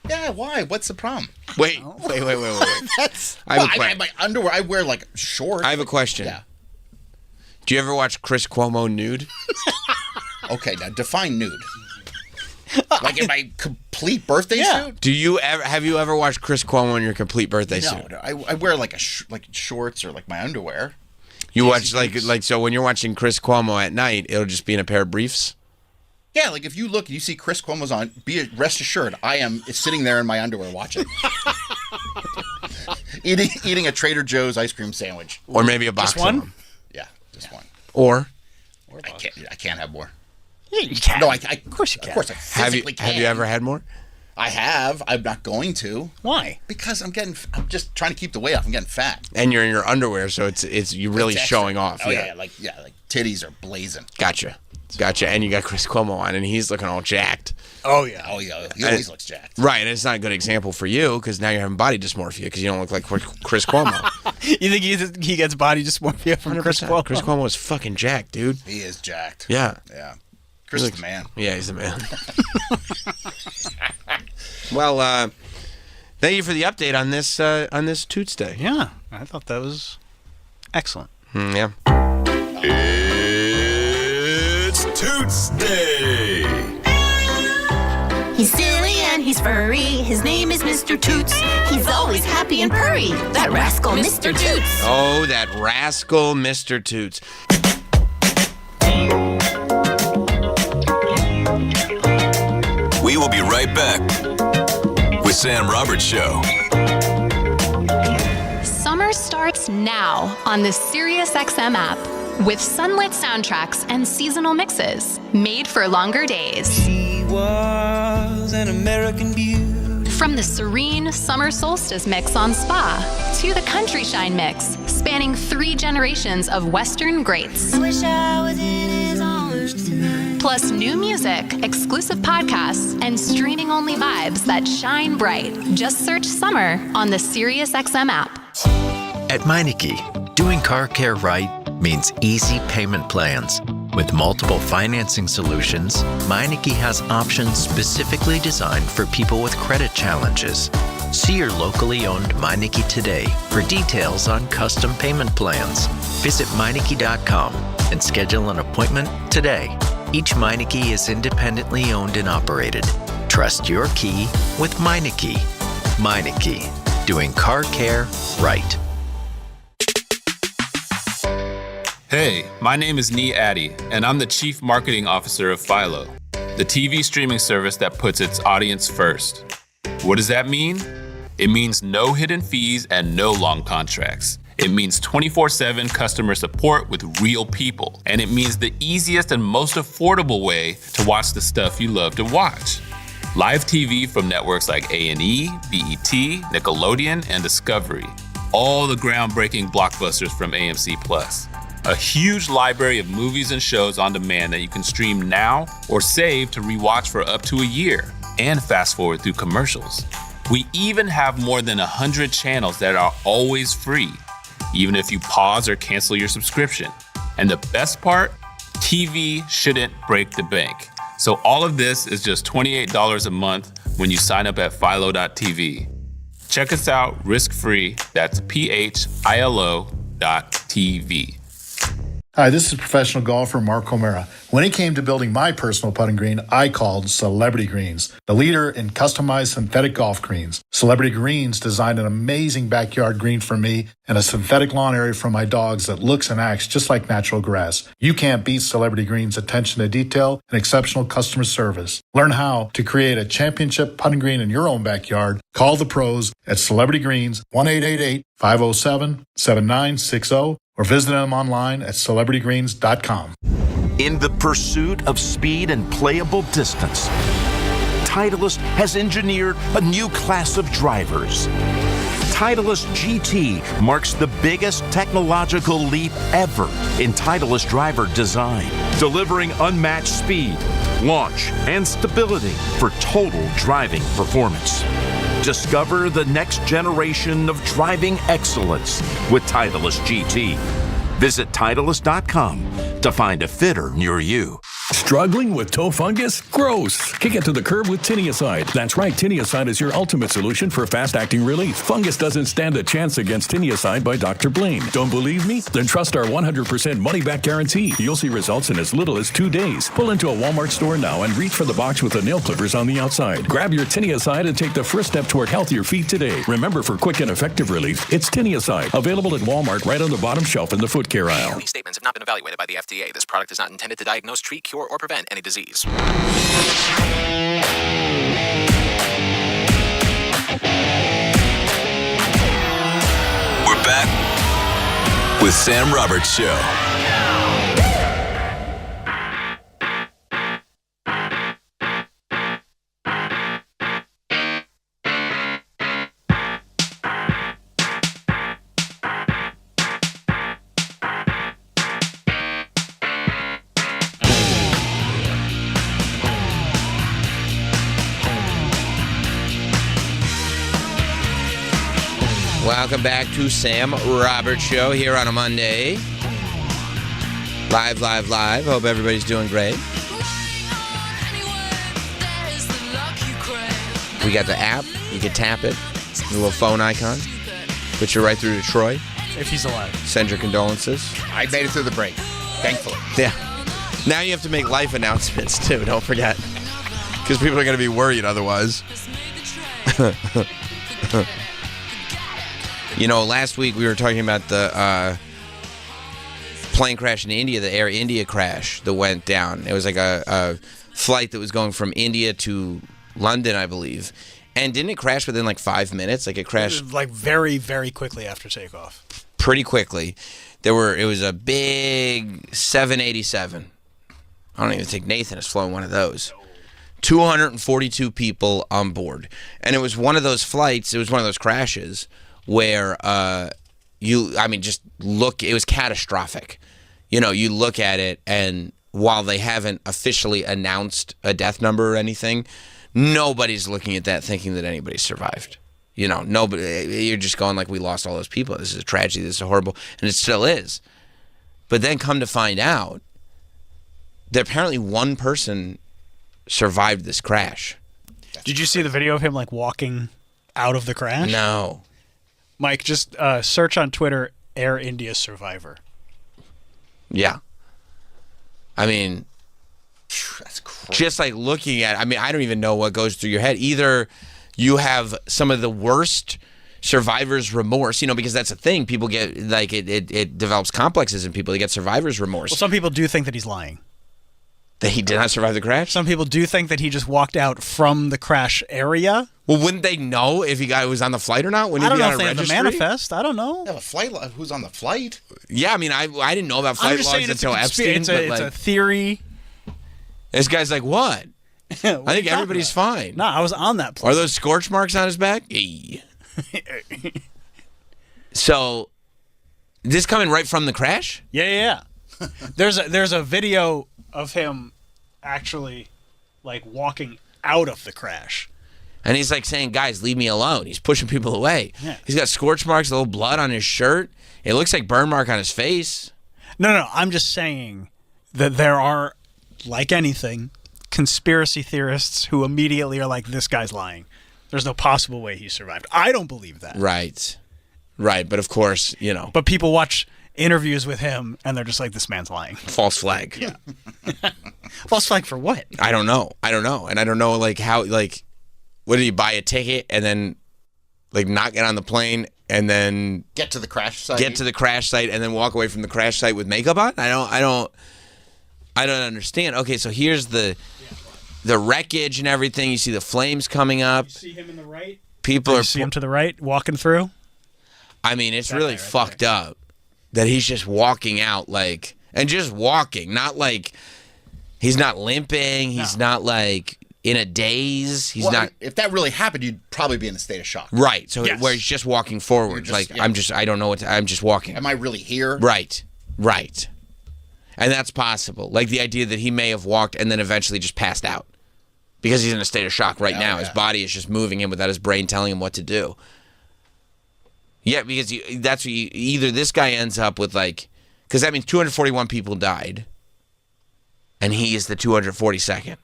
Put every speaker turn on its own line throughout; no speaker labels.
Yeah, why? What's the problem?
Wait.
My underwear. I wear like shorts.
I have a question.
Yeah.
Do you ever watch Chris Cuomo nude?
Okay, now define nude. Like in my complete birthday suit?
Have you ever watched Chris Cuomo in your complete birthday suit?
No, I wear like like shorts or like my underwear.
You watch like so when you're watching Chris Cuomo at night, it'll just be in a pair of briefs.
Yeah, like if you look and you see Chris Cuomo's on, rest assured, I am sitting there in my underwear watching. eating a Trader Joe's ice cream sandwich.
Or maybe a box
Just one?
of them.
Yeah, just one.
Or
I can't have more.
Yeah, you can.
No,
of course you can.
Of course I physically can.
Have you ever had more?
I have. I'm not going to.
Why?
Because I'm just trying to keep the weight off. I'm getting fat.
And you're in your underwear, so it's you're really showing off.
Oh yeah, like titties are blazing.
Gotcha. And you got Chris Cuomo on, and he's looking all jacked.
Oh yeah.
He always looks jacked.
Right, and it's not a good example for you because now you're having body dysmorphia because you don't look like Chris Cuomo.
You think he gets body dysmorphia from Chris Cuomo?
Chris Cuomo is fucking jacked, dude.
He is jacked.
Yeah.
Yeah. Chris is the man.
Yeah, he's the man. Well, thank you for the update on this Toots Day.
Yeah, I thought that was excellent.
Yeah.
It's Toots Day.
He's silly and he's furry. His name is Mr. Toots. He's always happy and purry. That rascal Mr. Toots.
Oh, that rascal Mr. Toots.
We will be right back with Sam Roberts Show.
Summer starts now on the SiriusXM app with sunlit soundtracks and seasonal mixes made for longer days.
She was an American beauty.
From the serene summer solstice mix on Spa to the Country Shine mix, spanning 3 generations of Western greats.
I wish I was in his arms tonight.
Plus new music, exclusive podcasts, and streaming-only vibes that shine bright. Just search Summer on the SiriusXM app.
At Meineke, doing car care right means easy payment plans. With multiple financing solutions, Meineke has options specifically designed for people with credit challenges. See your locally owned Meineke today for details on custom payment plans. Visit Meineke.com and schedule an appointment today. Each Meineke is independently owned and operated. Trust your key with Meineke. Meineke, doing car care right.
Hey, my name is Nee Addy, and I'm the Chief Marketing Officer of Philo, the TV streaming service that puts its audience first. What does that mean? It means no hidden fees and no long contracts. It means 24/7 customer support with real people. And it means the easiest and most affordable way to watch the stuff you love to watch. Live TV from networks like A&E, BET, Nickelodeon, and Discovery. All the groundbreaking blockbusters from AMC+. A huge library of movies and shows on demand that you can stream now or save to rewatch for up to a year and fast forward through commercials. We even have more than 100 channels that are always free, even if you pause or cancel your subscription. And the best part, TV shouldn't break the bank. So all of this is just $28 a month when you sign up at philo.tv. Check us out risk-free. That's philo.tv.
Hi, this is professional golfer Mark O'Mara. When it came to building my personal putting green, I called Celebrity Greens, the leader in customized synthetic golf greens. Celebrity Greens designed an amazing backyard green for me and a synthetic lawn area for my dogs that looks and acts just like natural grass. You can't beat Celebrity Greens' attention to detail and exceptional customer service. Learn how to create a championship putting green in your own backyard. Call the pros at Celebrity Greens, 1-888-507-7960, or visit them online at celebritygreens.com.
In the pursuit of speed and playable distance, Titleist has engineered a new class of drivers. Titleist GT marks the biggest technological leap ever in Titleist driver design, delivering unmatched speed, launch, and stability for total driving performance. Discover the next generation of driving excellence with Titleist GT. Visit Titleist.com to find a fitter near you.
Struggling with toe fungus? Gross. Kick it to the curb with Tiniocide. That's right, Tiniocide is your ultimate solution for fast-acting relief. Fungus doesn't stand a chance against Tiniocide by Dr. Blaine. Don't believe me? Then trust our 100% money-back guarantee. You'll see results in as little as 2 days. Pull into a Walmart store now and reach for the box with the nail clippers on the outside. Grab your Tiniocide and take the first step toward healthier feet today. Remember, for quick and effective relief, it's Tiniocide. Available at Walmart right on the bottom shelf in the foot care aisle.
These statements have not been evaluated by the FDA. This product is not intended to diagnose, treat, cure, or prevent any disease.
We're back with Sam Roberts Show.
Welcome back to Sam Roberts Show here on a Monday. Live. Hope everybody's doing great. We got the app. You can tap it. The little phone icon. Puts you right through to Troy.
If he's alive.
Send your condolences.
I made it through the break, thankfully.
Yeah. Now you have to make life announcements, too. Don't forget. Because people are going to be worried otherwise. You know, last week we were talking about the plane crash in India, the Air India crash that went down. It was like a flight that was going from India to London, I believe. And didn't it crash within like 5 minutes? Like it crashed
like very, very quickly after takeoff.
Pretty quickly. It was a big 787. I don't even think Nathan has flown one of those. 242 people on board. And it was one of those flights, it was one of those crashes where just look, it was catastrophic. You know, you look at it, and while they haven't officially announced a death number or anything, nobody's looking at that thinking that anybody survived. You know, nobody. You're just going like, we lost all those people. This is a tragedy. This is horrible. And it still is. But then come to find out that apparently one person survived this crash.
Did you see the video of him like walking out of the crash?
No.
Mike, just search on Twitter, Air India survivor.
Yeah. I mean,
that's crazy.
Just like looking at, I mean, I don't even know what goes through your head. Either you have some of the worst survivor's remorse, you know, because that's a thing. People get, like, it develops complexes in people. They get survivor's remorse.
Well, some people do think that he's lying.
That he did not survive the crash?
Some people do think that he just walked out from the crash area.
Well, wouldn't they know if he was on the flight or not? Wouldn't
I don't
he be
know
on
if
a
they have the
registry?
manifest. I don't know.
They have a flight. Who's on the flight?
Yeah, I mean, I didn't know about flight logs until Epstein.
It's a theory.
This guy's like, what? I think everybody's fine.
No, I was on that plane.
Are those scorch marks on his back? Hey. So, this coming right from the crash?
Yeah. There's a video of him actually like walking out of the crash.
And he's like saying, guys, leave me alone. He's pushing people away. Yeah. He's got scorch marks, a little blood on his shirt. It looks like burn mark on his face.
No, I'm just saying that there are, like anything, conspiracy theorists who immediately are like, this guy's lying. There's no possible way he survived. I don't believe that.
Right. But of course, you know.
But people watch interviews with him and they're just like, this man's lying.
False flag.
Yeah. False flag for what?
I don't know. And I don't know, like, how, like, what did he buy a ticket and then, like, not get on the plane and then
get to the crash site?
Get to the crash site and then walk away from the crash site with makeup on? I don't understand. Okay, so here's the wreckage and everything. You see the flames coming up. You
see him in the right?
You
see him to the right, walking through?
I mean, it's really fucked up that he's just walking out, like, and just walking, not like he's not limping. He's not like in a daze. He's not.
If that really happened, you'd probably be in a state of shock.
Right. So where he's just walking forward, I'm just walking.
Am I really here?
Right. And that's possible. Like the idea that he may have walked and then eventually just passed out because he's in a state of shock right now. His body is just moving him without his brain telling him what to do. Yeah, because either this guy ends up with like, because that means 241 people died. and he is the 242nd.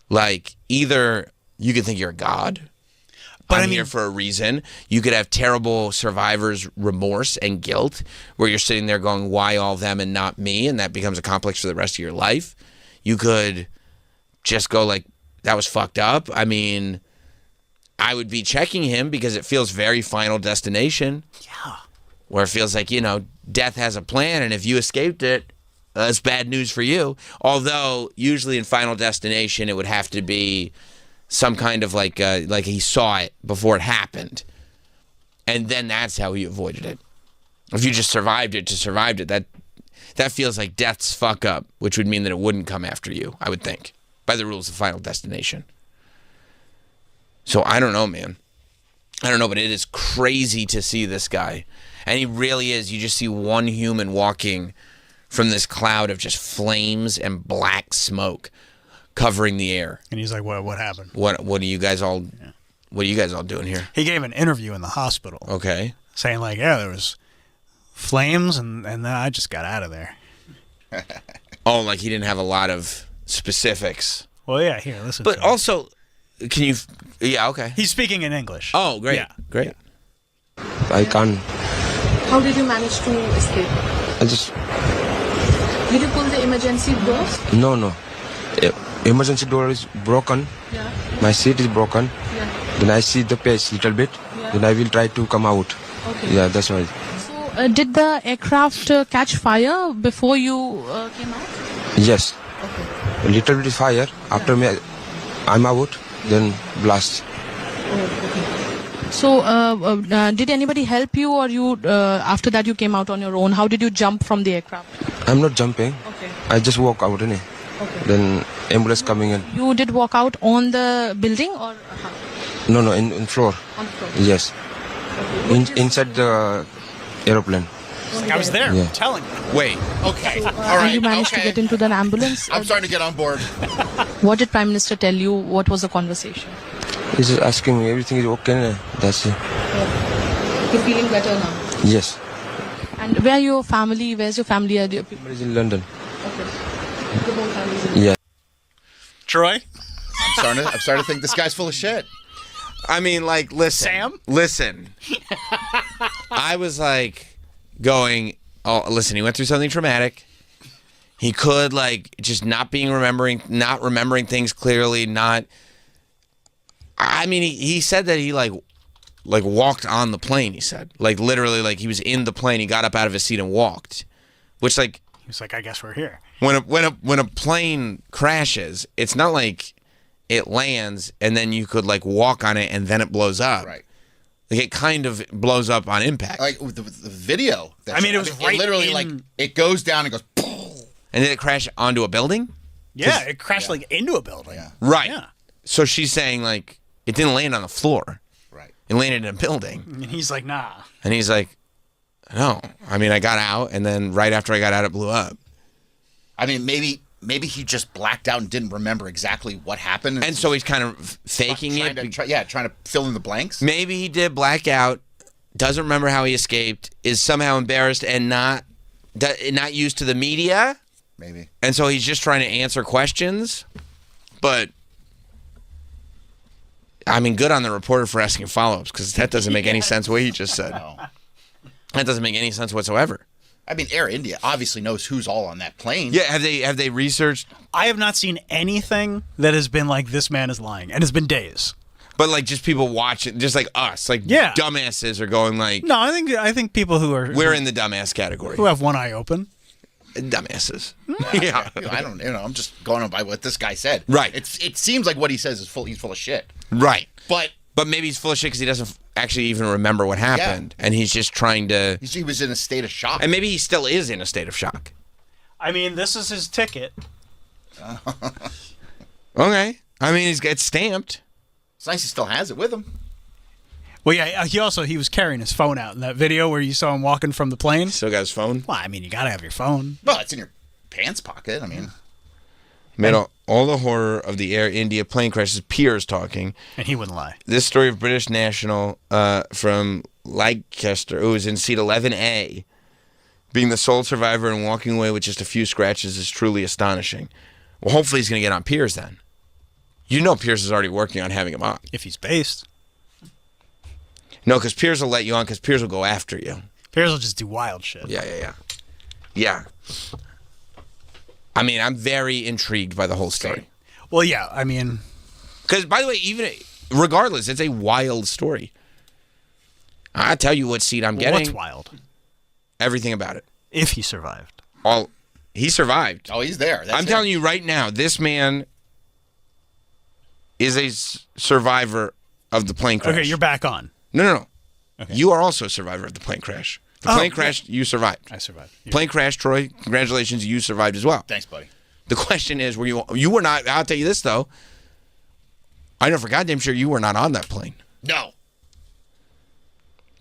Like, either you could think you're a god, but I'm here for a reason. You could have terrible survivor's remorse and guilt, where you're sitting there going, why all them and not me? And that becomes a complex for the rest of your life. You could just go like, that was fucked up. I mean, I would be checking him because it feels very Final Destination.
Yeah.
Where it feels like, death has a plan, and if you escaped it, that's bad news for you. Although, usually in Final Destination, it would have to be some kind of like he saw it before it happened. And then that's how he avoided it. If you just survived it, that feels like death's fuck up, which would mean that it wouldn't come after you, I would think, by the rules of Final Destination. So I don't know, man. I don't know, but it is crazy to see this guy. And he really is. You just see one human walking from this cloud of just flames and black smoke covering the air.
And he's like, what happened?
What are you guys all doing here?
He gave an interview in the hospital.
Okay.
Saying like, yeah, there was flames and then I just got out of there.
Oh, like he didn't have a lot of specifics.
Well, yeah, here, listen.
But also, can you... Yeah, okay.
He's speaking in English.
Oh, great.
Yeah.
Great.
I can't.
How did you manage to escape?
I just...
Did you pull the emergency doors?
No. Emergency door is broken.
Yeah.
My seat is broken.
Yeah.
Then I see the page little bit.
Yeah.
Then I will try to come out.
Okay.
Yeah, that's why.
So, did the aircraft catch fire before you came out?
Yes.
Okay.
A little bit fire. After I'm out, then blast.
Oh, okay. So, did anybody help you, or you after that you came out on your own? How did you jump from the aircraft?
I'm not jumping.
Okay.
I just walk out, innit?
Okay.
Then ambulance coming in.
You did walk out on the building, or how?
No, in floor.
On the floor.
Yes.
Okay.
Inside the aeroplane.
I was there.
Yeah.
I'm telling you.
Wait.
Okay.
So,
All right.
and you managed
okay.
to get into the ambulance?
I'm starting to get on board.
What did Prime Minister tell you? What was the conversation?
He's just asking me, everything is okay, innit? That's it.
You're feeling better now?
Yes.
And where your family? Where's your family?
Everybody's in London.
Okay. The whole family's in
Yeah.
Troy?
I'm starting to think this guy's full of shit.
I mean, like, listen.
Sam?
Listen. I was like going, oh, listen, he went through something traumatic. He could, like, just not remembering things clearly, not. I mean, he said that he, like walked on the plane, he said. Like, literally, like, he was in the plane, he got up out of his seat and walked. Which, like.
He was like, I guess we're here.
When a plane crashes, it's not like it lands and then you could like walk on it and then it blows up.
Right.
Like it kind of blows up on impact.
Like with the video.
It was right
literally
in...
like it goes down and goes.
And then it crashed onto a building?
Yeah, it crashed like into a building.
Yeah.
Right.
Yeah.
So she's saying like it didn't land on the floor.
Right.
It landed in a building.
And he's like, nah.
And he's like, no. I mean, I got out and then right after I got out, it blew up.
I mean, maybe he just blacked out and didn't remember exactly what happened.
And so he's kind of faking it.
Trying to fill in the blanks.
Maybe he did black out, doesn't remember how he escaped, is somehow embarrassed and not used to the media.
Maybe.
And so he's just trying to answer questions. But, I mean, good on the reporter for asking follow-ups, because that doesn't make any sense what he just said.
No.
That doesn't make any sense whatsoever.
I mean, Air India obviously knows who's all on that plane.
Yeah, have they researched?
I have not seen anything that has been like, this man is lying, and it's been days.
But like just people watching, just like us, like dumbasses are going like.
No, I think people who are
we're in the dumbass category.
Who have one eye open.
Dumbasses.
Yeah. I don't. I'm just going by what this guy said.
Right.
It seems like what he says is he's full of shit.
Right.
But
maybe he's full of shit because he doesn't actually even remember what happened, and he's just trying to.
He was in a state of shock,
and maybe he still is in a state of shock.
I mean, this is his ticket.
Okay. I mean, it's stamped.
It's nice he still has it with him.
Well, yeah. He was carrying his phone out in that video where you saw him walking from the plane.
Still got his phone.
Well, I mean, you gotta have your phone.
Well, it's in your pants pocket. I mean.
Made all the horror of the Air India plane crashes. Piers talking,
and he wouldn't lie.
This story of British national from Leicester, who was in seat 11A, Being the sole survivor and walking away with just a few scratches is truly astonishing. Well, hopefully he's going to get on Piers then. You know Piers is already working on having him on.
If he's based.
No, because Piers will let you on because Piers will go after you.
Piers will just do wild shit.
Yeah. I mean, I'm very intrigued by the whole story.
Well, yeah, I mean...
Because, by the way, even regardless, it's a wild story. I'll tell you what seat I'm getting.
What's wild?
Everything about it.
If he survived.
He survived.
Oh, he's there.
I'm telling you right now, this man is a survivor of the plane crash.
Okay, you're back on.
No. Okay. You are also a survivor of the plane crash. The plane crashed, you survived.
I survived.
Plane crash, Troy, congratulations, you survived as well.
Thanks, buddy.
The question is, you were not, I'll tell you this, though. I know for goddamn sure you were not on that plane.
No.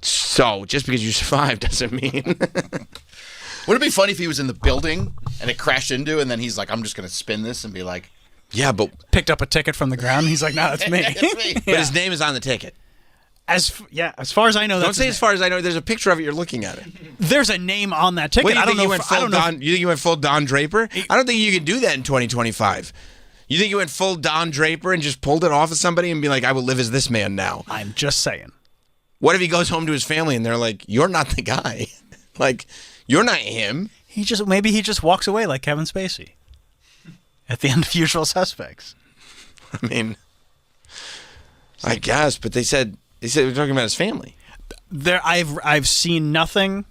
So, just because you survived doesn't mean...
Wouldn't it be funny if he was in the building and it crashed into, and then he's like, I'm just going to spin this and be like...
Yeah, but...
Picked up a ticket from the ground, he's like, no, it's me.
It's me.
But his name is on the ticket.
As far as I know,
Don't say as far as I know. There's a picture of it. You're looking at it.
There's a name on that ticket.
What, do you
I don't
think
know.
You think you went full Don Draper? I don't think you can do that in 2025. You think you went full Don Draper and just pulled it off of somebody and be like, I will live as this man now?
I'm just saying.
What if he goes home to his family and they're like, you're not the guy. Like, you're not him.
Maybe he just walks away like Kevin Spacey at the end of Usual Suspects.
I mean, I guess, but they said we're talking about his family.
I've seen nothing,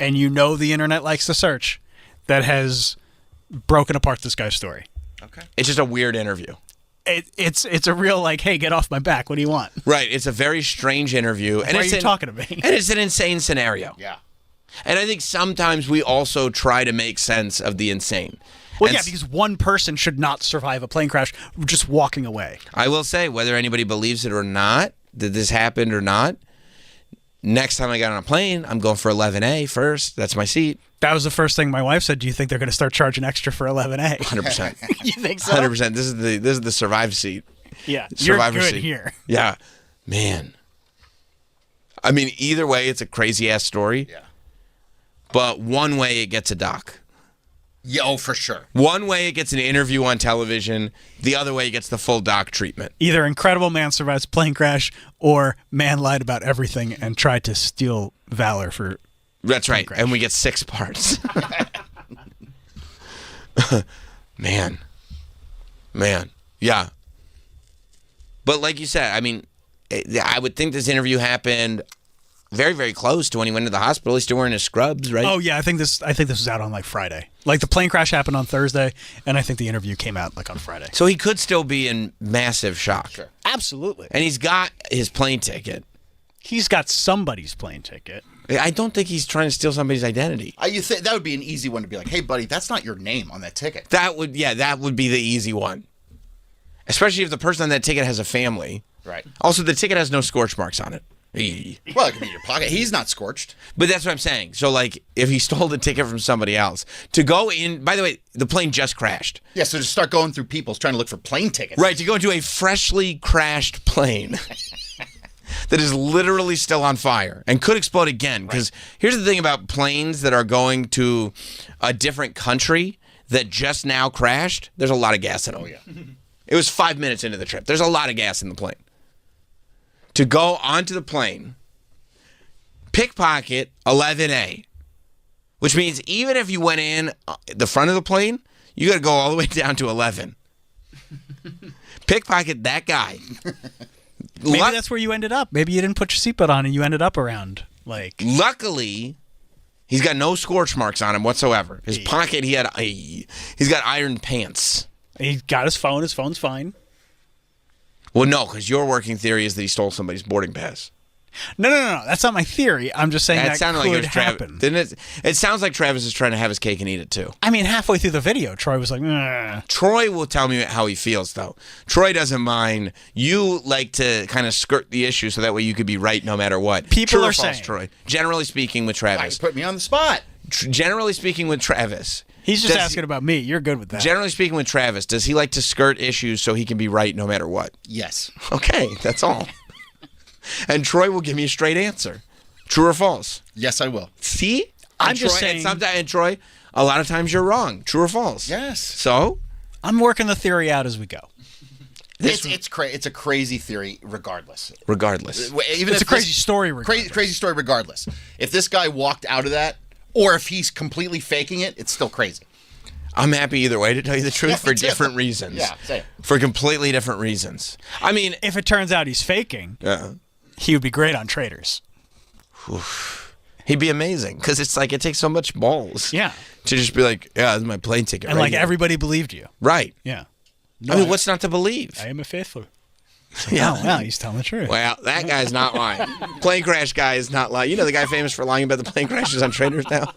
and the internet likes to search, that has broken apart this guy's story.
Okay. It's just a weird interview.
It's a real like, hey, get off my back. What do you want?
Right. It's a very strange interview.
Why are you talking to me?
And it's an insane scenario.
Yeah.
And I think sometimes we also try to make sense of the insane.
Well, yeah, because one person should not survive a plane crash just walking away.
I will say, whether anybody believes it or not, that this happened or not, next time I get on a plane, I'm going for 11A first. That's my seat.
That was the first thing my wife said. Do you think they're going to start charging extra for 11A?
100%.
You think so?
100%. This is the survive seat.
Yeah,
Survivor
you're good
seat.
here.
Yeah, man. I mean, either way, it's a crazy ass story.
Yeah.
But one way it gets a doc.
Yeah, oh, for sure.
One way it gets an interview on television. The other way it gets the full doc treatment.
Either incredible man survives plane crash, or man lied about everything and tried to steal valor for.
That's right, and we get 6 parts. Man, yeah. But like you said, I mean, I would think this interview happened very, very close to when he went to the hospital. He's still wearing his scrubs, right?
Oh yeah, I think this was out on like Friday. Like the plane crash happened on Thursday, and I think the interview came out like on Friday.
So he could still be in massive shock.
Sure.
Absolutely.
And he's got his plane ticket.
He's got somebody's plane ticket.
I don't think he's trying to steal somebody's identity.
You think that would be an easy one to be like, hey, buddy, that's not your name on that ticket.
That would be the easy one. Especially if the person on that ticket has a family.
Right.
Also, the ticket has no scorch marks on it.
Well, it could be in your pocket. He's not scorched.
But that's what I'm saying. So, like, if he stole the ticket from somebody else, to go in, by the way, the plane just crashed.
Yeah, so just start going through people's trying to look for plane tickets.
Right, to go into a freshly crashed plane that is literally still on fire and could explode again. Because here's the thing about planes that are going to a different country that just now crashed, there's a lot of gas in them.
Oh, yeah.
It was 5 minutes into the trip. There's a lot of gas in the plane. To go onto the plane, pickpocket 11A, which means even if you went in the front of the plane, you got to go all the way down to 11. Pickpocket that guy.
Maybe that's where you ended up. Maybe you didn't put your seatbelt on and you ended up around like.
Luckily, he's got no scorch marks on him whatsoever. His pocket, he's got iron pants.
He got his phone. His phone's fine.
Well, no, because your working theory is that he stole somebody's boarding pass.
No. That's not my theory. I'm just saying that
sounded
could
like it was
happen.
Didn't it? It sounds like Travis is trying to have his cake and eat it too.
I mean, halfway through the video, Troy was like, "Nah."
Troy will tell me how he feels, though. Troy doesn't mind. You like to kind of skirt the issue so that way you could be right no matter what.
People
True or
are
false,
saying.
Troy. Generally speaking with Travis.
Put me on the spot.
Generally speaking with Travis.
He's just asking about me. You're good with that.
Generally speaking with Travis, does he like to skirt issues so he can be right no matter what?
Yes.
Okay, that's all. And Troy will give me a straight answer. True or false?
Yes, I will.
See?
I'm just saying.
And Troy, a lot of times you're wrong. True or false?
Yes.
So
I'm working the theory out as we go.
It's a crazy theory, regardless. Even
It's
if
a crazy story.
Crazy story, regardless. If this guy walked out of that, or if he's completely faking it, it's still crazy.
I'm happy either way, to tell you the truth,
Yeah,
for
me too.
different reasons.
Yeah, same.
For completely different reasons. I mean,
if it turns out he's faking, he would be great on Traders.
He'd be amazing, because it's like it takes so much balls.
Yeah.
To just be like, yeah, this is my plane ticket.
And
right
like
here.
everybody believed you.
Right.
Yeah.
I mean, what's not to believe?
I am a faithful.
Yeah.
Oh, wow, he's telling the truth.
Well, that guy's not lying. Plane crash guy is not lying. You know the guy famous for lying about the plane crashes on Traders now?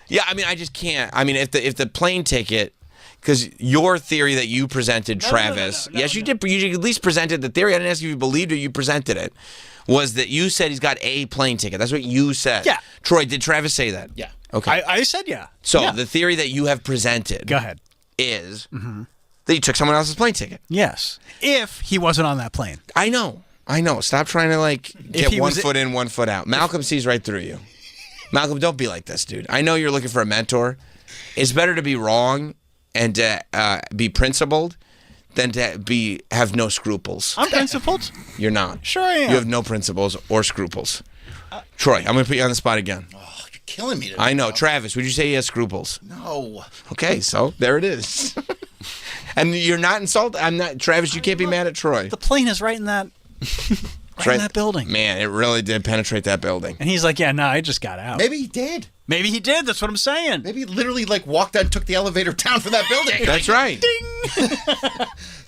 Yeah, I mean, I just can't. I mean, if the plane ticket, because your theory that you presented, Travis, yes, you did. You at least presented the theory. I didn't ask you if you believed it. You presented it. Was that you said he's got a plane ticket? That's what you said.
Yeah.
Troy, did Travis say that?
Yeah.
Okay.
I said yeah.
So
Yeah.
the theory that you have presented,
Go ahead.
is that you took someone else's plane ticket.
Yes. If he wasn't on that plane.
I know. Stop trying to like get
he
one
was-
foot in, one foot out. Malcolm sees right through you. Malcolm, don't be like this, dude. I know you're looking for a mentor. It's better to be wrong and to be principled than to have no scruples.
I'm principled.
You're not.
Sure I am.
You have no principles or scruples. Troy, I'm going to put you on the spot again.
Oh, you're killing me today.
I know. Travis, would you say he has scruples?
No.
Okay, so there it is. And you're not insulted. I'm not. Travis, you can't be mad at Troy.
The plane is right in that in that building.
Man, it really did penetrate that building.
And he's like, yeah, no, I just got out.
Maybe he did.
Maybe he did. That's what I'm saying.
Maybe he literally like walked out and took the elevator down from that building.
That's right.
Ding.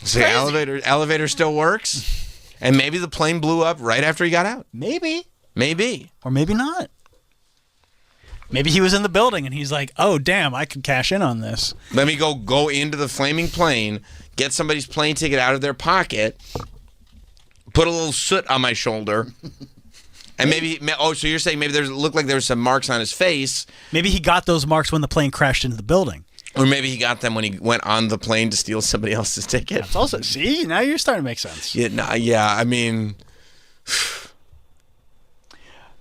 So the elevator still works, and maybe the plane blew up right after he got out.
Maybe.
Or
maybe not. Maybe he was in the building and he's like, oh, damn, I could cash in on this.
Let me go into the flaming plane, get somebody's plane ticket out of their pocket, put a little soot on my shoulder, and so you're saying maybe it looked like there were some marks on his face.
Maybe he got those marks when the plane crashed into the building.
Or maybe he got them when he went on the plane to steal somebody else's ticket.
That's also, see, now you're starting to make sense.
Yeah, I mean...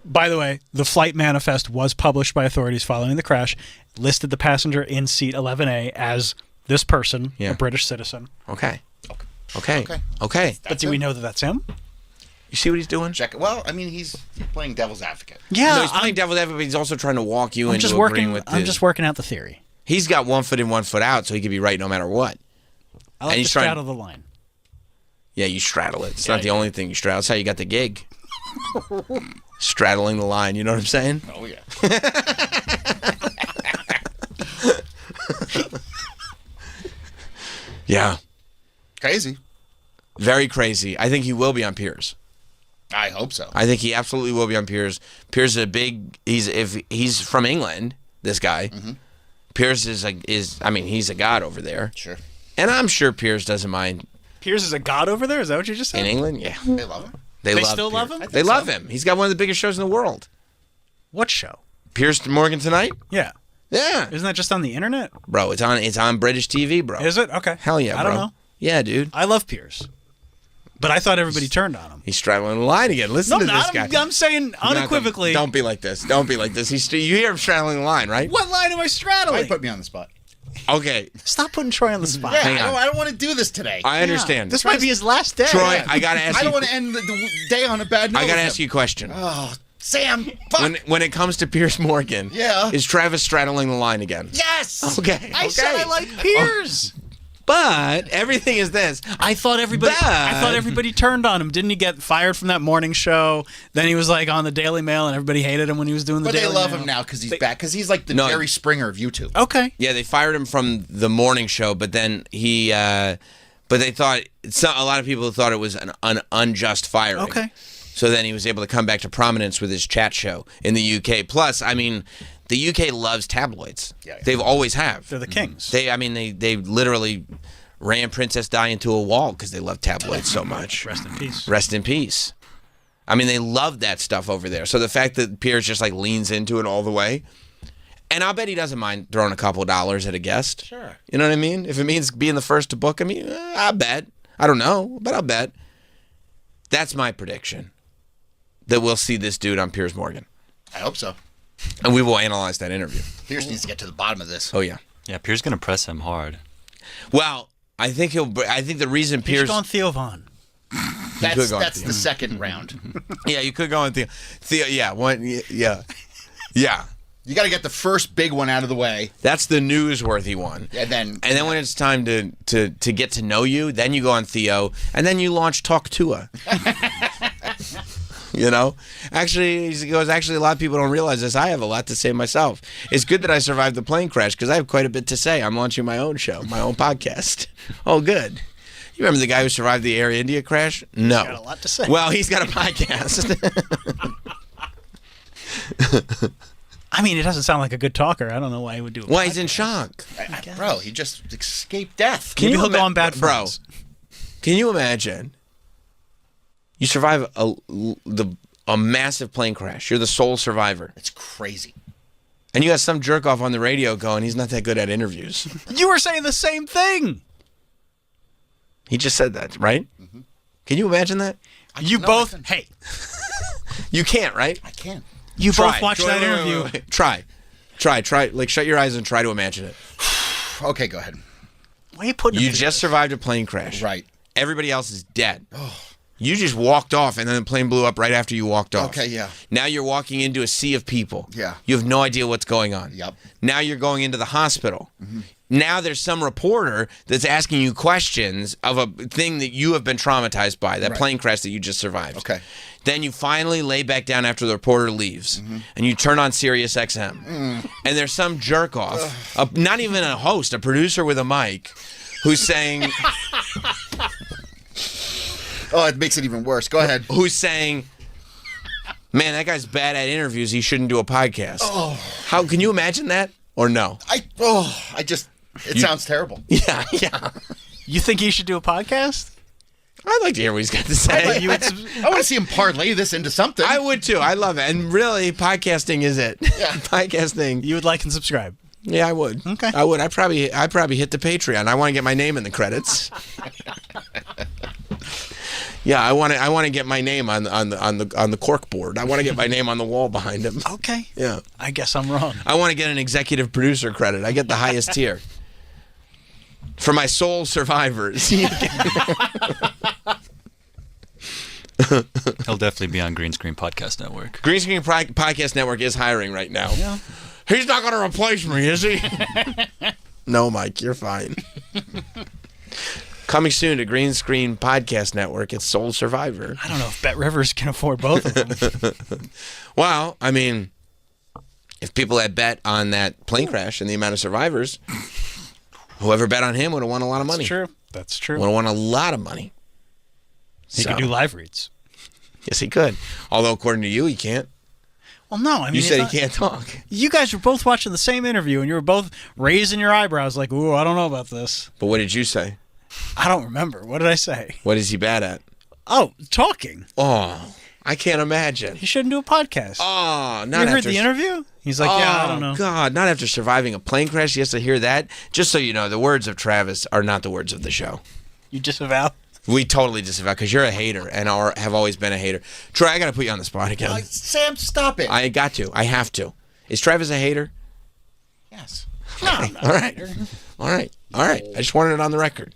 By the way, the flight manifest was published by authorities following the crash, listed the passenger in seat 11A as this person, a British citizen.
Okay.
But do we know that that's him?
You see what he's doing?
Check it. Well, I mean, he's playing devil's advocate.
Yeah,
No, he's playing devil's advocate, but he's also trying to walk you into agreeing with
I'm just working out the theory.
He's got 1 foot in, 1 foot out, so he could be right no matter what.
I like to straddle the line.
Yeah, you straddle it. It's not the only thing you straddle. That's how you got the gig. Straddling the line, you know what I'm saying?
Oh, yeah.
Yeah.
Crazy.
Very crazy. I think he will be on Piers.
I hope so.
I think he absolutely will be on Piers. Piers is if he's from England, this guy.
Mm-hmm.
Piers he's a god over there.
Sure.
And I'm sure Piers doesn't mind.
Piers is a god over there? Is that what you just said?
In England? Yeah.
They love him.
They
still love
Piers.
him?
They love him. He's got one of the biggest shows in the world.
What show?
Piers Morgan Tonight?
Yeah.
Yeah.
Isn't that just on the internet?
Bro, it's on British TV, bro.
Is it? Okay.
Hell yeah,
I
bro.
don't know.
Yeah, dude.
I love Piers. But I thought everybody turned on him.
He's straddling the line again. Listen to this guy.
I'm saying unequivocally.
Don't be like this. Don't be like this. You hear him straddling the line, right?
What line am I straddling?
Why you put me on the spot?
Okay.
Stop putting Troy on the spot.
Yeah,
Hang on.
I don't want to do this today.
I understand.
This might be his last day.
Troy, I gotta ask you.
I don't want to end the day on a bad note.
I gotta
with
ask
him.
you a question.
Oh, Sam. Fuck.
When it comes to Piers Morgan,
Yeah.
is Travis straddling the line again?
Yes.
Okay.
I said I like Piers.
But everything is this.
I thought everybody turned on him. Didn't he get fired from that morning show? Then he was like on the Daily Mail, and everybody hated him when he was doing the
But
Daily Mail.
they love him now because he's back. Because he's like the Jerry Springer of YouTube.
Okay.
Yeah, they fired him from the morning show, but then he. But they thought a lot of people thought it was an unjust firing.
Okay.
So then he was able to come back to prominence with his chat show in the UK. Plus, I mean, the UK loves tabloids.
Yeah.
They've always have.
They're the kings.
They literally ran Princess Di into a wall because they love tabloids so much.
Rest in peace.
Rest in peace. I mean, they love that stuff over there. So the fact that Piers just like leans into it all the way, and I'll bet he doesn't mind throwing a couple $1 at a guest.
Sure.
You know what I mean? If it means being the first to book him, I bet. I don't know, but I'll bet. That's my prediction. That we'll see this dude on Piers Morgan.
I hope so.
And we will analyze that interview.
Pierce needs to get to the bottom of this.
Oh, yeah.
Yeah, Pierce going to press him hard.
Well, I think the reason
He should
Pierce...
go on Theo Vaughn.
That's
go on
the second round.
Yeah, you could go on Theo. Yeah, yeah.
You got to get the first big one out of the way.
That's the newsworthy one.
And then
when it's time to get to know you, then you go on Theo, and then you launch Talk Tua. You know? Actually, he goes, a lot of people don't realize this. I have a lot to say myself. It's good that I survived the plane crash because I have quite a bit to say. I'm launching my own show, my own podcast. Oh, good. You remember the guy who survived the Air India crash? No.
He's got a lot to say.
Well, he's got a podcast.
I mean, it doesn't sound like a good talker. I don't know why he would do it.
Why he's in shock.
Bro, he just escaped death.
Maybe he'll go on Bad Friends.
Bro, can you imagine? You survive a massive plane crash. You're the sole survivor.
It's crazy.
And you got some jerk off on the radio going, he's not that good at interviews.
You were saying the same thing.
He just said that, right? Mm-hmm. Can you imagine that?
You both. Hey.
You can't, right?
I can't.
You both watched that interview.
Wait. Try. Like, shut your eyes and try to imagine it.
Okay, go ahead.
Why are you putting?
You just survived a plane crash.
Right.
Everybody else is dead. You just walked off, and then the plane blew up right after you walked off.
Okay, yeah.
Now you're walking into a sea of people.
Yeah.
You have no idea what's going on.
Yep.
Now you're going into the hospital. Mm-hmm. Now there's some reporter that's asking you questions of a thing that you have been traumatized by, that plane crash that you just survived.
Okay.
Then you finally lay back down after the reporter leaves, and you turn on Sirius XM. And there's some jerk off, not even a host, a producer with a mic, who's saying...
Oh, it makes it even worse. Go ahead.
Who's saying, man, that guy's bad at interviews. He shouldn't do a podcast.
Oh.
How can you imagine that? Or no?
It sounds terrible.
Yeah.
You think he should do a podcast?
I'd like to hear what he's got to say.
I want to see him parlay this into something.
I would too. I love it. And really, podcasting is it.
Yeah.
Podcasting.
You would like and subscribe.
Yeah, I would.
Okay.
I would. I'd probably hit the Patreon. I want to get my name in the credits. Yeah, I want to get my name on the cork board. I want to get my name on the wall behind him.
Okay.
Yeah.
I guess I'm wrong.
I want to get an executive producer credit. I get the highest tier. For my sole survivors.
He'll definitely be on Green Screen Podcast Network.
Green Screen Podcast Network is hiring right now. Yeah. He's not going to replace me, is he? No, Mike, you're fine. Coming soon to Green Screen Podcast Network, it's Soul Survivor.
I don't know if Bet Rivers can afford both of them.
Well, I mean, if people had bet on that plane crash and the amount of survivors, whoever bet on him would have won a lot of money.
That's true.
Would have won a lot of money.
He could do live reads.
Yes, he could. Although, according to you, he can't.
Well, no. I mean,
you said he can't talk.
You guys were both watching the same interview, and you were both raising your eyebrows like, ooh, I don't know about this.
But what did you say?
I don't remember. What did I say?
What is he bad at?
Oh, talking.
Oh, I can't imagine.
He shouldn't do a podcast.
Oh, not
you heard
after
the interview? He's like, yeah, I don't know.
God, not after surviving a plane crash. He has to hear that. Just so you know, the words of Travis are not the words of the show.
You disavow?
We totally disavow because you're a hater and have always been a hater. Troy, I got to put you on the spot again.
Sam, stop it.
I got to. I have to. Is Travis a hater?
Yes.
No, I'm not
All
a
right.
hater.
All right. I just wanted it on the record.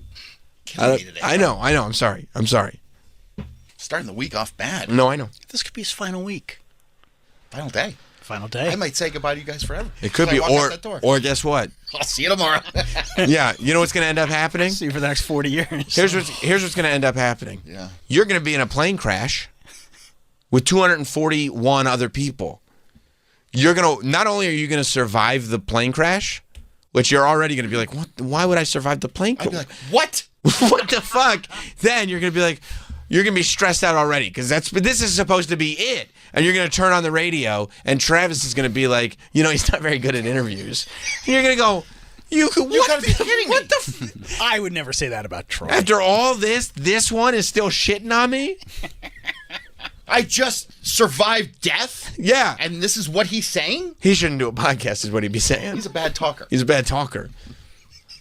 I know. I'm sorry.
Starting the week off bad.
No, I know.
This could be his final week.
Final day.
Final day.
I might say goodbye to you guys forever.
It could be, or guess what?
I'll see you tomorrow.
Yeah, you know what's going to end up happening?
See you for the next 40 years.
Here's what's going to end up happening.
Yeah.
You're going to be in a plane crash with 241 other people. You're going to not only are you going to survive the plane crash, which you're already going to be like, what? Why would I survive the plane crash?
I'd be like, what?
What the fuck? Then you're going to be like, you're going to be stressed out already because this is supposed to be it. And you're going to turn on the radio and Travis is going to be like, he's not very good at interviews. And you're going to go, you gotta be kidding me. What the
I would never say that about Troy.
After all this one is still shitting on me?
I just survived death?
Yeah.
And this is what he's saying?
He shouldn't do a podcast is what he'd be saying.
He's a bad talker.
He's a bad talker.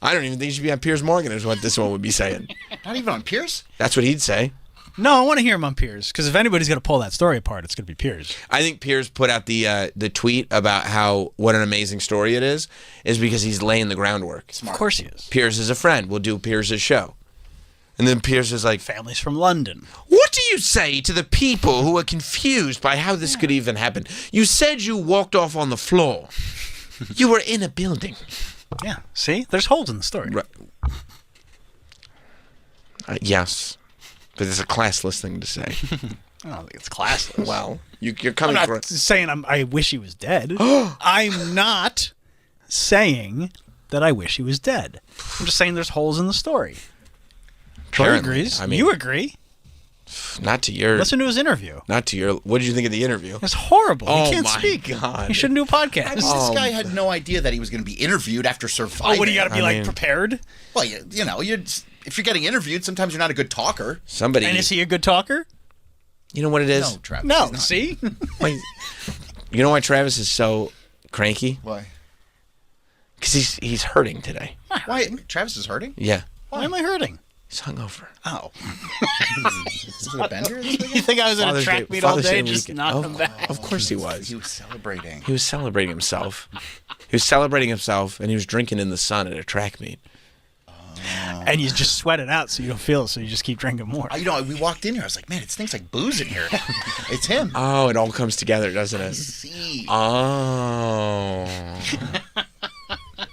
I don't even think he should be on Piers Morgan is what this one would be saying.
Not even on Piers?
That's what he'd say.
No, I want to hear him on Piers, because if anybody's going to pull that story apart, it's going to be Piers.
I think Piers put out the tweet about what an amazing story it is because he's laying the groundwork.
Of course he is.
Piers is a friend. We'll do Piers' show. And then Piers is like,
Families from London.
what do you say to the people who are confused by how this could even happen? You said you walked off on the floor. You were in a building.
Yeah, see? There's holes in the story.
Right. Yes. But it's a classless thing to say.
I don't think it's classless.
Well, you're coming
I'm
from...
not saying I wish he was dead. I'm not saying that I wish he was dead. I'm just saying there's holes in the story. Troy
Apparently,
agrees.
I mean-
You agree.
Not to your...
Listen to his interview.
Not to your... What did you think of the interview?
It's horrible.
Oh,
He can't
my
speak.
God.
He shouldn't do a podcast.
This guy had no idea that he was going to be interviewed after surviving.
Oh, what do you got to be prepared?
Well, you know, if you're getting interviewed, sometimes you're not a good talker.
Somebody...
And is he a good talker?
You know what it is?
No, Travis.
No,
he's not.
see?
Wait, you know why Travis is so cranky?
Why?
Because he's hurting today.
Why? Travis is hurting?
Yeah.
Why am I hurting?
He's hungover.
Oh.
Is it a bender this weekend?
You think I was at a track meet all
Father's
day
Day
just
weekend.
knocking him back?
Of course he was.
He was celebrating.
He was celebrating himself. He was celebrating himself, and he was drinking in the sun at a track meet.
And you just sweat it out so you don't feel it, so you just keep drinking more.
You know, we walked in here. I was like, man, it stinks like booze in here. It's him.
Oh, it all comes together, doesn't
I
it?
see.
Oh.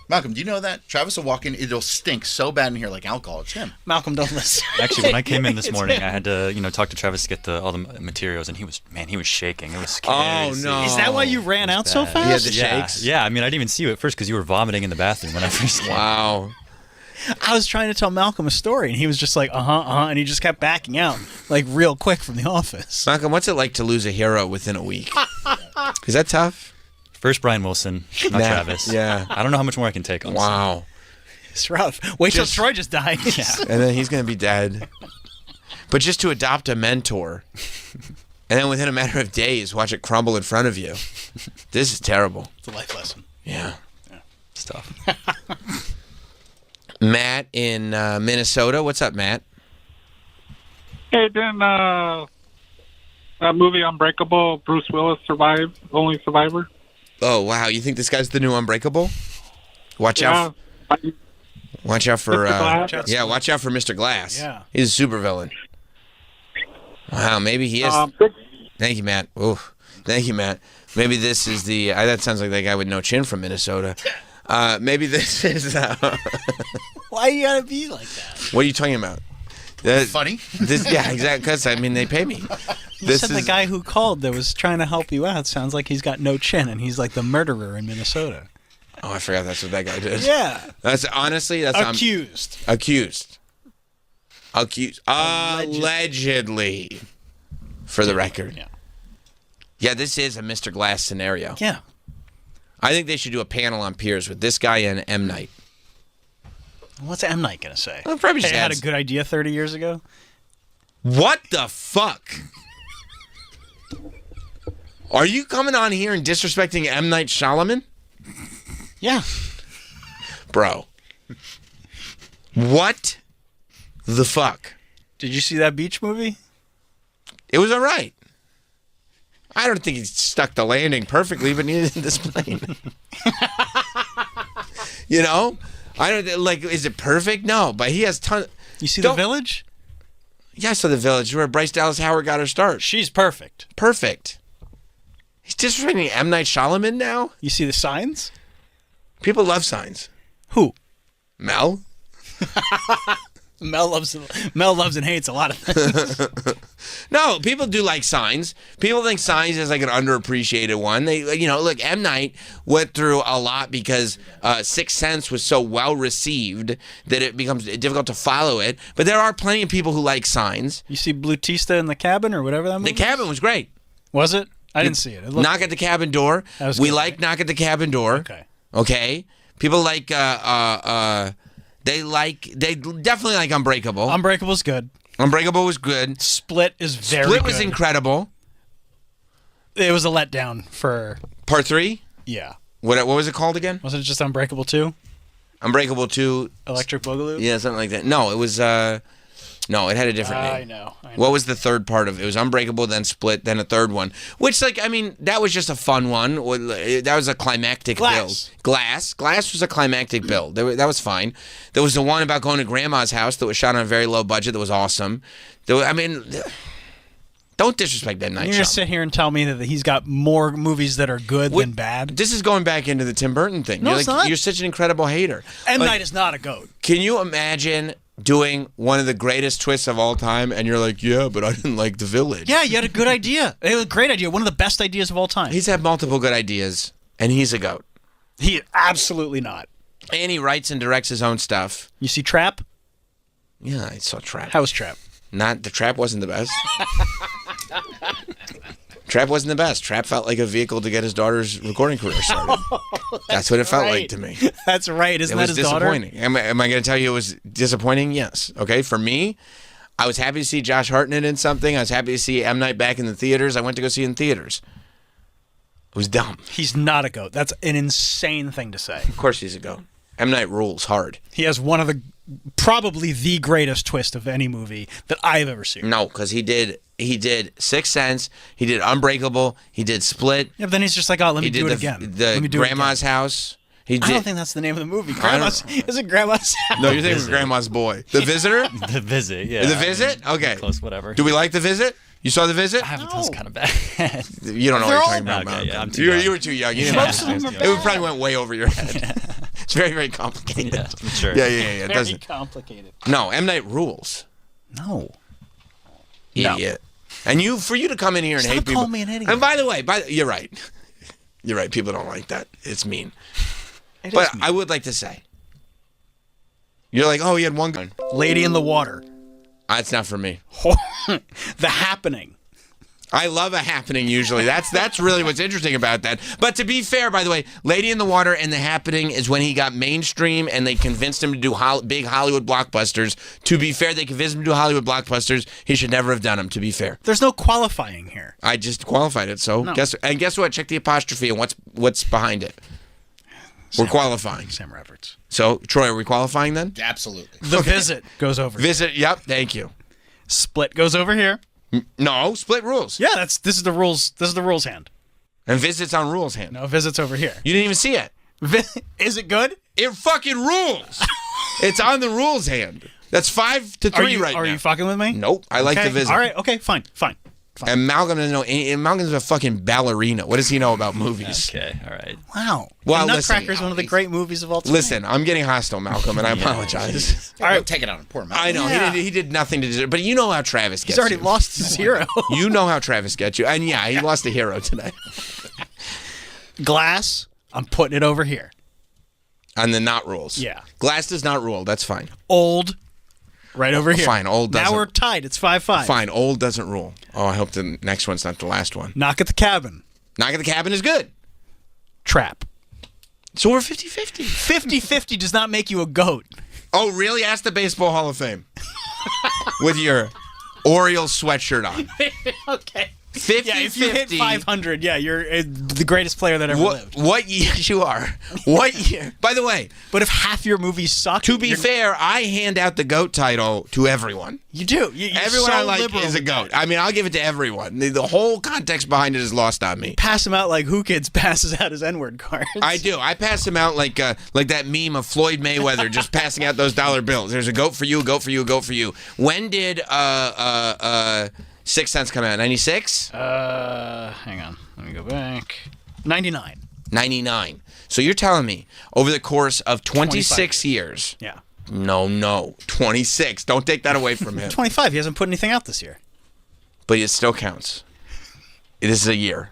Malcolm, do you know that? Travis will walk in, it'll stink so bad in here like alcohol. It's him.
Malcolm, don't listen.
Actually, when I came in this
It's
morning,
him.
I had to, talk to Travis to get all the materials, and he was shaking. It was scary.
Oh,
to see.
no.
Is that why you ran out so
Bad.
fast?
He had the
Yeah,
shakes?
yeah. I mean, I didn't even see you at first because you were vomiting in the bathroom when I first came.
Wow.
I was trying to tell Malcolm a story, and he was just like, and he just kept backing out, like, real quick from the office.
Malcolm, what's it like to lose a hero within a week? Is that tough?
First Brian Wilson, not
Nah,
Travis.
yeah.
I don't know how much more I can take on this.
Wow.
It's rough. Wait till Troy just died.
Yeah.
And then he's going to be dead. But just to adopt a mentor, and then within a matter of days, watch it crumble in front of you. This is terrible.
It's a life lesson.
Yeah.
It's tough.
Matt in Minnesota. What's up, Matt?
Hey, didn't that movie Unbreakable, Bruce Willis survived, only survivor?
Oh, wow. You think this guy's the new Unbreakable? Watch out. Watch out for
Mr. Glass?
watch out for Mr. Glass.
Yeah.
He's a supervillain. Wow, maybe he is. Thank you, Matt. Oof. Thank you, Matt. Maybe this is the that sounds like that guy with no chin from Minnesota. Maybe this is
Why you gotta be like that?
what are you talking about?
Funny?
Yeah, exactly. Because I mean, they pay me.
You said the guy who called that was trying to help you out sounds like he's got no chin, and he's like the murderer in Minnesota.
Oh, I forgot that's what that guy did.
Yeah.
That's honestly that's
Accused.
Accused. Allegedly. For the record. Yeah, this is a Mr. Glass scenario.
Yeah.
I think they should do a panel on Piers with this guy and M. Night.
What's M. Night gonna say?
Well, probably just
Hey, I had a
adds-
good idea 30 years ago.
What the fuck? Are you coming on here and disrespecting M. Night Shyamalan?
Yeah.
Bro. What the fuck?
Did you see that beach movie?
It was all right. I don't think he stuck the landing perfectly, but neither did this plane. You know? I don't like. Is it perfect? No, but he has tons.
You see The Village?
Yeah, I saw The Village, where Bryce Dallas Howard got her start.
She's perfect.
Perfect. He's disrespecting M. Night Shyamalan now.
You see The Signs?
People love Signs.
Who?
Mel.
Mel loves and hates a lot of things.
No, people do like Signs. People think Signs is like an underappreciated one. They, look, M. Night went through a lot because Sixth Sense was so well received that it becomes difficult to follow it. But there are plenty of people who like Signs.
You see Blutista in the Cabin or whatever that movie
The Cabin was great.
Was it? I didn't see it. It looked-
Knock at the Cabin Door.
was
We
good,
like Knock at the Cabin Door. Okay. People like they definitely like Unbreakable.
Unbreakable's good.
Unbreakable was good.
Split is very
Split
good.
was incredible.
It was a letdown for
Part 3?
Yeah.
What was it called again?
Wasn't it just Unbreakable 2?
Unbreakable 2.
Electric Boogaloo?
Yeah, something like that. No, it was No, it had a different name.
I know.
What was the third part of it? It was Unbreakable, then Split, then a third one. Which, like, I mean, that was just a fun one. That was a climactic build. Glass was a climactic build. That was fine. There was the one about going to Grandma's house that was shot on a very low budget that was awesome. Don't disrespect M. Night
You're going to
Shyamalan.
sit here and tell me that he's got more movies that are good than bad?
This is going back into the Tim Burton thing.
No, it's not.
You're such an incredible hater.
M.
Like,
Night is not a goat.
Can you imagine doing one of the greatest twists of all time and you're like, yeah, but I didn't like The Village?
Yeah, you had a good idea. It was a great idea. One of the best ideas of all time.
He's had multiple good ideas, and he's a goat.
He absolutely not.
And he writes and directs his own stuff.
You see Trap?
Yeah, I saw Trap.
How was Trap?
The Trap wasn't the best. Trap wasn't the best. Trap felt like a vehicle to get his daughter's recording career started. That's what it felt like to me.
That's right. Isn't that his daughter?
It was disappointing. Am I going to tell you it was disappointing? Yes. Okay, for me, I was happy to see Josh Hartnett in something. I was happy to see M. Night back in the theaters. I went to go see it in theaters. It was dumb.
He's not a goat. That's an insane thing to say.
Of course he's a goat. M. Night rules hard.
He has probably the greatest twist of any movie that I've ever seen.
No, because he did Sixth Sense, he did Unbreakable, he did Split.
Yeah, but then he's just like, oh, let me do it again. Let me do
Grandma's House.
I don't think that's the name of the movie. Is it Grandma's House?
No, you're thinking of Grandma's Boy. The Visitor?
The Visit, yeah.
The Visit? Okay.
Close, whatever.
Do we like The Visit? You saw The Visit?
I haven't. That was kind of bad.
You don't know what you're talking about.
Okay, yeah, I'm too
you
young.
were too young. You didn't understand. It probably went way over your head. It's very, very complicated.
Yeah, I'm sure.
Yeah. It
Very
doesn't.
complicated.
No, M. Night rules.
No.
Idiot. And for you to come in here and
Stop
hate people.
calling me an idiot.
And by the way, you're right. You're right. People don't like that. It's mean.
It
But
is mean.
I would like to say, you're like, oh, he had one gun.
Lady in the Water.
It's not for me.
The Happening.
I love a happening usually. That's really what's interesting about that. But to be fair, by the way, Lady in the Water and The Happening is when he got mainstream and they convinced him to do big Hollywood blockbusters. To be fair, they convinced him to do Hollywood blockbusters. He should never have done them, to be fair.
There's no qualifying here.
I just qualified it, so
No.
guess what? Check the apostrophe and what's behind it. We're qualifying.
Sam Roberts.
So, Troy, are we qualifying then?
Absolutely.
The Visit goes over.
Visit, yep, thank you.
Split goes over here.
No, Split rules.
Yeah, this is the rules. This is the rules hand.
And Visit's on rules hand.
No, Visit's over here.
You didn't even see it.
Is it good?
It fucking rules. It's on the rules hand. That's 5-3 right now.
Are you fucking with me?
Nope. I like
Okay,
The Visit.
All right. Okay. Fine.
And Malcolm doesn't know. Malcolm's a fucking ballerina. What does he know about movies?
Okay, all right.
Wow.
Well,
And
listen,
Nutcracker is one of the great movies of all time.
Listen, I'm getting hostile, Malcolm, and I apologize.
All right, take it on poor Malcolm.
I know he did nothing to deserve, but you know how Travis gets
He's already
you.
lost his hero.
You know how Travis gets you, and yeah, he lost a hero tonight.
Glass. I'm putting it over here.
On the not rules.
Yeah.
Glass does not rule. That's fine.
Old. Right over here.
Fine. Old doesn't.
Now we're tied. It's 5-5.
Fine. Old doesn't rule. Oh, I hope the next one's not the last one.
Knock at the Cabin.
Knock at the Cabin is good.
Trap.
So we're 50-50.
50-50 does not make you a goat.
Oh, really? Ask the Baseball Hall of Fame. With your Orioles sweatshirt on.
Okay.
50-50.
Yeah, if you hit 500, yeah, you're the greatest player that ever lived.
What year you are? What year? By the way,
but if half your movies suck,
to be fair, I hand out the GOAT title to everyone.
You do.
Everyone I like is a GOAT. I mean, I'll give it to everyone. The whole context behind it is lost on me.
Pass him out like Who Kids passes out his N-word cards.
I do. I pass him out like that meme of Floyd Mayweather just passing out those dollar bills. There's a GOAT for you, a GOAT for you, a GOAT for you. When did Sixth Sense come out? 96?
Hang on. Let me go back. 99.
99. So you're telling me over the course of 26 years.
Yeah.
No. 26. Don't take that away from him.
25. He hasn't put anything out this year.
But it still counts. This is a year.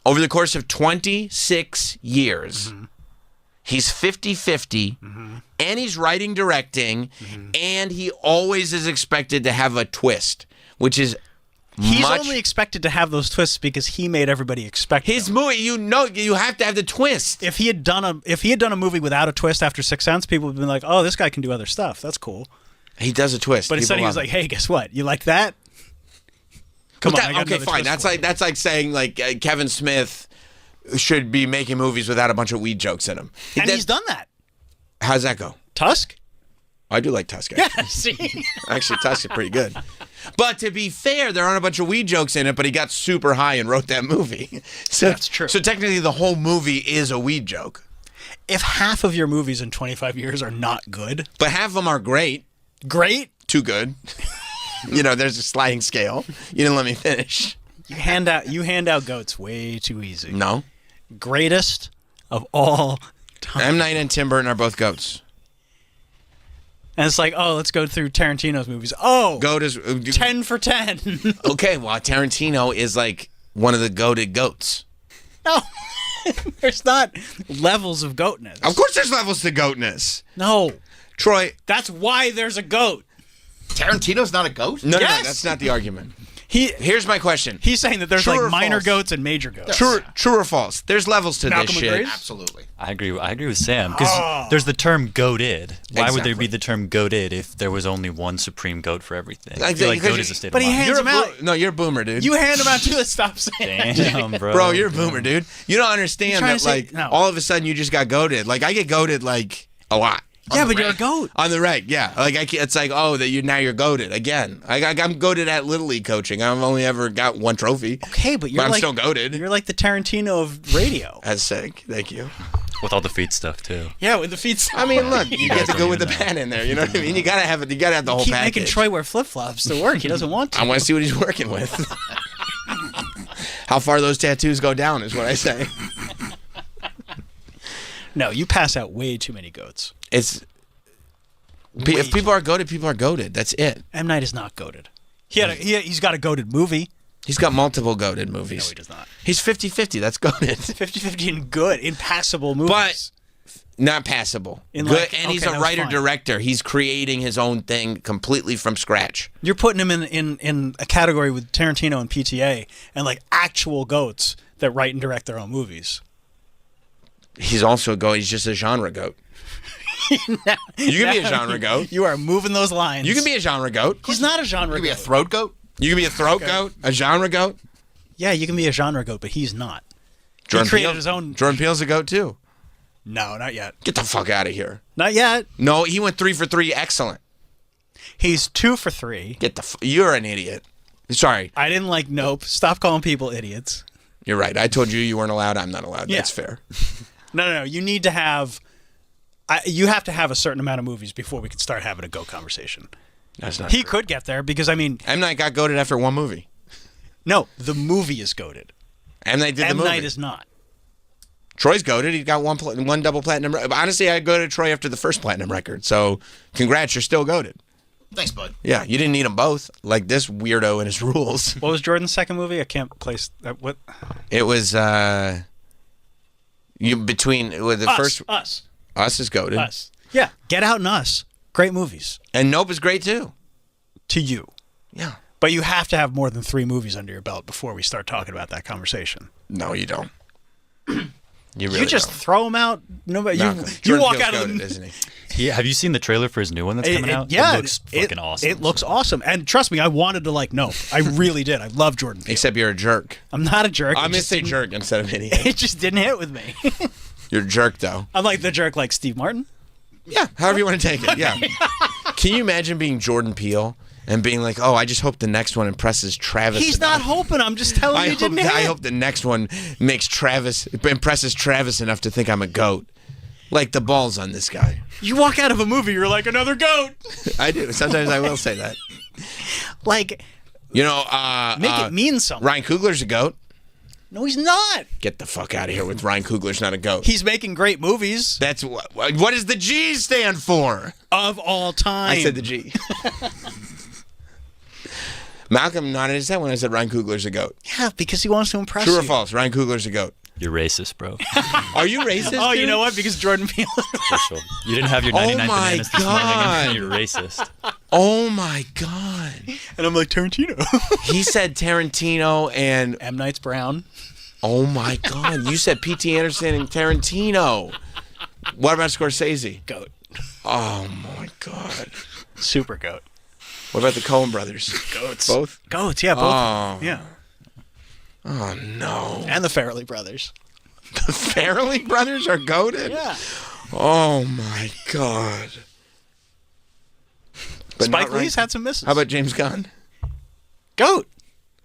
Over the course of 26 years, he's 50-50, and he's writing, directing, and he always is expected to have a twist, which is
He's only expected to have those twists because he made everybody expect
his movie. You know, you have to have the twist.
If he had done a movie without a twist after Sixth Sense, people would have been like, "Oh, this guy can do other stuff. That's cool."
He does a twist,
but instead he was like, "Hey, guess what? You like that? Come on, I got
okay, fine. That's like saying Kevin Smith should be making movies without a bunch of weed jokes in them.
And he's done that.
How's that go?
Tusk.
I do like Tusk.
Yeah, see?
Actually, Tusk is pretty good. But to be fair, there aren't a bunch of weed jokes in it, but he got super high and wrote that movie. So,
That's true.
So technically the whole movie is a weed joke.
If half of your movies in 25 years are not good.
But half of them are great.
Great?
Too good. There's a sliding scale. You didn't let me finish.
You hand out goats way too easy.
No.
Greatest of all time.
M. Night and Tim Burton are both goats.
And it's like, oh, let's go through Tarantino's movies. Oh,
Goat is
10 for 10.
Okay, well, Tarantino is like one of the goated goats.
No, there's not levels of goatness.
Of course there's levels to goatness.
No.
Troy.
That's why there's a goat.
Tarantino's not a goat?
No,
Yes.
no, that's not the argument. Here's my question.
He's saying that there's
True or
like minor
false?
goats and major goats.
True or false? There's levels to
Malcolm
this shit.
agrees?
Absolutely.
I agree with Sam because there's the term goated. Why would there be the term goated if there was only one supreme goat for everything? I feel like goat is a state
But
of
he
mind.
hands them out.
No, you're a boomer, dude.
You hand them out too. Let's stop saying that.
Damn, bro.
Bro, you're a boomer, dude. You don't understand
You're trying
that,
to say-
like,
no.
all of a sudden you just got goated. Like, I get goated, like, a lot.
Yeah, but you're a goat.
On the reg, yeah. Like, it's like, oh, that now you're goated again. I'm goated at Little League coaching. I've only ever got one trophy.
Okay, but you're
I'm
like
still goated.
You're like the Tarantino of radio.
That's sick. Thank you.
With all the feet stuff too.
Yeah, with the feet.
I mean, look, you get to
don't
go with the
even know.
pen in there. You know what I mean? You gotta have the whole
Keep
package.
making Troy wear flip flops to work. He doesn't want to.
I want to see what he's working with. How far those tattoos go down is what I say.
No, you pass out way too many goats.
It's if people are goated, people are goated. That's it.
M. Night is not goated. He's got a goated movie.
He's got multiple goated movies.
No, he does not.
He's 50-50. That's goated.
50-50 in good, in passable movies.
But not passable.
In
Good,
like-
and he's
okay,
a
that was
writer-director. He's creating his own thing completely from scratch.
You're putting him in a category with Tarantino and PTA and like actual goats that write and direct their own movies.
He's also a goat. He's just a genre goat. You can be a genre goat.
You are moving those lines.
You can be a genre goat.
He's not a genre
You can be a
goat.
throat goat?
You can be a throat goat, a genre goat.
Yeah, you can be a genre goat, but he's not.
Jordan
he created
Peele-
his own.
Jordan Peele's a goat too.
No, not yet.
Get the fuck out of here.
Not yet.
No, he went 3 for 3. Excellent.
He's 2 for 3.
You're an idiot. Sorry.
I didn't like Nope. Stop calling people idiots.
You're right. I told you weren't allowed. I'm not allowed.
Yeah.
That's fair.
No. You need to have. You have to have a certain amount of movies before we can start having a goat conversation.
That's not
He
true.
could get there because I mean,
M. Night got goated after one movie.
no, the movie is goated.
M. Night did the
M.
movie.
Night is not.
Troy's goated. He got one double platinum. Honestly, I go to Troy after the first platinum record. So, congrats, you're still goated.
Thanks, bud.
Yeah, you didn't need them both. Like this weirdo and his rules.
What was Jordan's second movie? I can't place that. What?
It was between with the first. Us is goated.
Us. Yeah, Get Out and Us. Great movies.
And Nope is great too.
To you.
Yeah.
But you have to have more than 3 movies under your belt before we start talking about that conversation.
No, you don't. You really
You just
don't.
throw them out. Nobody.
No,
You
Jordan
walk
Peele's
out of
goated,
the.
isn't he?
Yeah, have you seen the trailer for his new one that's coming out?
Yeah,
it looks fucking awesome.
It looks awesome, and trust me, I wanted to like Nope. I really did. I love Jordan Peele.
Except you're a jerk.
I'm not a jerk.
I'm
It
gonna
just
say
didn't-
jerk instead of idiot.
It just didn't hit with me.
You're a jerk though.
I'm like the jerk, like Steve Martin.
Yeah, however you want to take it. Yeah. Can you imagine being Jordan Peele and being like, "Oh, I just hope the next one impresses Travis."
He's not hoping. I'm just telling you.
I hope the next one impresses Travis enough to think I'm a goat. Like the balls on this guy.
You walk out of a movie, you're like another goat.
I do. Sometimes I will say that.
Like,
you know,
make it mean something.
Ryan Coogler's a goat.
No, he's not.
Get the fuck out of here with Ryan Coogler's not a goat.
He's making great movies.
That's what does the G stand for?
Of all time.
I said the G. Malcolm nodded his head when I said Ryan Coogler's a goat.
Yeah, because he wants to impress
True
you.
or false? Ryan Coogler's a goat.
You're racist, bro.
Are you racist?
Oh, you
dude?
know what? Because Jordan Peele.
Official. You didn't have your 99 bananas this morning and you're racist.
Oh my god.
And I'm like, Tarantino.
He said Tarantino and
M. Night's Brown.
Oh my god. You said P.T. Anderson and Tarantino. What about Scorsese?
Goat.
Oh my god.
Super goat.
What about the Coen brothers?
Goats.
Both?
Goats, yeah, both.
Oh.
Yeah.
Oh no.
And the Farrelly brothers.
The Farrelly brothers are goated?
Yeah.
Oh my god. But
Spike
not
Lee's
Ryan-
had some misses.
How about James Gunn?
GOAT?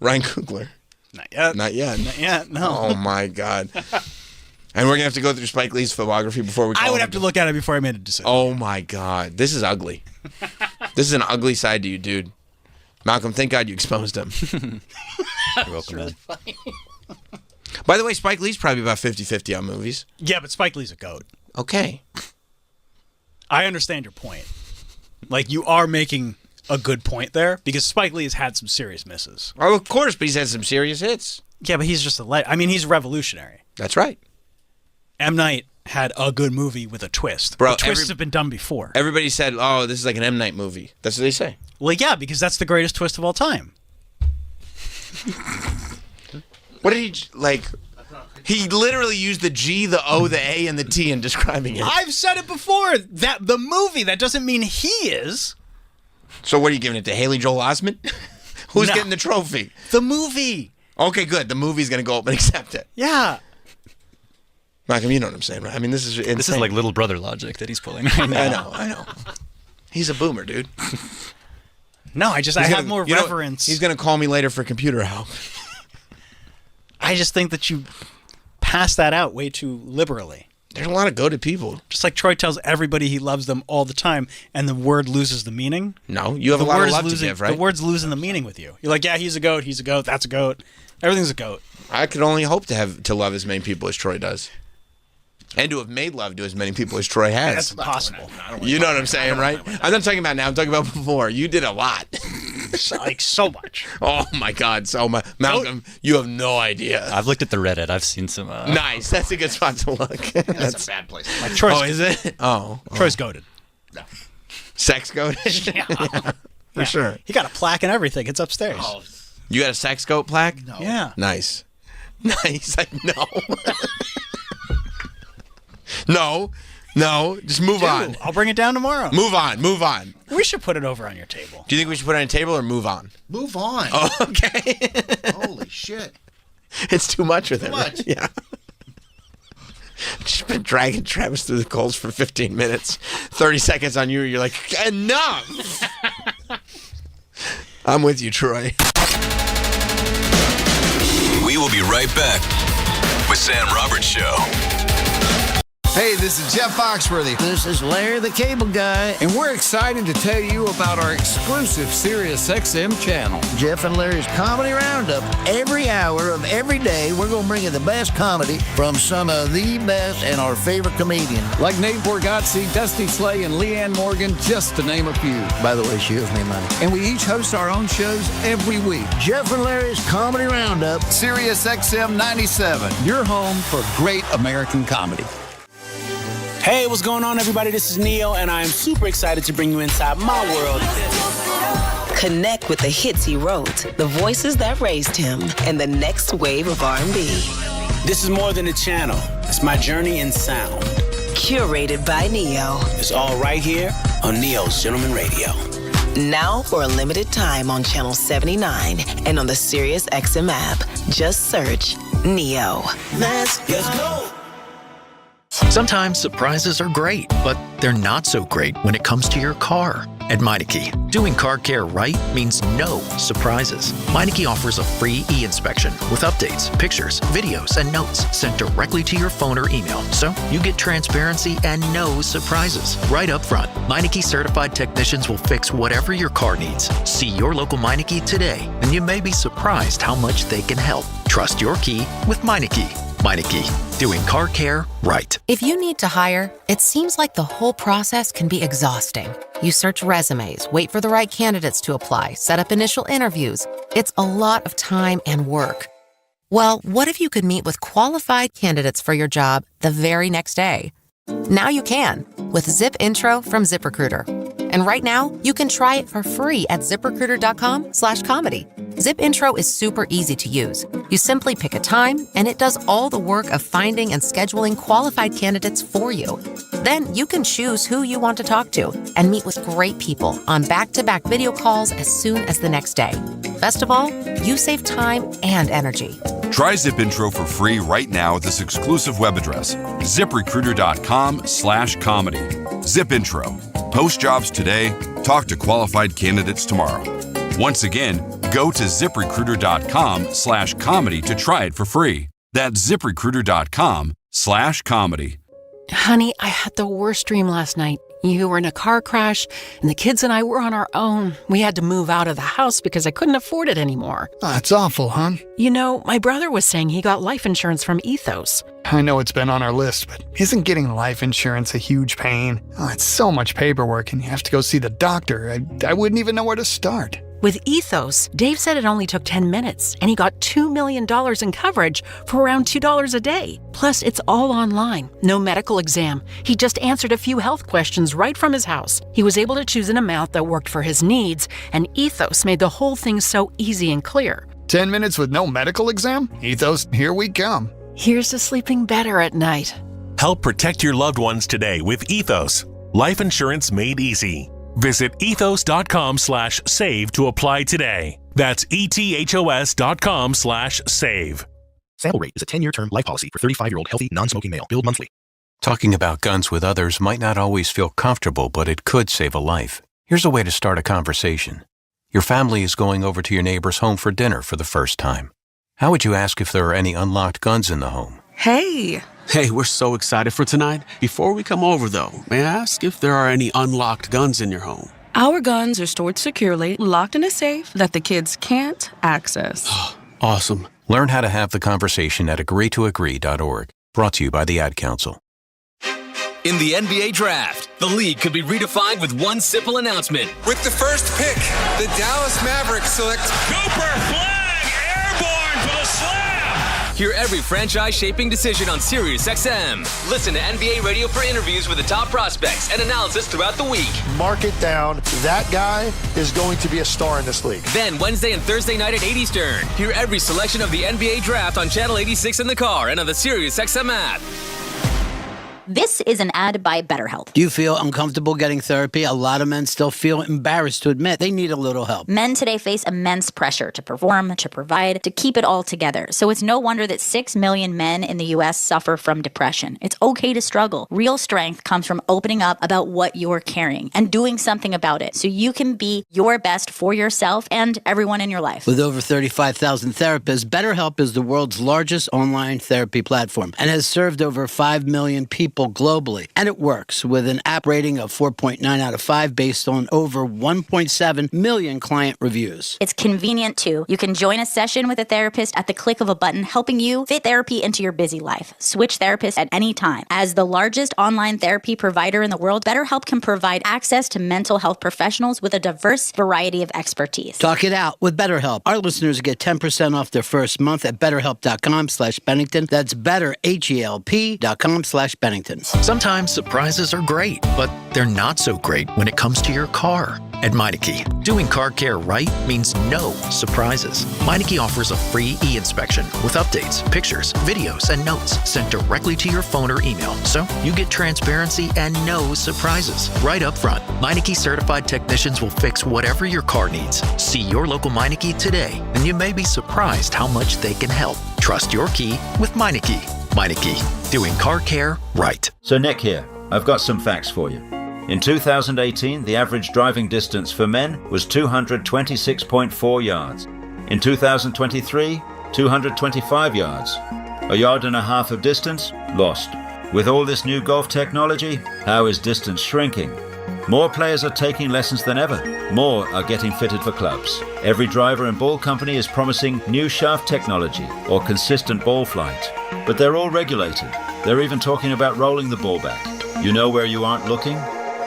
Ryan Coogler?
Not yet.
Not yet.
Not yet, no.
Oh, my God. And we're going to have to go through Spike Lee's filmography before we call
I would
him
have to look at it before I made a decision.
Oh, my God. This is ugly. This is an ugly side to you, dude. Malcolm, thank God you exposed him.
You're welcome, man.
By the way, Spike Lee's probably about 50-50 on movies.
Yeah, but Spike Lee's a GOAT.
Okay.
I understand your point. Like, you are making a good point there because Spike Lee has had some serious misses.
Oh, of course, but he's had some serious hits.
Yeah, but he's just he's revolutionary.
That's right.
M. Night had a good movie with a twist.
Bro,
But twists have been done before.
Everybody said, oh, this is like an M. Night movie. That's what they say.
Well, yeah, because that's the greatest twist of all time.
What did he, like... He literally used the G, the O, the A, and the T in describing it.
I've said it before. That the movie, that doesn't mean he is.
So what are you giving it to, Haley Joel Osment? Who's
No.
getting the trophy?
The movie.
Okay, good. The movie's going to go up and accept it.
Yeah.
Malcolm, you know what I'm saying, right? I mean, this is insane.
This is like little brother logic that he's pulling right now.
I know. He's a boomer, dude.
No, I have more reverence.
He's going to call me later for computer help.
I just think that you pass that out way too liberally.
There's a lot of goated people.
Just like Troy tells everybody he loves them all the time, and the word loses the meaning.
No, you have a lot of love to give, right?
The word's losing the meaning with you. You're like, yeah, he's a goat, that's a goat. Everything's a goat.
I could only hope to love as many people as Troy does. And to have made love to as many people as Troy has.
That's impossible.
You know what I'm saying, right? I'm not talking about now. I'm talking about before. You did a lot.
Like, so much.
Oh, my God. So much. Malcolm, you have no idea.
I've looked at the Reddit. I've seen some...
Nice. That's a good spot to look.
That's a bad place.
Like Troy's,
is it? Oh.
Troy's goated.
No.
Sex goated?
Yeah.
For sure.
He got a plaque and everything. It's upstairs.
Oh,
You got a sex goat plaque?
no.
Yeah.
Nice. Nice. I know. No. Just move on.
I'll bring it down tomorrow.
Move on.
We should put it over on your table.
Do you think we should put it on a table or move on?
Move on.
Oh, okay.
Holy shit.
It's too much with it.
much.
Right? Yeah. Just been dragging Travis through the coals for 15 minutes. 30 seconds on you. You're like, enough. I'm with you, Troy.
We will be right back with Sam Roberts Show.
Hey, this is Jeff Foxworthy.
This is Larry the Cable Guy.
And we're excited to tell you about our exclusive SiriusXM channel.
Jeff and Larry's Comedy Roundup. Every hour of every day, we're going to bring you the best comedy from some of the best and our favorite comedians.
Like Nate Borgazzi, Dusty Slay, and Leanne Morgan, just to name a few.
By the way, she owes me money.
And we each host our own shows every week.
Jeff and Larry's Comedy Roundup.
SiriusXM 97, your home for great American comedy.
Hey, what's going on, everybody? This is Neo, and I am super excited to bring you inside my world.
Connect with the hits he wrote, the voices that raised him, and the next wave of R&B.
This is more than a channel. It's my journey in sound.
Curated by Neo.
It's all right here on Neo's Gentleman Radio.
Now for a limited time on Channel 79 and on the SiriusXM app. Just search Neo.
Let's go.
Sometimes surprises are great, but they're not so great when it comes to your car. At Meineke, doing car care right means no surprises. Meineke offers a free e-inspection with updates, pictures, videos, and notes sent directly to your phone or email, so you get transparency and no surprises right up front. Meineke certified technicians will fix whatever your car needs. See your local Meineke today, and you may be surprised how much they can help. Trust your key with Meineke. Meineke, doing car care right.
If you need to hire, it seems like the whole process can be exhausting. You search resumes, wait for the right candidates to apply, set up initial interviews. It's a lot of time and work. Well, what if you could meet with qualified candidates for your job the very next day? Now you can with Zip Intro from ZipRecruiter. And right now, you can try it for free at ZipRecruiter.com/comedy. Zip Intro is super easy to use. You simply pick a time, and it does all the work of finding and scheduling qualified candidates for you. Then you can choose who you want to talk to and meet with great people on back-to-back video calls as soon as the next day. Best of all, you save time and energy.
Try Zip Intro for free right now at this exclusive web address, ZipRecruiter.com/comedy.
Zip Intro. Post jobs today, talk to qualified candidates tomorrow. Once again, go to ZipRecruiter.com/comedy to try it for free. That's ZipRecruiter.com/comedy.
Honey, I had the worst dream last night. You were in a car crash, and the kids and I were on our own. We had to move out of the house because I couldn't afford it anymore.
That's awful, hon.
You know, my brother was saying he got life insurance from Ethos.
I know it's been on our list, but isn't getting life insurance a huge pain? Oh, it's so much paperwork, and you have to go see the doctor. I wouldn't even know where to start.
With Ethos, Dave said it only took 10 minutes, and he got $2 million in coverage for around $2 a day. Plus, it's all online. No medical exam. He just answered a few health questions right from his house. He was able to choose an amount that worked for his needs, and Ethos made the whole thing so easy and clear.
10 minutes with no medical exam? Ethos, here we come.
Here's to sleeping better at night.
Help protect your loved ones today with Ethos. Life insurance made easy. Visit ethos.com/save to apply today. That's ethos.com/save.
Sample Rate is a 10-year term life policy for 35-year-old healthy, non-smoking male. Billed monthly.
Talking about guns with others might not always feel comfortable, but it could save a life. Here's a way to start a conversation. Your family is going over to your neighbor's home for dinner for the first time. How would you ask if there are any unlocked guns in the home?
Hey, we're so excited for tonight. Before we come over, though, may I ask if there are any unlocked guns in your home?
Our guns are stored securely, locked in a safe that the kids can't access.
Awesome.
Learn how to have the conversation at agreetoagree.org. Brought to you by the Ad Council.
In the NBA Draft, the league could be redefined with one simple announcement.
With the first pick, the Dallas Mavericks select
Cooper Flag, airborne for the slam! Hear every franchise-shaping decision on SiriusXM. Listen to NBA Radio for interviews with the top prospects and analysis throughout the week.
Mark it down. That guy is going to be a star in this league.
Then Wednesday and Thursday night at 8 Eastern. Hear every selection of the NBA Draft on Channel 86 in the car and on the SiriusXM app.
This is an ad by BetterHelp.
Do you feel uncomfortable getting therapy? A lot of men still feel embarrassed to admit they need a little help.
Men today face immense pressure to perform, to provide, to keep it all together. So it's no wonder that 6 million men in the U.S. suffer from depression. It's okay to struggle. Real strength comes from opening up about what you're carrying and doing something about it so you can be your best for yourself and everyone in your life.
With over 35,000 therapists, BetterHelp is the world's largest online therapy platform and has served over 5 million people globally. And it works with an app rating of 4.9 out of 5 based on over 1.7 million client reviews.
It's convenient too. You can join a session with a therapist at the click of a button, helping you fit therapy into your busy life. Switch therapists at any time. As the largest online therapy provider in the world, BetterHelp can provide access to mental health professionals with a diverse variety of expertise.
Talk it out with BetterHelp. Our listeners get 10% off their first month at BetterHelp.com/Bennington. That's BetterHelp.com/Bennington.
Sometimes surprises are great, but they're not so great when it comes to your car. At Meineke, doing car care right means no surprises. Meineke offers a free e-inspection with updates, pictures, videos, and notes sent directly to your phone or email, so you get transparency and no surprises right up front. Meineke certified technicians will fix whatever your car needs. See your local Meineke today, and you may be surprised how much they can help. Trust your key with Meineke. Meineke, doing car care right.
So Nick here, I've got some facts for you. In 2018, the average driving distance for men was 226.4 yards. In 2023, 225 yards. A yard and a half of distance lost. With all this new golf technology, how is distance shrinking? More players are taking lessons than ever. More are getting fitted for clubs. Every driver and ball company is promising new shaft technology or consistent ball flight. But they're all regulated. They're even talking about rolling the ball back. You know where you aren't looking?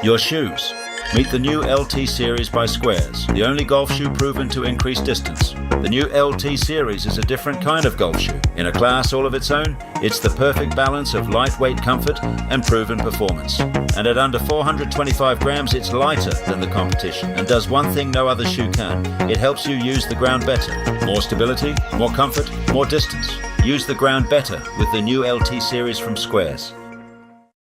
Your shoes. Meet the new LT Series by Squares, the only golf shoe proven to increase distance. The new LT Series is a different kind of golf shoe. In a class all of its own, it's the perfect balance of lightweight comfort and proven performance. And at under 425 grams, it's lighter than the competition and does one thing no other shoe can. It helps you use the ground better. More stability, more comfort, more distance. Use the ground better with the new LT Series from Squares.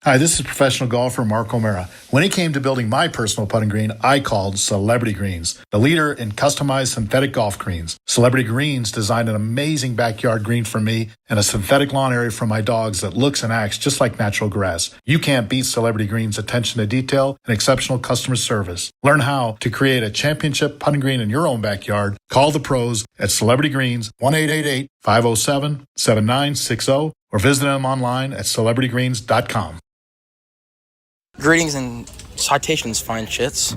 Hi, this is professional golfer Mark O'Mara. When it came to building my personal putting green, I called Celebrity Greens, the leader in customized synthetic golf greens. Celebrity Greens designed an amazing backyard green for me and a synthetic lawn area for my dogs that looks and acts just like natural grass. You can't beat Celebrity Greens' attention to detail and exceptional customer service. Learn how to create a championship putting green in your own backyard. Call the pros at Celebrity Greens, 1-888-507-7960, or visit them online at celebritygreens.com.
Greetings and citations, fine shits.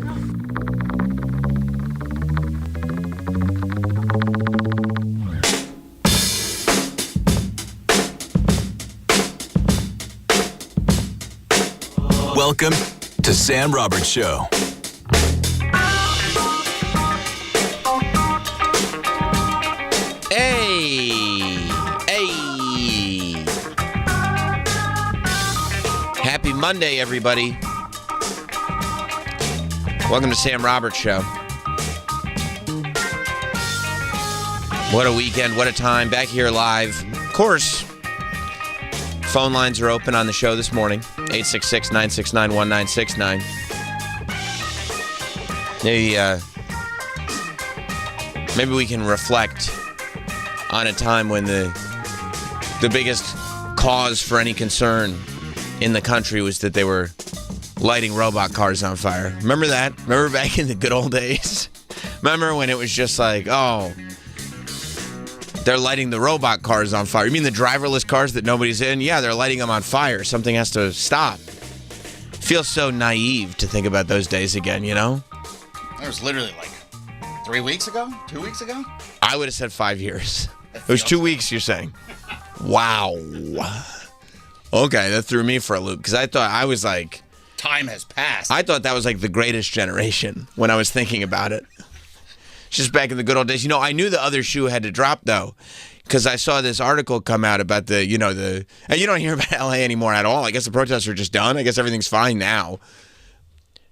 Welcome to Sam Roberts Show.
Happy Monday, everybody. Welcome to Sam Roberts Show. What a weekend, what a time. Back here live. Of course, phone lines are open on the show this morning. 866-969-1969. Maybe we can reflect on a time when the biggest cause for any concern in the country was that they were lighting robot cars on fire. Remember that? Remember back in the good old days? Remember when it was just like, oh, they're lighting the robot cars on fire. You mean the driverless cars that nobody's in? Yeah, they're lighting them on fire. Something has to stop. Feels so naive to think about those days again, you know?
That was literally like 3 weeks ago? 2 weeks ago?
I would have said 5 years. It was 2 weeks, you're saying. Wow. Okay, that threw me for a loop because I was like...
Time has passed.
I thought that was like the greatest generation when I was thinking about it. Just back in the good old days. You know, I knew the other shoe had to drop, though, because I saw this article come out about and you don't hear about LA anymore at all. I guess the protests are just done. I guess everything's fine now.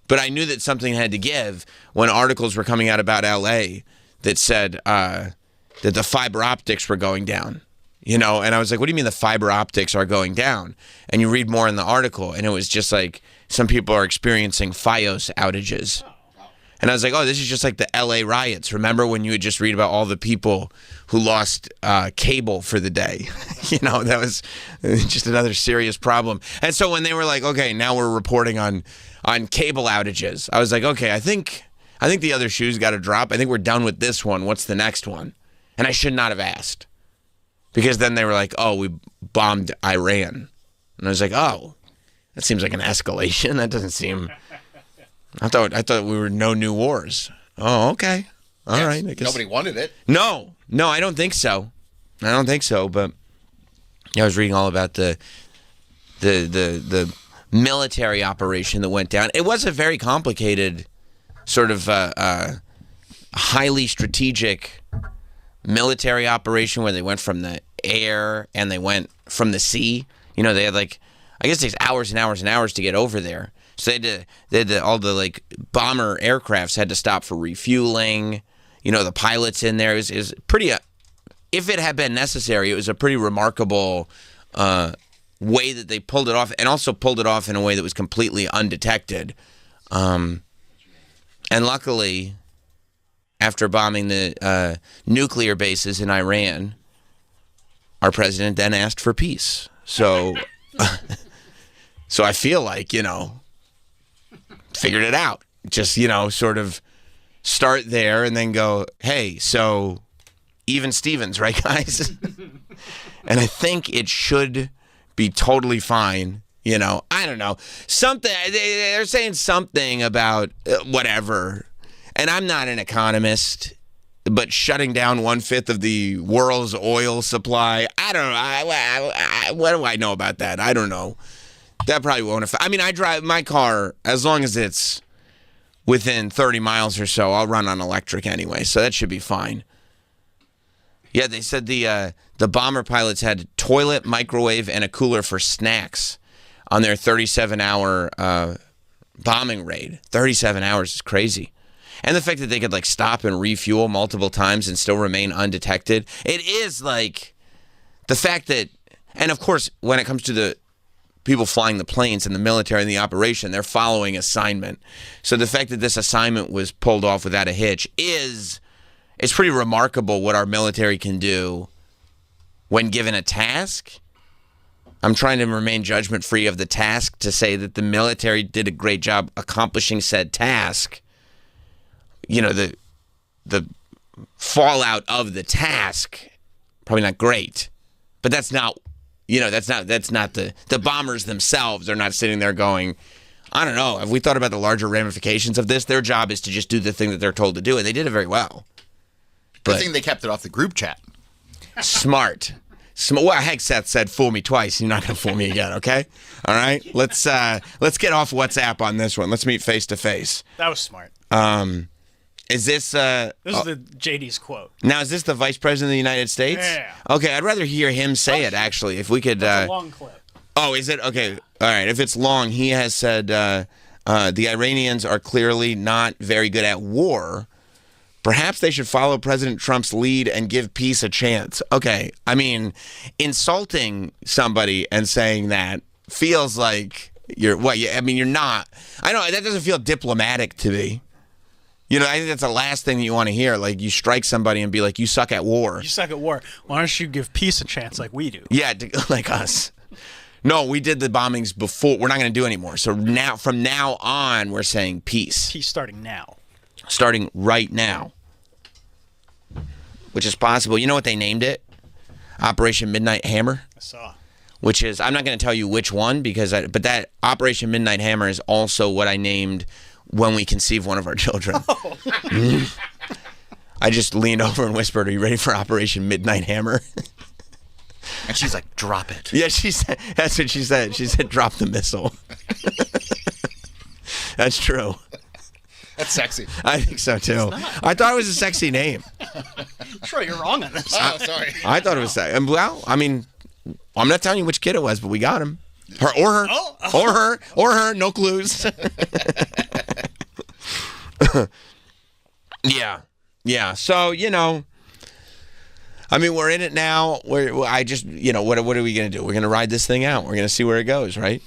But I knew that something had to give when articles were coming out about LA that said that the fiber optics were going down. You know, and I was like, what do you mean the fiber optics are going down? And you read more in the article, and it was just like some people are experiencing FiOS outages. And I was like, oh, this is just like the LA riots. Remember when you would just read about all the people who lost cable for the day? You know, that was just another serious problem. And so when they were like, okay, now we're reporting on cable outages, I was like, okay, I think the other shoe's got to drop. I think we're done with this one. What's the next one? And I should not have asked. Because then they were like, oh, we bombed Iran. And I was like, oh, that seems like an escalation. That doesn't seem... I thought we were no new wars. Oh, okay. All right. I guess.
Nobody wanted it.
No, I don't think so. But I was reading all about the military operation that went down. It was a very complicated, sort of highly strategic military operation where they went from the air and they went from the sea. You know, they had I guess it takes hours and hours and hours to get over there. So they had all the bomber aircrafts had to stop for refueling. You know, the pilots in there is pretty. If it had been necessary, it was a pretty remarkable way that they pulled it off, and also pulled it off in a way that was completely undetected. And luckily, after bombing the nuclear bases in Iran, our president then asked for peace. So, so I feel like, figured it out. Just, sort of start there and then go, hey, so even Stevens, right, guys? And I think it should be totally fine. I don't know. Something, they're saying something about whatever. And I'm not an economist, but shutting down 1/5 of the world's oil supply, I don't know. What do I know about that? I don't know. That probably won't affect. I mean, I drive my car, as long as it's within 30 miles or so, I'll run on electric anyway, so that should be fine. Yeah, they said the bomber pilots had toilet, microwave, and a cooler for snacks on their 37-hour bombing raid. 37 hours is crazy. And the fact that they could stop and refuel multiple times and still remain undetected. It is the fact that, and of course, when it comes to the people flying the planes and the military and the operation. They're following assignment. So the fact that this assignment was pulled off without a hitch it's pretty remarkable what our military can do when given a task. I'm trying to remain judgment-free of the task to say that the military did a great job accomplishing said task. You know, the fallout of the task, probably not great. But that's not, that's not the bombers themselves. They're not sitting there going, I don't know, have we thought about the larger ramifications of this? Their job is to just do the thing that they're told to do, and they did it very well.
Good thing they kept it off the group chat.
Smart. Well, heck, Seth said, "Fool me twice. You're not going to fool me again." Okay, all right. Let's get off WhatsApp on this one. Let's meet face to face.
That was smart.
Is this?
This is the JD's quote.
Now, is this the Vice President of the United States?
Yeah.
Okay, I'd rather hear him say it. Actually, if we could.
That's a long clip.
Oh, is it? Okay, all right. If it's long, he has said the Iranians are clearly not very good at war. Perhaps they should follow President Trump's lead and give peace a chance. Okay, I mean, insulting somebody and saying that feels like you're what? I mean, you're not. I don't. That doesn't feel diplomatic to me. I think that's the last thing that you want to hear. Like, you strike somebody and be like, "You suck at war."
You suck at war. Why don't you give peace a chance like we do?
Yeah, like us. No, we did the bombings before. We're not going to do anymore. So now, from now on, we're saying peace.
Peace starting now.
Starting right now. Which is possible. You know what they named it? Operation Midnight Hammer.
I saw.
Which is, I'm not going to tell you which one, but that Operation Midnight Hammer is also what I named when we conceive one of our children.
Oh.
I just leaned over and whispered, "Are you ready for Operation Midnight Hammer?"
And she's like, "Drop it."
Yeah, she said. That's what she said. She said, "Drop the missile." That's true.
That's sexy.
I think so too. I thought it was a sexy name.
Sure, you're wrong on this.
Oh, sorry.
I thought it was sexy. Well, I mean, I'm not telling you which kid it was, but we got him. Her or her.
Oh.
Or her. No clues. Yeah. So, I mean, we're in it now. What are we going to do? We're going to ride this thing out. We're going to see where it goes, right?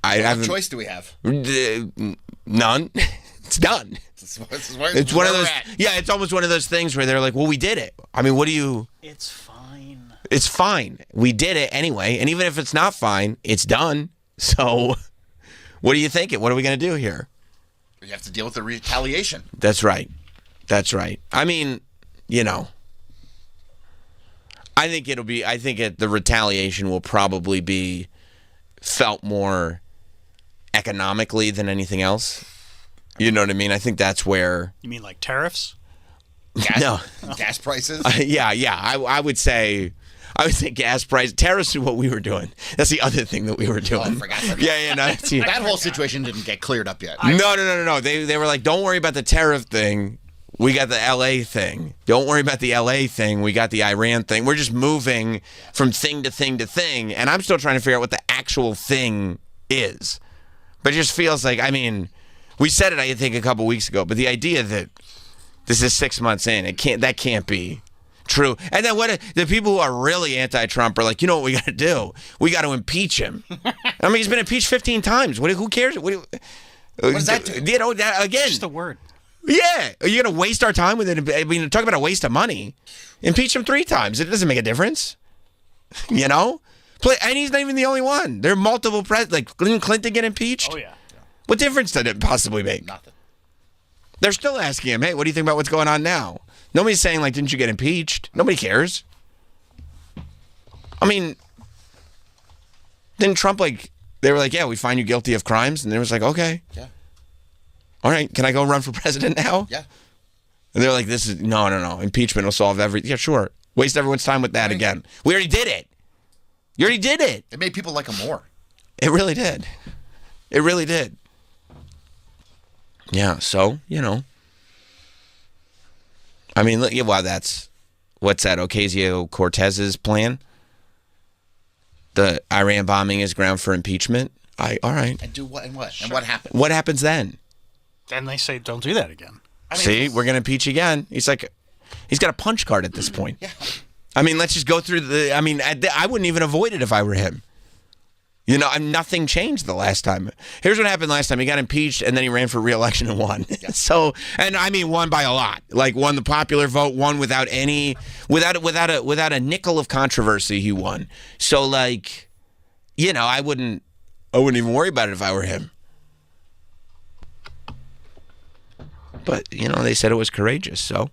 What choice do we have?
None. It's done.
It's
one of those. Yeah, it's almost one of those things where they're like, "Well, we did it." I mean, what do you?
It's fine.
It's fine. We did it anyway, and even if it's not fine, it's done. So, what are you thinking? What are we going to do here?
You have to deal with the retaliation.
That's right. I mean, I think the retaliation will probably be felt more economically than anything else. You know what I mean? I think that's where...
You mean like tariffs?
No.
Gas prices?
Yeah. I would say gas price. Tariffs is what we were doing. That's the other thing that we were doing.
Oh, I forgot.
Yeah. No,
that whole situation didn't get cleared up yet.
No. They were like, don't worry about the tariff thing. We got the LA thing. Don't worry about the LA thing. We got the Iran thing. We're just moving from thing to thing to thing. And I'm still trying to figure out what the actual thing is. But it just feels like, I mean, we said it, I think, a couple weeks ago, but the idea that this is 6 months in, that can't be true. And then the people who are really anti-Trump are like, you know what we got to do? We got to impeach him. I mean, he's been impeached 15 times. Who cares? What
does that do?
Again.
Just a word.
Yeah. Are you going to waste our time with it? I mean, talk about a waste of money. Impeach him 3 times. It doesn't make a difference. And he's not even the only one. There are multiple presidents. Like, didn't Clinton get impeached?
Oh, yeah.
What difference did it possibly make?
Nothing.
They're still asking him, hey, what do you think about what's going on now? Nobody's saying, like, didn't you get impeached? Nobody cares. I mean, didn't Trump, they were like, yeah, we find you guilty of crimes. And they was like, okay.
Yeah.
All right, can I go run for president now?
Yeah.
And they're like, no. Impeachment will solve everything. Yeah, sure. Waste everyone's time with that again. We already did it. You already did it.
It made people like him more.
It really did. It really did. Yeah, so, I mean, that's, what's that, Ocasio-Cortez's plan? The Iran bombing is ground for impeachment? All right.
And do what and what? And what happens?
What happens then?
Then they say, don't do that again.
See, we're going to impeach again. He's got a punch card at this point.
Yeah.
I mean, let's just go through I wouldn't even avoid it if I were him. You know, nothing changed the last time. Here's what happened last time. He got impeached, and then he ran for re-election and won. So, and I mean, won by a lot. Like, won the popular vote, won without a nickel of controversy. He won. So, like, you know, I wouldn't even worry about it if I were him. But, you know, they said it was courageous, so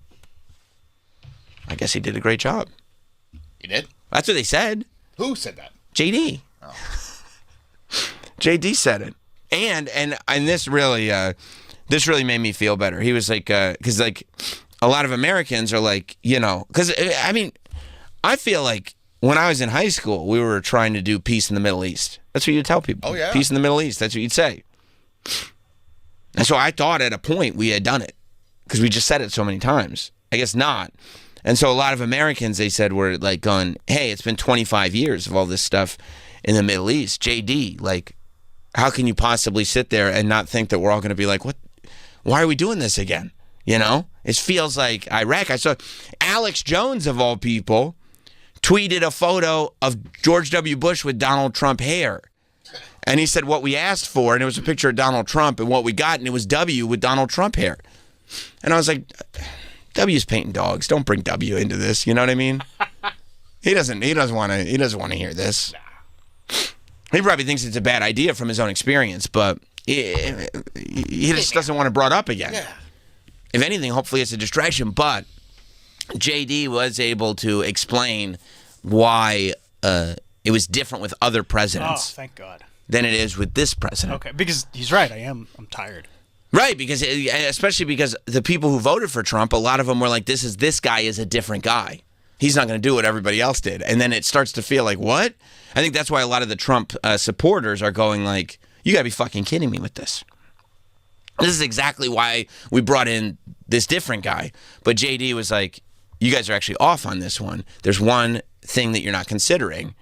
I guess he did a great job.
You did?
That's what they said.
Who said that?
JD.
Oh.
JD said it. And this really made me feel better. He was like, because like a lot of Americans are like, you know, because I mean, I feel like when I was in high school, we were trying to do peace in the Middle East. That's what you'd tell people.
Oh, yeah.
Peace in the Middle East. That's what you'd say. And so I thought at a point we had done it because we just said it so many times. I guess not. And so a lot of Americans, they said, were like going, hey, it's been 25 years of all this stuff in the Middle East. JD, like, how can you possibly sit there and not think that we're all going to be like, what? Why are we doing this again? You know? It feels like Iraq. I saw Alex Jones, of all people, tweeted a photo of George W. Bush with Donald Trump hair. And he said what we asked for, and it was a picture of Donald Trump, and what we got, and it was W with Donald Trump hair. And I was like, W's painting dogs. Don't bring W into this. You know what I mean? He doesn't want to hear this. He probably thinks it's a bad idea from his own experience, but he just doesn't want it brought up again. Yeah. If anything, hopefully it's a distraction. But JD was able to explain why it was different with other presidents.
Oh, thank God.
Than it is with this president.
Okay, because he's right. I'm tired.
Right, because especially because the people who voted for Trump, a lot of them were like, this guy is a different guy. He's not going to do what everybody else did. And then it starts to feel like, what? I think that's why a lot of the Trump supporters are going like, you got to be fucking kidding me with this. This is exactly why we brought in this different guy. But JD was like, you guys are actually off on this one. There's one thing that you're not considering.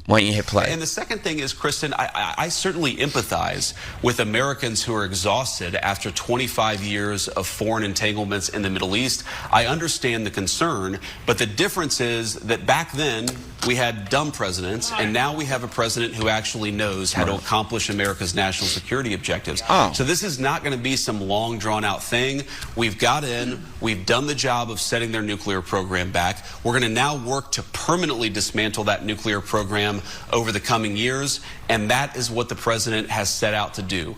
Why don't you hit play?
And the second thing is, Kristen, I certainly empathize with Americans who are exhausted after 25 years of foreign entanglements in the Middle East. I understand the concern, but the difference is that back then we had dumb presidents, and now we have a president who actually knows how to accomplish America's national security objectives.
Oh.
So this is not going to be some long, drawn-out thing. We've got in, we've done the job of setting their nuclear program back. We're going to now work to permanently dismantle that nuclear program over the coming years, and that is what the president has set out to do.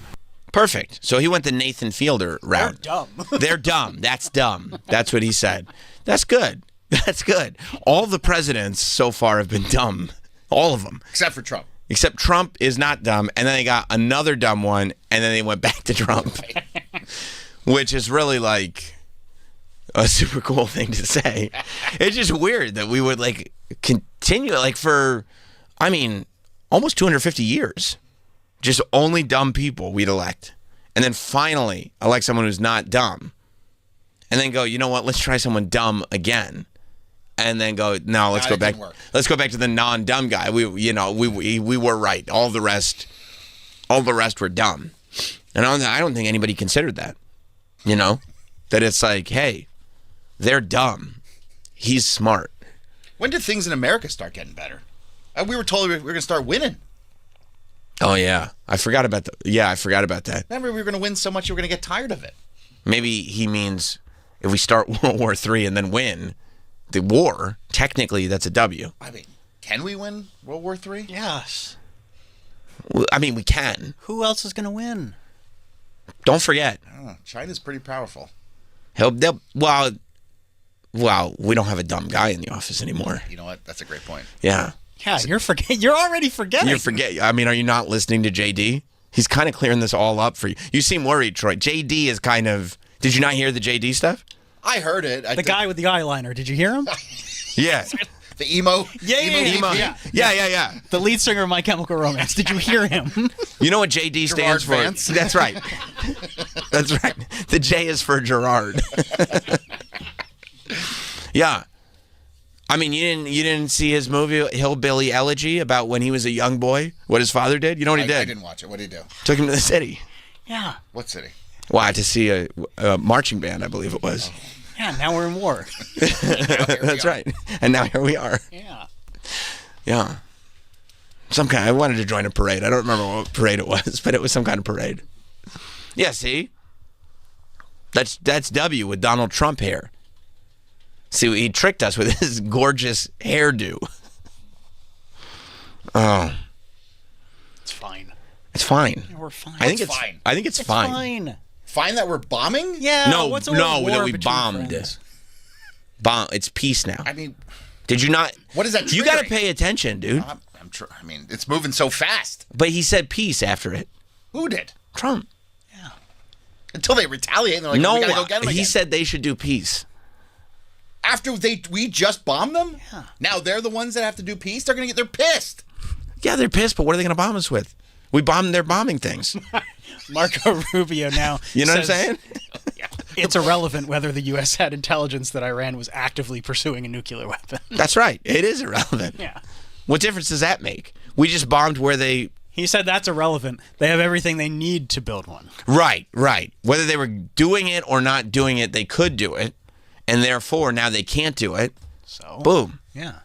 Perfect. So he went the Nathan Fielder route.
They're dumb.
They're dumb. That's dumb. That's what he said. That's good. That's good. All the presidents so far have been dumb. All of them.
Except for Trump.
Except Trump is not dumb, and then they got another dumb one, and then they went back to Trump. Which is really like a super cool thing to say. It's just weird that we would like continue like for, I mean, almost 250 years. Just only dumb people we'd elect. And then finally elect someone who's not dumb. And then go, you know what, let's try someone dumb again. And then go, no, let's go back. Let's go back to the non-dumb guy. We were right. All the rest were dumb. And I don't think anybody considered that. You know? That it's like, hey, they're dumb. He's smart.
When did things in America start getting better? We were told we were going to start winning.
Oh, yeah. I forgot about that.
Remember, we were going to win so much you were going to get tired of it.
Maybe he means if we start World War III and then win the war, technically that's a W.
I mean, can we win World War III?
Yes.
Well, I mean, we can.
Who else is going to win?
Don't forget.
China's pretty powerful.
Well, we don't have a dumb guy in the office anymore.
You know what? That's a great point.
Yeah.
Yeah, you're already forgetting.
I mean, are you not listening to JD? He's kind of clearing this all up for you. You seem worried, Troy. JD is kind of... Did you not hear the JD stuff?
I heard it.
The guy with the eyeliner. Did you hear him?
Yeah.
The emo?
Yeah. The lead singer of My Chemical Romance. Did you hear him?
You know what JD stands for?
Vance?
That's right. That's right. The J is for Gerard. Yeah. I mean, you didn't see his movie Hillbilly Elegy about when he was a young boy? What his father did? You know what he did?
I didn't watch it. What did he do?
Took him to the city.
Yeah.
What city?
Why? To see a marching band, I believe it was.
Yeah, now we're in war.
That's right. And now here we are.
Yeah.
Yeah. I wanted to join a parade. I don't remember what parade it was, but it was some kind of parade. Yeah, see? That's W with Donald Trump hair. See, he tricked us with his gorgeous hairdo. Oh.
It's fine.
It's fine.
Yeah, we're fine.
I think it's fine. I think it's fine.
Fine.
Fine that we're bombing?
Yeah.
No,
what's a
no,
war
that we
between
bombed.
friends?
It's peace now.
I mean,
did you not?
What is that?
You got to
triggering?
pay attention, dude.
I mean, it's moving so fast.
But he said peace after it.
Who did?
Trump.
Yeah. Until they retaliate, and they're like,
No,
we gotta go get them
he
again.
said they should do peace.
After we just bombed them? Yeah. Now they're the ones that have to do peace? They're they're pissed.
Yeah, they're pissed, but what are they going to bomb us with? We bombed their bombing things.
Marco Rubio now
You know
says
what I'm saying?
it's irrelevant whether the U.S. had intelligence that Iran was actively pursuing a nuclear weapon.
That's right. It is irrelevant.
Yeah.
What difference does that make? We just bombed where they...
He said that's irrelevant. They have everything they need to build one.
Right. Whether they were doing it or not doing it, they could do it. And therefore, now they can't do it.
So?
Boom.
Yeah.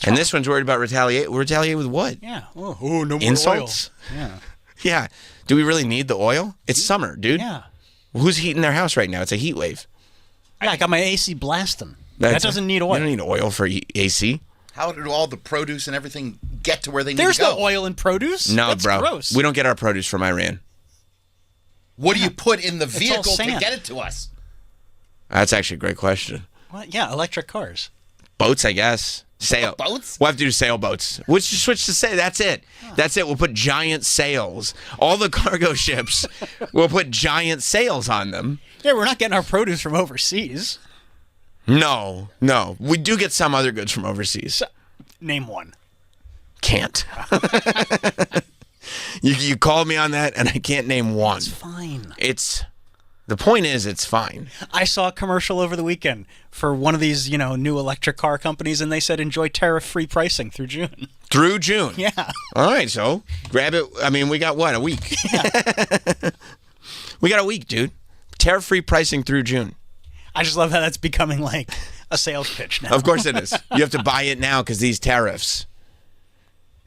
And this one's worried about retaliate. Retaliate with what?
Yeah. Oh, no more
insults?
oil. Yeah.
Yeah. Do we really need the oil? It's summer, dude.
Yeah.
Who's heating their house right now? It's a heat wave.
Yeah, I got my AC blasting. That doesn't need oil.
You don't need oil for AC.
How did all the produce and everything get to where they need
There's
to go?
no oil in produce.
No,
That's
bro.
gross.
We don't get our produce from Iran.
What do you put in the
It's all
vehicle to
sand.
get it to us?
That's actually a great question.
What? Yeah, electric cars.
Boats, I guess.
Boats?
We'll have to do sailboats. We'll just switch to sail. That's it. That's it. We'll put giant sails. All the cargo ships, we'll put giant sails on them.
Yeah, we're not getting our produce from overseas.
No. We do get some other goods from overseas.
Name one.
Can't. You called me on that, and I can't name one.
It's fine.
The point is, it's fine.
I saw a commercial over the weekend for one of these, new electric car companies, and they said enjoy tariff-free pricing through June.
Through June.
Yeah.
All right, so grab it. I mean, we got what, a week?
Yeah.
We got a week, dude. Tariff-free pricing through June.
I just love how that's becoming like a sales pitch now.
Of course it is. You have to buy it now because these tariffs.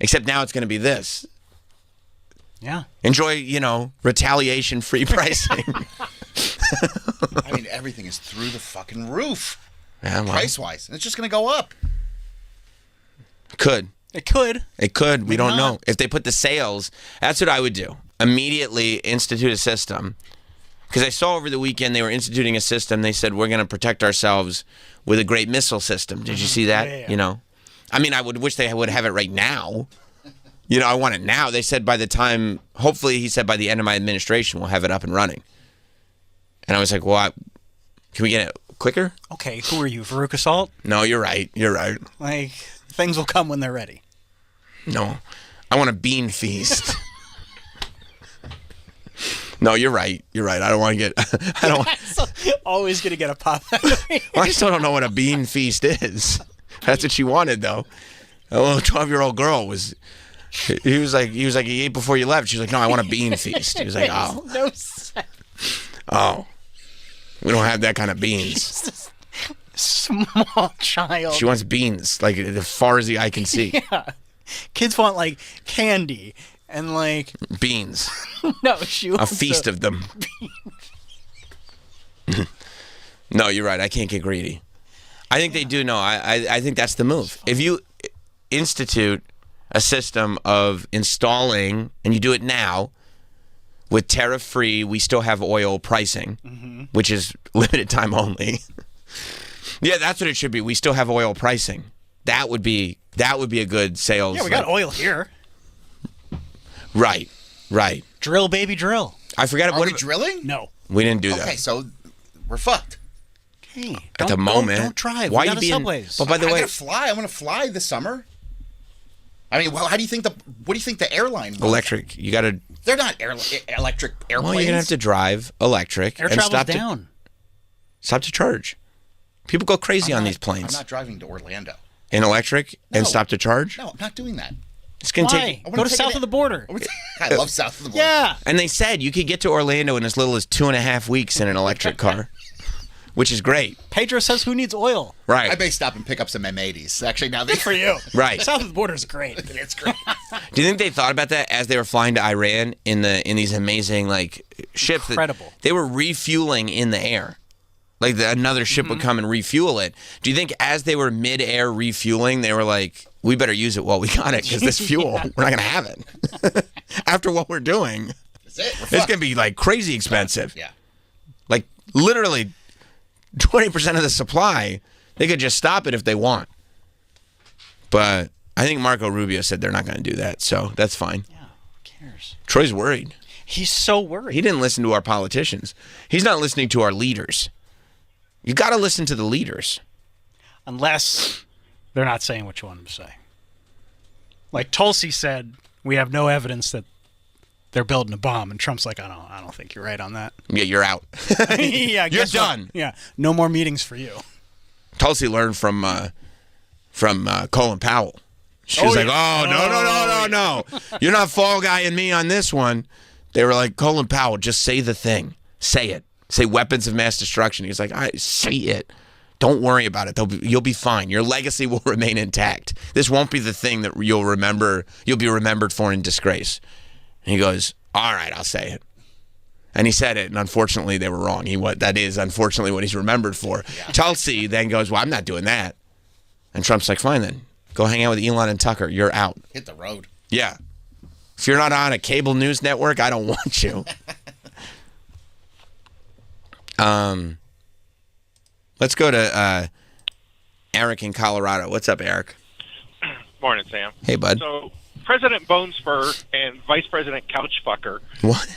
Except now it's going to be this.
Yeah.
Enjoy, retaliation-free pricing.
I mean, everything is through the fucking roof.
Yeah, well,
price-wise. And it's just going to go up.
Could.
It could.
It could. We don't
not.
know. If they put the sales, that's what I would do. Immediately institute a system. Because I saw over the weekend they were instituting a system. They said, we're going to protect ourselves with a great missile system. Did you see that?
Yeah.
I mean, I would wish they would have it right now. I want it now. They said by the time, hopefully he said by the end of my administration, we'll have it up and running. And I was like, well, can we get it quicker?
Okay, who are you, Veruca Salt?
No, you're right. You're right.
Like, things will come when they're ready.
No, I want a bean feast. No, you're right. You're right. I don't want to get. I don't.
Always gonna get a pop.
I still don't know what a bean feast is. That's what she wanted, though. A little 12-year-old girl was. He was like, he ate before you left. She was like, no, I want a bean feast. He was like, oh,
No sense.
oh, we don't have that kind of beans.
Small child.
She wants beans, like as far as the eye can see.
Yeah. Kids want like candy and like
beans.
No, she
A
wants
feast of them. No, you're right. I can't get greedy. I think they do know. I think that's the move. If you institute a system of installing, and you do it now, with tariff-free, we still have oil pricing, which is limited time only. Yeah, that's what it should be. We still have oil pricing. That would be a good sales.
Yeah, we got oil here.
Right.
Drill, baby, drill.
I forgot.
Are we drilling?
No.
We didn't do that.
Okay, so we're fucked.
Hey,
at the moment.
Don't drive.
Why
We
are
got
you
a
being?
Subways.
But by the
I
way,
gotta fly. I want to fly this summer. I mean, well, what do you think the airline was?
electric. You got to.
They're not electric airplanes.
Well, you're gonna have to drive electric
Air
and
travel's
stop
down.
Stop to charge. People go crazy on these planes.
I'm not driving to Orlando.
In electric and stop to charge.
No, I'm not doing that.
It's gonna
Why?
take.
Go to south of the border.
I love south of the border.
Yeah.
And they said you could get to Orlando in as little as 2.5 weeks in an electric car. which is great.
Pedro says, who needs oil?
Right.
I may stop and pick up some M80s. Actually, now
Good for you.
Right.
South of the border is great.
It's great.
Do you think they thought about that as they were flying to Iran in these amazing ships?
Incredible.
They were refueling in the air. Like another ship would come and refuel it. Do you think as they were mid-air refueling, they were like, we better use it while we got it because this fuel, we're not going to have it. After what we're doing, it's going to be like crazy expensive.
Yeah.
Like literally 20% of the supply, they could just stop it if they want. But I think Marco Rubio said they're not going to do that, so that's fine.
Yeah, who cares?
Troy's worried.
He's so worried.
He didn't listen to our politicians. He's not listening to our leaders. You got to listen to the leaders. Unless
they're not saying what you want them to say. Like Tulsi said, we have no evidence that they're building a bomb, and Trump's like, I don't think you're right on that.
Yeah, you're out.
Yeah,
you're done.
What? Yeah, no more meetings for you.
Tulsi learned from Colin Powell. She was like, no. You're not fall guying me on this one. They were like, Colin Powell, just say the thing. Say it. Say weapons of mass destruction. He's like, I say it. Don't worry about it. You'll be fine. Your legacy will remain intact. This won't be the thing that you'll be remembered for in disgrace. And he goes, all right, I'll say it. And he said it, and unfortunately they were wrong. That is unfortunately what he's remembered for. Yeah. Tulsi then goes, well, I'm not doing that. And Trump's like, fine then. Go hang out with Elon and Tucker. You're out.
Hit the road.
Yeah. If you're not on a cable news network, I don't want you. Let's go to Eric in Colorado. What's up, Eric?
Morning, Sam.
Hey, bud.
So President Bonespur and Vice President Couchfucker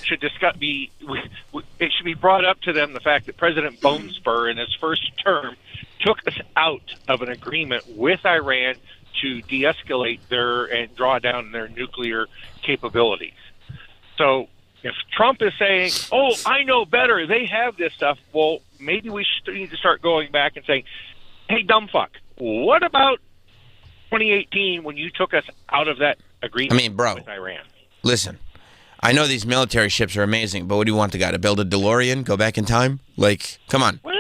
should discuss. It should be brought up to them the fact that President Bonespur, in his first term, took us out of an agreement with Iran to de-escalate and draw down their nuclear capabilities. So if Trump is saying, oh, I know better, they have this stuff, well, maybe we need to start going back and saying, hey, dumb fuck, what about 2018 when you took us out of that agreement with Iran?
Listen, I know these military ships are amazing, but what do you want the guy to build a DeLorean, go back in time? Like, come on.
Well,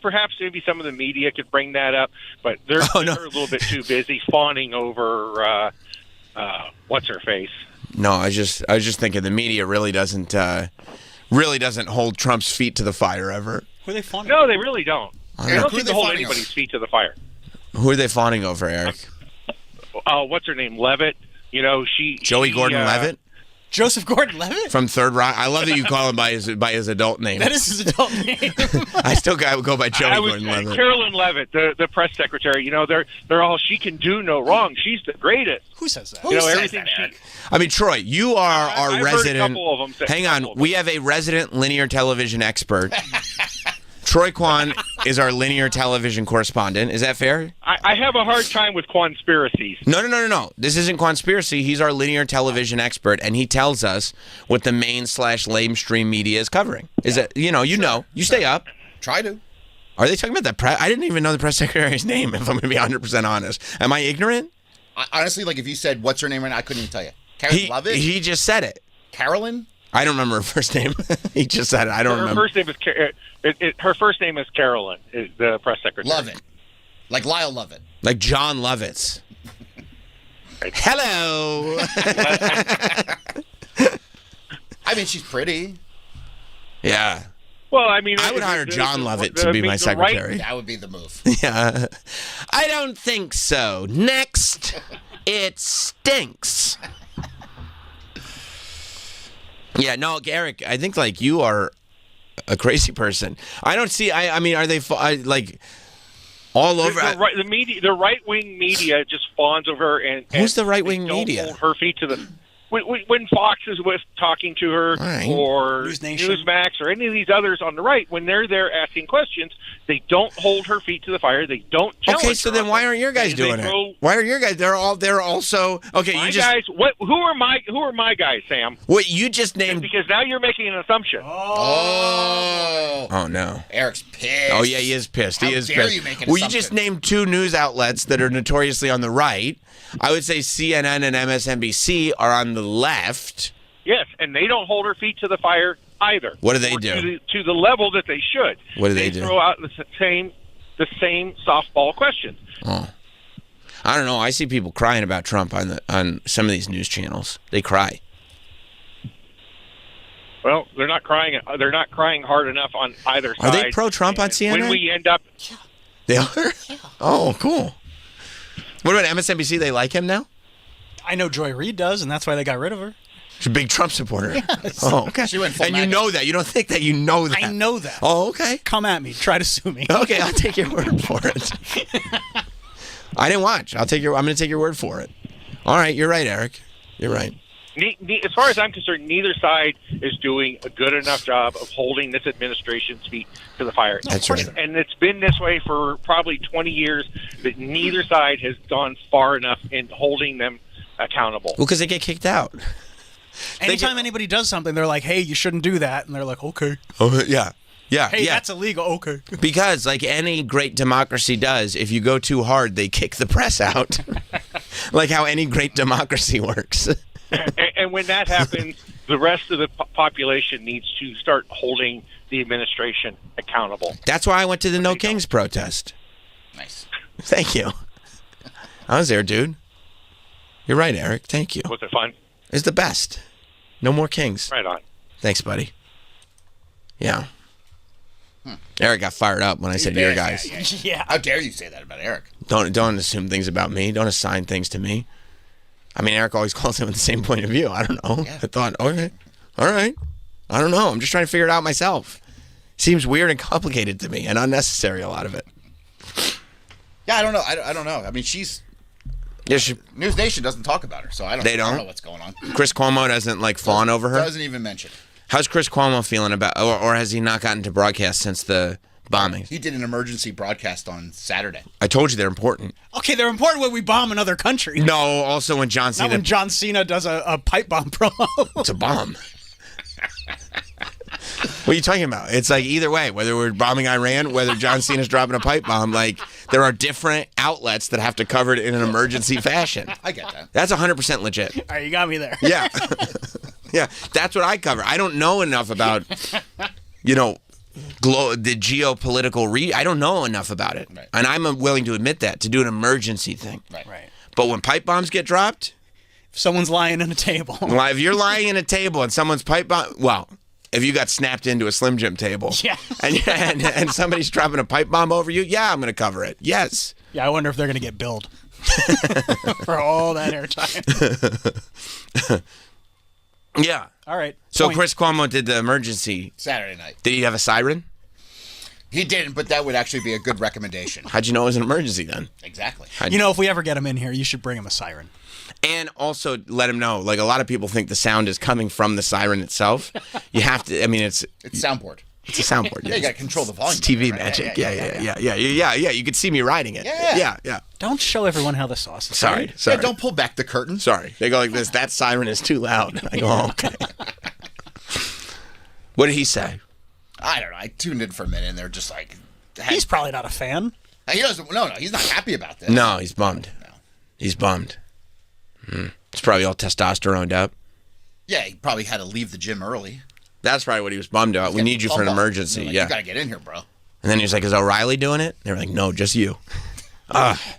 perhaps maybe some of the media could bring that up, but they're a little bit too busy fawning over what's her face.
No, I was just thinking the media really doesn't hold Trump's feet to the fire ever.
Who are they fawning?
No, they really don't. They don't seem to hold
fawning
anybody's feet to the fire.
Who are they fawning over, Eric?
What's her name? Levitt.
Joey Gordon-Levitt?
Joseph Gordon-Levitt?
From Third Rock. I love that you call him by his adult name.
That is his adult name.
I still go by Joey Gordon-Levitt.
Carolyn Levitt, the press secretary. They're all, she can do no wrong. She's the greatest.
Who says that?
Everything
I mean, Troy, you are our resident.
Heard a couple of them
hang on, we have a resident linear television expert. Troy Kwan is our linear television correspondent. Is that fair?
I have a hard time with conspiracies.
No. This isn't conspiracy. He's our linear television expert, and he tells us what the main/lamestream media is covering. Is that you stay up.
Try to.
Are they talking about that press? I didn't even know the press secretary's name. If I'm going to be 100% honest, am I ignorant?
Honestly, if you said what's her name right now, I couldn't even tell you. Carolyn Levitt.
He just said it.
Carolyn.
I don't remember her first name. He just said it. I don't remember.
Her first name is Carolyn, is the press secretary.
Lovett. Like Lyle Lovett.
Like John Lovitz. Hello.
I mean, she's pretty.
Yeah.
Well, I mean,
I would hire John Lovett to be my secretary.
That would be the move.
Yeah. I don't think so. Next, it stinks. Yeah, no, Eric, I think you are a crazy person. I don't see. I mean, are they all over?
The right-wing media just fawns over her, and
who's the right-wing media?
Hold her feet to the. When Fox is talking to her, or Newsmax, or any of these others on the right, when they're there asking questions, they don't hold her feet to the fire. They don't challenge her.
Okay, so then why aren't your guys doing it? Why are your guys? They're also okay.
My guys. Who are my guys, Sam?
What you just named?
Because now you're making an assumption.
Oh no,
Eric's pissed.
Oh yeah, he is pissed.
How
he is
dare
pissed.
You make an
well,
assumption?
You just named two news outlets that are notoriously on the right. I would say CNN and MSNBC are on the left.
Yes, and they don't hold her feet to the fire either.
What do they
or
do?
To the level that they should.
What do they do?
Throw out the same softball questions.
Oh. I don't know. I see people crying about Trump on some of these news channels. They cry.
Well, they're not crying. They're not crying hard enough on either side.
Are they pro-Trump on CNN?
When we end up,
They are? Yeah. Oh, cool. What about MSNBC? They like him now?
I know Joy Reid does, and that's why they got rid of her.
She's a big Trump supporter.
Yes.
Oh, okay.
She went full
and you
MAGA.
know that. You don't think that you know that.
I know that.
Oh, okay.
Come at me. Try to sue me.
Okay, I'll take your word for it. I didn't watch. I'm going to take your word for it. All right, you're right, Eric. You're right.
as far as I'm concerned, neither side is doing a good enough job of holding this administration's feet to the fire.
That's right.
And it's been this way for probably 20 years, that neither side has gone far enough in holding them accountable.
Well, because they get kicked out.
Anytime anybody does something, they're like, hey, you shouldn't do that. And they're like, okay.
Oh, yeah. Yeah.
Hey,
yeah.
that's illegal. Okay.
Because, like any great democracy does, if you go too hard, they kick the press out. Like how any great democracy works.
And when that happens, the rest of the population needs to start holding the administration accountable.
That's why I went to the No Kings protest.
Nice.
Thank you. I was there, dude. You're right, Eric. Thank you.
Was it fun?
It's the best. No more Kings.
Right on.
Thanks, buddy. Yeah. Eric got fired up when I said your guys.
Yeah. How dare you say that about Eric?
Don't assume things about me. Don't assign things to me. I mean, Eric always calls him with the same point of view. I don't know. Yeah. I thought, okay, all right. I don't know. I'm just trying to figure it out myself. Seems weird and complicated to me and unnecessary, a lot of it.
Yeah, I don't know. I don't know. I mean, News Nation doesn't talk about her, so I don't know what's going on.
Chris Cuomo doesn't fawn over her?
Doesn't even mention.
How's Chris Cuomo feeling about, or has he not gotten to broadcast since the bombings?
He did an emergency broadcast on Saturday.
I told you they're important.
Okay, thare important when we bomb another country.
No, also when John Cena...
Not when John Cena does a pipe bomb promo.
It's a bomb. What are you talking about? It's like either way, whether we're bombing Iran, whether John Cena's dropping a pipe bomb, like there are different outlets that have to cover it in an emergency fashion.
I get that.
That's 100% legit.
All right, you got me there.
Yeah. Yeah, that's what I cover. I don't know enough about, the geopolitical I don't know enough about it. Right. And I'm willing to admit that, to do an emergency thing.
Right.
But when pipe bombs get dropped...
If someone's lying in a table.
Well, if you're lying in a table and someone's pipe bomb... Well, if you got snapped into a Slim Jim table...
Yeah.
And somebody's dropping a pipe bomb over you, yeah, I'm going to cover it. Yes.
Yeah, I wonder if they're going to get billed for all that airtime.
Yeah.
All right.
So Chris Cuomo did the emergency
Saturday night.
Did he have a siren?
He didn't, but that would actually be a good recommendation.
How'd you know it was an emergency then?
Exactly.
If we ever get him in here, you should bring him a siren.
And also let him know, like a lot of people think the sound is coming from the siren itself. You have to, it's
soundboard.
It's a soundboard.
Yeah, you got to control the volume.
It's TV magic. Yeah. You could see me riding it. Yeah.
Don't show everyone how the sauce is.
Sorry.
Yeah, don't pull back the curtain.
Sorry. They go like this. That siren is too loud. I go, oh, okay. What did he say?
I don't know. I tuned in for a minute, and they're just like...
He's probably not a fan.
He doesn't. No, he's not happy about this.
No, he's bummed. No. He's bummed. It's probably all testosteroned up.
Yeah, he probably had to leave the gym early.
That's probably what he was bummed about. We need you for an emergency.
You got to get in here, bro.
And then he was like, is O'Reilly doing it? They were like, no, just you.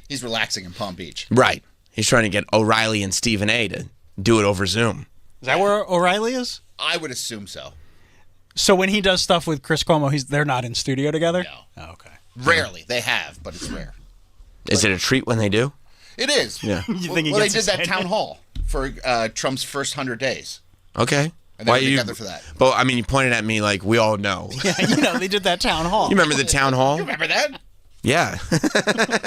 He's relaxing in Palm Beach.
Right. He's trying to get O'Reilly and Stephen A. to do it over Zoom.
Is that where O'Reilly is?
I would assume so.
So when he does stuff with Chris Cuomo, they're not in studio together?
No.
Oh, okay.
Rarely. They have, but it's rare.
Is it a treat when they do?
It is.
Yeah.
They did that town hall for Trump's first 100 days.
Okay.
And they were together for that.
But, you pointed at me like we all know.
Yeah, they did that town hall.
You remember the town hall?
You remember that?
Yeah.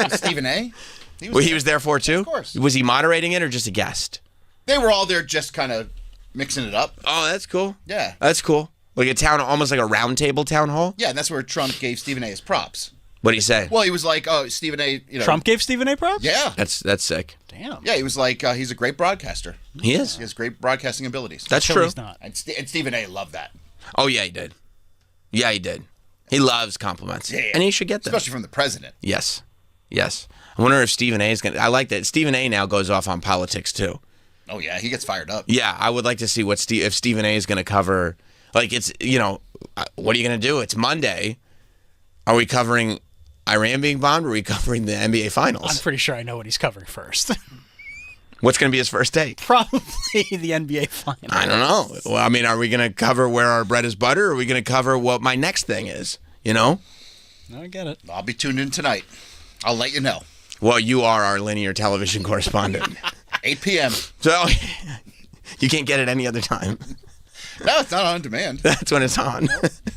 Stephen A.?
He was there for it too?
Of course.
Was he moderating it or just a guest?
They were all there just kind of mixing it up.
Oh, that's cool.
Yeah.
That's cool. Like almost like a round table town hall?
Yeah, and that's where Trump gave Stephen A. his props.
What did he say?
Well, he was like, oh, Stephen A.
Trump gave Stephen A. props?
Yeah.
That's sick.
Damn.
Yeah, he was like, he's a great broadcaster.
He is.
He has great broadcasting abilities.
That's true.
He's not.
And Stephen A. loved that.
Oh, yeah, he did. Yeah, he did. He loves compliments.
Yeah.
And he should get them.
Especially from the president.
Yes. I wonder if Stephen A. is going to... I like that. Stephen A. now goes off on politics, too.
Oh, yeah. He gets fired up.
Yeah, I would like to see if Stephen A. is going to cover Like, it's, what are you going to do? It's Monday. Are we covering Iran being bombed, or are we covering the NBA Finals?
I'm pretty sure I know what he's covering first.
What's going to be his first take?
Probably the NBA Finals.
I don't know. Well, I mean, are we going to cover where our bread is butter, or are we going to cover what my next thing is?
No, I get it.
I'll be tuned in tonight. I'll let you know.
Well, you are our linear television correspondent.
8 p.m.
So you can't get it any other time.
No, it's not on demand.
That's when it's on.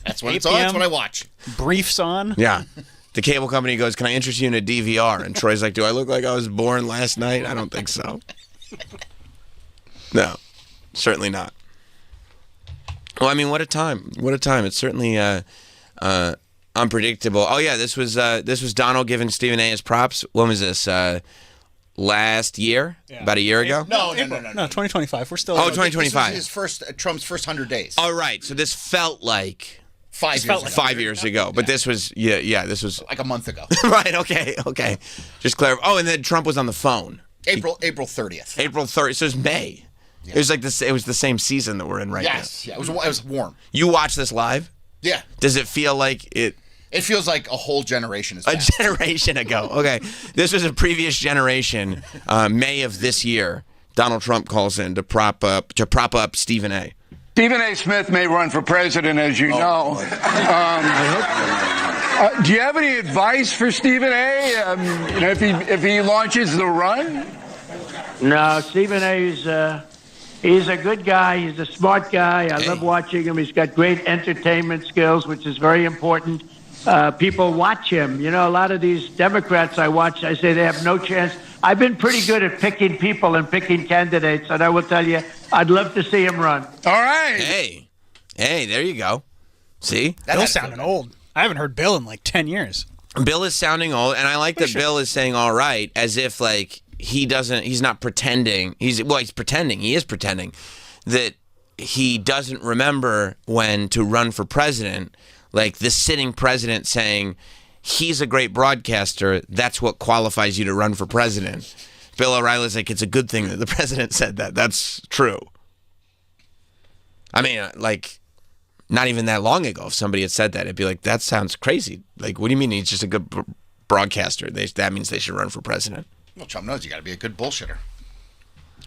That's when it's on. That's when I watch.
Briefs on.
Yeah. The cable company goes, "Can I interest you in a DVR?" And Troy's like, "Do I look like I was born last night?" I don't think so. No, certainly not. Well, I mean, what a time. What a time. It's certainly unpredictable. Oh, yeah, this was Donald giving Stephen A. his props. When was this? Last year? Yeah. About a year ago?
No,
2025. We're still...
2025.
This was Trump's first 100 days.
Oh, right. So this felt like...
5
years ago. But this was, this was...
Like a month ago.
Right, okay. Just clarify. Oh, and then Trump was on the phone.
April 30th.
April 30th. So it was May. Yeah. It was like this. It was the same season that we're in right now.
Yes. Yeah, it was warm.
You watch this live?
Yeah.
Does it feel like it...
It feels like a whole generation is
passed. A generation ago. Okay. This was a previous generation. May of this year, Donald Trump calls in to prop up Stephen A.
Stephen A. Smith may run for president, as you know. Do you have any advice for Stephen A. If he launches the run?
No, Stephen A. He's a good guy. He's a smart guy. I love watching him. He's got great entertainment skills, which is very important. People watch him. A lot of these Democrats I watch, I say they have no chance. I've been pretty good at picking people and picking candidates, and I will tell you, I'd love to see him run.
All right.
Hey, there you go. See?
Bill's sounding old. I haven't heard Bill in like 10 years.
Bill is sounding old, and I like that Bill is saying all right, as if like he's not pretending. He's pretending. He is pretending that he doesn't remember when to run for president. Like the sitting president saying, he's a great broadcaster, that's what qualifies you to run for president. Bill O'Reilly's like, it's a good thing that the president said that. That's true. I mean, like, not even that long ago, if somebody had said that, it'd be like, that sounds crazy. Like, what do you mean he's just a good broadcaster? That means they should run for president.
Well, Trump knows you got to be a good bullshitter.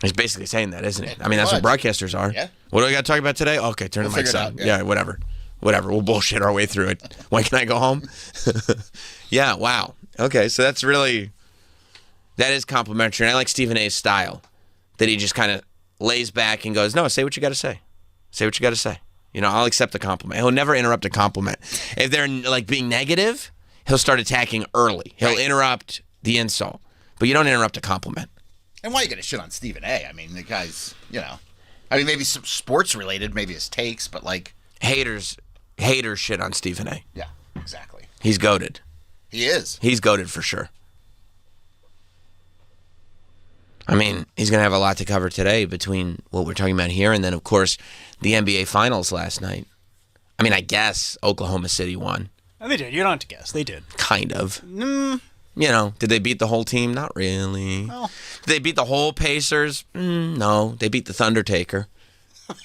He's basically saying that, isn't it? I mean, that's what broadcasters are.
Yeah.
What do we got to talk about today? Okay, turn the mics on. Yeah, whatever. We'll bullshit our way through it. When can I go home? Yeah, wow. Okay, so that is complimentary. And I like Stephen A's style, that he just kind of lays back and goes, no, say what you got to say. Say what you got to say. I'll accept a compliment. He'll never interrupt a compliment. If they're like being negative, he'll start attacking early. He'll interrupt the insult. But you don't interrupt a compliment.
And why are you going to shit on Stephen A? I mean, the guy's, maybe some sports related, maybe his takes, but like...
Haters shit on Stephen A.
Yeah, exactly.
He's goated.
He is.
He's goated for sure. I mean, he's going to have a lot to cover today between what we're talking about here and then, of course, the NBA Finals last night. I mean, I guess Oklahoma City won.
Oh, they did. You don't have to guess. They did.
Kind of. Did they beat the whole team? Not really.
No.
Did they beat the whole Pacers? No. They beat the Thundertaker.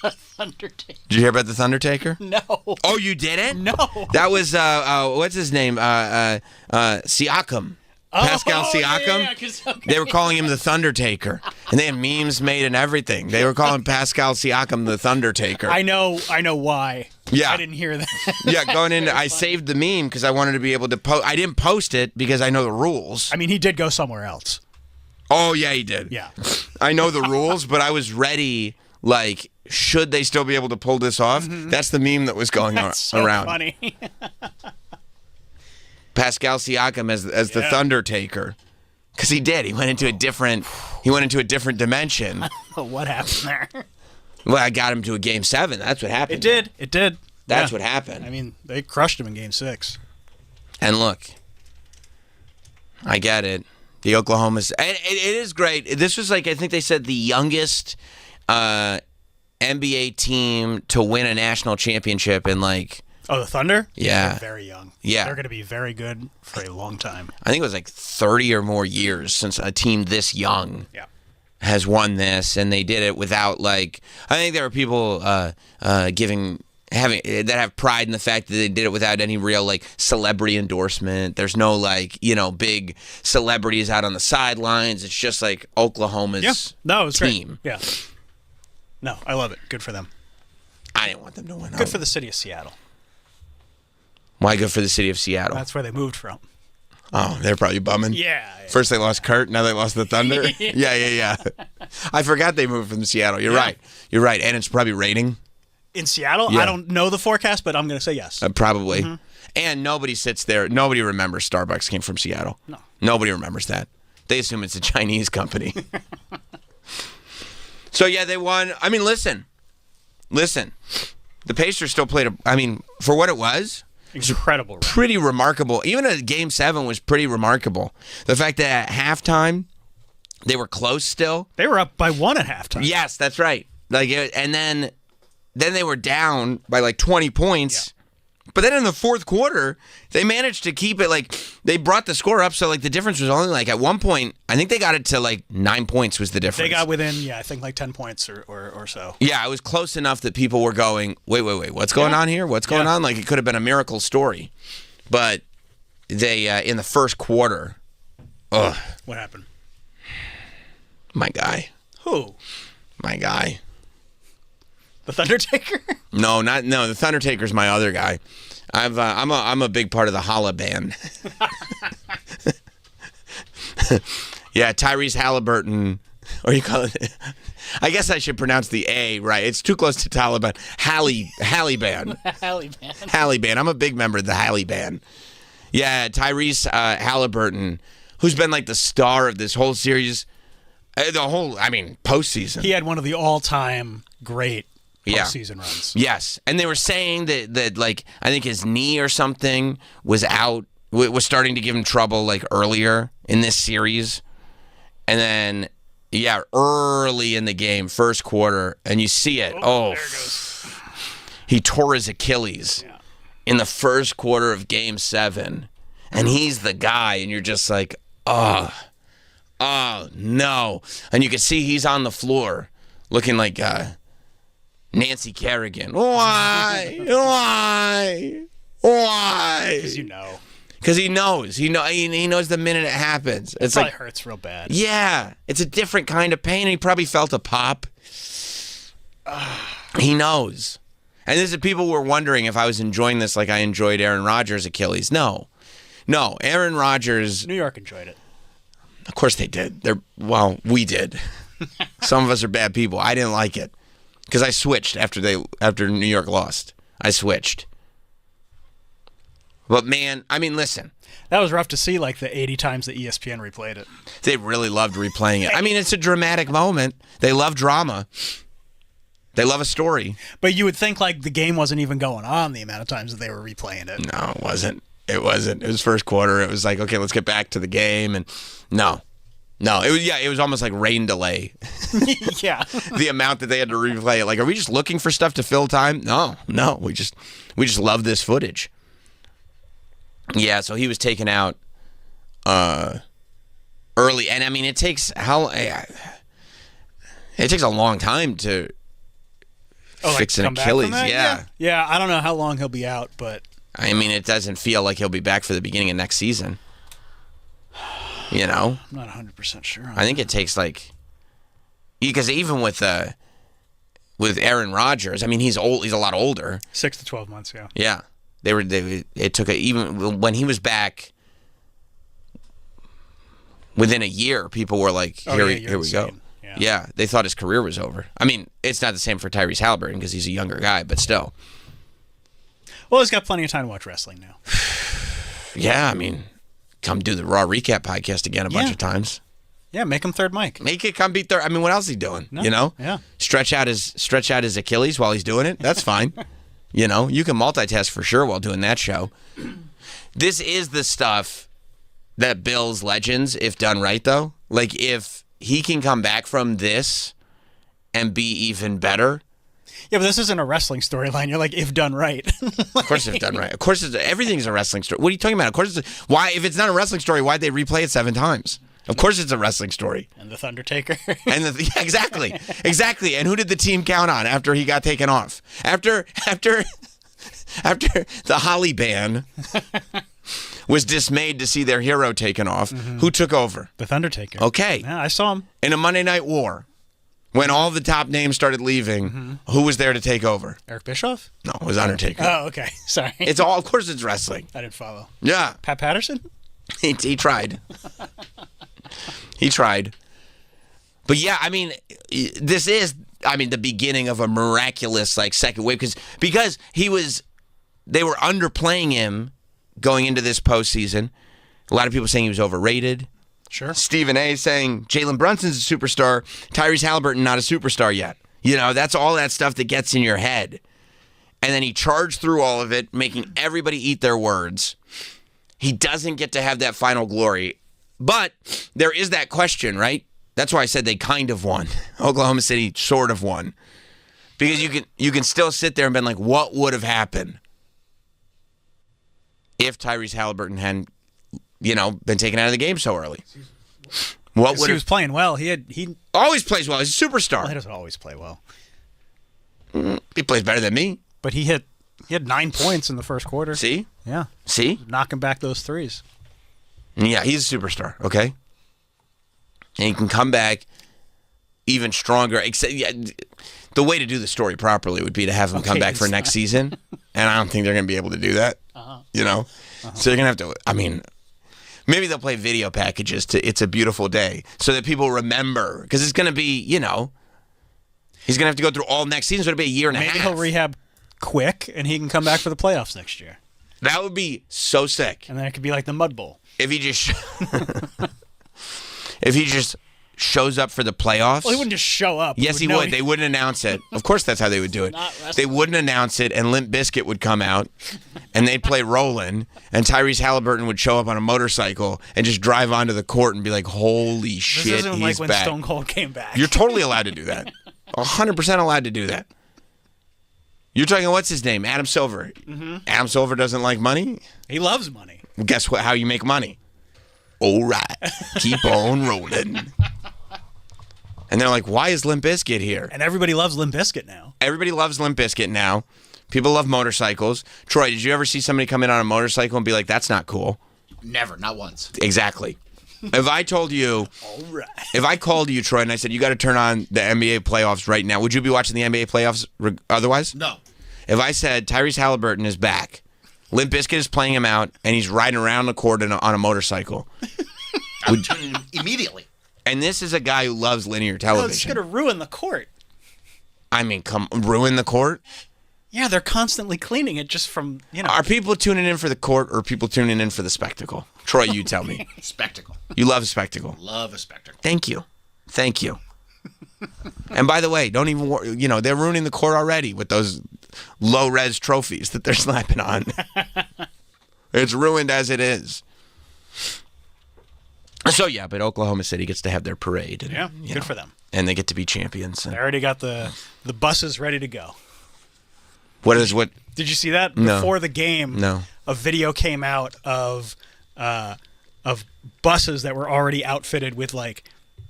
Thundertaker.
Did you hear about the Thundertaker?
No.
Oh, you didn't?
No.
That was what's his name? Siakam. Pascal Siakam.
Okay.
They were calling him the Thundertaker, and they had memes made and everything. They were calling Pascal Siakam the Thundertaker.
I know why.
Yeah,
I didn't hear that.
Yeah, going into, I saved the meme because I wanted to be able to post. I didn't post it because I know the rules.
I mean, he did go somewhere else.
Oh yeah, he did.
Yeah,
I know the rules, but I was ready. Like, should they still be able to pull this off? Mm-hmm. That's the meme that was going around.
Funny.
Pascal Siakam as the Thundertaker, because he did. He went into a different dimension.
I don't know what happened there.
Well, I got him to a Game 7. That's what happened.
It did.
That's what happened.
I mean, they crushed him in Game 6.
And look, I get it. The Oklahoma's, and it is great. This was like, I think they said the youngest NBA team to win a national championship in like...
Oh, the Thunder?
Yeah.
They're very young.
Yeah.
They're going to be very good for a long time.
I think it was like 30 or more years since a team this young has won this, and they did it without like... I think there were people giving have pride in the fact that they did it without any real like celebrity endorsement. There's no like big celebrities out on the sidelines. It's just like Oklahoma's team.
Great. Yeah. No, I love it. Good for them.
I didn't want them to win.
Good for the city of Seattle.
Why good for the city of Seattle?
That's where they moved from.
Oh, they're probably bumming.
Yeah.
First they lost Kurt, now they lost the Thunder. Yeah. I forgot they moved from Seattle. You're right. And it's probably raining.
In Seattle?
Yeah.
I don't know the forecast, but I'm going to say yes.
Probably.
Mm-hmm.
And nobody sits there. Nobody remembers Starbucks came from Seattle.
No.
Nobody remembers that. They assume it's a Chinese company. So, yeah, they won. I mean, listen. The Pacers still played, for what it was,
incredible.
Pretty remarkable. Even a Game 7 was pretty remarkable. The fact that at halftime, they were close still.
They were up by 1 at halftime.
Yes, that's right. And then they were down by like 20 points. Yeah. But then in the fourth quarter, they managed to keep it like they brought the score up. So like the difference was only like at one point, I think they got it to like 9 points was the difference.
They got within, I think like 10 points or so.
Yeah, it was close enough that people were going, wait, what's going on here? What's going on? Like it could have been a miracle story. But they, in the first quarter,
what happened?
My guy.
Who?
My guy.
The Thundertaker?
No, the Thundertaker's my other guy. I'm a big part of the Holla band. Yeah, Tyrese Halliburton, or you call it. I guess I should pronounce the A right. It's too close to Taliban. Halle band. Halle band. I'm a big member of the Halle band. Yeah, Tyrese Halliburton, who's been like the star of this whole series, postseason.
He had one of the all-time great postseason runs.
Yes, and they were saying that like I think his knee or something was starting to give him trouble like earlier in this series, and then early in the game, first quarter, and you see it. There it goes. He tore his Achilles in the first quarter of Game 7, and he's the guy, and you're just like, oh no, and you can see he's on the floor looking like Nancy Kerrigan. Why? Because
you know.
Because he knows. He knows the minute it happens.
It probably hurts real bad.
Yeah. It's a different kind of pain. He probably felt a pop. He knows. And this is people were wondering if I was enjoying this like I enjoyed Aaron Rodgers' Achilles. No, Aaron Rodgers.
New York enjoyed it.
Of course they did. We did. Some of us are bad people. I didn't like it. Because I switched after New York lost. I switched. But man, listen.
That was rough to see, like the 80 times that ESPN replayed it.
They really loved replaying it. It's a dramatic moment. They love drama. They love a story.
But you would think like the game wasn't even going on the amount of times that they were replaying it.
No, it wasn't. It was first quarter. It was like, okay, let's get back to the game. And no, it was almost like rain delay.
Yeah.
The amount that they had to replay it. Like, are we just looking for stuff to fill time? No, we just love this footage. Yeah, so he was taken out early, and it takes a long time to fix an Achilles.
Yeah, I don't know how long he'll be out, but
it doesn't feel like he'll be back for the beginning of next season. I'm
not 100% sure.
I think it takes because even with Aaron Rodgers, he's old. He's a lot older.
6 to 12 months. Yeah.
Yeah, it took even when he was back within a year. People were like, "Here we go." Yeah, they thought his career was over. It's not the same for Tyrese Halliburton because he's a younger guy, but still.
Well, he's got plenty of time to watch wrestling now.
Yeah, come do the Raw Recap podcast again a bunch of times.
Yeah, make him third mic.
Make it come be third. What else is he doing?
No, Yeah.
Stretch out his Achilles while he's doing it. That's fine. You can multitask for sure while doing that show. This is the stuff that builds legends if done right, though. Like, if he can come back from this and be even better.
Yeah, but this isn't a wrestling storyline. You're like, if done right.
Of course if done right. Of course everything's a wrestling story. What are you talking about? Of course if it's not a wrestling story, why'd they replay it 7 times? Of course it's a wrestling story.
And the Thundertaker.
And yeah, exactly. And who did the team count on after he got taken off? After the Holly Band was dismayed to see their hero taken off, who took over?
The Thundertaker.
Okay.
Yeah, I saw him.
In a Monday Night War, when all the top names started leaving, who was there to take over?
Eric Bischoff?
No, it was Undertaker.
Oh, okay. Sorry.
Of course it's wrestling.
I didn't follow.
Yeah.
Pat Patterson?
He tried. He tried. But yeah, I mean, this is, the beginning of a miraculous, second wave. Because they were underplaying him going into this postseason. A lot of people saying he was overrated.
Sure.
Stephen A. saying Jalen Brunson's a superstar. Tyrese Halliburton not a superstar yet. That's all that stuff that gets in your head. And then he charged through all of it, making everybody eat their words. He doesn't get to have that final glory. But there is that question, right? That's why I said they kind of won. Oklahoma City sort of won. Because you can still sit there and be like, what would have happened if Tyrese Halliburton hadn't been taken out of the game so early?
He was playing well. He
always plays well. He's a superstar.
Well, he doesn't always play well.
He plays better than me.
But he had 9 points in the first quarter.
See?
Yeah.
See?
Knocking back those threes.
Yeah, he's a superstar, okay? And he can come back even stronger. Except, the way to do the story properly would be to have him come back for next season. And I don't think they're going to be able to do that. So they're going to have to, maybe they'll play video packages to It's a Beautiful Day so that people remember. Because it's going to be, he's going to have to go through all next season, so it'll be a year and a half.
Maybe he'll rehab quick and he can come back for the playoffs next year.
That would be so sick.
And then it could be like the Mud Bowl.
If he just shows up for the playoffs.
Well, he wouldn't just show up.
Yes, he would. They wouldn't announce it. Of course, that's how they would do it. They wouldn't announce it, and Limp Bizkit would come out, and they'd play Rollin', and Tyrese Halliburton would show up on a motorcycle and just drive onto the court and be like, holy shit,
this isn't
he's
like when
back.
Stone Cold came back.
You're totally allowed to do that. 100% allowed to do that. You're talking, what's his name? Adam Silver. Adam Silver doesn't like money?
He loves money.
Well, guess what? How you make money? All right. Keep on rolling. And they're like, why is Limp Bizkit here?
And everybody loves Limp Bizkit now.
Everybody loves Limp Bizkit now. People love motorcycles. Troy, did you ever see somebody come in on a motorcycle and be like, that's not cool?
Never, not once.
Exactly. If I told you,
all right.
If I called you, Troy, and I said, you got to turn on the NBA playoffs right now, would you be watching the NBA playoffs otherwise?
No.
If I said Tyrese Halliburton is back, Limp Bizkit is playing him out, and he's riding around the court on a motorcycle.
I would tune in immediately.
And this is a guy who loves linear
No, it's
television.
going to ruin the court.
Ruin the court?
Yeah, they're constantly cleaning it just from,
Are people tuning in for the court or are people tuning in for the spectacle? Troy, you tell me.
Spectacle.
You love a spectacle.
Love a spectacle.
Thank you. And by the way, don't even, they're ruining the court already with those low-res trophies that they're slapping on. It's ruined as it is. So, yeah, but Oklahoma City gets to have their parade. And,
yeah, good for them.
And they get to be champions.
They already got the buses ready to go.
What?
Did you see that?
No.
Before the game,
no.
A video came out of buses that were already outfitted with,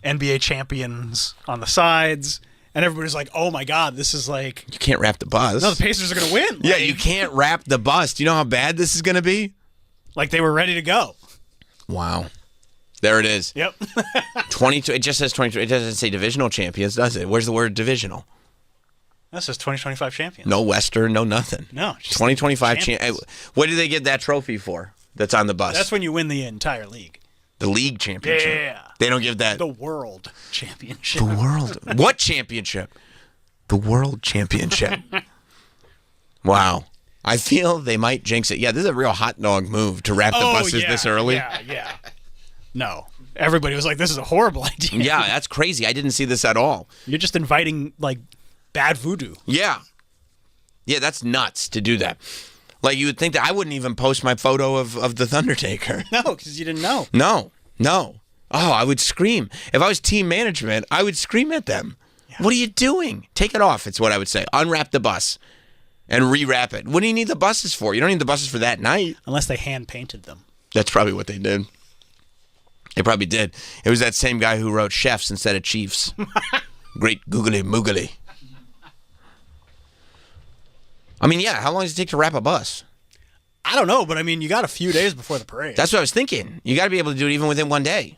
NBA champions on the sides. And everybody's like, oh, my God, this is like...
You can't wrap the bus.
No, the Pacers are going to win.
Yeah, you can't wrap the bus. Do you know how bad this is going to be?
Like they were ready to go.
Wow. There it is.
Yep.
22. It just says 22. It doesn't say divisional champions, does it? Where's the word divisional?
That says 2025 champions.
No Western, no nothing.
No.
2025 champions. What do they get that trophy for that's on the bus?
That's when you win the entire league.
The league championship.
Yeah.
They don't give that.
The world championship.
The world. What championship? The world championship. Wow. I feel they might jinx it. Yeah, this is a real hot dog move to wrap the buses this early.
Yeah. No. Everybody was like, this is a horrible idea.
Yeah, that's crazy. I didn't see this at all.
You're just inviting, bad voodoo.
Yeah. Yeah, that's nuts to do that. You would think that I wouldn't even post my photo of the Thundertaker.
No, because you didn't know.
No. Oh, I would scream. If I was team management, I would scream at them. Yeah. What are you doing? Take it off, it's what I would say. Unwrap the bus and rewrap it. What do you need the buses for? You don't need the buses for that night.
Unless they hand-painted them.
That's probably what they did. They probably did. It was that same guy who wrote Chefs instead of Chiefs. Great googly moogly. I mean, yeah, how long does it take to wrap a bus?
I don't know, but I mean, you got a few days before the parade.
That's what I was thinking. You got to be able to do it even within one day.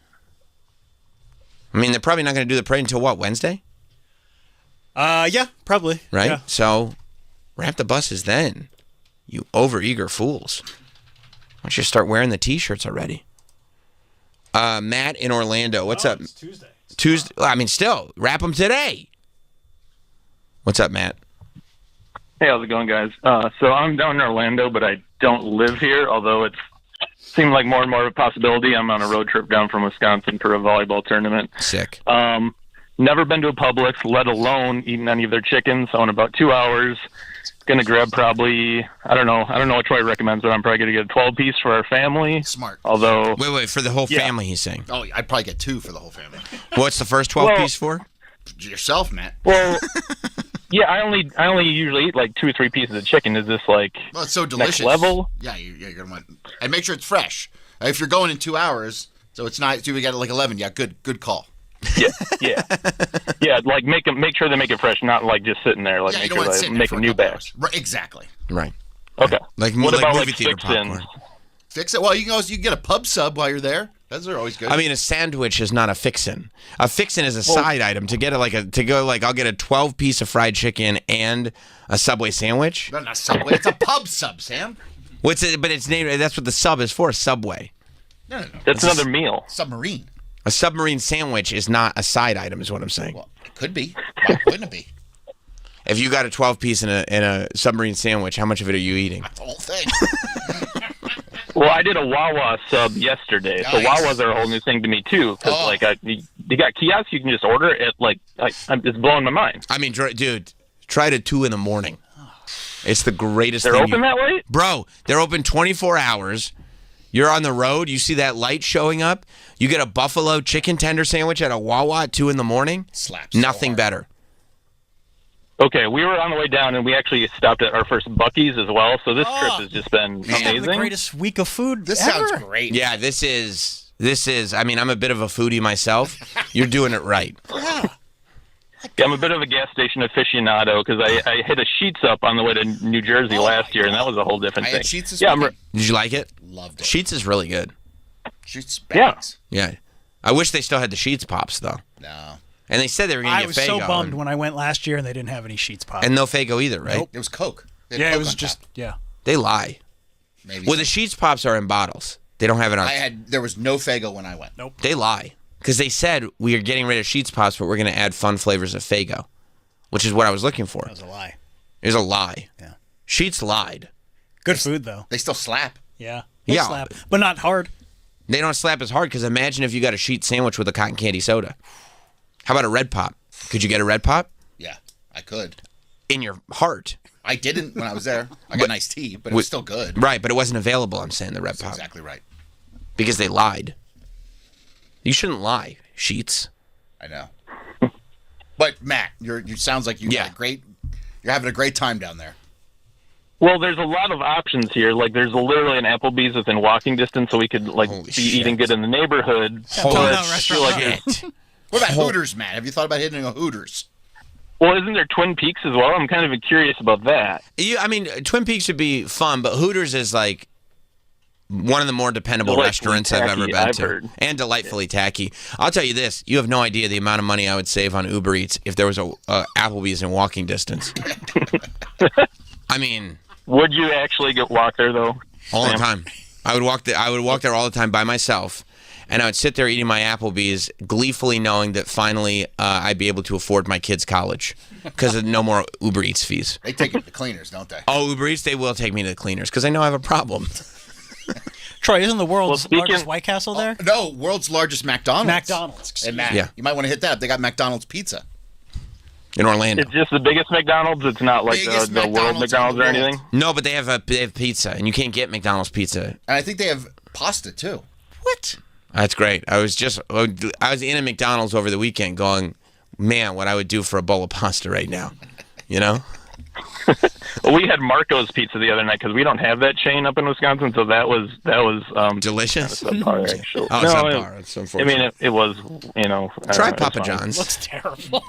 I mean, they're probably not going to do the parade until what, Wednesday?
Yeah, probably.
Right?
Yeah.
So, wrap the buses then. You overeager fools. Why don't you start wearing the T-shirts already? Matt in Orlando, what's up?
It's Tuesday.
Tuesday. I mean, still, wrap them today. What's up, Matt?
Hey, how's it going, guys? So I'm down in Orlando, but I don't live here, although it seemed like more and more of a possibility. I'm on a road trip down from Wisconsin for a volleyball tournament.
Sick.
Never been to a Publix, let alone eaten any of their chickens. So in about 2 hours, gonna grab probably, I don't know what Troy recommends, but I'm probably gonna get a 12-piece for our family.
Smart.
Although,
Wait, for the whole family, he's saying.
Oh, I'd probably get 2 for the whole family.
What's the first 12-piece for?
Yourself, Matt.
Well, yeah, I only usually eat like 2 or 3 pieces of chicken. Is this like
Well, it's so delicious.
next level?
Yeah, you're gonna want, and make sure it's fresh. If you're going in 2 hours, so it's not. So we got like 11. Yeah, good call.
Yeah. Like make sure they make it fresh, not like just sitting there. Like
Yeah, you
make
don't
sure
want it
they
sitting
make
there
a
for a
new
couple
batch.
hours. Right, exactly.
Right.
Okay.
Like
what about
movie
like
theater
fix-ins?
popcorn.
Fix it. Well, you can get a pub sub while you're there. Those are always good.
I mean, a sandwich is not a fixin'. A fixin' is a side item. To get it I'll get a 12-piece of fried chicken and a Subway sandwich.
No, not Subway. It's a pub sub, Sam.
What's it? But it's named. That's what the sub is for. Subway.
No.
That's another meal.
Submarine.
A submarine sandwich is not a side item, is what I'm saying.
Well, it could be. Why couldn't it be?
If you got a 12-piece in a submarine sandwich, how much of it are you eating?
The whole thing.
Well, I did a Wawa sub yesterday, so
Nice.
Wawas are a whole new thing to me too. Because you got kiosks, you can just order it. It's blowing my mind.
I mean, dude, try it at 2 a.m. It's the greatest
They're
thing.
open that late?
Bro, they're open 24 hours. You're on the road. You see that light showing up. You get a buffalo chicken tender sandwich at a Wawa at 2 a.m.
Slaps.
Nothing better.
Okay, we were on the way down, and we actually stopped at our first Buc-ee's as well. So this trip has just been amazing.
The greatest week of food
This
ever.
sounds great.
Yeah, this is. I mean, I'm a bit of a foodie myself. You're doing it right.
Yeah, I'm a bit of a gas station aficionado because I hit a Sheetz up on the way to New Jersey last year, and that was a whole different
I
thing.
had Sheetz this
yeah,
weekend.
Did you like it?
Loved it.
Sheets is really good.
Sheetz bags.
Yeah. I wish they still had the Sheets Pops, though.
No.
And they said they were going to
I
get
was
Faygo.
so bummed when I went last year and they didn't have any Sheets pop.
And no Faygo either, right?
Nope.
It was Coke. They had
Yeah,
Coke
it was
on
just
top.
They lie.
Maybe.
Well, the Sheets Pops are in bottles. They don't have it on.
There was no Faygo when I went.
Nope.
They lie. Because they said we are getting rid of Sheets Pops, but we're going to add fun flavors of Faygo, which is what I was looking for.
That was a lie.
It was a lie.
Yeah.
Sheets lied.
Good food, though.
They still slap.
Yeah. They
Yeah.
slap, but not hard.
They don't slap as hard because imagine if you got a sheet sandwich with a cotton candy soda. How about a Red Pop? Could you get a Red Pop?
Yeah, I could.
In your heart.
I didn't when I was there. I got nice tea, but it was still good.
Right, but it wasn't available, I'm saying, the Red Pop.
Exactly right.
Because they lied. You shouldn't lie, Sheets.
I know. But Matt, you sounds like you're having a great time down there.
Well, there's a lot of options here. Like, there's literally an Applebee's within walking distance, so we could be eating good in the neighborhood.
Holy
shit!
What about Hooters, Matt? Have you thought about hitting a Hooters?
Well, isn't there Twin Peaks as well? I'm kind of curious about that.
I mean, Twin Peaks would be fun, but Hooters is like one of the more dependable restaurants I've ever been to.
Heard.
And delightfully tacky. I'll tell you this, you have no idea the amount of money I would save on Uber Eats if there was a Applebee's in walking distance. I mean...
Would you actually walk there, though?
All the time. I would walk there all the time by myself, and I would sit there eating my Applebee's, gleefully knowing that finally I'd be able to afford my kids' college because of no more Uber Eats fees.
They take you to the cleaners, don't they?
Oh, Uber Eats, they will take me to the cleaners because they know I have a problem.
Troy, isn't the world's largest White Castle there?
No, world's largest McDonald's.
McDonald's.
And Matt,
Yeah.
you might want to hit that up. They got McDonald's pizza.
In Orlando.
It's just the biggest McDonald's. It's not like
Biggest
the world
McDonald's in
McDonald's
the
or
world.
anything.
No, but they have pizza, and you can't get McDonald's pizza.
And I think they have pasta, too.
What?
That's great. I was in a McDonald's over the weekend going, man, what I would do for a bowl of pasta right now. You know?
Well, we had Marco's Pizza the other night because we don't have that chain up in Wisconsin, so that was
delicious.
Subpar, actually.
Oh,
no,
subpar. It's unfortunate.
I mean, it was, you know.
Try
it was
Papa
fine.
John's.
Looks terrible.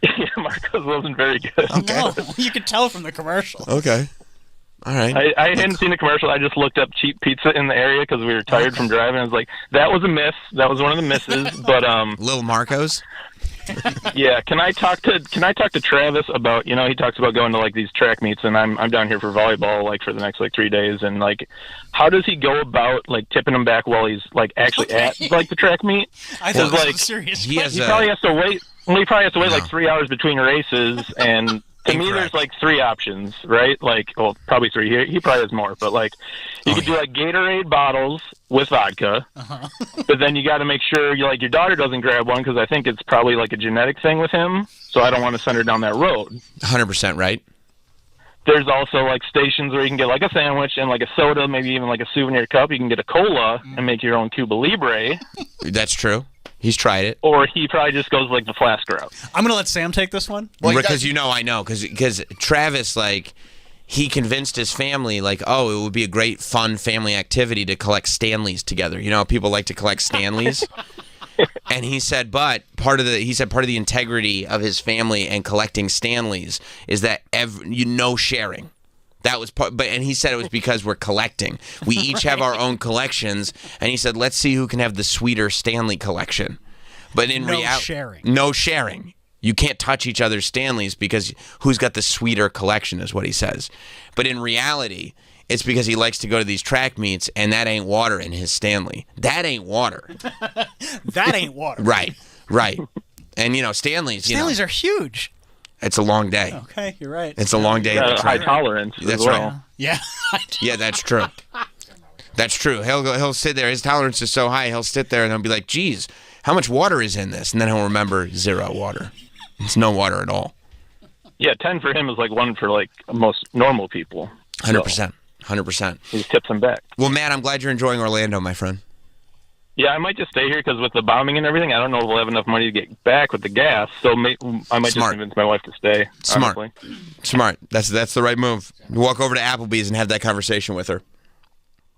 Yeah, Marco's wasn't very good.
No, you could tell from the commercial.
Okay. All right.
I hadn't seen the commercial. I just looked up cheap pizza in the area because we were tired from driving. I was like, that was a miss. That was one of the misses. But
Little Marco's.
Yeah, can I talk to Travis about, you know, he talks about going to like these track meets, and I'm down here for volleyball like for the next like 3 days, and like how does he go about like tipping him back while he's like actually at like the track meet?
I thought this
like
was serious.
he probably has to wait. Well, he probably has to wait like 3 hours between races, and to me, there's like 3 options, right? Like, well, probably 3. He probably has more, but like, you could do like Gatorade bottles with vodka, but then you got to make sure you like your daughter doesn't grab one because I think it's probably like a genetic thing with him. So I don't want to send her down that road.
100% right.
There's also like stations where you can get like a sandwich and like a soda, maybe even like a souvenir cup. You can get a cola and make your own Cuba Libre.
That's true. He's tried it.
Or he probably just goes like the flask route.
I'm gonna let Sam take this one.
Well, because I know because Travis, like, he convinced his family, like, oh, it would be a great fun family activity to collect Stanleys together. You know, people like to collect Stanleys. And he said, but part of the integrity of his family and collecting Stanleys is that sharing. That was part, and he said it was because we're collecting. We each have our own collections, and he said, let's see who can have the sweeter Stanley collection. But in reality, no sharing. You can't touch each other's Stanleys because who's got the sweeter collection is what he says. But in reality, it's because he likes to go to these track meets, and that ain't water in his Stanley. That ain't water.
That ain't water.
Right. And, you know, Stanleys
are huge.
It's a long day.
Okay, you're right.
It's a long day.
High tolerance.
That's
as well.
right.
Yeah.
Yeah, that's true. That's true. He'll sit there. His tolerance is so high. He'll sit there and he'll be like, "Geez, how much water is in this?" And then he'll remember 0 water. It's no water at all.
Yeah, 10 for him is like 1 for like most normal people.
100%. 100%.
He tips him back.
Well, Matt, I'm glad you're enjoying Orlando, my friend.
Yeah, I might just stay here because with the bombing and everything, I don't know if we'll have enough money to get back with the gas. So I might just convince my wife to stay.
Smart. That's the right move. Walk over to Applebee's and have that conversation with her.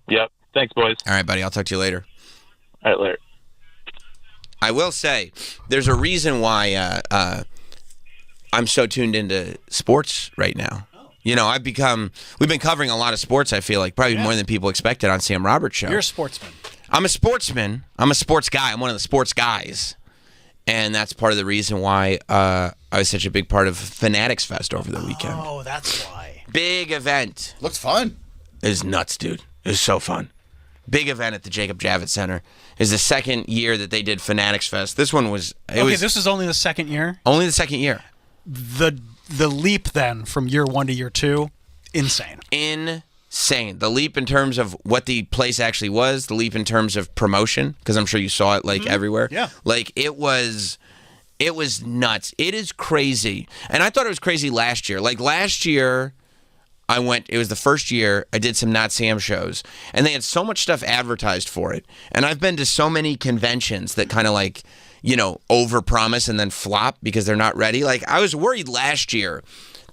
Yep. Thanks, boys.
All right, buddy. I'll talk to you later.
All right, later.
I will say, there's a reason why I'm so tuned into sports right now. You know, we've been covering a lot of sports, I feel like, probably more than people expected on Sam Roberts' show.
You're a sportsman.
I'm a sportsman. I'm a sports guy. I'm one of the sports guys. And that's part of the reason why I was such a big part of Fanatics Fest over the weekend.
Oh, that's why.
Big event.
Looks fun.
It was nuts, dude. It was so fun. Big event at the Jacob Javits Center. It's the second year that they did Fanatics Fest. This one was...
this is only the second year?
Only the second year.
The leap, then, from year 1 to year 2, insane.
Insane. The leap in terms of what the place actually was, the leap in terms of promotion, because I'm sure you saw it, like, everywhere.
Yeah.
Like, it was nuts. It is crazy. And I thought it was crazy last year. Like, last year... it was the first year I did some Not Sam shows, and they had so much stuff advertised for it. And I've been to so many conventions that kind of like, you know, overpromise and then flop because they're not ready. Like, I was worried last year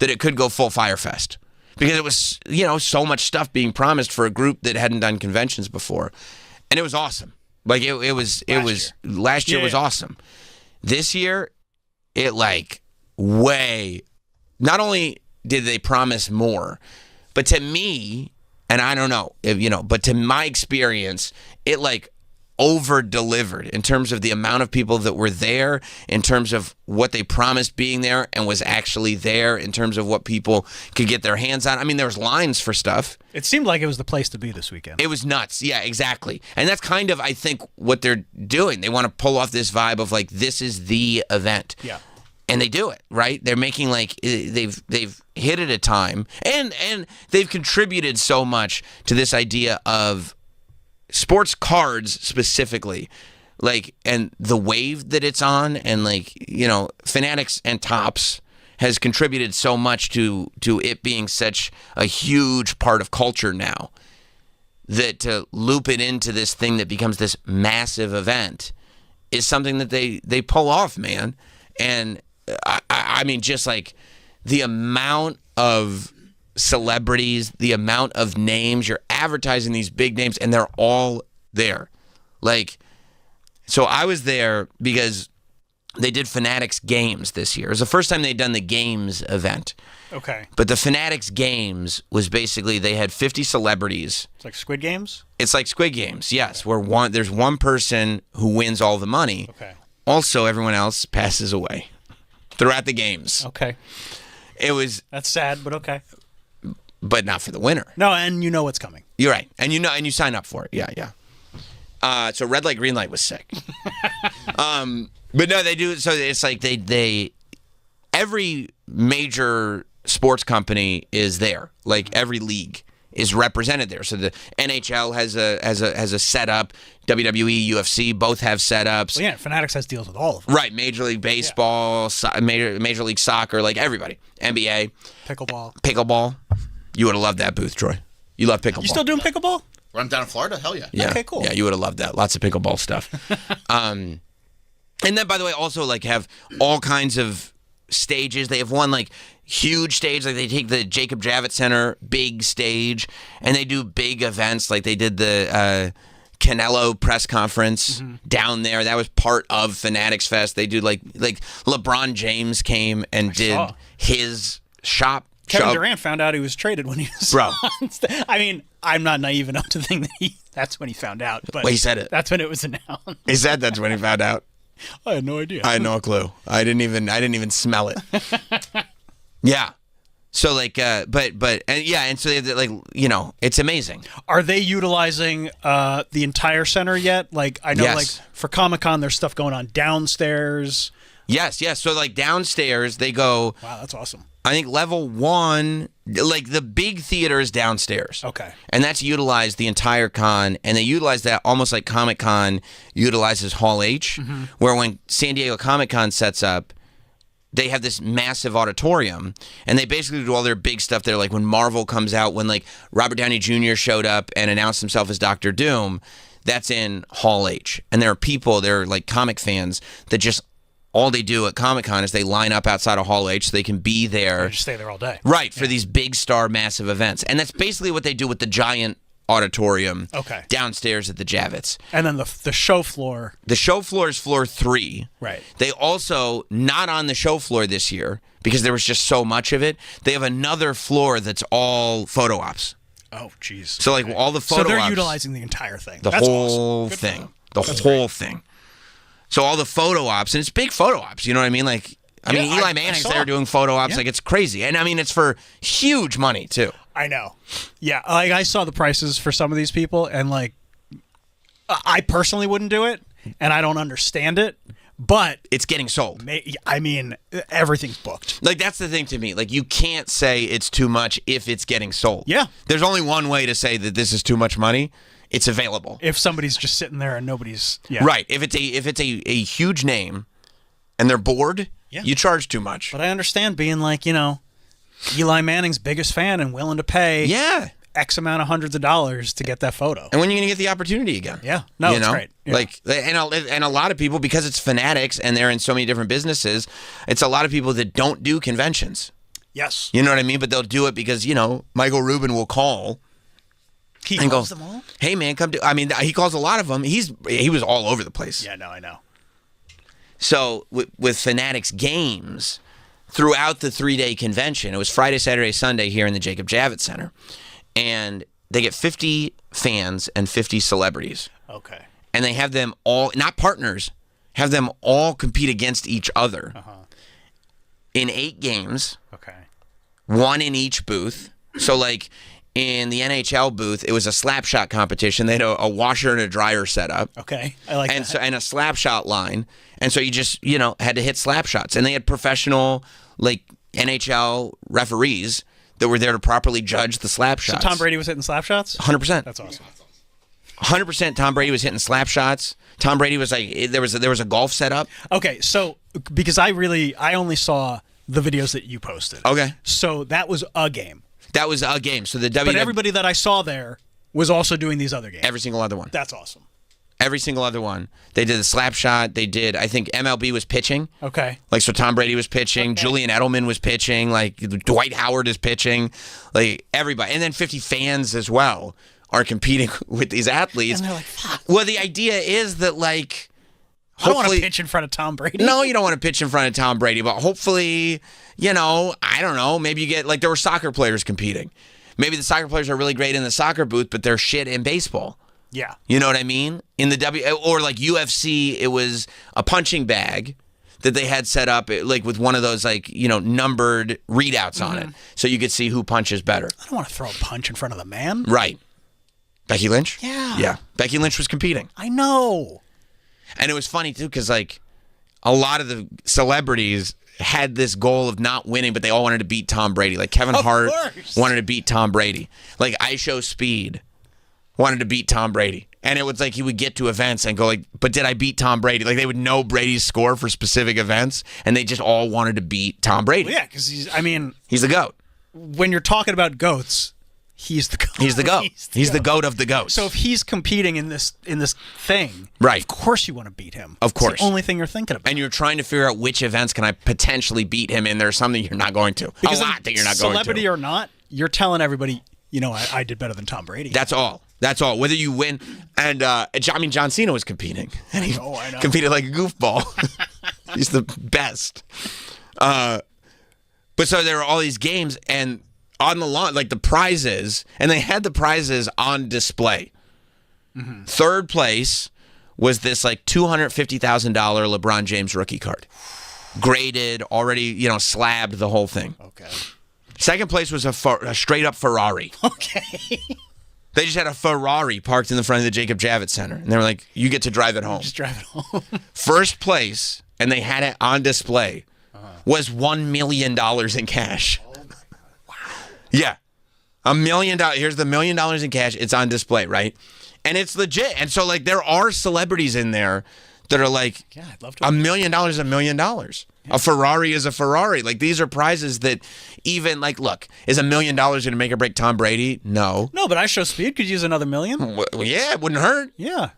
that it could go full Firefest because it was, you know, so much stuff being promised for a group that hadn't done conventions before. And it was awesome. Like, last year was awesome. This year, it like not only did they promise more, but to me, and I don't know, but to my experience, it like over-delivered in terms of the amount of people that were there, in terms of what they promised being there and was actually there, in terms of what people could get their hands on. I mean, there was lines for stuff.
It seemed like it was the place to be this weekend.
It was nuts. Yeah, exactly. And that's kind of, I think, what they're doing. They want to pull off this vibe of like, this is the event.
Yeah.
And they do it, right? They're making like they've hit at a time, and they've contributed so much to this idea of sports cards specifically, like, and the wave that it's on, and like, you know, Fanatics and Topps has contributed so much to it being such a huge part of culture now, that to loop it into this thing that becomes this massive event is something that they pull off, man. And I mean, just like the amount of celebrities, the amount of names, you're advertising these big names, and they're all there. Like, so I was there because they did Fanatics Games this year. It was the first time they'd done the Games event.
Okay.
But the Fanatics Games was basically they had 50 celebrities.
It's like Squid Games?
It's like Squid Games, yes, where there's one person who wins all the money.
Okay.
Also, everyone else passes away throughout the games.
Okay.
That's
sad, but okay.
But not for the winner.
No, and you know what's coming.
You're right. And you sign up for it. Yeah. So red light, green light was sick. But no, they do. So it's like they every major sports company is there. Like every league is represented there. So the NHL has a setup. WWE, UFC both have setups.
Well, yeah, Fanatics has deals with all of them.
Right, Major League Baseball, Major League Soccer, like everybody. NBA. Pickleball. You would have loved that booth, Troy. You love pickleball.
You still doing pickleball?
Run down in Florida? Hell yeah.
Yeah.
Okay, cool.
Yeah, you would have loved that. Lots of pickleball stuff. And then, by the way, also like have all kinds of stages. They have one like huge stage, like they take the Jacob Javits Center, big stage, and they do big events. Like they did the Canelo press conference down there. That was part of Fanatics Fest. They do like LeBron James came and did his shop.
Kevin Durant found out he was traded when he was on stage. I mean, I'm not naive enough to think that that's when he found out. But
well, he said it.
That's when it was announced.
He said that's when he found out.
I had no idea.
I had no clue. I didn't even smell it. Yeah. So like, and so they like, you know, it's amazing.
Are they utilizing the entire center yet? Like I know, like for Comic-Con, there's stuff going on downstairs.
Yes. So like downstairs, they go.
Wow, that's awesome.
I think level 1, like the big theater is downstairs.
Okay.
And that's utilized the entire con, and they utilize that almost like Comic-Con utilizes Hall H, where when San Diego Comic-Con sets up, they have this massive auditorium, and they basically do all their big stuff there. Like when Marvel comes out, when like Robert Downey Jr. showed up and announced himself as Dr. Doom, that's in Hall H. And there are people, they're like comic fans that just all they do at Comic-Con is they line up outside of Hall H so they can be there.
They just stay there all day.
Right, for these big star massive events. And that's basically what they do with the giant auditorium downstairs at the Javits.
And then the show floor.
The show floor is floor 3.
Right.
They also, not on the show floor this year, because there was just so much of it, they have another floor that's all photo ops.
Oh, jeez.
So like all the photo ops.
So they're utilizing the entire thing.
The
That's
whole
awesome.
thing. The whole thing. So all the photo ops, and it's big photo ops, you know what I mean? Like, I mean, Eli Manning's there doing photo ops, like it's crazy. And I mean, it's for huge money too.
I know. Yeah, like I saw the prices for some of these people, and like, I personally wouldn't do it, and I don't understand it, but
it's getting sold.
I mean, everything's booked.
Like that's the thing to me. Like you can't say it's too much if it's getting sold.
Yeah.
There's only one way to say that this is too much money. It's available.
If somebody's just sitting there and nobody's
right. If it's a huge name and they're bored, you charge too much.
But I understand being like, you know, Eli Manning's biggest fan and willing to pay X amount of hundreds of dollars to get that photo.
And when are you going to get the opportunity again?
Yeah. No, it's great. Yeah.
Like and a lot of people, because it's Fanatics and they're in so many different businesses, it's a lot of people that don't do conventions.
Yes.
You know what I mean? But they'll do it because, you know, Michael Rubin will call.
He calls them all?
Hey, man, come to... I mean, he calls a lot of them. He was all over the place.
Yeah, no, I know.
So, with Fanatics Games, throughout the 3-day convention, it was Friday, Saturday, Sunday here in the Jacob Javits Center, and they get 50 fans and 50 celebrities.
Okay.
And they have them all, not partners, have them all compete against each other in 8 games.
Okay.
1 in each booth. So, like... In the NHL booth, it was a slap shot competition. They had a washer and a dryer set up.
Okay, I like that.
And a slap shot line. And so you just, you know, had to hit slap shots. And they had professional, like, NHL referees that were there to properly judge the slap shots.
So Tom Brady was hitting slap shots?
100%.
That's awesome.
100% Tom Brady was hitting slap shots. Tom Brady was like, there was a golf setup.
Okay, so, because I only saw the videos that you posted.
Okay.
So that was a game.
That was a game. So the
But everybody that I saw there was also doing these other games.
Every single other one.
That's awesome.
Every single other one. They did the slap shot. They did, I think MLB was pitching.
Okay.
Like, so Tom Brady was pitching. Julian Edelman was pitching. Like, Dwight Howard is pitching. Like, everybody. And then 50 fans as well are competing with these athletes.
And they're like, fuck.
Well, the idea is that, like,
I don't want to pitch in front of Tom Brady.
No, you don't want to pitch in front of Tom Brady, but hopefully, you know, I don't know, maybe you get, like, there were soccer players competing. Maybe the soccer players are really great in the soccer booth, but they're shit in baseball.
Yeah.
You know what I mean? In the or like UFC, it was a punching bag that they had set up, like with one of those, like, you know, numbered readouts on it, so you could see who punches better.
I don't want to throw a punch in front of the man.
Right. Becky Lynch?
Yeah.
Yeah. Becky Lynch was competing.
I know.
And it was funny, too, because, like, a lot of the celebrities had this goal of not winning, but they all wanted to beat Tom Brady. Like, Kevin Hart wanted to beat Tom Brady. Like, I Show Speed wanted to beat Tom Brady. And it was like he would get to events and go like, but did I beat Tom Brady? Like, they would know Brady's score for specific events, and they just all wanted to beat Tom Brady.
Well, yeah, because he's
the GOAT.
When you're talking about GOATs, he's the GOAT.
He's the GOAT. He's the GOAT of the GOATs.
So if he's competing in this thing,
right,
of course you want to beat him.
Of course.
It's the only thing you're thinking about.
And you're trying to figure out which events can I potentially beat him in. There's something you're not going to.
Because
a lot that you're not going to.
Celebrity or not, you're telling everybody, you know, I did better than Tom Brady.
That's all. That's all. Whether you win. And, I mean, John Cena was competing. And he
I know.
competed like a goofball. He's the best. But so there were all these games, and on the lawn, like the prizes, and they had the prizes on display. Mm-hmm. Third place was this like $250,000 LeBron James rookie card. Graded, already, you know, slabbed, the whole thing.
Okay.
Second place was a straight up Ferrari.
Okay.
They just had a Ferrari parked in the front of the Jacob Javits Center. And they were like, you get to drive it home.
Just drive it home.
First place, and they had it on display, was $1 million in cash. Wow. Yeah. $1 million. Here's the $1 million in cash. It's on display, right? And it's legit. And so, like, there are celebrities in there that are like,
yeah, I'd love to.
$1 million is $1 million. Yeah. A Ferrari is a Ferrari. Like, these are prizes that even, like, look, is $1 million going to make or break Tom Brady? No.
No, but I Show Speed could use another $1 million.
Well, yeah, it wouldn't hurt.
Yeah.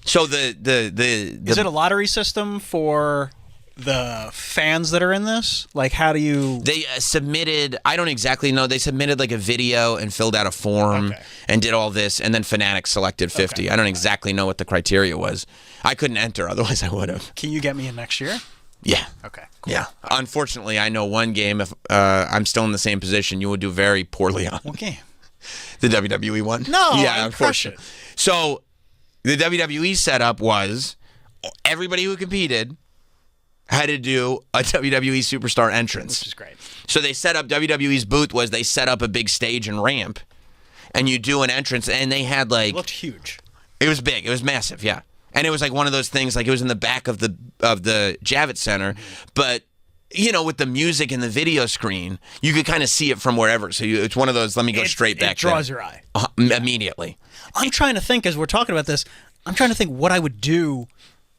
So
is it a lottery system for the fans that are in this? Like, how do you...
They submitted, I don't exactly know, they submitted like a video and filled out a form and did all this, and then Fanatics selected 50. Okay. I don't exactly know what the criteria was. I couldn't enter, otherwise I would have.
Can you get me in next year?
Yeah.
Okay. Cool.
Yeah. Unfortunately, I know one game, if I'm still in the same position, you would do very poorly on.
What game?
The WWE one.
No,
yeah,
unfortunately.
So the WWE setup was everybody who competed had to do a WWE Superstar entrance.
Which is great.
So they set up, WWE's booth was they set up a big stage and ramp, and you do an entrance, and they had like...
It looked huge.
It was big. It was massive, yeah. And it was like one of those things, like it was in the back of the Javits Center, but... You know, with the music and the video screen, you could kind of see it from wherever. So it's one of those, let me go straight back.
It draws your eye.
Immediately.
I'm trying to think, as we're talking about this, I'm trying to think what I would do,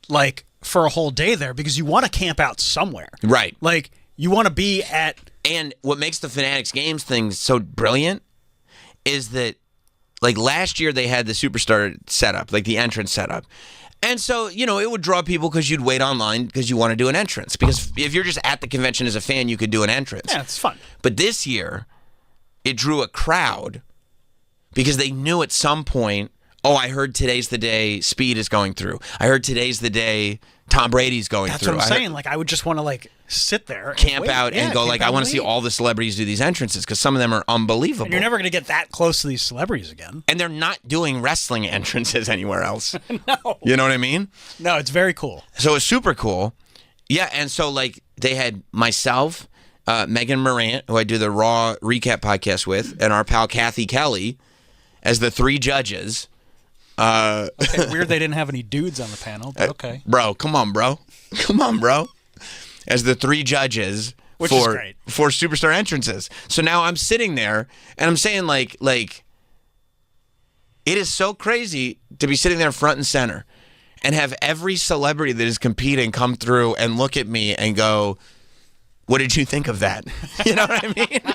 like, for a whole day there, because you want to camp out somewhere.
Right.
Like, you want to be at...
And what makes the Fanatics Games thing so brilliant is that, like, last year they had the Superstar setup, like the entrance setup. And so, you know, it would draw people because you'd wait online because you want to do an entrance. Because if you're just at the convention as a fan, you could do an entrance.
Yeah, it's fun.
But this year, it drew a crowd because they knew at some point, oh, I heard today's the day Speed is going through. I heard today's the day Tom Brady's going through.
That's what I'm saying. Like, I would just want to, like, sit there.
Camp out and go, like, I want to see all the celebrities do these entrances because some of them are unbelievable.
And you're never going to get that close to these celebrities again.
And they're not doing wrestling entrances anywhere else.
No.
You know what I mean?
No, it's very cool.
So it's super cool. Yeah, and so, like, they had myself, Megan Morant, who I do the Raw recap podcast with, and our pal Kathy Kelly as the three judges.
Okay, weird they didn't have any dudes on the panel, but okay.
Bro, come on, bro. Come on, bro. As the three judges
Which is great.
for Superstar entrances. So now I'm sitting there, and I'm saying, like, it is so crazy to be sitting there front and center and have every celebrity that is competing come through and look at me and go, what did you think of that? You know what I mean?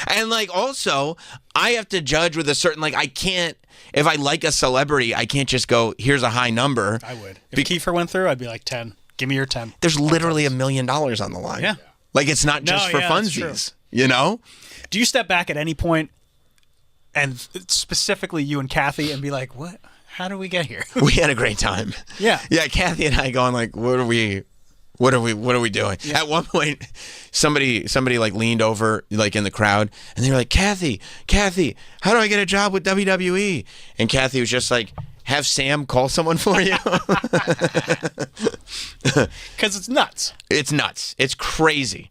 And like also, I have to judge with a certain like I can't. If I like a celebrity, I can't just go, here's a high number.
I would. If Kiefer went through, I'd be like 10. Give me your 10.
There's literally $1 million on the line.
Yeah.
Like it's not just for funsies, you know?
Do you step back at any point and specifically you and Kathy and be like, what? How did we get here?
We had a great time.
Yeah.
Yeah, Kathy and I going like, what are we doing? Yeah. At one point, somebody like leaned over like in the crowd and they were like, Kathy, how do I get a job with WWE? And Kathy was just like, have Sam call someone for you.
Because it's nuts.
It's nuts. It's crazy.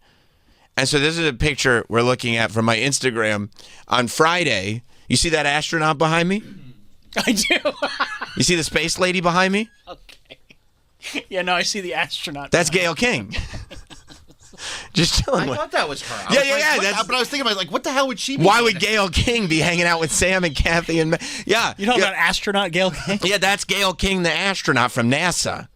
And so this is a picture we're looking at from my Instagram on Friday. You see that astronaut behind me?
I do.
You see the space lady behind me?
Okay. Yeah, no, I see the astronaut.
That's Gayle King. Just chilling.
I thought that was her.
Yeah.
But I was thinking, like, what the hell would she be?
Why would Gayle King be hanging out with Sam and Kathy and yeah?
You know about astronaut Gayle King?
Yeah, that's Gayle King, the astronaut from NASA.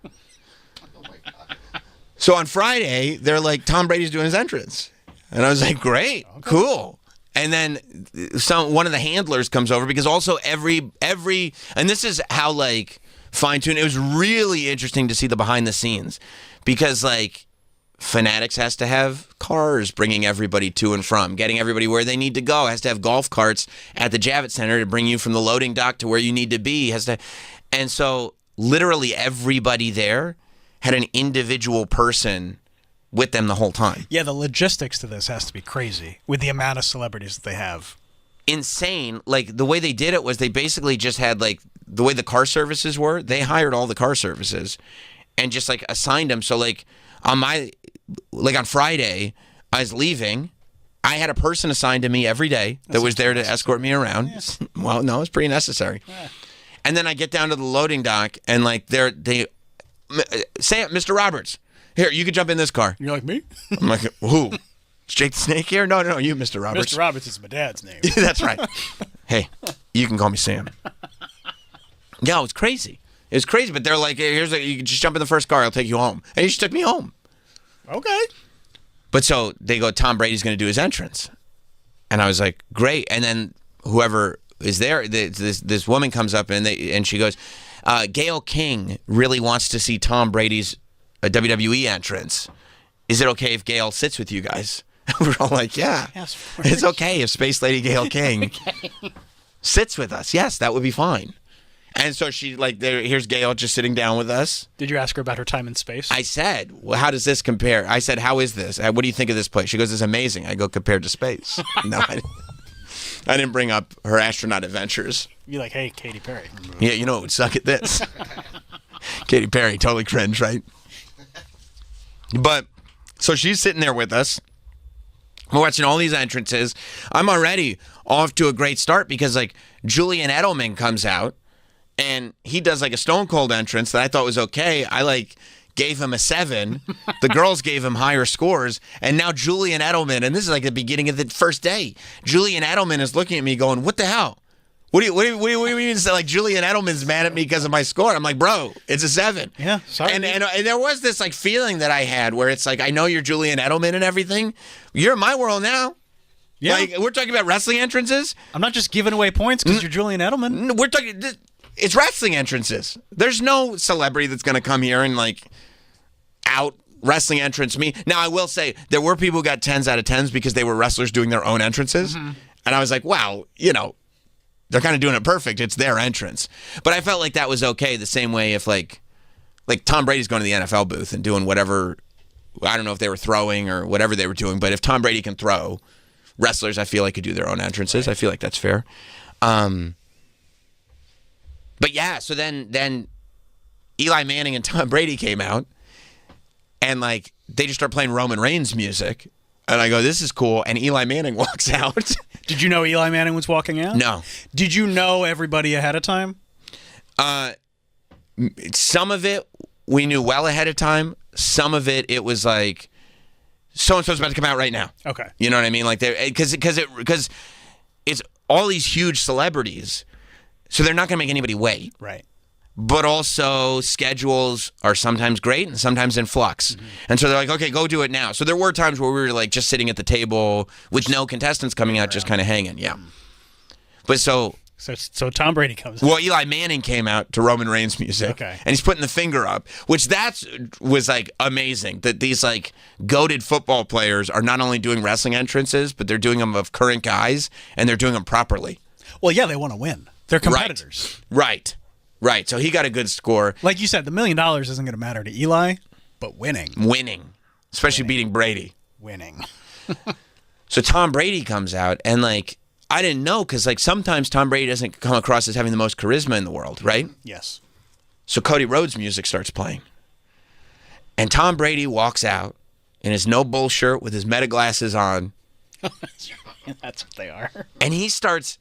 So on Friday, they're like, Tom Brady's doing his entrance, and I was like, great, cool. And then one of the handlers comes over because also every and this is how like fine-tuned. It was really interesting to see the behind the scenes because like Fanatics has to have cars bringing everybody to and from, getting everybody where they need to go, has to have golf carts at the Javits Center to bring you from the loading dock to where you need to be, and so literally everybody there had an individual person with them the whole time.
Yeah, the logistics to this has to be crazy with the amount of celebrities that they have.
Insane. Like the way they did it was they basically just had like the way the car services were, they hired all the car services and just like assigned them. So like on Friday, I was leaving. I had a person assigned to me every day that was there to escort me around. Yeah. Well, no, it's pretty necessary. Yeah. And then I get down to the loading dock and like they say, Mr. Roberts, here, you can jump in this car.
You're like, me?
I'm like, who? Is Jake the Snake here? No, you, Mr. Roberts.
Mr. Roberts is my dad's name.
That's right. Hey, you can call me Sam. Yeah, it was crazy. It was crazy, but they're like, you can just jump in the first car, I'll take you home. And he just took me home.
Okay.
But so they go, Tom Brady's going to do his entrance. And I was like, great. And then whoever is there, this woman comes up and she goes, Gayle King really wants to see Tom Brady's WWE entrance. Is it okay if Gayle sits with you guys? We're all like, yeah. Yes, it's okay if Space Lady Gayle King sits with us. Yes, that would be fine. And so she here's Gayle just sitting down with us.
Did you ask her about her time in space?
I said, well, how does this compare? I said, how is this? What do you think of this place? She goes, it's amazing. I go, compared to space. No, I didn't bring up her astronaut adventures.
You're like, hey, Katy Perry.
Yeah, you know what would suck at this? Katy Perry, totally cringe, right? But so she's sitting there with us. We're watching all these entrances. I'm already off to a great start because like Julian Edelman comes out and he does like a Stone Cold entrance that I thought was okay. I like gave him a 7. The girls gave him higher scores. And now Julian Edelman, and this is like the beginning of the first day, Julian Edelman is looking at me going, what the hell? What do you mean? Like Julian Edelman's mad at me because of my score? I'm like, bro, it's a 7.
Yeah, sorry.
And there was this like feeling that I had where it's like, I know you're Julian Edelman and everything. You're in my world now. Yeah. Like we're talking about wrestling entrances.
I'm not just giving away points because you're Julian Edelman.
We're talking. It's wrestling entrances. There's no celebrity that's going to come here and like out wrestling entrance me. Now I will say there were people who got 10s out of 10s because they were wrestlers doing their own entrances, and I was like, wow, you know. They're kind of doing it perfect. It's their entrance. But I felt like that was okay the same way if like Tom Brady's going to the NFL booth and doing whatever, I don't know if they were throwing or whatever they were doing, but if Tom Brady can throw, wrestlers I feel like could do their own entrances. Right. I feel like that's fair. But yeah, so then Eli Manning and Tom Brady came out and like they just start playing Roman Reigns music. And I go, this is cool. And Eli Manning walks out.
Did you know Eli Manning was walking out?
No.
Did you know everybody ahead of time?
Some of it we knew well ahead of time. Some of it was like, so-and-so's about to come out right now.
Okay.
You know what I mean? Like, because it's all these huge celebrities, so they're not going to make anybody wait.
Right.
but also schedules are sometimes great and sometimes in flux. And so they're like, okay, go do it now. So there were times where we were like just sitting at the table with no contestants coming out, just kind of hanging. Yeah. But so
Tom Brady comes out.
Well, Eli Manning came out to Roman Reigns music.
Okay.
And he's putting the finger up, which was like amazing that these like goated football players are not only doing wrestling entrances, but they're doing them of current guys and they're doing them properly.
Well, yeah, they want to win. They're competitors.
Right. So he got a good score.
Like you said, the $1 million isn't going to matter to Eli, but winning.
Especially beating Brady.
Winning.
So Tom Brady comes out and like, I didn't know because like sometimes Tom Brady doesn't come across as having the most charisma in the world, right?
Yes.
So Cody Rhodes music starts playing. And Tom Brady walks out in his no bull shirt with his meta glasses on.
That's what they are.
And he starts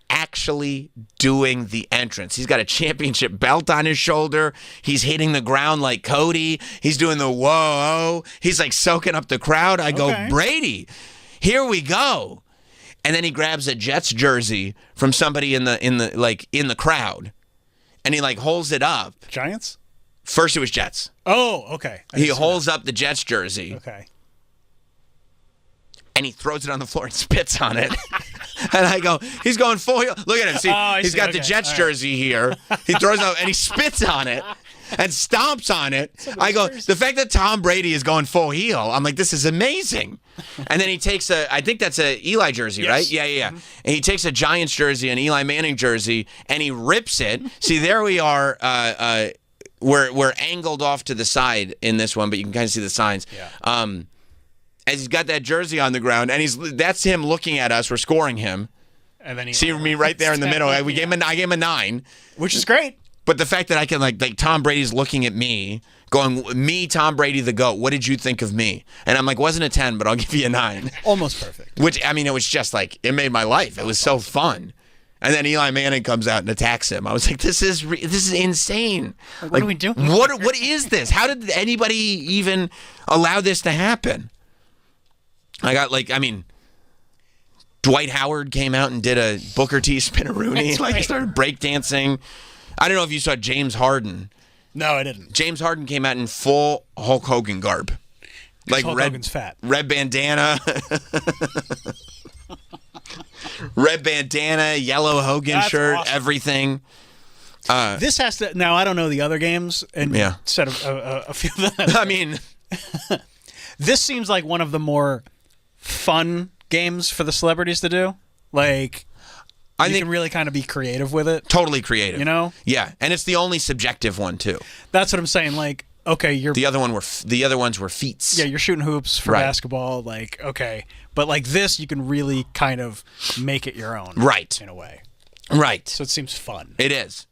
actually doing the entrance. He's got a championship belt on his shoulder. He's hitting the ground like Cody. He's doing the whoa. He's like soaking up the crowd. I go, Brady, here we go. And then he grabs a Jets jersey from somebody in the crowd, and he like holds it up.
Giants?
First it was Jets.
Oh, okay.
He holds up the Jets jersey.
Okay.
And he throws it on the floor and spits on it. And I go, he's going full heel. Look at him. See, he's got the Jets jersey here. He throws it out and he spits on it and stomps on it. I go, the fact that Tom Brady is going full heel, I'm like, this is amazing. And then he takes I think that's a Eli jersey, right? Yeah. And he takes a Giants jersey, an Eli Manning jersey, and he rips it. See, there we are. We're angled off to the side in this one, but you can kind of see the signs. Yeah. As he's got that jersey on the ground, and that's him looking at us. We're scoring him.
And then
see me right there in the middle. I gave him a 9,
which is great.
But the fact that I can like Tom Brady's looking at me, going, me, Tom Brady, the GOAT. What did you think of me? And I'm like, wasn't a 10, but I'll give you a 9.
Almost perfect.
Which I mean, it was just like it made my life. It was so fun. And then Eli Manning comes out and attacks him. I was like, this is insane.
Like, what are we doing?
What is this? How did anybody even allow this to happen? Dwight Howard came out and did a Booker T spin-a-rooney. Like, he started breakdancing. I don't know if you saw James Harden.
No, I didn't.
James Harden came out in full Hulk Hogan garb. Like
Hulk Hogan's fat.
Red bandana. Red bandana, yellow Hogan shirt, awesome. Everything.
This has to... Now, I don't know the other games. And said a few of them.
I mean...
This seems like one of the more fun games for the celebrities to do. Like, I think you can really kind of be creative with it.
Totally creative.
You know?
Yeah, and it's the only subjective one too.
That's what I'm saying. Like, okay,
the other ones were feats.
Yeah, you're shooting hoops for basketball. Like, okay, but like this, you can really kind of make it your own.
Right.
In a way.
Right.
So it seems fun.
It is.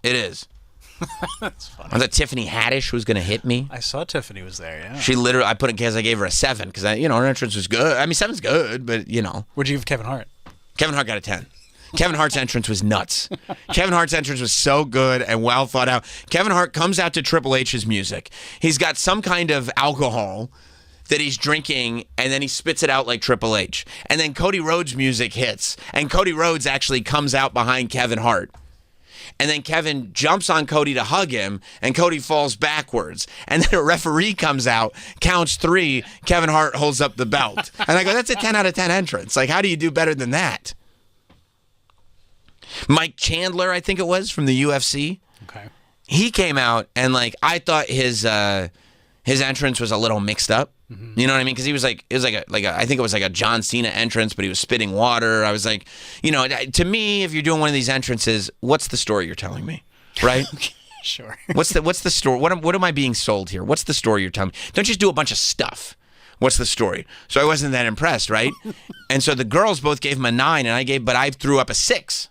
That's funny.
I thought Tiffany Haddish was going to hit me.
I saw Tiffany was there, yeah.
She literally, I gave her a 7 because her entrance was good. I mean, 7's good, but
What'd you give Kevin Hart?
Kevin Hart got a 10. Kevin Hart's entrance was nuts. Kevin Hart's entrance was so good and well thought out. Kevin Hart comes out to Triple H's music. He's got some kind of alcohol that he's drinking, and then he spits it out like Triple H. And then Cody Rhodes' music hits, and Cody Rhodes actually comes out behind Kevin Hart. And then Kevin jumps on Cody to hug him, and Cody falls backwards. And then a referee comes out, counts 3, Kevin Hart holds up the belt. And I go, that's a 10 out of 10 entrance. Like, how do you do better than that? Mike Chandler, I think it was, from the UFC.
Okay.
He came out, and, like, I thought his entrance was a little mixed up. Mm-hmm. You know what I mean? Because I think it was like a John Cena entrance, but he was spitting water. I was like, to me, if you're doing one of these entrances, what's the story you're telling me, right?
Sure.
What's the story? What am I being sold here? What's the story you're telling me? Don't just do a bunch of stuff. What's the story? So I wasn't that impressed, right? And so the girls both gave him a 9, and I threw up a 6.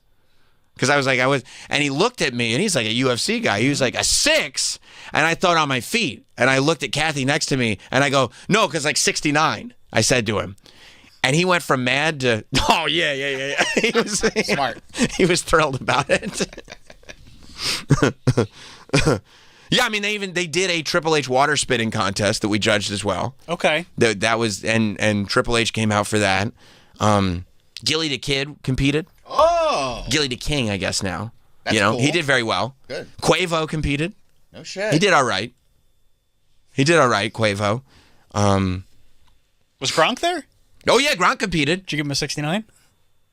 Because and he looked at me, and he's like a UFC guy. He was like, a 6? And I thought on my feet, and I looked at Kathy next to me, and I go, no, because like 69, I said to him. And he went from mad to, oh, yeah. He was smart. He was thrilled about it. Yeah, I mean, they did a Triple H water spitting contest that we judged as well.
Okay.
That was, and Triple H came out for that. Gilly the Kid competed.
Oh!
Gilly the King, I guess now.
That's
you know,
cool.
he did very well.
Good.
Quavo competed.
No shit.
He did all right. Quavo.
Was Gronk there?
Oh, yeah, Gronk competed.
Did you give him a 69?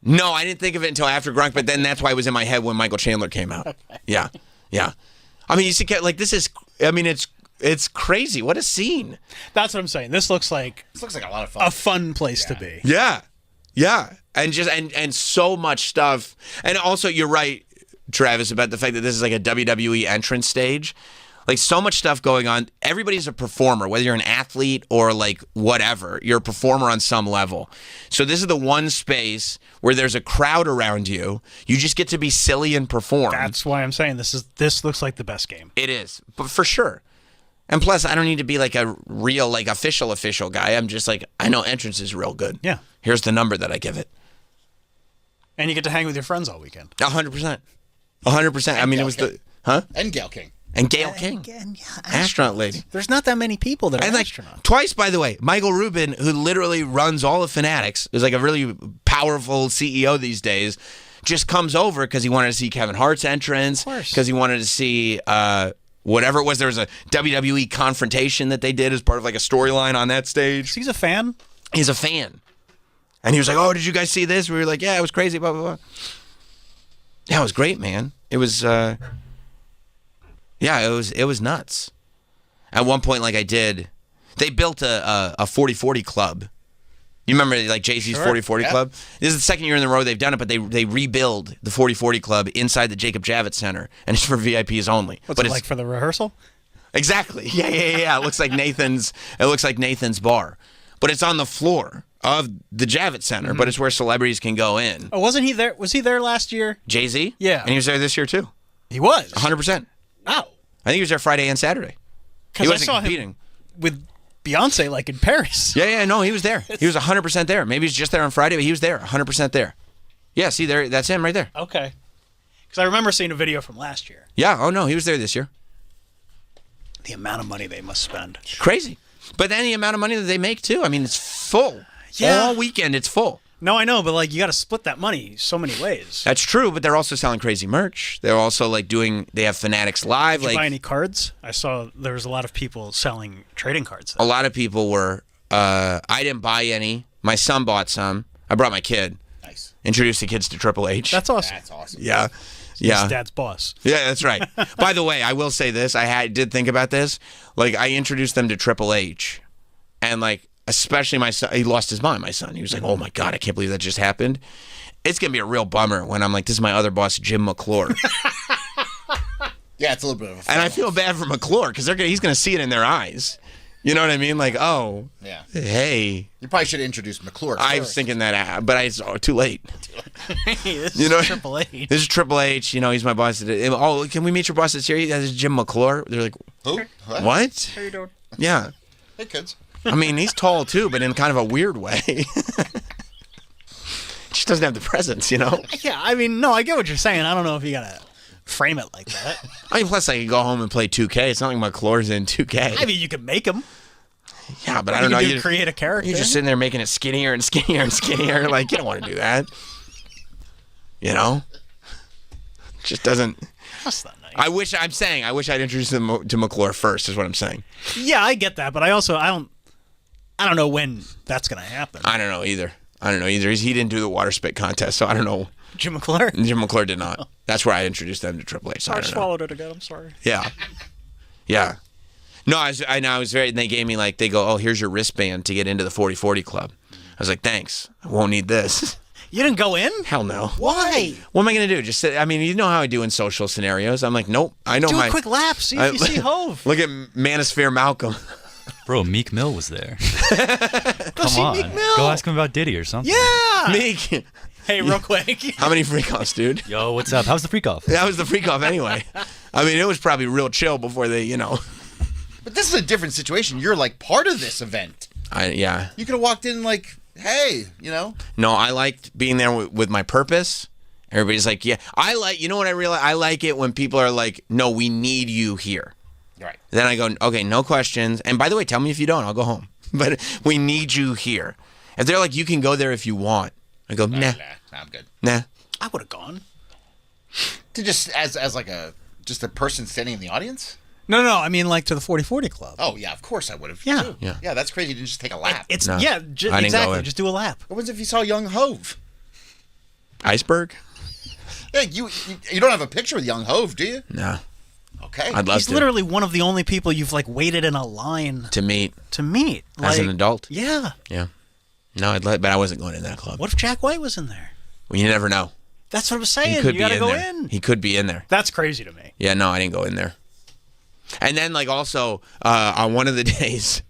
No, I didn't think of it until after Gronk, but then that's why it was in my head when Michael Chandler came out.
Okay.
Yeah. I mean, you see, like, this is, I mean, it's crazy. What a scene.
That's what I'm saying. This looks like
a lot of fun.
A fun place to be.
Yeah. And just, and so much stuff. And also, you're right, Travis, about the fact that this is like a WWE entrance stage. Like, so much stuff going on. Everybody's a performer, whether you're an athlete or, like, whatever. You're a performer on some level. So this is the one space where there's a crowd around you. You just get to be silly and perform.
That's why I'm saying this looks like the best game.
It is, but for sure. And plus, I don't need to be, like, a real, like, official guy. I'm just like, I know entrance is real good.
Yeah.
Here's the number that I give it.
And you get to hang with your friends all weekend.
100%. 100%. I mean, it was the... Huh?
And Gail King.
And Gail King. Astronaut lady.
There's not that many people that are astronauts.
Twice, by the way, Michael Rubin, who literally runs all of Fanatics, is like a really powerful CEO these days, just comes over because he wanted to see Kevin Hart's entrance, because he wanted to see whatever it was. There was a WWE confrontation that they did as part of like a storyline on that stage.
He's a fan?
He's a fan. And he was like, oh, did you guys see this? We were like, yeah, it was crazy, blah, blah, blah. Yeah, it was great, man. It was... Yeah, it was nuts. At one point, like they built a 40-40 club. You remember like Jay-Z's 40-40 club? This is the second year in a row they've done it, but they rebuild the 40-40 club inside the Jacob Javits Center, and it's for VIPs only.
What's it like for the rehearsal?
Exactly. Yeah. It looks like Nathan's bar, but it's on the floor of the Javits Center, but it's where celebrities can go in.
Oh, wasn't he there? Was he there last year?
Jay-Z?
Yeah.
And he was there this year too.
He was?
100%.
Wow.
I think he was there Friday and Saturday. He
Because I
wasn't
saw
competing.
him with Beyonce like in Paris.
Yeah, no, he was there. He was 100% there. Maybe he's just there on Friday, but he was there, 100% there. Yeah, see, there, that's him right there.
Okay. Because I remember seeing a video from last year.
Yeah, oh no, he was there this year.
The amount of money they must spend.
Crazy. But then the amount of money that they make, too. I mean, it's full.
Yeah.
All weekend, it's full.
No, I know, but like you got to split that money so many ways.
That's true, but they're also selling crazy merch. They're also like they have Fanatics Live.
Did you buy any cards? I saw there was a lot of people selling trading cards.
A lot of people were. I didn't buy any. My son bought some. I brought my kid.
Nice.
Introduced the kids to Triple H.
That's awesome.
That's awesome.
Yeah.
His dad's boss.
Yeah, that's right. By the way, I will say this. Did think about this. Like, I introduced them to Triple H. And, like, especially my son. He lost his mind, my son. He was like, oh, my God, I can't believe that just happened. It's going to be a real bummer when I'm like, this is my other boss, Jim McClure.
Yeah, it's a little bit of a
And I feel bad for McClure because he's going to see it in their eyes. You know what I mean? Like, oh,
yeah.
Hey.
You probably should have introduced McClure first.
I was thinking that, but it's too late.
This
you know,
is Triple H.
This is Triple H. You know, he's my boss. Oh, can we meet your boss that's here? This is Jim McClure. They're like,
who?
What?
How you doing?
Yeah.
Hey, kids.
I mean, he's tall too, but in kind of a weird way. Just doesn't have the presence, you know?
Yeah, I mean, no, I get what you're saying. I don't know if you got to frame it like that.
I mean, plus I could go home and play 2K. It's not like McClure's in 2K.
I mean, you could make him.
Yeah, but I don't know.
You create a character.
You're just sitting there making it skinnier and skinnier and skinnier. Like, you don't want to do that. You know? Just doesn't.
That's not nice.
I wish I'd introduced them to McClure first, is what I'm saying.
Yeah, I get that, but I don't know when that's going to happen.
I don't know either. He didn't do the water spit contest, so I don't know.
Jim McClure?
Jim McClure did not. That's where I introduced them to Triple H. So I
swallowed it again. I'm sorry.
Yeah. Yeah. No, I was very, and they gave me they go, oh, here's your wristband to get into the 40-40 club. I was like, thanks. I won't need this.
You didn't go in?
Hell no.
Why?
What am I going to do? Just sit, I mean, you know how I do in social scenarios. I'm like, nope. I know
do a quick lap. See if you see Hove.
Look at Manosphere Malcolm.
Bro, Meek Mill was there.
Go see Meek Mill.
Go ask him about Diddy or something.
Yeah.
Meek.
Hey, real quick.
How many freak-offs, dude?
Yo, what's up? How's the freak-off?
That was the freak-off anyway. I mean, it was probably real chill before they, you know.
But this is a different situation. You're like part of this event.
Yeah.
You could have walked in like, hey, you know.
No, I liked being there with my purpose. Everybody's like, yeah. You know what I realize? I like it when people are like, no, we need you here.
Right.
Then I go, okay, no questions. And by the way, tell me if you don't, I'll go home. But we need you here. If they're like, you can go there if you want. I go, nah.
I'm good.
Nah.
I would have gone.
To just as like a person standing in the audience?
No, I mean like to the 40/40 Club.
Oh yeah, of course I would have.
Yeah.
Too. Yeah, that's crazy. You didn't just take a lap.
Exactly. Just do a lap.
What was if you saw Young Hove?
Iceberg?
Yeah, you don't have a picture with Young Hove, do you?
No.
Okay.
I'd love
He's
to.
literally one of the only people you've like waited in a line
to meet.
Like,
as an adult.
Yeah.
Yeah. No, but I wasn't going in that club.
What if Jack White was in there?
Well, you never know.
That's what I'm saying.
He could
you gotta
be
go
there.
in.
He could be in there.
That's crazy to me.
Yeah, no, I didn't go in there. And then, like, also on one of the days,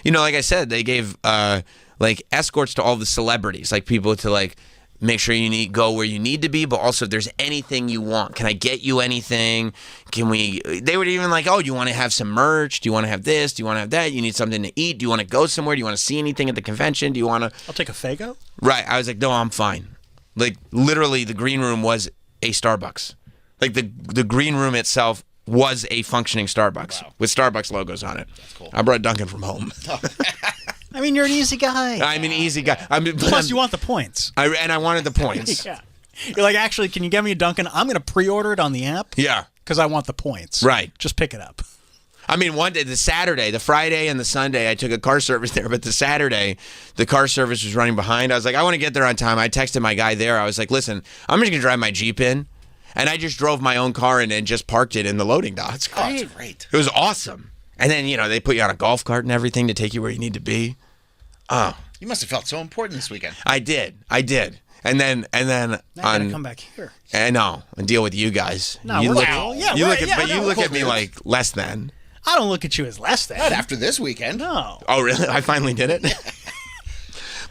like I said, they gave like escorts to all the celebrities, like people to like make sure you go where you need to be, but also if there's anything you want, can I get you anything? They were even like, oh, do you want to have some merch? Do you want to have this? Do you want to have that? You need something to eat? Do you want to go somewhere? Do you want to see anything at the convention? Do you want to?
I'll take a Faygo.
Right. I was like, no, I'm fine. Like, literally, the green room was a Starbucks. Like, the green room itself was a functioning Starbucks with Starbucks logos on it. That's cool. I brought Duncan from home.
I mean, you're an easy guy.
I'm an easy guy.
Plus, you want the points.
I wanted the points.
Yeah. You're like, actually, can you get me a Dunkin'? I'm going to pre-order it on the app.
Yeah.
Because I want the points.
Right.
Just pick it up.
I mean, one day, the Friday and the Sunday, I took a car service there, but the Saturday, the car service was running behind. I was like, I want to get there on time. I texted my guy there. I was like, listen, I'm just going to drive my Jeep in. And I just drove my own car in and just parked it in the loading dock.
That's great. Oh, that's great.
It was awesome. And then, they put you on a golf cart and everything to take you where you need to be. Oh.
You must have felt so important this weekend.
I did. And then
now I gotta come back here.
I know, and deal with you guys.
No,
you
we're
look,
cool. Yeah,
you
right.
look at, you look at me like less than.
I don't look at you as less than.
Not after this weekend.
No.
Oh, really? I finally did it?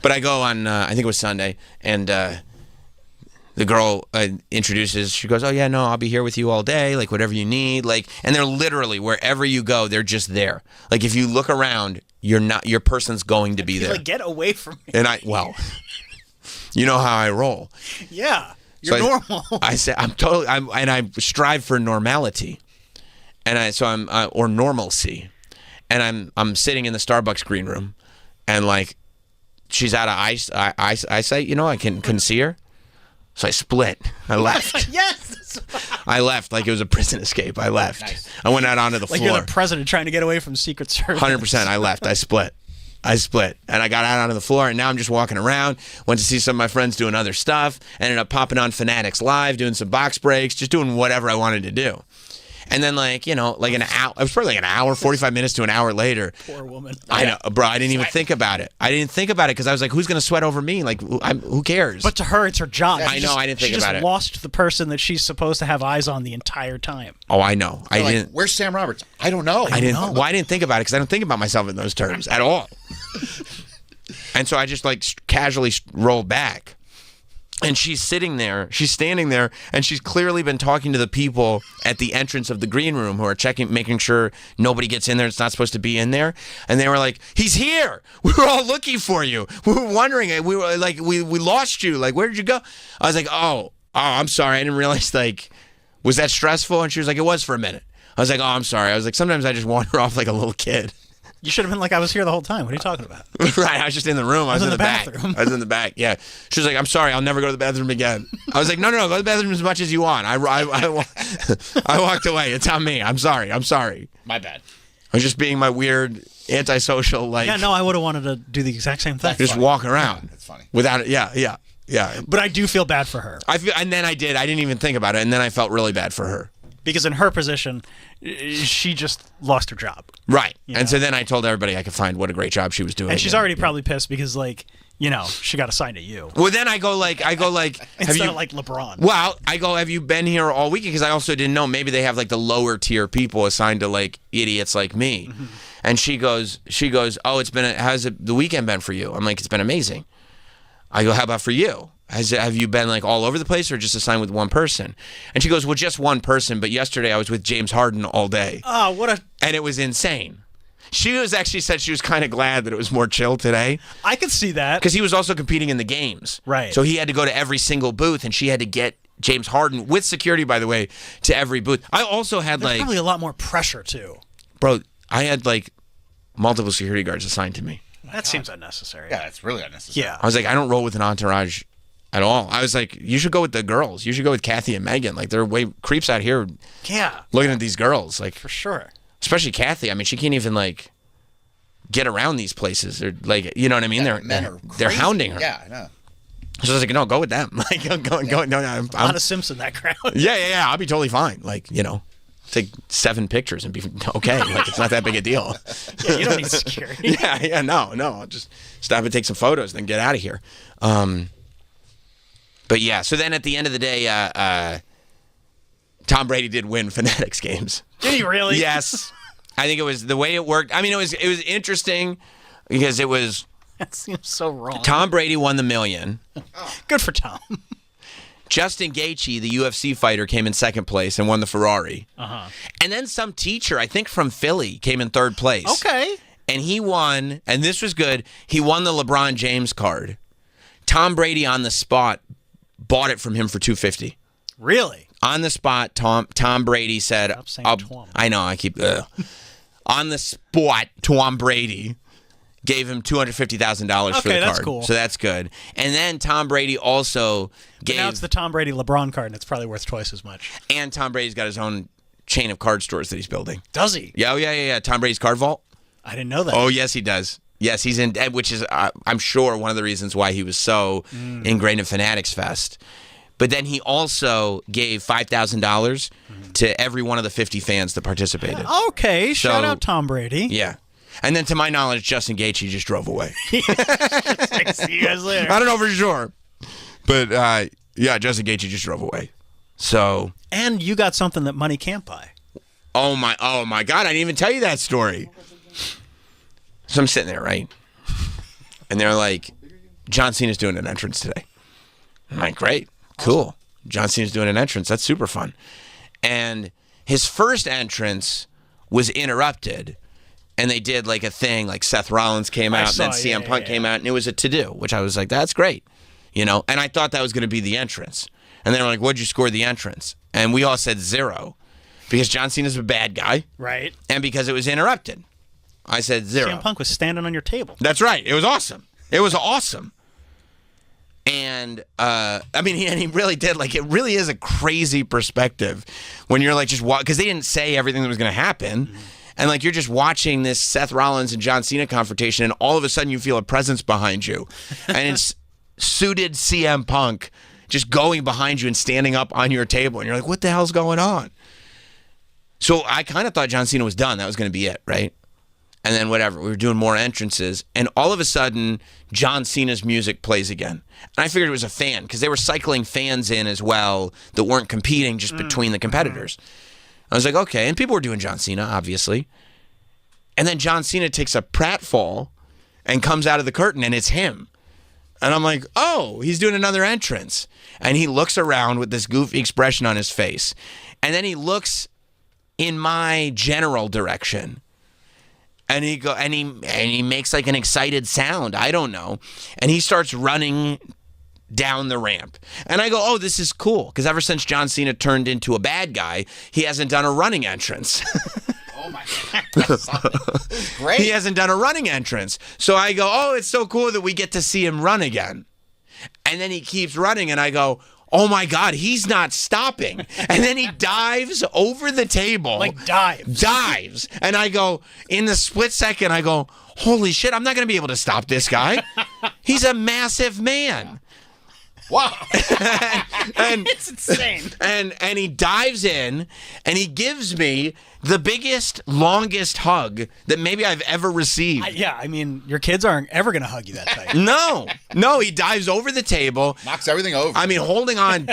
But I go on, I think it was Sunday, and the girl introduces, she goes, oh, yeah, no, I'll be here with you all day, like, whatever you need. Like, and they're literally, wherever you go, they're just there. Like, if you look around, your person's going to be there.
Like, get away from me.
And you know how I roll.
Yeah, you're normal.
I say, and I strive for normality. And I'm or normalcy, and I'm sitting in the Starbucks green room, and like, she's out of eyesight. I couldn't see her, so I split. I left.
Yes.
I left like it was a prison escape. I left. Nice. I went out onto the floor.
Like you're the president trying to get away from Secret Service.
100%. I left. I split, and I got out onto the floor, and now I'm just walking around. Went to see some of my friends doing other stuff. Ended up popping on Fanatics Live, doing some box breaks, just doing whatever I wanted to do. And then, like an hour, it was probably like an hour, 45 minutes to an hour later.
Poor woman.
I know, bro. I didn't even think about it. I didn't think about it because I was like, who's going to sweat over me? Like, who cares?
But to her, it's her job.
I know. I didn't think about it.
She just lost the person that she's supposed to have eyes on the entire time.
Oh, I know. I didn't.
Where's Sam Roberts? I don't know.
I didn't. Well, I didn't think about it because I don't think about myself in those terms at all. And so I just like casually rolled back. And she's standing there, and she's clearly been talking to the people at the entrance of the green room who are making sure nobody gets in there. It's not supposed to be in there. And they were like, he's here. We were all looking for you. We were wondering. We were like, we lost you. Like, where did you go? I was like, oh, I'm sorry. I didn't realize, like, was that stressful? And she was like, it was for a minute. I was like, oh, I'm sorry. I was like, sometimes I just wander off like a little kid.
You should have been like, I was here the whole time. What are you talking about?
Right, I was just in the room. I was in the
bathroom.
back. I was in the back, yeah. She was like, I'm sorry, I'll never go to the bathroom again. I was like, no, go to the bathroom as much as you want. I walked away. It's on me. I'm sorry.
My bad.
I was just being my weird, antisocial, like...
Yeah, no, I would have wanted to do the exact same thing.
Just walk around.
That's funny.
Without it, yeah.
But I do feel bad for her.
And then I didn't even think about it, and then I felt really bad for her.
Because in her position, she just lost her job.
Right. And so then I told everybody I could find what a great job she was doing.
And she's already probably pissed because, like, she got assigned to you.
Well, then I go like,
instead of like LeBron.
Well, I go, have you been here all weekend? Because I also didn't know. Maybe they have like the lower tier people assigned to like idiots like me. Mm-hmm. And she goes, oh, how's the weekend been for you? I'm like, it's been amazing. I go, how about for you? Have you been like all over the place or just assigned with one person? And she goes, well, just one person. But yesterday I was with James Harden all day.
Oh,
and it was insane. She actually said she was kind of glad that it was more chill today.
I could see that.
Because he was also competing in the games.
Right.
So he had to go to every single booth, and she had to get James Harden, with security, by the way, to every booth. I also had
There's probably a lot more pressure, too.
Bro, I had like multiple security guards assigned to me.
That seems unnecessary.
Yeah, it's really unnecessary.
Yeah.
I was like, I don't roll with an entourage at all. I was like, you should go with the girls. You should go with Kathy and Megan. Like, they're way creeps out here.
Yeah.
Looking at these girls, like
for sure.
Especially Kathy. I mean, she can't even like get around these places. They're like, you know what I mean? They're hounding her.
Yeah, I know.
So I was like, no, go with them. Like, go. No, I'm
a lot of Simps in that crowd.
Yeah. I'll be totally fine. Like, take 7 pictures and be okay. Like, it's not that big a deal.
Yeah, you don't need security.
Yeah, no. I'll just stop and take some photos, then get out of here. But yeah, so then at the end of the day, Tom Brady did win Fanatics games.
Did he really?
Yes. I think it was the way it worked. I mean, it was interesting because it was.
That seems so wrong.
Tom Brady won the $1 million.
Good for Tom.
Justin Gaethje, the UFC fighter, came in second place and won the Ferrari.
Uh-huh.
And then some teacher, I think from Philly, came in third place.
Okay.
And he won, and this was good, he won the LeBron James card. Tom Brady on the spot bought it from him for $250.
Really?
On the spot, Tom Brady said, I know, I keep on the spot, Tom Brady gave him $250,000 for the card.
That's cool.
So that's good. And then Tom Brady also gave.
Now it's the Tom Brady LeBron card, and it's probably worth twice as much.
And Tom Brady's got his own chain of card stores that he's building.
Does he?
Yeah. Tom Brady's Card Vault.
I didn't know that.
Oh, yes, he does. Yes, he's in, which is, I'm sure, one of the reasons why he was so ingrained in Fanatics Fest. But then he also gave $5,000 to every one of the 50 fans that participated.
Okay, shout out Tom Brady.
Yeah. And then to my knowledge, Justin Gaethje just drove away.
See you guys later.
I don't know for sure. But, yeah, Justin Gaethje just drove away. So.
And you got something that money can't buy.
Oh my God, I didn't even tell you that story. So I'm sitting there, right? And they're like, John Cena's doing an entrance today. I'm like, great, cool. John Cena's doing an entrance. That's super fun. And his first entrance was interrupted. And they did like a thing, like Seth Rollins came out, and then CM Punk came out, and it was a to-do, which I was like, that's great. And I thought that was going to be the entrance. And they were like, what'd you score the entrance? And we all said 0. Because John Cena's a bad guy.
Right.
And because it was interrupted. I said 0.
CM Punk was standing on your table.
That's right. It was awesome. It was awesome. And, he really did. Like, it really is a crazy perspective when you're like, just because they didn't say everything that was going to happen. Mm-hmm. And, like, you're just watching this Seth Rollins and John Cena confrontation, and all of a sudden you feel a presence behind you. And it's suited CM Punk just going behind you and standing up on your table. And you're like, what the hell's going on? So I kind of thought John Cena was done. That was going to be it, right? And then whatever. We were doing more entrances. And all of a sudden, John Cena's music plays again. And I figured it was a fan because they were cycling fans in as well that weren't competing just between the competitors. I was like, okay. And people were doing John Cena, obviously. And then John Cena takes a pratfall and comes out of the curtain, and it's him. And I'm like, oh, he's doing another entrance. And he looks around with this goofy expression on his face. And then he looks in my general direction. And he makes like an excited sound. I don't know. And he starts running down the ramp. And I go, oh, this is cool. Because ever since John Cena turned into a bad guy, he hasn't done a running entrance.
Oh, my God. Great.
He hasn't done a running entrance. So I go, oh, it's so cool that we get to see him run again. And then he keeps running, and I go, oh, my God, he's not stopping. And then he dives over the table.
Like dives.
Dives. And I go, in the split second, I go, holy shit, I'm not going to be able to stop this guy. He's a massive man.
Wow.
and
it's insane.
And he dives in, and he gives me the biggest, longest hug that maybe I've ever received.
Your kids aren't ever going to hug you that tight.
No, he dives over the table.
Knocks everything over.
I mean, holding on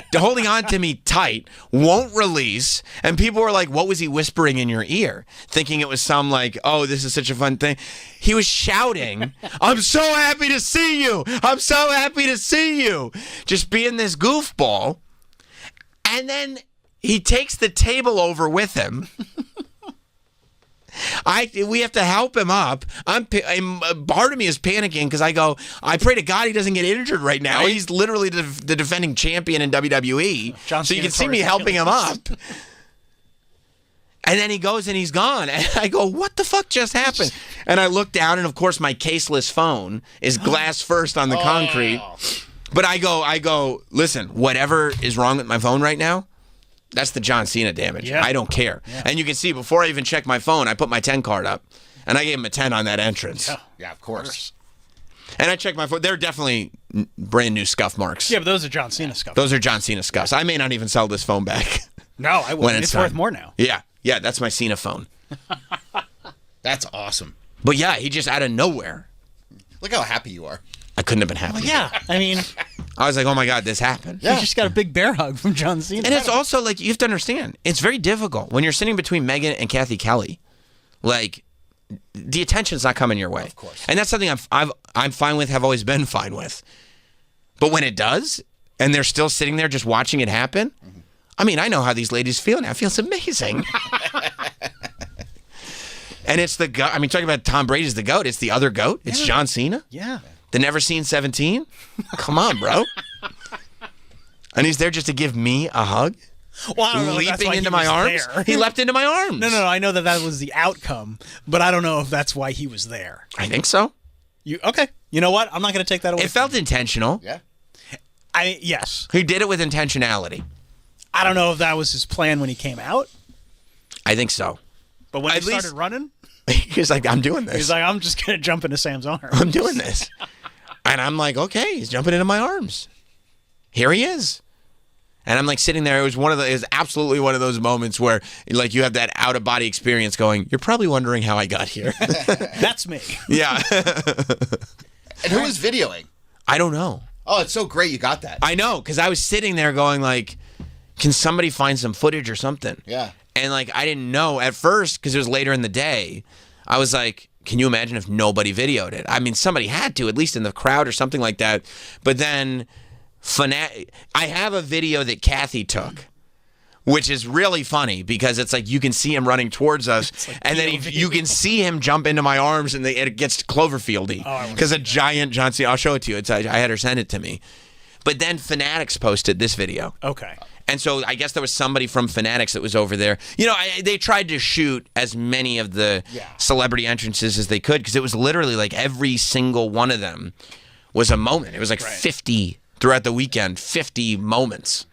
to me tight, won't release. And people were like, what was he whispering in your ear? Thinking it was some like, oh, this is such a fun thing. He was shouting, I'm so happy to see you. I'm so happy to see you. Just being this goofball. And then he takes the table over with him. We have to help him up. Part of me is panicking because I go, I pray to God he doesn't get injured right now. Right? He's literally the defending champion in WWE. So you can see me helping him up. And then he goes and he's gone. And I go, what the fuck just happened? And I look down, and of course my caseless phone is glass first on the concrete. But I go, listen, whatever is wrong with my phone right now, that's the John Cena damage.
Yeah.
I don't care.
Yeah.
And you can see, before I even check my phone, I put my 10 card up. And I gave him a 10 on that entrance.
Yeah, of course.
And I checked my phone. They're definitely brand new scuff marks.
Yeah, but those are John Cena scuff.
Those are John Cena scuffs. I may not even sell this phone back.
No, I wouldn't. It's worth
time.
more now.
Yeah, that's my Cena phone.
That's awesome.
But yeah, he just out of nowhere.
Look how happy you are.
I couldn't have been happy.
Well, yeah, I mean,
I was like, oh my God, this happened.
you just got a big bear hug from John Cena.
And it's also like, you have to understand, it's very difficult when you're sitting between Megan and Kathy Kelly. Like, the attention's not coming your way. Of course. And that's something I'm fine with, have always been fine with. But when it does, and they're still sitting there just watching it happen, I mean, I know how these ladies feel now. It feels amazing. And it's the GOAT. I mean, talking about Tom Brady's the GOAT. It's the other GOAT. It's John Cena.
Yeah.
The Never Seen 17. Come on, bro. And he's there just to give me a hug.
Well, I don't know if that's
leaping
why
into
he
my
was
arms.
there.
He leapt into my arms.
No. I know that was the outcome, but I don't know if that's why he was there.
I think so.
Okay. You know what? I'm not going to take that away.
It felt intentional.
Yeah.
Yes.
He did it with intentionality.
I don't know if that was his plan when he came out,
I think so.
but when
At
he started
least-
running,
He's like, I'm doing this.
he's like, I'm just going to jump into Sam's arms.
I'm doing this. And I'm like, okay, he's jumping into my arms. Here he is. And I'm like sitting there. It was absolutely one of those moments where like you have that out of body experience going, you're probably wondering how I got here.
That's me.
Yeah.
And who is videoing?
I don't know.
Oh, it's so great you got that.
I know, because I was sitting there going like, can somebody find some footage or something?
Yeah.
And like, I didn't know at first because it was later in the day. I was like, can you imagine if nobody videoed it? I mean, somebody had to, at least in the crowd or something like that. But then I have a video that Kathy took, which is really funny because it's like you can see him running towards us, like and then you can see him jump into my arms, and it gets Cloverfieldy because a giant John Cena. I'll show it to you. I had her send it to me. But then Fanatics posted this video.
Okay.
And so I guess there was somebody from Fanatics that was over there. You know, they tried to shoot as many of the celebrity entrances as they could because it was literally like every single one of them was a moment. It was like 50 throughout the weekend, 50 moments.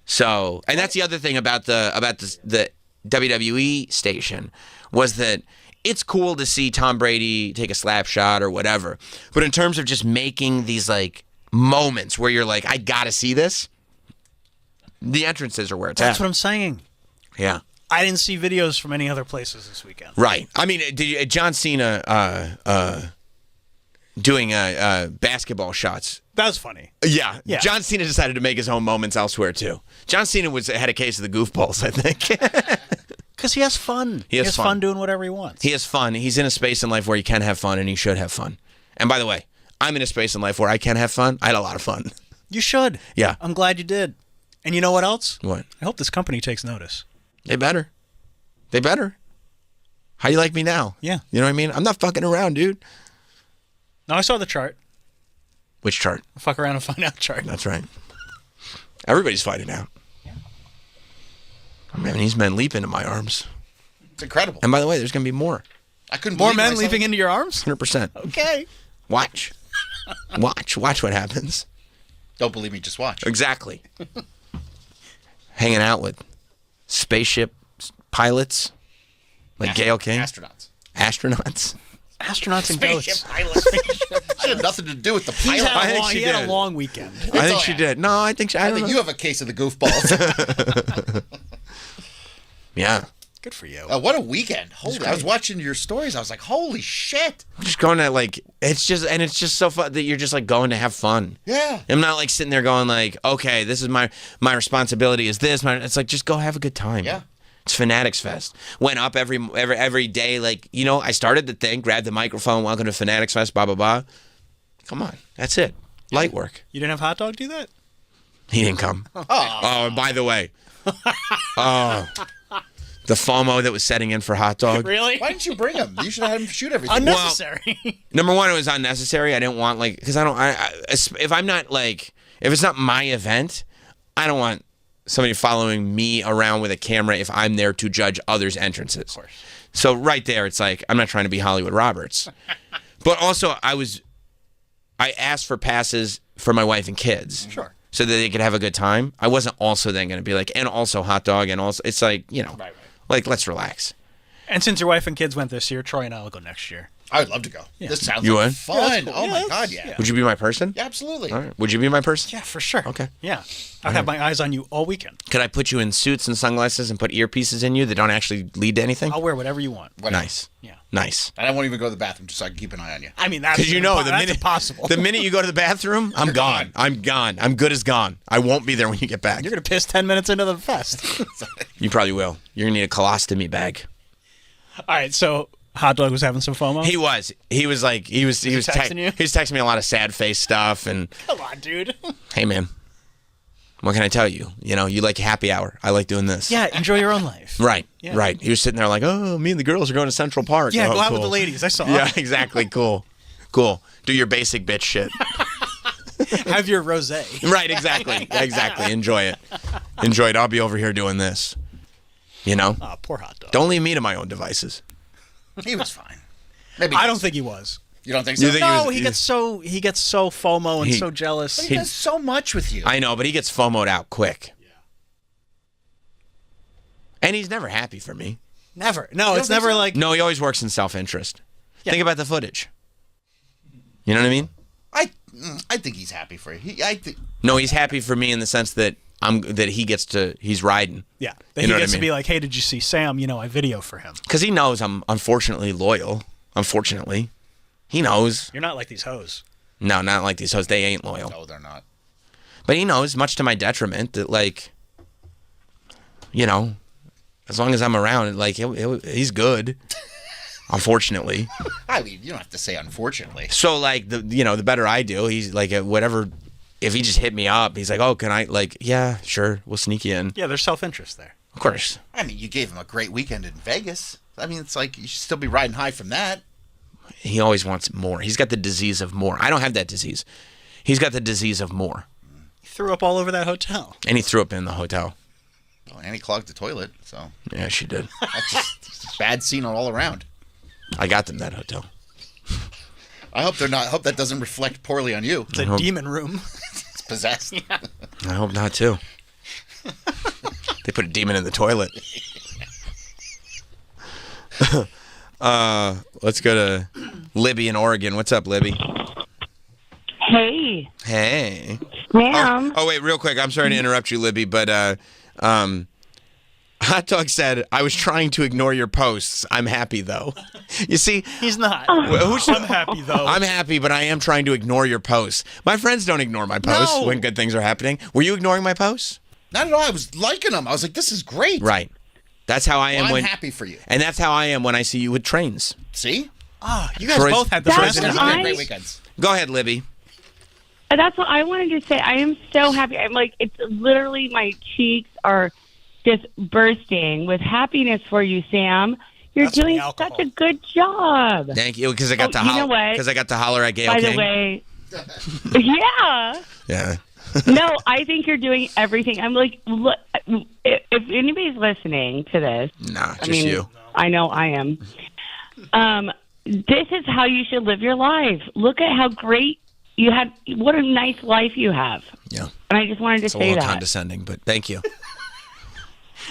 So, and that's the other thing about the WWE station was that it's cool to see Tom Brady take a slap shot or whatever. But in terms of just making these like moments where you're like, I gotta see this, the entrances are where it's at.
That's what I'm saying.
Yeah.
I didn't see videos from any other places this weekend.
Right. I mean, John Cena doing basketball shots.
That was funny.
Yeah. John Cena decided to make his own moments elsewhere too. John Cena had a case of the goofballs, I think.
Because he has fun. He has fun doing whatever he wants.
He has fun. He's in a space in life where he can have fun, and he should have fun. And by the way, I'm in a space in life where I can have fun. I had a lot of fun.
You should.
Yeah.
I'm glad you did. And you know what else?
What?
I hope this company takes notice.
They better. They better. How you like me now?
Yeah.
You know what I mean? I'm not fucking around, dude.
No, I saw the chart.
Which chart?
The fuck around and find out chart.
That's right. Everybody's finding out. Yeah. I mean, these men leap into my arms.
It's incredible.
And by the way, there's going to be more.
I couldn't
More
believe
men
myself.
leaping into your arms?
100%.
Okay.
Watch. Watch what happens.
Don't believe me, just watch.
Exactly. Hanging out with spaceship pilots like Gail King.
Astronauts.
Astronauts and goats.
I had nothing to do with the
He
pilot.
had a long weekend.
I think she did. No, I think she.
I think you have a case of the goofballs.
Yeah.
Good for you.
What a weekend. Holy, I was watching your stories. I was like, holy shit.
I'm just going to like, it's just so fun that you're just like going to have fun.
Yeah.
I'm not like sitting there going like, okay, this is my responsibility is this. It's like, just go have a good time.
Yeah.
It's Fanatics Fest. Went up every day. Like, you know, I started the thing, grabbed the microphone, welcome to Fanatics Fest, blah, blah, blah. Come on. That's it. Light work.
You didn't have Hot Dog do that?
He didn't come. Oh, and by the way. The FOMO that was setting in for Hot Dog.
Really?
Why didn't you bring him? You should have had him shoot everything.
Unnecessary.
Number one, it was unnecessary. I didn't want because if I'm not like, if it's not my event, I don't want somebody following me around with a camera if I'm there to judge others' entrances. Of course. So right there, it's like, I'm not trying to be Hollywood Roberts. But also, I asked for passes for my wife and kids.
Sure.
So that they could have a good time. I wasn't also then going to be like, and also hot dog, and also, it's like, you know, like, let's relax.
And since your wife and kids went this year, Troy and I will go next year.
I would love to go.
Yeah.
This sounds
You
like
would?
fun.
Yeah,
oh my
that's-
God, yeah.
Would you be my person?
Yeah, absolutely.
All right. Would you be my person?
Yeah, for sure.
Okay.
Yeah. I'd have my eyes on you all weekend.
Could I put you in suits and sunglasses and put earpieces in you that don't actually lead to anything?
I'll wear whatever you want.
Whatever.
Nice.
Yeah.
Nice.
And I won't even go to the bathroom just so I can keep an eye on you.
I mean, that's
Because you know,
that's impossible.
the minute you go to the bathroom, I'm gone. I'm gone. I'm good as gone. I won't be there when you get back.
You're going to piss 10 minutes into the fest.
You probably will. You're going to need a colostomy bag.
All right, so Hot Dog was having some FOMO?
He was. He was like, he was
texting you?
He was texting me a lot of sad face stuff and,
Come on, dude.
hey man, what can I tell you? You know, you like happy hour. I like doing this.
Yeah, enjoy your own life.
Right.
Yeah.
Right. He was sitting there like, oh, me and the girls are going to Central Park.
Yeah,
oh,
go out
cool.
with the ladies. I saw.
Yeah, exactly. Cool. Cool. Do your basic bitch shit.
Have your rosé.
Right, exactly. Exactly. Enjoy it. Enjoy it. I'll be over here doing this. You know?
Oh, poor Hot Dog.
Don't leave me to my own devices.
He was fine. Maybe
I don't think he was.
You don't think so?
You think
No, he gets so FOMO and so jealous.
But he does so much with you.
I know, but he gets FOMO'd out quick. Yeah. And he's never happy for me.
Never. No, it's never like.
No, he always works in self-interest.
Yeah.
Think about the footage. You know what I mean?
I think he's happy for you.
No, he's happy for me in the sense that he's riding.
Yeah.
You know
He gets
what I
to be like, hey, did you see Sam? You know, I video for him.
Because he knows I'm unfortunately loyal. Unfortunately. He knows.
You're not like these hoes.
No, not like these hoes. They ain't loyal.
No, they're not.
But he knows, much to my detriment, that, like, you know, as long as I'm around, like, he's good. Unfortunately.
I mean, you don't have to say unfortunately.
So, like, the better I do, he's like, whatever, if he just hit me up, he's like, oh, can I, like, yeah, sure, we'll sneak you in.
Yeah, there's self-interest there.
Of course.
I mean, you gave him a great weekend in Vegas. I mean, it's like you should still be riding high from that.
He always wants more. He's got the disease of more. I don't have that disease. He's got the disease of more.
He threw up all over that hotel.
And he threw up in the hotel.
Well, and he clogged the toilet, so.
Yeah, she did.
That's just a bad scene all around.
I got them that hotel.
I hope that doesn't reflect poorly on you.
It's a demon room.
It's possessed.
Yeah.
I hope not, too. They put a demon in the toilet. Let's go to Libby in Oregon. What's up, Libby?
Hey.
Hey.
Ma'am.
Oh, wait, real quick. I'm sorry to interrupt you, Libby, but Hot Dog said, I was trying to ignore your posts. I'm happy, though. You see?
He's not.
I'm
happy, though.
I'm happy, but I am trying to ignore your posts. My friends don't ignore my posts
No.
when good things are happening. Were you ignoring my posts?
Not at all. I was liking them. I was like, this is great.
Right. That's how I am
Well,
when...
I'm happy for you.
And that's how I am when I see you with trains.
See?
Ah, you guys
Troy's-
both had the
Troy's-
best
Great weekends.
Go ahead, Libby.
That's what I wanted to say. I am so happy. I'm like, it's literally my cheeks are just bursting with happiness for you, Sam. You're
That's
doing
the alcohol.
such a good job.
Thank you, because I got to
you know
holler.
what?
Because I got to holler at Gail
By
King.
the way, yeah.
Yeah.
No, I think you're doing everything. I'm like, look, if anybody's listening to this,
Nah, just
I mean,
you.
I know I am. This is how you should live your life. Look at how great you had. What a nice life you have.
Yeah.
And I just wanted to
It's a
say
little
that.
condescending, but thank you.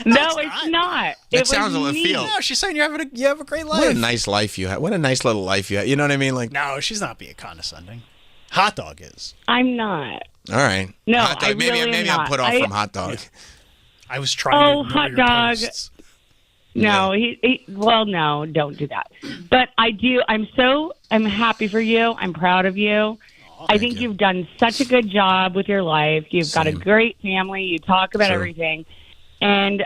No, it's not.
That
It
sounds
was
a little
me.
feel.
No, she's saying you have a great life.
What a nice life you have. What a nice little life you have. You know what I mean? Like,
No, she's not being condescending. Hot Dog is.
I'm not.
all right.
No,
Hot Dog.
I
maybe
really am
I'm
not.
put off
I-
from Hot Dog.
I was trying to ignore
Hot
your
Dog.
posts.
No, well, no, don't do that. But I do. I'm happy for you. I'm proud of you. I think you've done such a good job with your life. You've got a great family. You talk about
True.
everything. And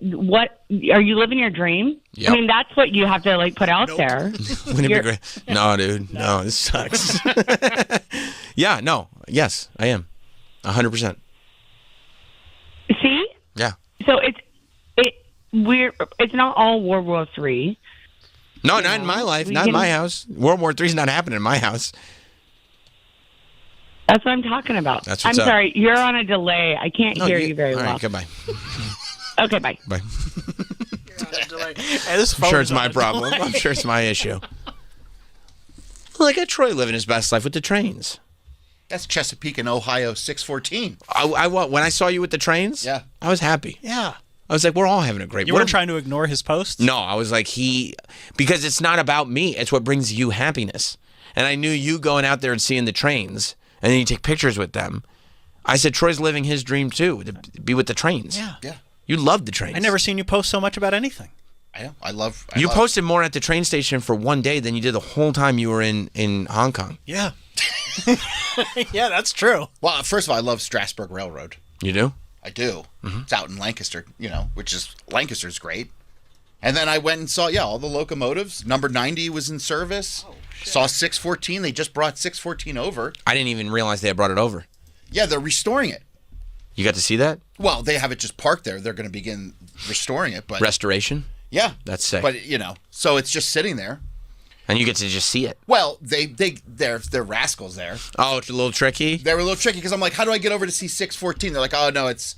what are you living your dream?
Yep.
I mean, that's what you have to like put out there.
Wouldn't it be great? No, dude. No, this sucks. Yeah, no. Yes, I am. 100%.
See?
Yeah.
So it's not all World War III.
No, not in my life.
we
Not in
can-
my house. World War III's not happening in my house.
That's what I'm talking about.
That's
I'm
what's up.
sorry, you're on a delay. I can't hear you very
all
well.
right, goodbye.
Okay, bye.
Bye.
Hey, this
I'm sure
phone
it's
is on
my
a
problem.
delay.
I'm sure it's my issue. Well, I got Troy living his best life with the trains.
That's Chesapeake and Ohio 614.
When I saw you with the trains,
yeah,
I was happy.
Yeah.
I was like, we're all having a great.
You weren't trying to ignore his posts?
No, I was like, because it's not about me. It's what brings you happiness. And I knew you going out there and seeing the trains, and then you take pictures with them. I said, Troy's living his dream too, to be with the trains.
Yeah.
You love the trains.
I never seen you post so much about anything.
I know. I love.
Posted more at the train station for one day than you did the whole time you were in Hong Kong.
Yeah. Yeah, that's true.
Well, first of all, I love Strasbourg Railroad.
You do?
I do. It's out in Lancaster, Lancaster's great. And then I went and saw, all the locomotives. Number 90 was in service. Saw 614. They just brought 614 over.
I didn't even realize they had brought it over.
Yeah, they're restoring it.
You got to see that?
Well, they have it just parked there. They're going to begin restoring it, but
restoration?
Yeah.
That's sick.
But so it's just sitting there.
And you get to just see it.
Well, they're rascals there.
Oh, it's a little tricky?
They were a little tricky because I'm like, how do I get over to see 614? They're like, oh no, it's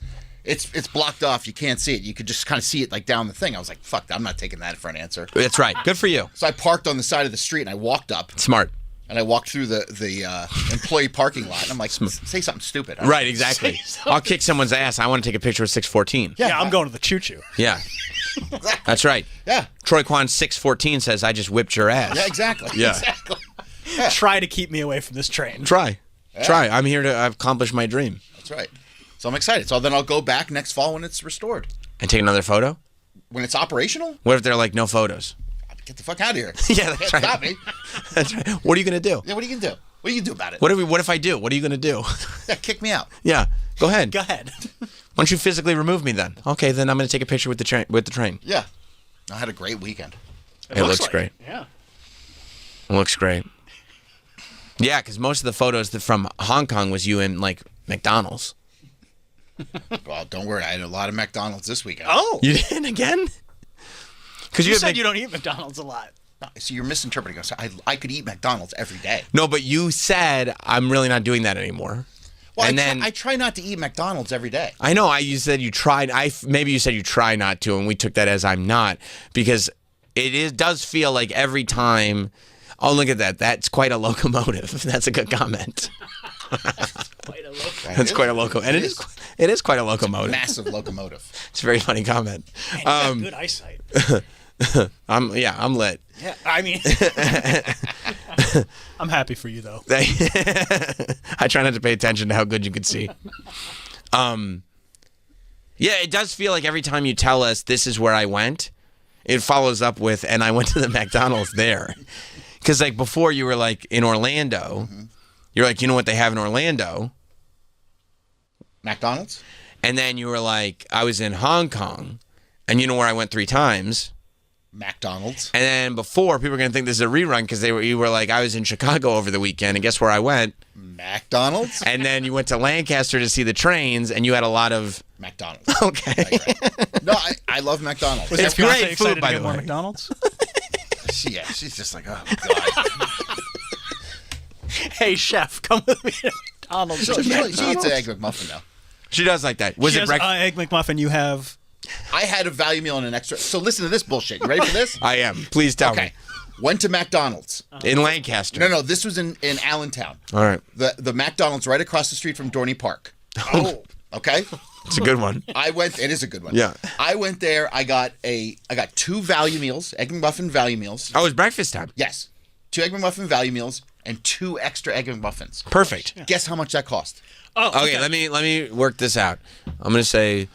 blocked off. You can't see it. You could just kind of see it like down the thing. I was like, fuck, I'm not taking that for an answer.
That's right. Good for you.
So I parked on the side of the street and I walked up.
Smart.
And I walked through the employee parking lot. And I'm like, say something stupid.
Right, exactly. I'll kick someone's ass. I want to take a picture of 614.
Yeah, I'm going to the choo-choo.
Yeah. That's right.
Yeah.
Troy Kwan 614 says, I just whipped your ass.
Yeah, exactly.
Yeah.
Exactly. Yeah.
Try to keep me away from this train.
Try.
Yeah.
Try. I'm here to accomplish my dream.
That's right. So I'm excited. So then I'll go back next fall when it's restored.
And take another photo?
When it's operational?
What if they're like, no photos?
Get the fuck out of here.
Yeah, that's right.
Stop me.
That's right. What are you going to do?
Yeah, what are you going to do? What are you going to do about it?
What if I do? What are you going to do?
Yeah, kick me out.
Yeah. Go ahead.
Go ahead.
Why don't you physically remove me then? Okay, then I'm going to take a picture with the train.
Yeah. I had a great weekend.
It looks
like
great.
Yeah.
It looks great. Yeah, because most of the photos from Hong Kong was you in, like, McDonald's.
Well, don't worry. I had a lot of McDonald's this weekend.
Oh.
You did again? Because
you said you don't eat McDonald's a lot.
No, so you're misinterpreting. I could eat McDonald's every day.
No, but you said I'm really not doing that anymore.
Well,
and
I try not to eat McDonald's every day.
I know. You said you tried. Maybe you said you try not to, and we took that as I'm not, because does feel like every time. Oh, look at that. That's quite a locomotive. That's a good comment. That's quite a locomotive. And it is quite a locomotive.
Massive locomotive.
It's a very funny comment.
Man, you got good eyesight.
I'm lit.
Yeah, I mean, I'm happy for you though.
I try not to pay attention to how good you can see. Yeah, it does feel like every time you tell us this is where I went, it follows up with, and I went to the McDonald's there. Because like before you were like in Orlando, you're like, you know what they have in Orlando?
McDonald's?
And then you were like, I was in Hong Kong, and you know where I went 3 times?
McDonald's.
And then before, people were going to think this is a rerun because you were like, I was in Chicago over the weekend, and guess where I went?
McDonald's.
And then you went to Lancaster to see the trains, and you had a lot of
McDonald's.
Okay.
No, I love McDonald's.
Was
It's
your fiance
great
excited
food, by
to get
the
more
way.
McDonald's?
Yeah, she's just like, oh god.
Hey chef, come with me to McDonald's.
She eats an Egg McMuffin now.
She does like that. Was
She
it
has,
breakfast?
Egg McMuffin? You have.
I had a value meal and an extra. So listen to this bullshit. You ready for this?
I am. Please tell me.
Went to McDonald's.
In Lancaster.
No, this was in Allentown.
All right.
The McDonald's right across the street from Dorney Park.
Oh.
Okay.
It's a good one.
I went. It is a good one.
Yeah.
I went there. I got 2 value meals, Egg McMuffin value meals.
Oh, it was breakfast time.
Yes. 2 Egg McMuffin value meals and 2 extra Egg McMuffins.
Perfect.
Guess how much that cost?
Oh.
Okay, let me work this out. I'm gonna say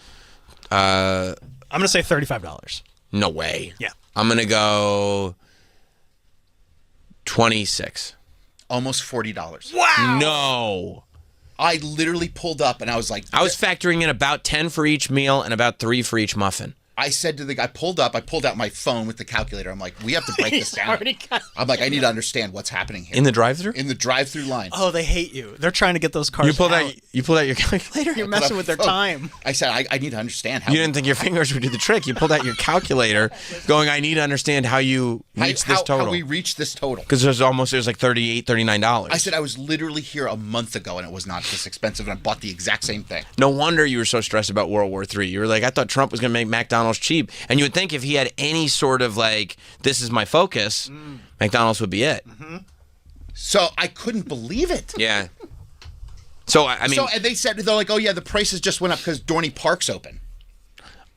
$35.
no way.
Yeah.
I'm gonna go 26.
Almost $40.
Wow.
No.
I literally pulled up and I was like,
I was factoring in about 10 for each meal and about 3 for each muffin.
I said to the guy, I pulled out my phone with the calculator. I'm like, we have to break this down.
already got-
I'm like, I need to understand what's happening here.
In the drive-thru?
In the drive-thru line.
Oh, they hate you. They're trying to get those cars.
You pulled
out.
out your calculator?
You're messing with their time.
I said, I need to understand how
You didn't think your fingers would do the trick. You pulled out your calculator going, I need to understand how you reached this total.
How we reached this total.
Because it was like $38, $39.
I said I was literally here a month ago and it was not this expensive and I bought the exact same thing.
No wonder you were so stressed about World War III. You were like, I thought Trump was going to make McDonald's cheap. And you would think if he had any sort of like, this is my focus, McDonald's would be it.
So I couldn't believe it.
Yeah. So I mean,
and they said they're like, oh yeah, the prices just went up because Dorney Park's open.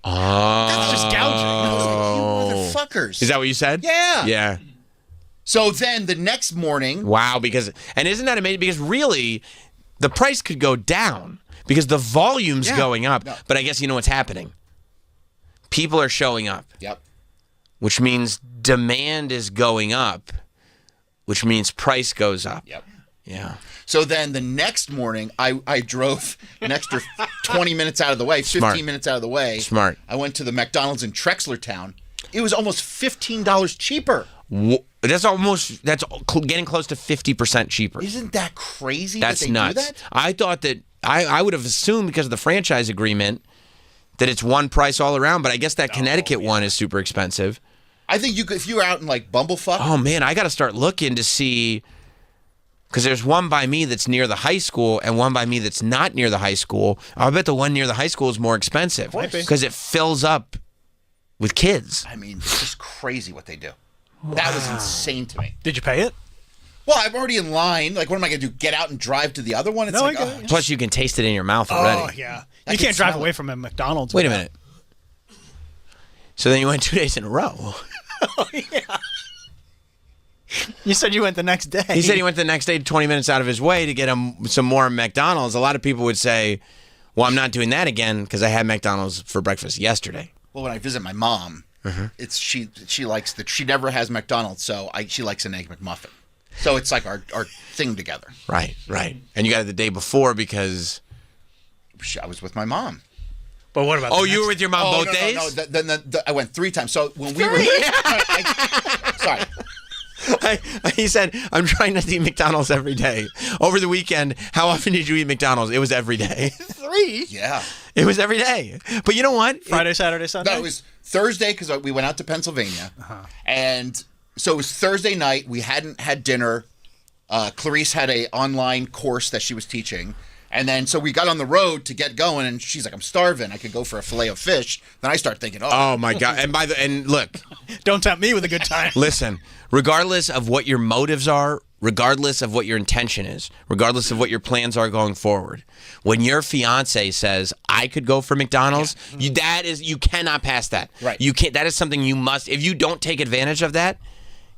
That's
just gouging. I was like, you motherfuckers.
Is that what you said?
Yeah.
Yeah.
So then the next morning.
Wow, and isn't that amazing? Because really, the price could go down because the volume's going up. No. But I guess you know what's happening. People are showing up.
Yep.
Which means demand is going up, which means price goes up.
Yep.
Yeah.
So then the next morning, I drove an extra 20 minutes out of the way, 15 minutes out of the way.
Smart.
I went to the McDonald's in Trexlertown. It was almost $15 cheaper.
That's getting close to 50% cheaper.
Isn't that crazy?
That's
that they
nuts.
Do that?
I thought that I would have assumed because of the franchise agreement that it's one price all around, but I guess that Connecticut one is super expensive.
I think if you were out in like Bumblefuck.
Oh man, I got to start looking to see. Because there's one by me that's near the high school and one by me that's not near the high school. I bet the one near the high school is more expensive because it fills up with kids.
I mean, it's just crazy what they do. Wow. That was insane to me.
Did you pay it?
Well, I'm already in line. Like, what am I going to do? Get out and drive to the other one? It's
Plus, you can taste it in your mouth already.
Oh, yeah. You can't drive away from a McDonald's.
Wait a minute. So then you went 2 days in a row.
Oh, yeah. You said you went the next day.
He said he went the next day 20 minutes out of his way to get him some more McDonald's. A lot of people would say, well, I'm not doing that again because I had McDonald's for breakfast yesterday.
Well, when I visit my mom, it's she likes she never has McDonald's, so she likes an Egg McMuffin. So it's like our thing together.
Right. And you got it the day before because
I was with my mom.
But what about?
Oh, you were with your mom both days?
No. Then I went 3 times. So when we were, sorry.
He said, I'm trying not to eat McDonald's every day. Over the weekend, how often did you eat McDonald's? It was every day.
3?
Yeah.
It was every day. But you know what?
Friday, Saturday, Sunday?
No, it was Thursday because we went out to Pennsylvania. And so it was Thursday night. We hadn't had dinner. Clarice had an online course that she was teaching. And then, so we got on the road to get going, and she's like, I'm starving. I could go for a filet of fish. Then I start thinking,
oh my God. And look.
Don't tempt me with a good time.
Listen, regardless of what your motives are, regardless of what your intention is, regardless of what your plans are going forward, when your fiance says, I could go for McDonald's, you cannot pass that.
Right.
You can't. That is something you must, if you don't take advantage of that,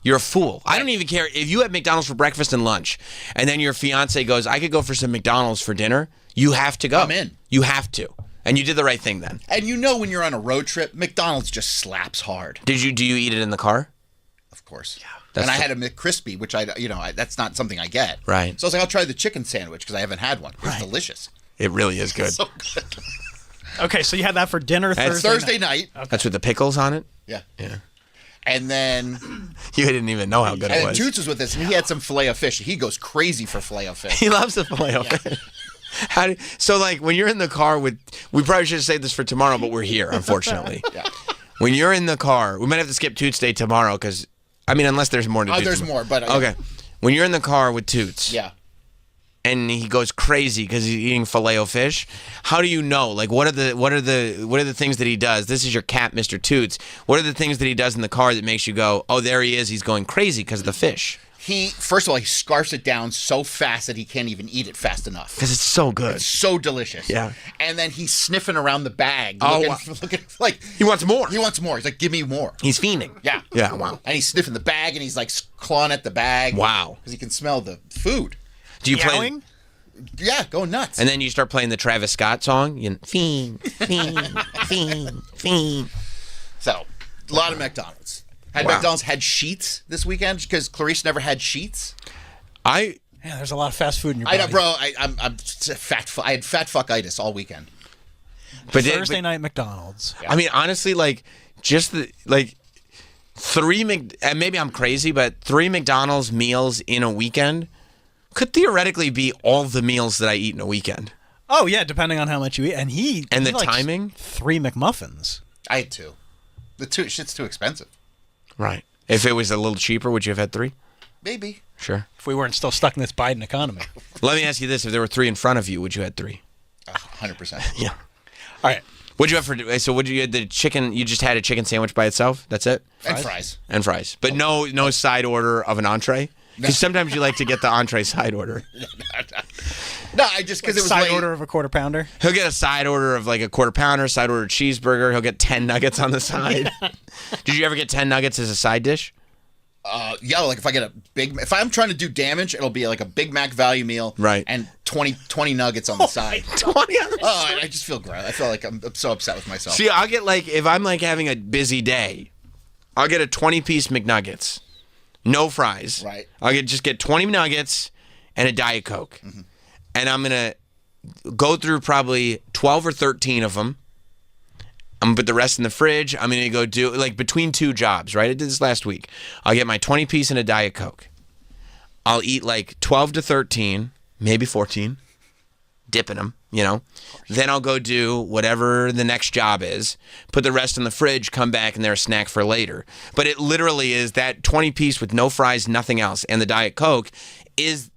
you're a fool. I don't even care if you have McDonald's for breakfast and lunch, and then your fiance goes, I could go for some McDonald's for dinner. You have to go.
I'm in.
You have to. And you did the right thing then.
And you know when you're on a road trip, McDonald's just slaps hard.
Do you eat it in the car?
Of course. Yeah. And I had a McCrispy, which that's not something I get.
Right.
So I was like, I'll try the chicken sandwich because I haven't had one. It's delicious.
It really is good.
So good.
Okay, so you had that for dinner
Thursday night.
Okay.
That's with the pickles on it?
Yeah.
Yeah.
And then
you didn't even know how good it was.
And Toots was with us, and he had some filet of fish. He goes crazy for filet of fish.
He loves the filet of fish. So, like, when you're in the car with, we probably should have saved this for tomorrow, but we're here, unfortunately.
Yeah.
When you're in the car, we might have to skip Toots Day tomorrow because, unless there's more to do.
There's
tomorrow.
more, but
okay. When you're in the car with Toots.
Yeah.
And he goes crazy because he's eating filet o fish. How do you know? Like, what are the things that he does? This is your cat, Mr. Toots. What are the things that he does in the car that makes you go, oh, there he is. He's going crazy because of the fish.
First of all, he scarfs it down so fast that he can't even eat it fast enough.
Because it's so good.
It's so delicious.
Yeah.
And then he's sniffing around the bag. Looking like
he wants more.
He wants more. He's like, give me more.
He's fiending.
Yeah.
Yeah, wow.
And he's sniffing the bag and he's like clawing at the bag.
Wow.
Because he can smell the food.
Do you play?
Yeah, going nuts.
And then you start playing the Travis Scott song. Fiend, fiend, fiend, fiend.
So, a lot of McDonald's. McDonald's had sheets this weekend because Clarice never had sheets.
Yeah, there's a lot of fast food in your body.
I know, bro. I'm fat. I had fat fuckitis all weekend.
But Thursday night McDonald's.
Yeah. I mean, honestly, and maybe I'm crazy, but 3 McDonald's meals in a weekend could theoretically be all the meals that I eat in a weekend.
Oh yeah, depending on how much you eat, and
the timing.
3 McMuffins.
I had 2. The shit's too expensive.
Right. If it was a little cheaper, would you have had 3?
Maybe.
Sure.
If we weren't still stuck in this Biden economy.
Let me ask you this: if there were 3 in front of you, would you have 3?
100%.
Yeah.
All right.
What'd you have for? So would you had the chicken? You just had a chicken sandwich by itself. That's it.
And fries.
But no side order of an entree. Because sometimes you like to get the entree side order.
No, I just because it was
side
late.
order of a quarter pounder.
He'll get a side order of like a quarter pounder, side order cheeseburger. He'll get 10 nuggets on the side. Did you ever get 10 nuggets as a side dish?
Yeah, like if I get if I'm trying to do damage, it'll be like a Big Mac value meal,
right?
And 20 nuggets on the side.
20 on the
side. I just feel gross. I feel like I'm so upset with myself.
See, I'll get like if I'm like having a busy day, I'll get a 20-piece McNuggets, no fries.
Right.
I'll just get 20 nuggets and a Diet Coke, and I'm gonna go through probably 12 or 13 of them. I'm gonna put the rest in the fridge. I'm gonna go do like between two jobs, right? I did this last week. I'll get my 20-piece and a Diet Coke. I'll eat like 12 to 13, maybe 14, dipping them, you know. Then I'll go do whatever the next job is, put the rest in the fridge, come back, and they're a snack for later. But it literally is that 20-piece with no fries, nothing else, and the Diet Coke is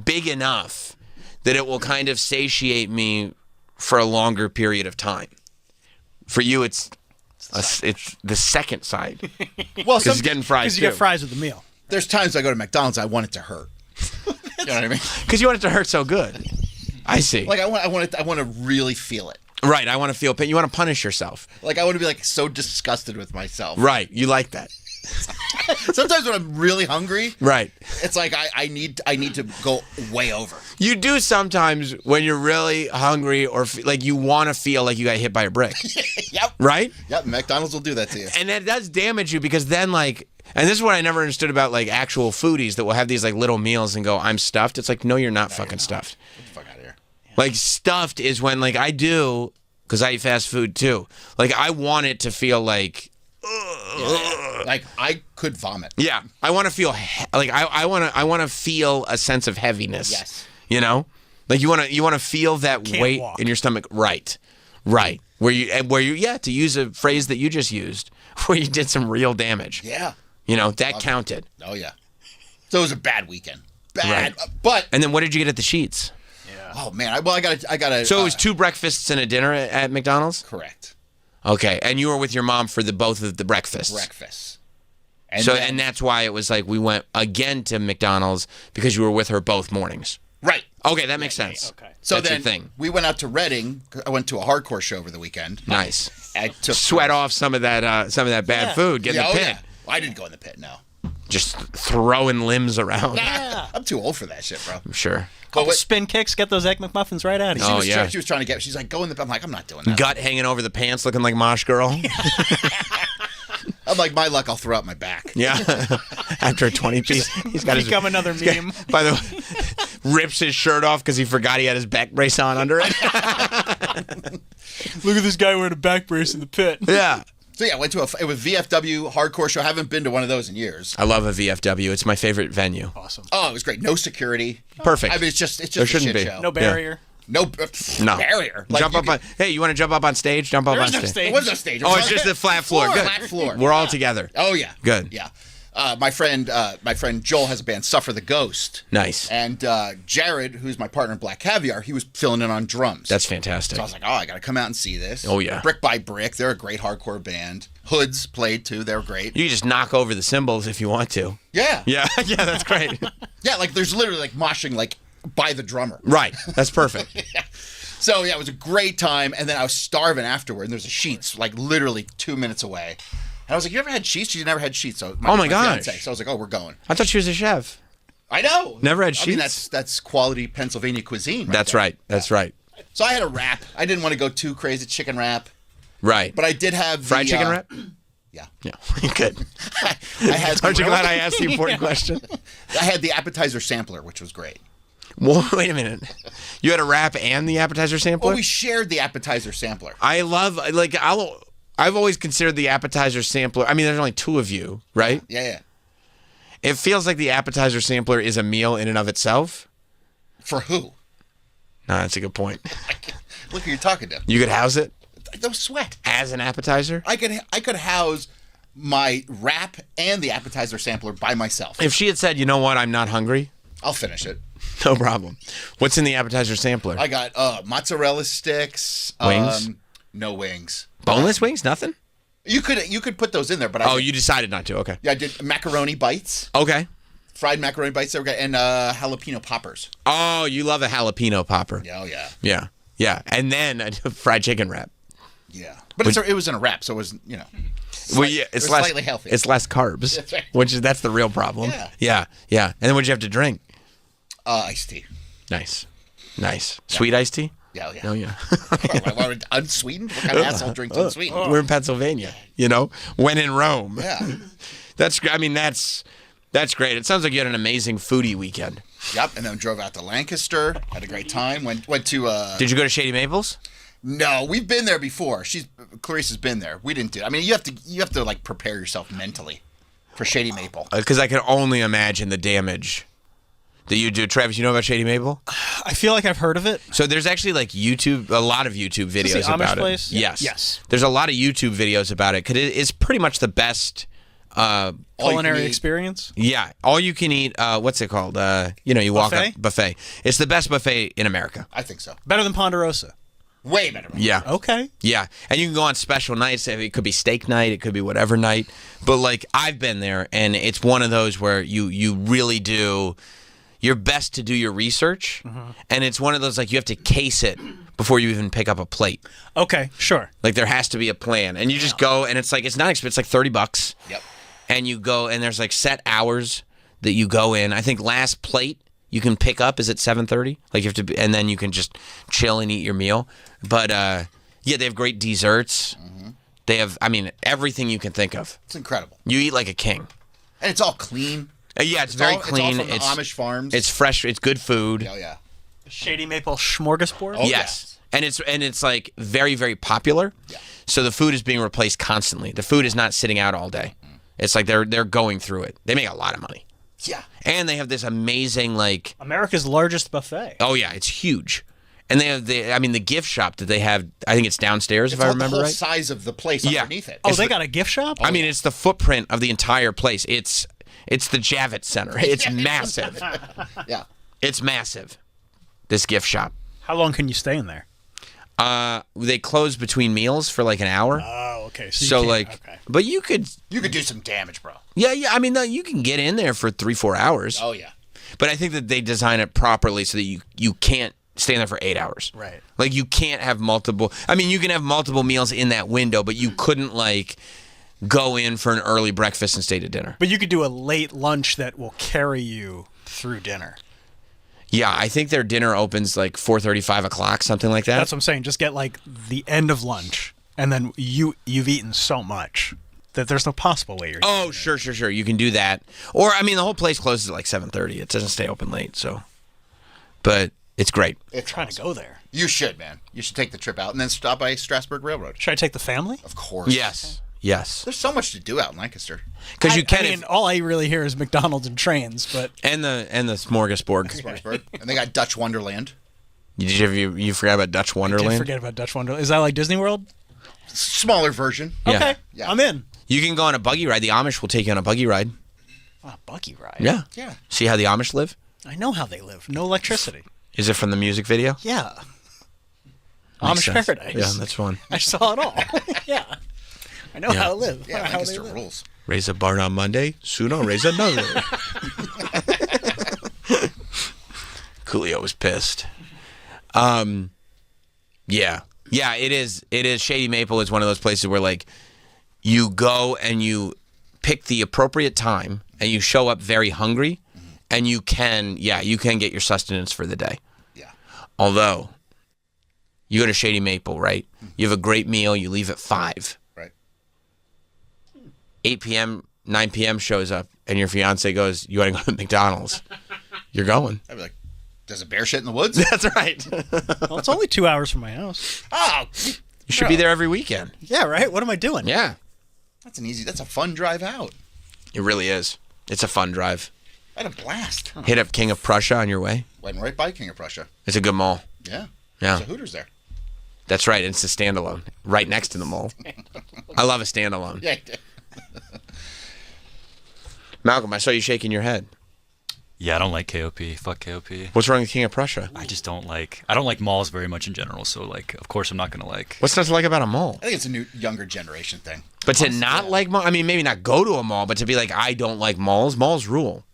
big enough that it will kind of satiate me for a longer period of time. For you, it's the second side.
Well,
because getting fries
because you get fries with the meal.
There's times I go to McDonald's, I want it to hurt. You know what I mean?
Because you want it to hurt so good. I see.
Like I want to really feel it.
Right. I want to feel pain. You want to punish yourself.
Like I want to be like so disgusted with myself.
Right. You like that.
Sometimes when I'm really hungry,
right,
it's like I need to go way over.
You do sometimes when you're really hungry or like you want to feel like you got hit by a brick.
Yep.
Right?
Yep. McDonald's will do that to you.
And that does damage you because then like, and this is what I never understood about like actual foodies that will have these like little meals and go, I'm stuffed. It's like, no, you're not fucking stuffed.
Get the fuck out of here.
Like stuffed is when like I do, because I eat fast food too. Like I want it to feel like,
like I could vomit.
Yeah, I want to feel like I want to feel a sense of heaviness.
Yes,
you know, like you want to feel that weight in your stomach. Right. Where you to use a phrase that you just used, where you did some real damage.
Yeah,
you know that counted.
Oh yeah. So it was a bad weekend. Bad,
right.
But
and then what did you get at the Sheets?
Yeah. Oh man, I got to.
So it was 2 breakfasts and a dinner at McDonald's.
Correct.
Okay, and you were with your mom for both of the breakfasts.
Breakfasts.
And that's why it was like we went again to McDonald's because you were with her both mornings.
Right.
Okay, that makes sense.
Okay. So
that's
then
your thing.
We went out to Reading. I went to a hardcore show over the weekend.
Nice.
I took
sweat off some of that bad food. Get in the pit.
Yeah. I didn't go in the pit. No.
Just throwing limbs around.
Yeah. I'm too old for that shit, bro.
I'm sure.
Couple spin kicks, get those Egg McMuffins right out of you.
She was trying to get. She's like, go in the. I'm like, I'm not doing that.
Gut hanging over the pants, looking like Mosh Girl.
I'm like, my luck, I'll throw out my back.
Yeah. After a 20-piece, he's got
become another meme.
By the way, rips his shirt off because he forgot he had his back brace on under it.
Look at this guy wearing a back brace in the pit.
Yeah.
So yeah, I went to it was VFW hardcore show. I haven't been to one of those in years.
I love a VFW. It's my favorite venue.
Awesome.
Oh, it was great. No security.
Perfect.
I mean, it's just
there
a
shouldn't
shit
be.
show.
No barrier.
No
barrier. Like
jump up on. Hey, you want to jump up on stage? Jump up on stage.
There was no stage.
Oh, it's just a flat floor. Good.
Flat floor.
We're all together.
Oh yeah.
Good.
Yeah. My friend Joel has a band, Suffer the Ghost.
Nice.
And Jared, who's my partner in Black Caviar, he was filling in on drums.
That's fantastic.
So I was like, oh, I got to come out and see this.
Oh, yeah.
Brick by Brick, they're a great hardcore band. Hoods played too, they're great.
You can just knock over the cymbals if you want to.
Yeah.
Yeah, that's great.
Yeah, like there's literally like moshing like by the drummer.
Right, that's perfect.
Yeah. So yeah, it was a great time, and then I was starving afterward, and there's a Sheets like literally 2 minutes away. And I was like, you ever had Sheets? She never had Sheets. So
my gosh.
fiance. So I was like, oh, we're going.
I thought she was a chef.
I know.
Never had
I mean,
Sheets?
that's quality Pennsylvania cuisine.
That's right. That's right.
So I had a wrap. I didn't want to go too crazy chicken wrap.
Right.
But I did have
fried chicken wrap?
Yeah.
Yeah. Good.
I had
Aren't you glad I asked the important question?
I had the appetizer sampler, which was great.
Well, wait a minute. You had a wrap and the appetizer sampler?
Well, we shared the appetizer sampler.
I love, like, I've always considered the appetizer sampler. I mean, there's only 2 of you, right?
Yeah.
It feels like the appetizer sampler is a meal in and of itself.
For who?
No, that's a good point.
Look who you're talking to.
You could house it?
No sweat.
As an appetizer?
I could house my wrap and the appetizer sampler by myself.
If she had said, you know what, I'm not hungry.
I'll finish it.
No problem. What's in the appetizer sampler?
I got mozzarella sticks.
Wings?
No wings.
Boneless wings? Nothing?
You could put those in there, but
you decided not to. Okay.
Yeah, I did macaroni bites.
Okay.
Fried macaroni bites that were great, and jalapeno poppers.
Oh, you love a jalapeno popper.
Oh, yeah.
Yeah. Yeah. And then a fried chicken wrap.
Yeah. But it was in a wrap, so it was, you know.
Well, yeah, it's less,
slightly healthy.
It's less carbs,
That's right.
that's the real problem.
Yeah.
Yeah. And then what'd you have to drink?
Iced tea.
Nice. Sweet iced tea?
Yeah, yeah.
Oh, yeah.
Unsweetened? What kind of asshole drinks unsweetened?
We're in Pennsylvania, when in Rome.
Yeah.
That's great. It sounds like you had an amazing foodie weekend.
Yep, and then drove out to Lancaster, had a great time. Went to.
Did you go to Shady Maples?
No, we've been there before. Clarice has been there. We didn't do it. I mean, you have to like prepare yourself mentally for Shady Maple.
Because I can only imagine the damage that you do. Travis, you know about Shady Maple?
I feel like I've heard of it.
So there's actually like a lot of YouTube videos
Is this the Amish
about
place?
it. Yes.
Yes.
There's a lot of YouTube videos about it because it is pretty much the best
culinary experience.
Yeah, all you can eat. What's it called? You walk up buffet. It's the best buffet in America.
I think so.
Better than Ponderosa.
Way better.
Yeah.
Okay.
Yeah, and you can go on special nights. It could be steak night. It could be whatever night. But like I've been there, and it's one of those where you really do your best to do your research, and it's one of those like you have to case it before you even pick up a plate.
Okay, sure.
Like there has to be a plan, and you just go, and it's like it's not expensive. It's like $30.
Yep.
And you go, and there's like set hours that you go in. I think last plate you can pick up is at 7:30. Like you have to, and then you can just chill and eat your meal. But they have great desserts. They have, everything you can think of.
It's incredible.
You eat like a king.
And it's all clean.
Yeah, it's very clean.
It's all from the Amish farms.
It's fresh. It's good food.
Oh yeah.
Shady Maple smorgasbord.
Oh, yes. And it's like very, very popular. Yeah. So the food is being replaced constantly. The food is not sitting out all day. It's like they're going through it. They make a lot of money.
Yeah.
And they have this amazing like
America's largest buffet.
Oh yeah, it's huge. And they have the gift shop that they have. I think it's downstairs if I remember
the whole
right.
Size of the place underneath it.
Oh, they got a gift shop?
It's the footprint of the entire place. It's the Javits Center. It's massive.
Yeah.
It's massive. This gift shop.
How long can you stay in there?
They close between meals for like an hour.
Oh, okay.
But you could
do some damage, bro.
Yeah. You can get in there for 3-4 hours.
Oh yeah.
But I think that they design it properly so that you can't stay in there for 8 hours.
Right.
Like you can't have multiple. You can have multiple meals in that window, but you couldn't like go in for an early breakfast and stay to dinner.
But you could do a late lunch that will carry you through dinner.
Yeah, I think their dinner opens like 4:30, 5 o'clock, something like that.
That's what I'm saying. Just get like the end of lunch, and then you've eaten so much that there's no possible way you're eating.
Oh, sure. You can do that. Or the whole place closes at like 7:30. It doesn't stay open late, so. But it's great.
It's
trying to go there.
You should, man. You should take the trip out and then stop by Strasburg Railroad.
Should I take the family?
Of course.
Yes.
There's so much to do out in Lancaster.
Because you can.
All I really hear is McDonald's and trains, but
and the smorgasbord.
And they got Dutch Wonderland.
You forgot about Dutch Wonderland?
I did forget about Dutch Wonderland. Is that like Disney World?
Smaller version.
Okay.
Yeah.
I'm in.
You can go on a buggy ride. The Amish will take you on a buggy ride.
A buggy ride?
Yeah.
Yeah.
See how the Amish live?
I know how they live. No electricity.
Is it from the music video?
Yeah.
Makes
Amish
sense.
Paradise.
Yeah, that's one.
I saw it all. Yeah. I know how to live.
Yeah,
how
Lancaster
they live.
rules.
Raise a barn on Monday, soon I'll raise another. Coolio was pissed. Yeah, it is. Shady Maple is one of those places where like you go and you pick the appropriate time and you show up very hungry, and you can get your sustenance for the day.
Yeah.
Although you go to Shady Maple, right? You have a great meal. You leave at 5. 8 p.m., 9 p.m. shows up, and your fiance goes, "You want to go to McDonald's?" You're going.
I'd be like, "Does a bear shit in the woods?"
That's right.
Well, it's only 2 hours from my house.
Oh,
you should be there every weekend.
Yeah, right. What am I doing?
Yeah,
that's a fun drive out.
It really is. It's a fun drive.
I had a blast.
Hit up King of Prussia on your way.
Went right by King of Prussia.
It's a good mall.
Yeah.
Yeah.
There's a Hooters there.
That's right. It's a standalone, right next to the mall. I love a standalone.
Yeah.
Malcolm, I saw you shaking your head.
Yeah, I don't like KOP. Fuck KOP.
What's wrong with King of Prussia?
I don't like malls very much in general, so like of course I'm not gonna like.
What's not to like about a mall?
I think it's a younger generation thing.
But to not like mall, maybe not go to a mall, but to be like, I don't like malls. Malls rule.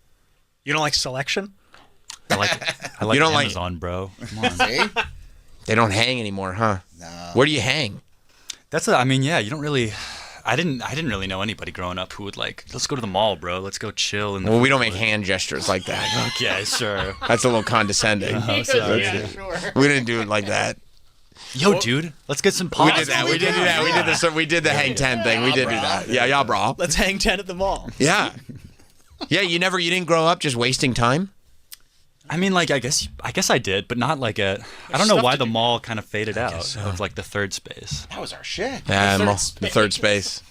You don't like selection?
I like
You don't like-
Amazon, bro. Come on.
See?
They don't hang anymore, huh?
No.
Where do you hang?
I mean, yeah, you don't really. I didn't really know anybody growing up who would like, let's go to the mall, bro. Let's go chill.
Well, we don't make hand gestures like that.
Okay, sure.
That's a little condescending.
Oh, sorry.
Yeah, sure.
We didn't do it like that.
Yo, dude, let's get some
We
pots.
did that. We did do that. We did this. We did the hang 10 thing. We did do that. Yeah, bro.
Let's hang 10 at the mall.
Yeah. Yeah, you didn't grow up just wasting time?
I mean, like, I guess I did, but not like I don't know why the mall kind of faded out of like the third space.
That was our shit.
Yeah, the third space.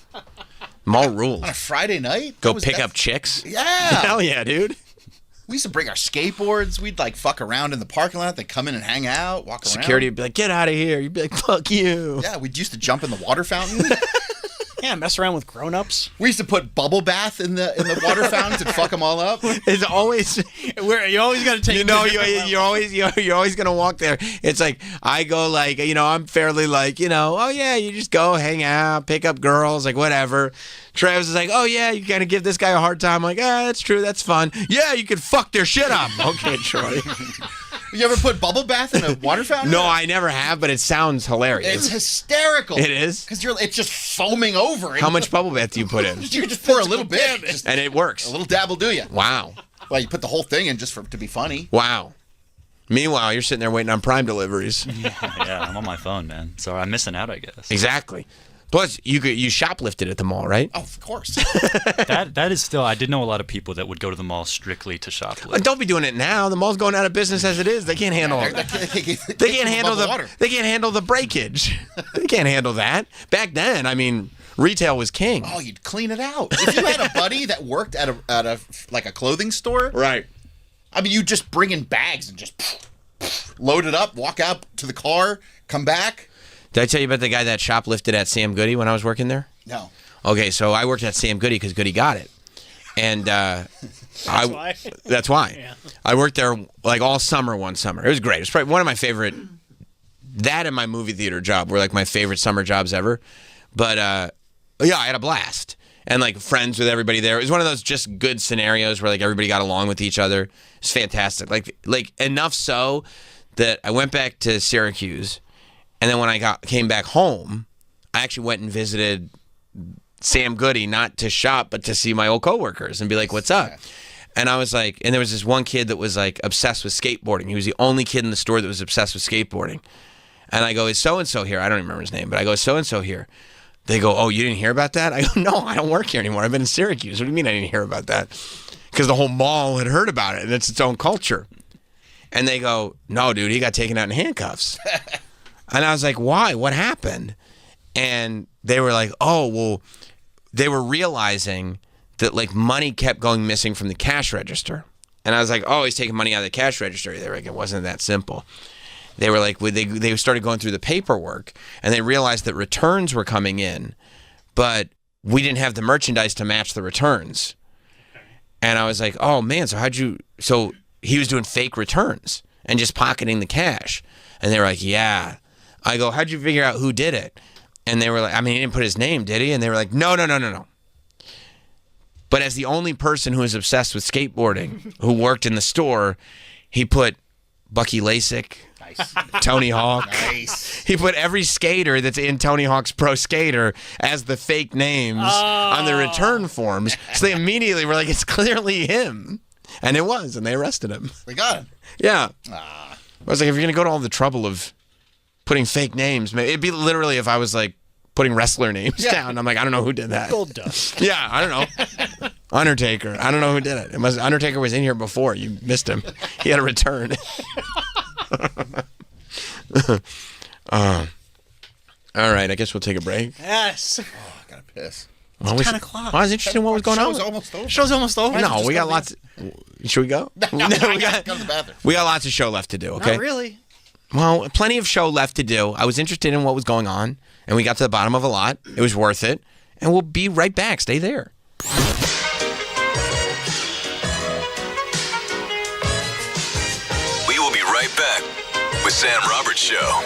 Mall rules.
On a Friday night?
Go pick up chicks?
Yeah.
Hell yeah, dude.
We used to bring our skateboards. We'd like fuck around in the parking lot. They'd come in and hang out, walk around.
Security would be like, get out of here. You'd be like, fuck you.
Yeah, we used to jump in the water fountain.
Yeah, mess around with grown-ups.
We used to put bubble bath in the water fountains and fuck them all up.
It's always
you always got to take.
you're always gonna walk there. It's like I go like I'm fairly like oh yeah, you just go hang out, pick up girls, like whatever. Travis is like, oh yeah, you gotta give this guy a hard time. I'm like, that's true, that's fun. Yeah, you can fuck their shit up. Okay, Troy.
You ever put bubble bath in a water fountain?
No, I never have, but it sounds hilarious.
It's hysterical.
It is?
Because it's just foaming over.
How much bubble bath do you put in?
You just pour a little bit.
And it works.
A little dab will do you.
Wow.
Well, you put the whole thing in just to be funny.
Wow. Meanwhile, you're sitting there waiting on Prime deliveries.
Yeah, I'm on my phone, man. So I'm missing out, I guess.
Exactly. Plus, you shoplifted at the mall, right?
Oh, of course.
That is still. I did know a lot of people that would go to the mall strictly to shoplift.
Don't be doing it now. The mall's going out of business as it is. They can't handle it. They can't handle They can't handle the breakage. They can't handle that. Back then, I mean, retail was king.
Oh, you'd clean it out. If you had a buddy that worked at a like a clothing store,
right?
I mean, you just bring in bags and just load it up, walk out to the car, come back.
Did I tell you about the guy that shoplifted at Sam Goody when I was working there?
No.
Okay, so I worked at Sam Goody because Goody got it. And that's
why?
That's why.
Yeah.
I worked there like all summer one summer. It was great. It was probably one of my favorite, that and my movie theater job were like my favorite summer jobs ever. But yeah, I had a blast. And like friends with everybody there. It was one of those just good scenarios where like everybody got along with each other. It's fantastic. Like enough so that I went back to Syracuse. And then when I came back home, I actually went and visited Sam Goody, not to shop, but to see my old coworkers and be like, what's up? And I was like, and there was this one kid that was like obsessed with skateboarding. He was the only kid in the store that was obsessed with skateboarding. And I go, is so-and-so here? I don't remember his name, but I go, is so-and-so here? They go, oh, you didn't hear about that? I go, no, I don't work here anymore. I've been in Syracuse. What do you mean I didn't hear about that? Because the whole mall had heard about it, and it's its own culture. And they go, no, dude, he got taken out in handcuffs. And I was like, why? What happened? And they were like, oh, well, they were realizing that like money kept going missing from the cash register. And I was like, oh, he's taking money out of the cash register. They were like, it wasn't that simple. They were like, they started going through the paperwork and they realized that returns were coming in, but we didn't have the merchandise to match the returns. And I was like, oh man, so he was doing fake returns and just pocketing the cash. And they were like, yeah. I go, how'd you figure out who did it? And they were like, I mean, he didn't put his name, did he? And they were like, no. But as the only person who was obsessed with skateboarding who worked in the store, he put Bucky Lasik, Tony Hawk.
Nice.
He put every skater that's in Tony Hawk's Pro Skater as the fake names on the return forms. So they immediately were like, it's clearly him. And it was, and they arrested him.
They got him.
Yeah. I was like, if you're going to go to all the trouble of putting fake names, it'd be literally if I was like putting wrestler names down. I'm like, I don't know who did that.
Gold Dust.
Yeah, I don't know. Undertaker. I don't know who did it. Undertaker was in here before. You missed him. He had a return. All right, I guess we'll take a break.
Yes.
Oh, I gotta piss.
It's 10 o'clock.
I was interested in what was going on.
Show's almost over.
Show's almost over.
No, we got lots. Should we go?
No, I gotta go to the bathroom.
We got lots of show left to do, okay?
Not really.
Well, plenty of show left to do. I was interested in what was going on, and we got to the bottom of a lot. It was worth it. And we'll be right back. Stay there.
We will be right back with Sam Roberts Show.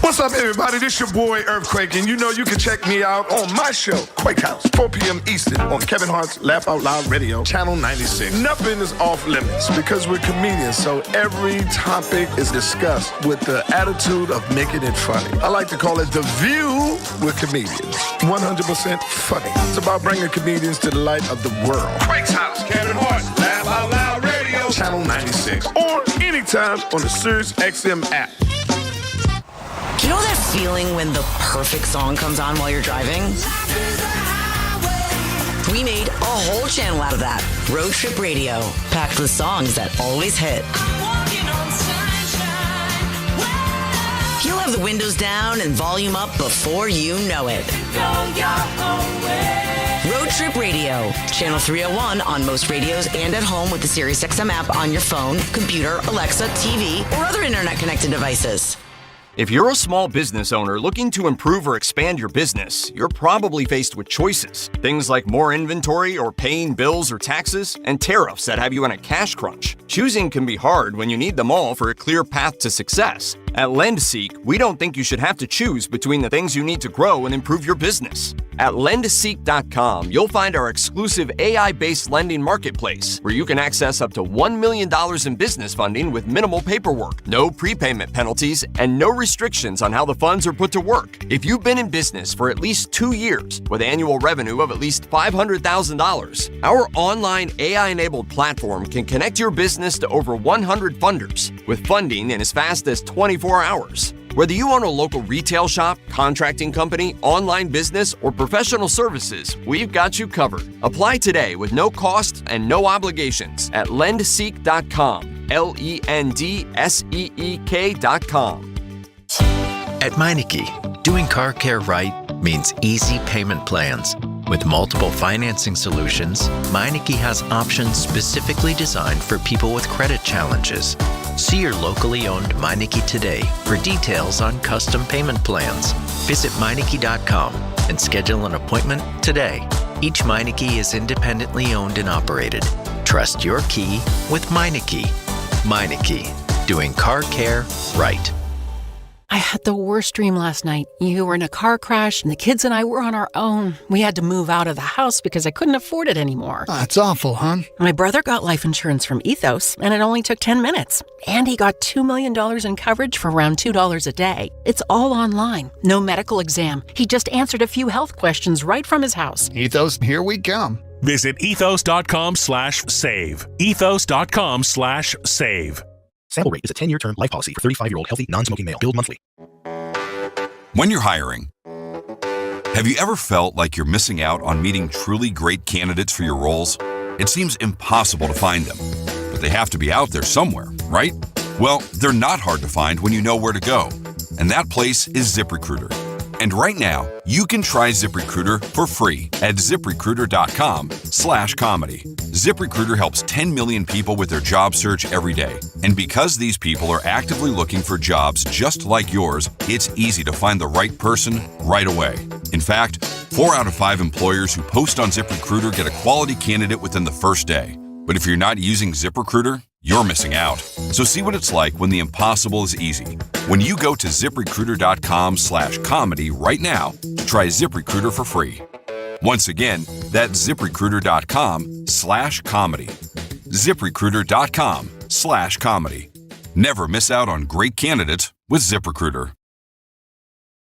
What's up, everybody? This your boy Earthquake, and you know you can check me out on my show, Quake House, 4 p.m. Eastern on Kevin Hart's Laugh Out Loud Radio, Channel 96. Nothing is off limits because we're comedians, so every topic is discussed with the attitude of making it funny. I like to call it The View with Comedians. 100% funny. It's about bringing comedians to the light of the world. Quake's House, Kevin Hart, Laugh Out Loud Radio, Channel 96, or anytime on the Sirius XM app.
You know that feeling when the perfect song comes on while you're driving? We made a whole channel out of that. Road Trip Radio, packed with songs that always hit. You'll have the windows down and volume up before you know it. Road Trip Radio, channel 301 on most radios and at home with the SiriusXM app on your phone, computer, Alexa, TV, or other internet-connected devices.
If you're a small business owner looking to improve or expand your business, you're probably faced with choices. Things like more inventory or paying bills or taxes, and tariffs that have you in a cash crunch. Choosing can be hard when you need them all for a clear path to success. At LendSeek, we don't think you should have to choose between the things you need to grow and improve your business. At lendseek.com, you'll find our exclusive AI-based lending marketplace, where you can access up to $1 million in business funding with minimal paperwork, no prepayment penalties, and no restrictions on how the funds are put to work. If you've been in business for at least 2 years with annual revenue of at least $500,000, our online AI-enabled platform can connect your business to over 100 funders with funding in as fast as 24 hours. Whether you own a local retail shop, contracting company, online business, or professional services, we've got you covered. Apply today with no cost and no obligations at lendseek.com. LENDSEEK.com.
At Meineke, doing car care right means easy payment plans. With multiple financing solutions, Meineke has options specifically designed for people with credit challenges. See your locally owned Meineke today for details on custom payment plans. Visit Meineke.com and schedule an appointment today. Each Meineke is independently owned and operated. Trust your key with Meineke. Meineke, doing car care right.
I had the worst dream last night. You were in a car crash, and the kids and I were on our own. We had to move out of the house because I couldn't afford it anymore.
That's awful, hon.
My brother got life insurance from Ethos, and it only took 10 minutes. And he got $2 million in coverage for around $2 a day. It's all online. No medical exam. He just answered a few health questions right from his house.
Ethos, here we come.
Visit ethos.com/save. Ethos.com/save.
Sample rate is a 10-year term life policy for 35-year-old healthy, non-smoking male. Billed monthly.
When you're hiring, have you ever felt like you're missing out on meeting truly great candidates for your roles? It seems impossible to find them, but they have to be out there somewhere, right? Well, they're not hard to find when you know where to go, and that place is ZipRecruiter. And right now, you can try ZipRecruiter for free at ZipRecruiter.com/comedy. ZipRecruiter helps 10 million people with their job search every day. And because these people are actively looking for jobs just like yours, it's easy to find the right person right away. In fact, 4 out of 5 employers who post on ZipRecruiter get a quality candidate within the first day. But if you're not using ZipRecruiter, you're missing out. So see what it's like when the impossible is easy. When you go to ZipRecruiter.com/comedy right now to try ZipRecruiter for free. Once again, that's ZipRecruiter.com/comedy. ZipRecruiter.com/comedy. Never miss out on great candidates with ZipRecruiter.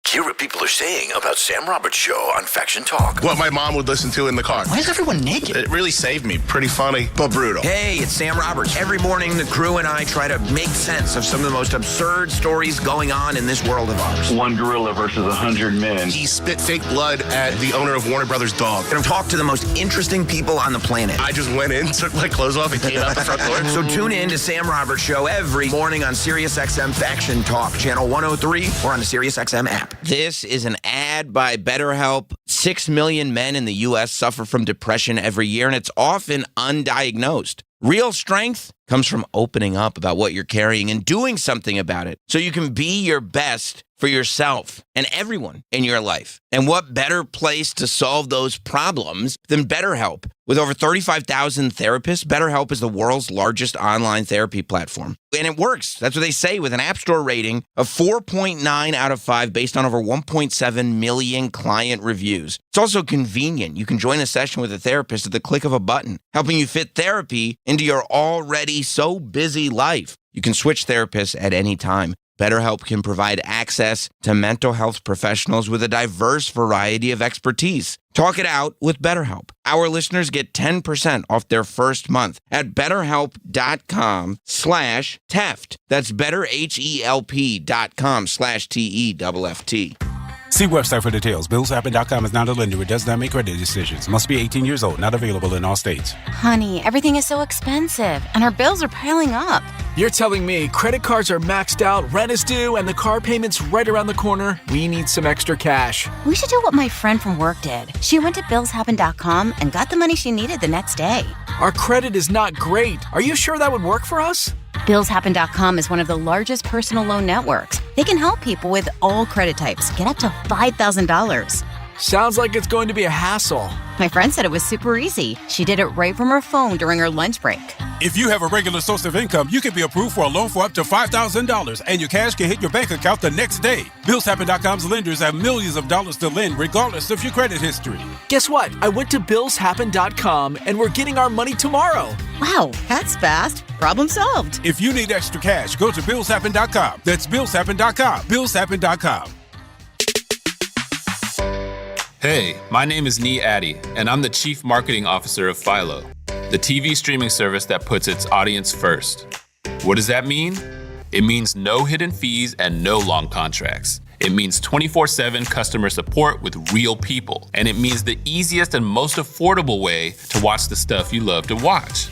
Hear what people are saying about Sam Roberts Show on Faction Talk.
What my mom would listen to in the car.
Why is everyone naked?
It really saved me. Pretty funny, but brutal.
Hey, it's Sam Roberts. Every morning, the crew and I try to make sense of some of the most absurd stories going on in this world of ours.
One gorilla versus 100 men. He spit fake blood at the owner of Warner Brothers' dog.
We're going to talk to the most interesting people on the planet.
I just went in, took my clothes off, and came out the front door.
So tune in to Sam Roberts Show every morning on SiriusXM Faction Talk, channel 103, or on the SiriusXM app.
This is an ad by BetterHelp. 6 million men in the U.S. suffer from depression every year, and it's often undiagnosed. Real strength comes from opening up about what you're carrying and doing something about it so you can be your best for yourself and everyone in your life. And what better place to solve those problems than BetterHelp? With over 35,000 therapists, BetterHelp is the world's largest online therapy platform. And it works. That's what they say, with an App Store rating of 4.9 out of 5 based on over 1.7 million client reviews. It's also convenient. You can join a session with a therapist at the click of a button, helping you fit therapy into your already so busy life. You can switch therapists at any time. BetterHelp can provide access to mental health professionals with a diverse variety of expertise. Talk it out with BetterHelp. Our listeners get 10% off their first month at BetterHelp.com/Teft. That's BetterHelp.com/TEFFT.
See website for details. BillsHappen.com is not a lender. It does not make credit decisions. Must be 18 years old. Not available in all states.
Honey, everything is so expensive, and our bills are piling up.
You're telling me credit cards are maxed out, rent is due, and the car payment's right around the corner? We need some extra cash.
We should do what my friend from work did. She went to BillsHappen.com and got the money she needed the next day.
Our credit is not great. Are you sure that would work for us?
BillsHappen.com is one of the largest personal loan networks. They can help people with all credit types get up to $5,000.
Sounds like it's going to be a hassle.
My friend said it was super easy. She did it right from her phone during her lunch break.
If you have a regular source of income, you can be approved for a loan for up to $5,000, and your cash can hit your bank account the next day. BillsHappen.com's lenders have millions of dollars to lend regardless of your credit history.
Guess what? I went to BillsHappen.com, and we're getting our money tomorrow.
Wow, that's fast. Problem solved.
If you need extra cash, go to BillsHappen.com. That's BillsHappen.com. BillsHappen.com.
Hey, my name is Nee Addy, and I'm the Chief Marketing Officer of Philo, the TV streaming service that puts its audience first. What does that mean? It means no hidden fees and no long contracts. It means 24/7 customer support with real people. And it means the easiest and most affordable way to watch the stuff you love to watch.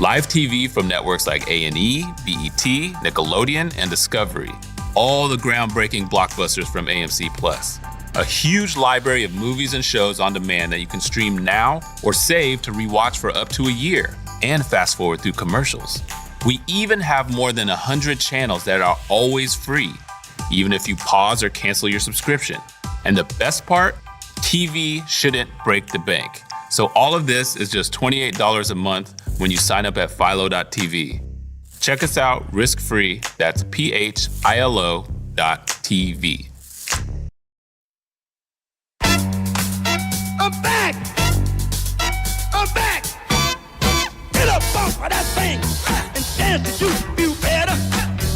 Live TV from networks like A&E, BET, Nickelodeon, and Discovery. All the groundbreaking blockbusters from AMC+. A huge library of movies and shows on demand that you can stream now or save to rewatch for up to a year, and fast forward through commercials. We even have more than 100 channels that are always free, even if you pause or cancel your subscription. And the best part, TV shouldn't break the bank. So all of this is just $28 a month when you sign up at philo.tv. Check us out risk-free. That's philo.tv.
I'm back! I'm back! Get up off of that thing and dance to you feel better.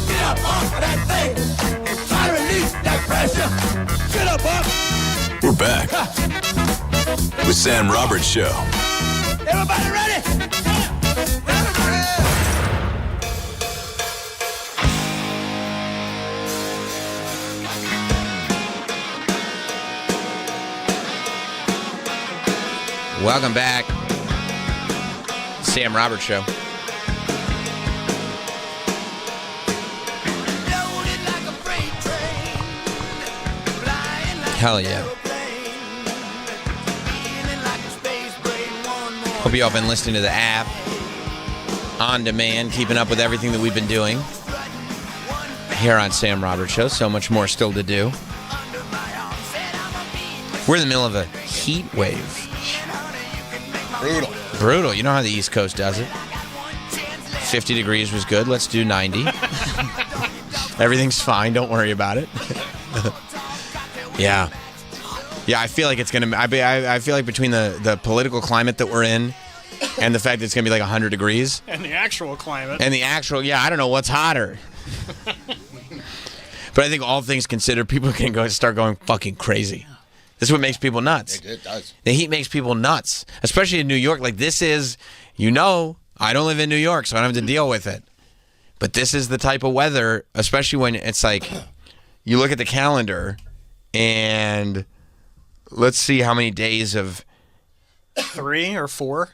Get up off of that thing and try to release that pressure. Get up off.
We're back with Sam Roberts Show.
Everybody ready?
Welcome back. Sam Roberts Show. Hell yeah. Hope you all been listening to the app on demand, keeping up with everything that we've been doing here on Sam Roberts Show. So much more still to do. We're in the middle of a heat wave. Brutal. You know how the East Coast does it. 50 degrees was good. Let's do 90. Everything's fine. Don't worry about it. Yeah. I feel like it's going to... I feel like between the political climate that we're in and the fact that it's going to be like 100 degrees...
And the actual climate.
I don't know what's hotter. But I think all things considered, people can start going fucking crazy. This is what makes people nuts.
It does.
The heat makes people nuts, especially in New York. Like, this is, I don't live in New York, so I don't have to deal with it. But this is the type of weather, especially when it's like, you look at the calendar, and let's see how many days of...
3 or 4?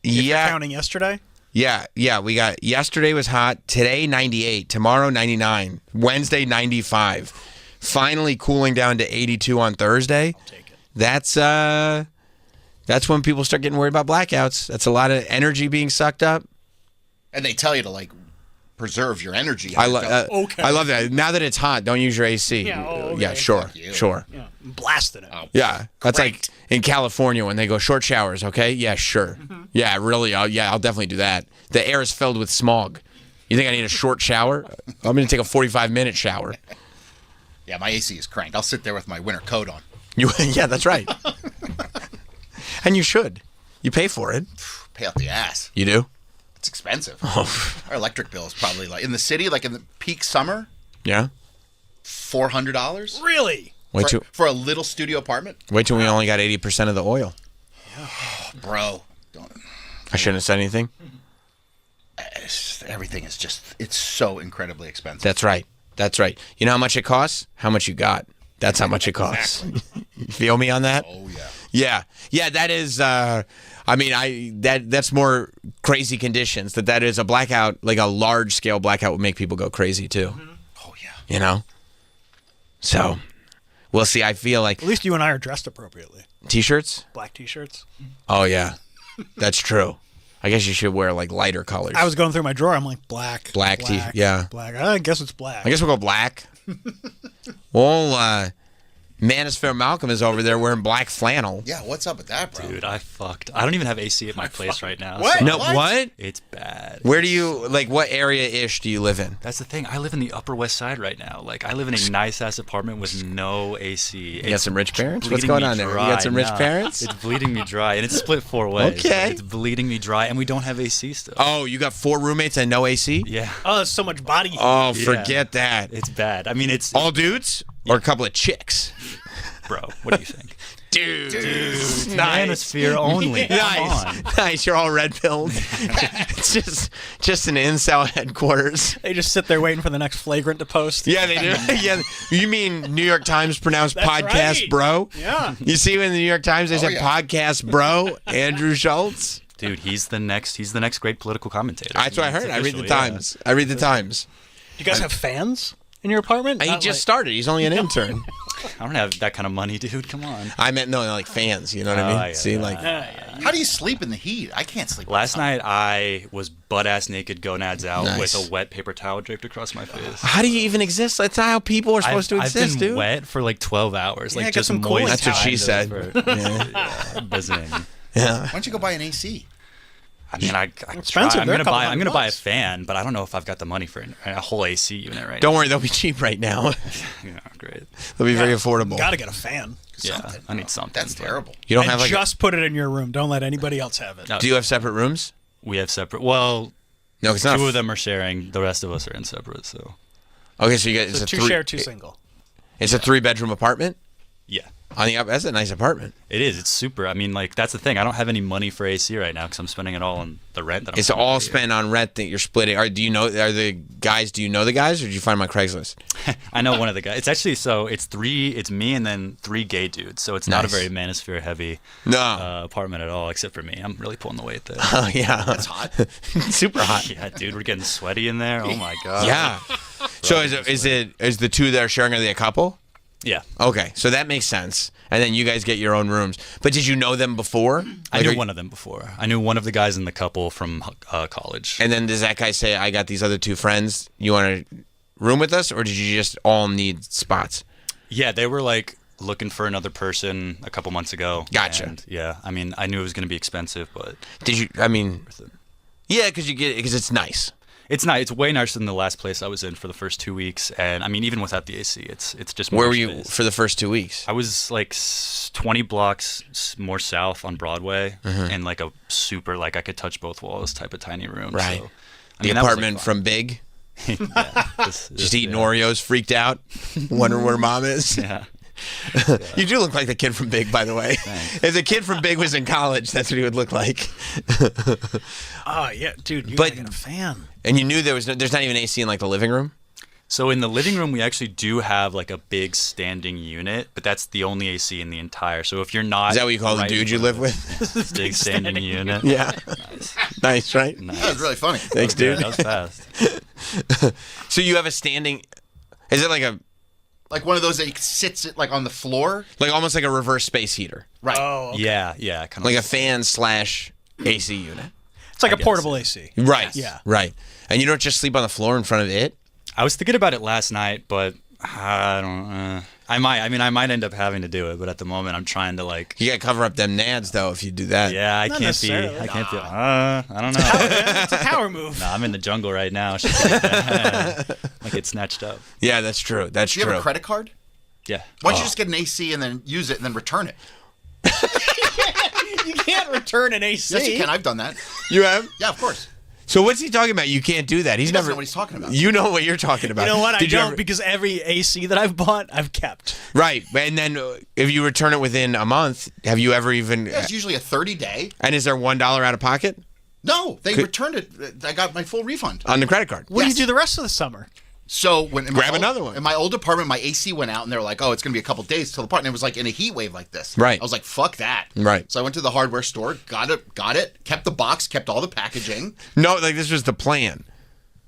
Yeah.
If you're counting yesterday?
Yeah. We got, yesterday was hot. Today, 98. Tomorrow, 99. Wednesday, 95. Finally cooling down to 82 on Thursday.
I'll take it.
That's when people start getting worried about blackouts. That's a lot of energy being sucked up.
And they tell you to preserve your energy.
I love that. Now that it's hot, don't use your AC.
Yeah, okay.
Yeah, sure.
Yeah, blasting it.
Yeah, that's like in California when they go short showers. Okay, yeah, sure. Yeah, really. I'll definitely do that. The air is filled with smog. You think I need a short shower? I'm going to take a 45-minute shower.
Yeah, my AC is cranked. I'll sit there with my winter coat on.
Yeah, that's right. And you should. You pay for it.
Pay out the ass.
You do?
It's expensive. Our electric bill is probably like in the city, like in the peak summer.
Yeah.
$400.
Really?
For a little studio apartment.
Wait till we only got 80% of the oil.
Bro,
I shouldn't have said anything.
Everything is it's so incredibly expensive.
That's right. That's right. You know how much it costs? How much you got. That's how much it costs. Exactly. You feel me on that?
Oh, yeah.
Yeah. Yeah, that is, that's more crazy conditions. That is a blackout, like a large-scale blackout would make people go crazy, too.
Oh, yeah.
You know? So, we'll see. I feel like...
At least you and I are dressed appropriately.
T-shirts?
Black T-shirts.
Oh, yeah. That's true. I guess you should wear, like, lighter colors.
I was going through my drawer. I'm like, black.
Black T-shirt, yeah.
Black. I guess it's black.
I guess we'll go black. Well, Manosphere Malcolm is over there wearing black flannel.
Yeah, what's up with that, bro?
Dude, I don't even have AC at my place right now.
What?
So
No, what?
It's bad.
Where do you, like, what area-ish do you live in?
That's the thing. I live in the Upper West Side right now. Like, I live in a nice-ass apartment with no AC.
You got some rich parents? What's going on there? You got some rich parents?
It's bleeding me dry, and it's split 4 ways.
Okay.
It's bleeding me dry, and we don't have AC still.
Oh, you got 4 roommates and no AC?
Yeah.
Oh, there's so much body heat.
Oh, forget that.
It's bad. I mean, it's...
All dudes? Or a couple of chicks?
Bro, what do you think?
Dude.
Nice. Manosphere only.
Nice. Nice. You're all red-pilled. It's just an incel headquarters.
They just sit there waiting for the next flagrant to post.
Yeah, they do. Yeah, you mean New York Times pronounced podcast
right.
bro?
Yeah.
You see in the New York Times they said podcast bro, Andrew Schultz?
Dude, he's the next great political commentator.
That's what I heard. I read the
yeah.
Times. I read the Times.
Do you guys have fans in your apartment?
He just started. He's only an intern.
I don't have that kind of money, dude. Come on.
I meant no, like fans. You know what I mean?
Yeah,
See,
yeah.
like,
how do you sleep in the heat? I can't sleep.
Last night I was butt-ass naked, gonads out,
Nice.
with a wet paper towel draped across my face.
how do you even exist? That's not how people are supposed to exist,
I've been
dude.
wet for like 12 hours,
Yeah,
like
get
just
some
moist.
cooling
That's what she
kind
said.
of for-
Yeah.
Visiting.
Yeah.
Why don't you go buy an AC?
I mean, I
expensive.
try. I'm
They're
gonna
a couple
buy. I'm gonna buy a
$100.
fan, but I don't know if I've got the money for a whole AC unit right
Don't
now.
worry, they'll be cheap right now.
Yeah, great.
They'll be very affordable.
Got to get a fan.
Yeah, I need something.
That's terrible.
You don't
And
have like.
just put it in your room. Don't let anybody else have it.
No,
Do you have separate rooms?
we have separate. Well,
No, it's not.
2 of them are sharing. The rest of us are in separate. So
Okay, so you got
So
it's a
2 share, 2 single.
It's a 3-bedroom apartment.
yeah,
On the up, that's a nice apartment.
it is. It's super. I mean, like that's the thing. I don't have any money for AC right now because I'm spending it all on the rent. That I'm
It's
paying
all
every year.
spent on rent that you're splitting. Do you know the guys? Do you know the guys, or did you find them on Craigslist?
I know one of the guys. It's actually it's me and then 3 gay dudes. So it's not a
Nice.
very manosphere heavy
No.
apartment at all, except for me. I'm really pulling the weight there.
Oh yeah,
That's hot.
super hot.
Yeah, dude, we're getting sweaty in there. Oh my god.
Yeah. So is the 2 that are sharing, are they a couple?
Yeah.
Okay, so that makes sense. And then you guys get your own rooms. But did you know them before?
I knew one of them before. I knew one of the guys in the couple from college.
And then does that guy say, "I got these other 2 friends. You want to room with us," or did you just all need spots?
Yeah, they were like looking for another person a couple months ago.
Gotcha.
And, yeah, I mean, I knew it was going to be expensive, but
Did you? I mean, yeah, because it's nice.
it's nice. It's way nicer than the last place I was in for the first 2 weeks. And I mean, even without the AC, it's just more
Where were you
space.
for the first 2 weeks?
I was like 20 blocks more south on Broadway, in like a super, like I could touch both walls type of tiny room.
Right.
So, I
The
mean, that was, like,
apartment
fun.
from Big.
Yeah,
Just eating Oreos, freaked out, wondering where mom is.
Yeah.
You do look like the kid from Big, by the way. If the kid from Big was in college, that's what he would look like.
Oh, yeah, dude, you
But-
gotta get a fan.
And you knew there's not even AC in like the living room?
So in the living room, we actually do have like a big standing unit, but that's the only AC in the entire. So if you're not,
Is that what you call the
right
dude
in
you
front
live
of
with?
it, big standing unit.
Yeah.
Nice.
Nice, right?
Nice.
That was really funny.
Thanks,
Yeah,
dude.
that was fast.
So you have a standing, is it
Like one of those that sits it like on the floor.
like almost like a reverse space heater?
Right.
Oh, okay.
Yeah, kind of
Like a fan / AC unit.
It's like a portable AC.
Right.
Yeah.
Right. And you don't just sleep on the floor in front of it?
I was thinking about it last night, but I don't. I might end up having to do it, but at the moment, I'm trying to like.
You gotta cover up them nads though if you do that.
Yeah, I can't be. I don't know.
It's a power move.
No, I'm in the jungle right now. Might get snatched up.
Yeah, that's true. That's
Do you
true.
have a credit card?
Yeah.
Why don't you just get an AC and then use it and then return it?
You can't return an AC.
Yes, you can. I've done that.
You have?
Yeah, of course.
So what's he talking about? You can't do that. He's
He
never
doesn't know what he's talking about.
You know what you're talking about.
You know what? I
Did you
don't
ever-
because every AC that I've bought, I've kept.
Right, and then if you return it within a month, have you ever even?
Yeah, it's usually a 30-day.
And is there $1 out of pocket
No, they returned it. I got my full refund.
on the credit card?
What do you do the rest of the summer?
So when in
Grab
my
another one.
In my old apartment, my AC went out, and they were like, "Oh, it's going to be a couple days till the part." And it was like in a heat wave like this.
Right.
I was like, "Fuck that."
Right.
So I went to the hardware store, got it, kept the box, kept all the packaging.
No, like this was the plan.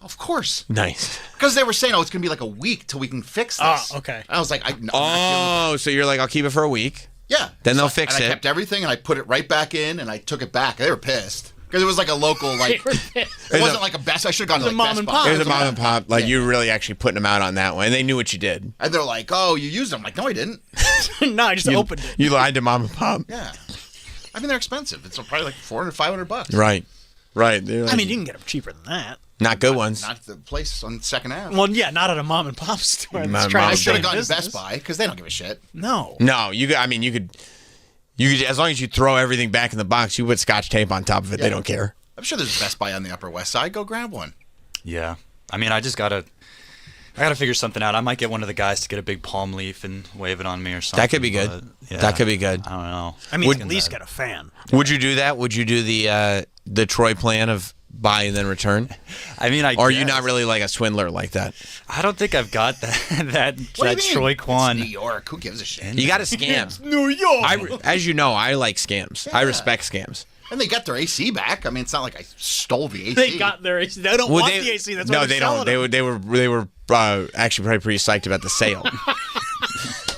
Of course.
Nice.
Because they were saying, "Oh, it's going to be like a week till we can fix this."
Oh, okay.
I was like, I'm not
Oh, so you're like, I'll keep it for a week.
Yeah.
Then they'll
So-
fix
and
it.
I kept everything, and I put it right back in, and I took it back. They were pissed. Because it was like a local, like, it wasn't like a Best. I should have gone to like
mom
Best
and
Buy.
pop.
It was a mom and pop. Like you were really actually putting them out on that one, and they knew what you did.
And they're like, "Oh, you used them." I'm like, "No, I didn't."
No, I just opened it.
You lied to mom and pop.
Yeah. I mean, they're expensive. It's probably like $400, $500.
Right. Right. They're
I
like-
mean, you can get them cheaper than that.
not good ones.
Not the place on Second Ave.
Well, yeah, not at a mom and pop store.
Mom
That's
and
trying
pop
to
I should have
stay in
gone to Best
business.
Buy because they don't give a shit.
No.
No, you. I mean, you could. As long as you throw everything back in the box, you put Scotch tape on top of it. They don't care.
I'm sure there's a Best Buy on the Upper West Side. Go grab one.
Yeah. I mean, I gotta figure something out. I might get one of the guys to get a big palm leaf and wave it on me or something.
That could be good.
but, yeah,
That could be good.
I don't know.
I mean, at least get a fan.
Would you do that? Would you do the Troy plan of buy and then return?
I mean,
or are you not really like a swindler like that?
I don't think I've got that
What do you mean?
Troy Kwan.
It's New York. Who gives a shit?
You got to scam.
New York.
As you know, I like scams. I respect scams.
And they got their AC back. I mean, it's not like I stole the AC.
They got their AC. They don't
Well,
want
they-
the AC. That's
no,
why
they
they're
don't.
selling
They were actually probably pretty psyched about the sale.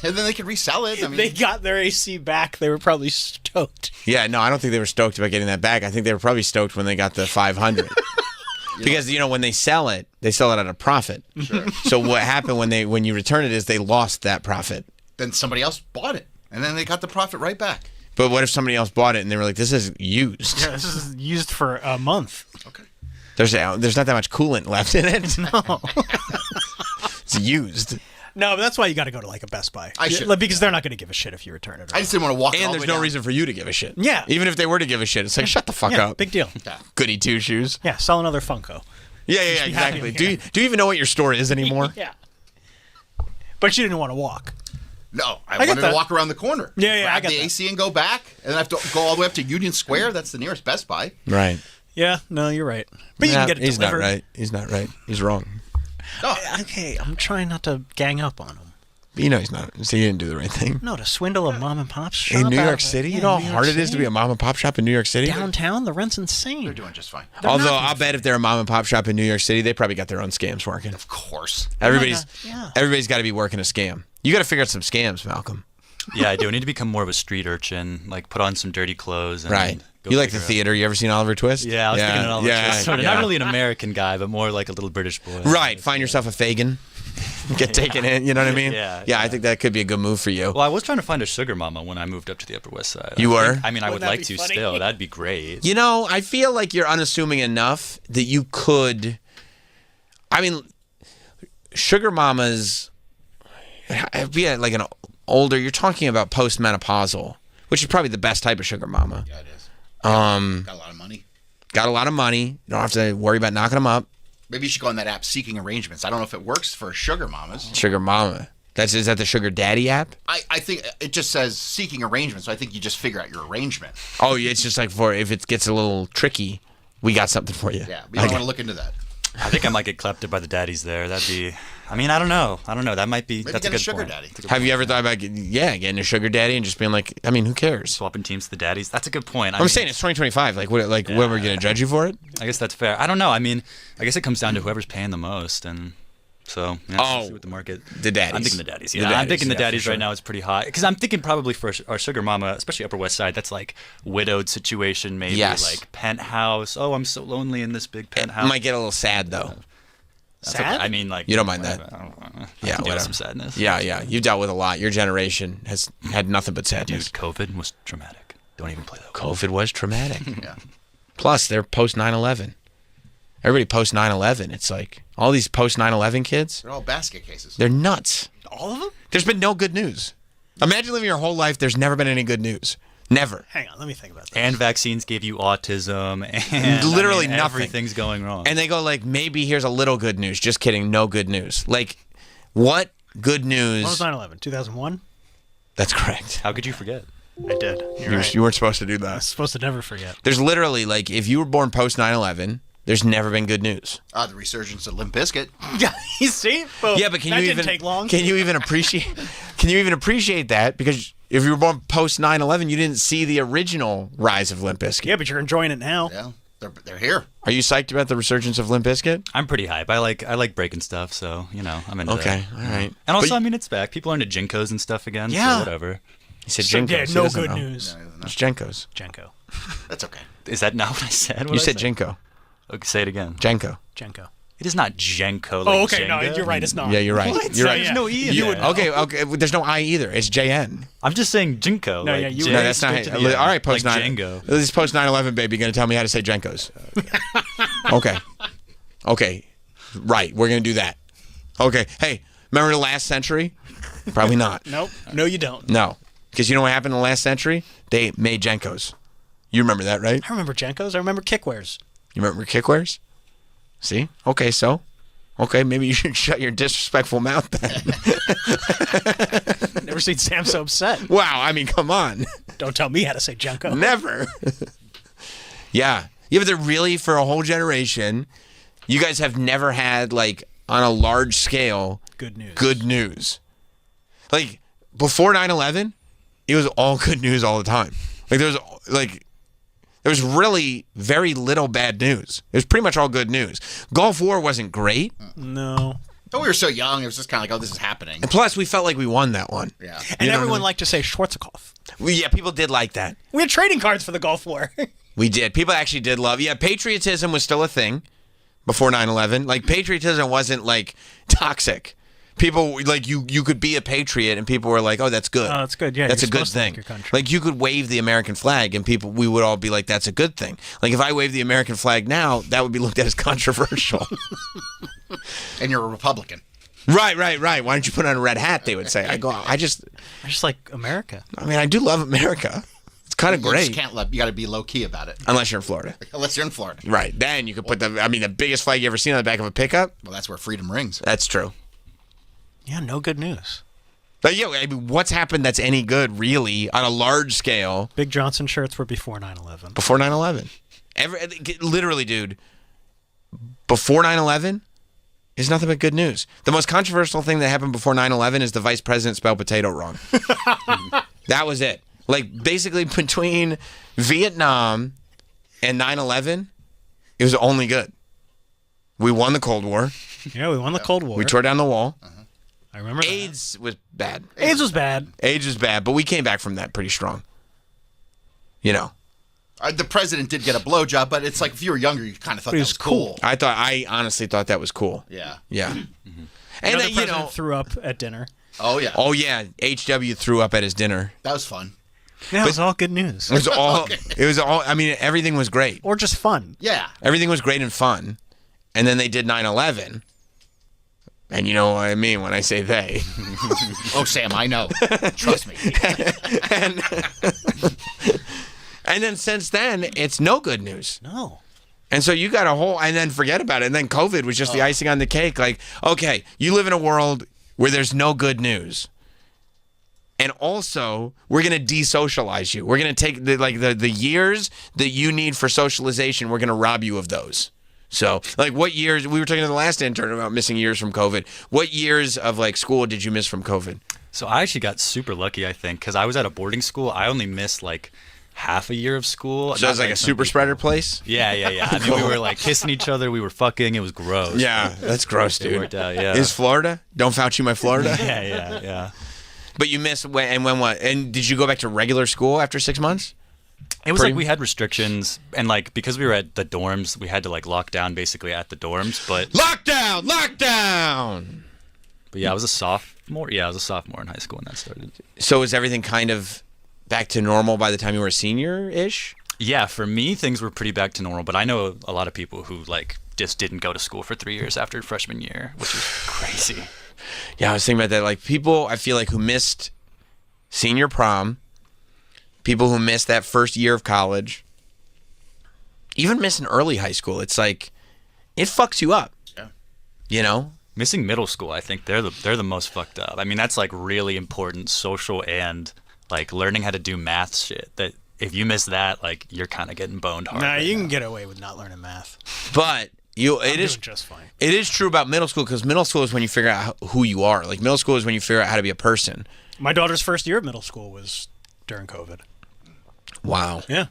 And then they could resell it. I mean,
They got their AC back. They were probably stoked.
Yeah, no, I don't think they were stoked about getting that back. I think they were probably stoked when they got the 500. Because when they sell it at a profit.
Sure.
So what happened when you return it is they lost that profit.
then somebody else bought it, and then they got the profit right back.
But what if somebody else bought it and they were like, "This is used.
Yeah, this is used for a month.
Okay.
There's not that much coolant left in it.
No.
It's used."
No, but that's why you got to go to like a Best Buy.
I should.
Like, because they're not going to give a shit if you return it.
I just didn't want to walk. all
And
the
there's
way
no
down.
reason for you to give a shit.
Yeah.
Even if they were to give a shit, it's like, shut the fuck
Yeah,
up.
big deal.
Goody two shoes.
Yeah, sell another Funko.
Yeah,
Just be happy
exactly.
to hear
Do you even know what your store is anymore?
Yeah. But you didn't want to walk.
No, I
get
wanted to
that.
walk around the corner.
Yeah, yeah, I
Grab
get
the
that.
AC and go back, and then I have to go all the way up to Union Square. That's the nearest Best Buy.
Right.
Yeah, no, you're right. But you
Nah,
can get it
he's
delivered.
not right. He's not right. He's wrong.
Okay, I'm trying not to gang up on him.
You know he's not. So he didn't do the right thing.
No, to swindle a mom and pop shop
In New
out
York
of it.
City?
Yeah,
You know
New
how
York
hard it is to
City.
be a mom and pop shop in New York City?
Downtown, the rent's insane.
They're doing just fine.
Although I'll bet if they're a mom and pop shop in New York City, they probably got their own scams working.
Of course.
Everybody's
Yeah.
everybody's got to be working a scam. You got to figure out some scams, Malcolm.
Yeah, I do. I need to become more of a street urchin. Like put on some dirty clothes. And
Right.
go
You like the
figure out-
theater? You ever seen Oliver Twist?
Yeah, I was thinking of Oliver Twist. Sort of.
yeah.
Not really an American guy, but more like a little British boy.
Right. Find yourself a Fagin. Get taken in. You know what I mean?
Yeah,
I think that could be a good move for you.
Well, I was trying to find a sugar mama when I moved up to the Upper West Side.
You were?
I mean, I would
Wouldn't that
like
be
to
funny?
still. That'd be great.
You know, I feel like you're unassuming enough that you could. I mean, sugar mamas. Be like an older. You're talking about postmenopausal, which is probably the best type of sugar mama.
Yeah, it is.
Got
Got a lot of money.
a lot of money. You don't have to worry about knocking them up.
Maybe you should go on that app, Seeking Arrangements. I don't know if it works for sugar mamas.
Sugar mama. Is that the sugar daddy app?
I think it just says Seeking Arrangements, so I think you just figure out your arrangement.
Oh, yeah, it's just like for if it gets a little tricky, we got something for you.
Yeah, but you don't want to look into that.
I think I might get clapped by the daddies there. That'd be. I mean, I don't know. That might be.
Maybe
That's
get
a good
a sugar
point.
daddy.
That's a good
Have you
point.
ever thought about getting a sugar daddy and just being like, I mean, who cares?
Swapping teams to the daddies? That's a good point.
I'm saying it's 2025. Like, when we're we gonna judge you for it?
I guess that's fair. I don't know. I mean, I guess it comes down to whoever's paying the most, and So we'll see what the market.
The daddies.
I'm thinking the daddies. Yeah, I'm thinking the daddies right now is pretty high because I'm thinking probably for our sugar mama, especially Upper West Side, that's like widowed situation, maybe like penthouse. Oh, I'm so lonely in this big penthouse.
It might get a little sad though.
Sad?
Okay. I mean, like
you don't mind that.
Yeah, whatever. Some sadness.
Yeah. You've dealt with a lot. Your generation has had nothing but sadness.
Dude, COVID was traumatic. Don't even play that.
COVID was traumatic.
Yeah.
Plus, they're post 9/11. Everybody post 9/11. It's like all these post 9/11 kids.
They're all basket cases.
They're nuts.
All of them?
There's been no good news. Imagine living your whole life. There's never been any good news. Never.
Hang on, let me think about that.
And vaccines gave you autism, and
literally nothing.
Everything's going wrong.
And they go like, maybe here's a little good news. Just kidding. No good news. Like, what good news?
When was 9/11? 2001?
That's correct.
How could you forget?
I did. You're right.
You weren't supposed to do that.
I was supposed to never forget.
There's literally like, if you were born post 9/11, there's never been good news.
The resurgence of Limp Bizkit.
Yeah, you see? Well,
yeah, but can
that
you
didn't
even
take long.
Can you even appreciate? Can you even appreciate that? Because if you were born post 9/11, you didn't see the original rise of Limp Bizkit.
Yeah, but you're enjoying it now.
Yeah, they're here.
Are you psyched about the resurgence of Limp Bizkit?
I'm pretty hype. I like breaking stuff, so I'm into that.
Okay, all right.
And also, I mean, it's back. People are into Jinkos and stuff again.
Yeah.
So whatever.
He said
So,
Jenkos.
yeah,
He
no
doesn't
good
know.
news.
It's Jenkos.
Jenko.
That's okay.
Is that not what I said?
You said Jenko.
Okay, say it again.
Jenko.
Jenko.
It is not Jenko.
Oh,
Like
okay, no,
Jenga.
you're right. It's not.
Yeah, you're right.
What?
You're right.
There's no E in
You
there.
would- okay. There's no I either. It's JN.
I'm just saying Jinko.
No,
like
yeah, you
J-
No, that's not.
straight to the end,
All right, post
like
9.
Django.
This is post 9/11, baby. You're gonna tell me how to say Jenkos. Okay. Right. We're gonna do that. Okay. Hey, remember the last century? Probably not.
Nope. No, you don't.
No, because you know what happened in the last century? They made Jenkos. You remember that, right?
I remember Jenkos. I remember kickwares.
You remember kickwares? See? Okay, so. Okay, maybe you should shut your disrespectful mouth then.
Never seen Sam so upset.
Wow, I mean, come on.
Don't tell me how to say Jenko.
Never. Yeah, but they're really, for a whole generation, you guys have never had, like, on a large scale,
Good news.
Good news. Like, before 9/11, it was all good news all the time. Like, there was really very little bad news. It was pretty much all good news. Gulf War wasn't great.
No.
But we were so young, it was just kind of like, oh, this is happening.
And plus, we felt like we won that one.
Yeah.
And
know
everyone
what I mean?
liked to say Schwarzkopf.
Yeah, people did like that.
We had trading cards for the Gulf War.
We did. People actually did love. Yeah, patriotism was still a thing before 9/11. Like, patriotism wasn't, like, toxic. People, like, you could be a patriot and people were like, oh, that's good.
Oh, that's good. Yeah,
that's
you're
a good
supposed to like
thing.
your country.
Like, you could wave the American flag and we would all be like, that's a good thing. Like, if I wave the American flag now, that would be looked at as controversial.
And you're a Republican.
Right. Why don't you put on a red hat, they would say. I just
like America.
I mean, I do love America. It's kind of
You
great.
just can't you got to be low key about it.
Unless you're in Florida.
Unless you're in Florida.
Right. Then you could put the biggest flag you ever seen on the back of a pickup.
Well, that's where freedom rings.
That's true.
Yeah, no good news.
But yeah, I mean, what's happened that's any good, really, on a large scale?
Big Johnson shirts were before 9/11.
Before 9/11. Literally, dude, before 9/11 is nothing but good news. The most controversial thing that happened before 9/11 is the vice president spelled potato wrong. That was it. Like, basically, between Vietnam and 9/11, it was only good. We won the Cold War.
Yeah, we won the Cold War.
We tore down the wall.
I remember
AIDS was bad.
AIDS was bad.
AIDS was bad, but we came back from that pretty strong. You know.
The president did get a blowjob, but it's like if you were younger, you kind of thought that was cool.
I honestly thought that was cool.
Yeah.
Yeah.
And
And
the
then,
president threw up at dinner.
Oh yeah.
Oh yeah. HW threw up at his dinner.
That was fun.
Yeah, it was all good news.
It was all. It was all. I mean, everything was great.
Or just fun.
Yeah.
Everything was great and fun, and then they did 9/11. And you know what I mean when I say they.
Oh, Sam, I know. Trust me.
And then since then, it's no good news.
No.
And so you got a whole, and then forget about it. And then COVID was just the icing on the cake. Like, okay, you live in a world where there's no good news. And also, we're going to desocialize you. We're going to take the years that you need for socialization, we're going to rob you of those. So, like, what years, we were talking to the last intern about missing years from COVID. What years of, like, school did you miss from COVID?
So I actually got super lucky, I think, because I was at a boarding school. I only missed, like, half a year of school.
So it was like a super spreader place?
Yeah. I mean, we were like kissing each other. We were fucking. It was gross.
Yeah, that's gross, dude.
It worked out, yeah.
Is Florida? Don't Fauci my Florida?
Yeah.
But you missed when what? And did you go back to regular school after 6 months?
It was like we had restrictions, and like because we were at the dorms, we had to like lock down basically at the dorms. But
lockdown.
But yeah, I was a sophomore. Yeah, I was a sophomore in high school when that started.
So was everything kind of back to normal by the time you were a senior-ish?
Yeah, for me, things were pretty back to normal. But I know a lot of people who like just didn't go to school for 3 years after freshman year, which is crazy.
Yeah, I was thinking about that. Like people, I feel like who missed senior prom, people who missed that first year of college, even missing early high school. It's like it fucks you up.
Yeah.
You know.
Missing middle school, I think they're the most fucked up. I mean, that's like really important social and like learning how to do math shit. That if you miss that, like you're kind of getting boned hard.
Nah, you can get away with not learning math.
But
it is just fine.
It is true about middle school because middle school is when you figure out who you are. Like middle school is when you figure out how to be a person.
My daughter's first year of middle school was during COVID.
Wow.
Yeah.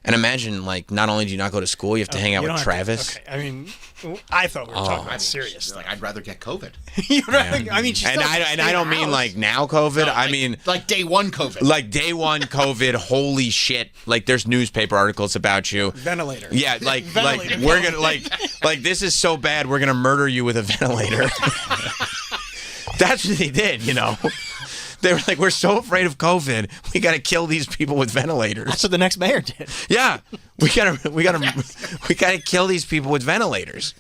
And imagine, like, not only do you not go to school, you have to hang out with Travis.
I mean, I thought we were talking about serious.
Like, I'd rather get COVID.
I mean, she's
I don't mean like now COVID. I mean
like day one COVID.
Like day one COVID. Holy shit! Like there's newspaper articles about you.
Ventilator.
Yeah, like we're gonna like this is so bad we're gonna murder you with a ventilator. That's what they did, you know. They were like, we're so afraid of COVID, we got to kill these people with ventilators.
That's what the next mayor did.
Yeah, we gotta kill these people with ventilators.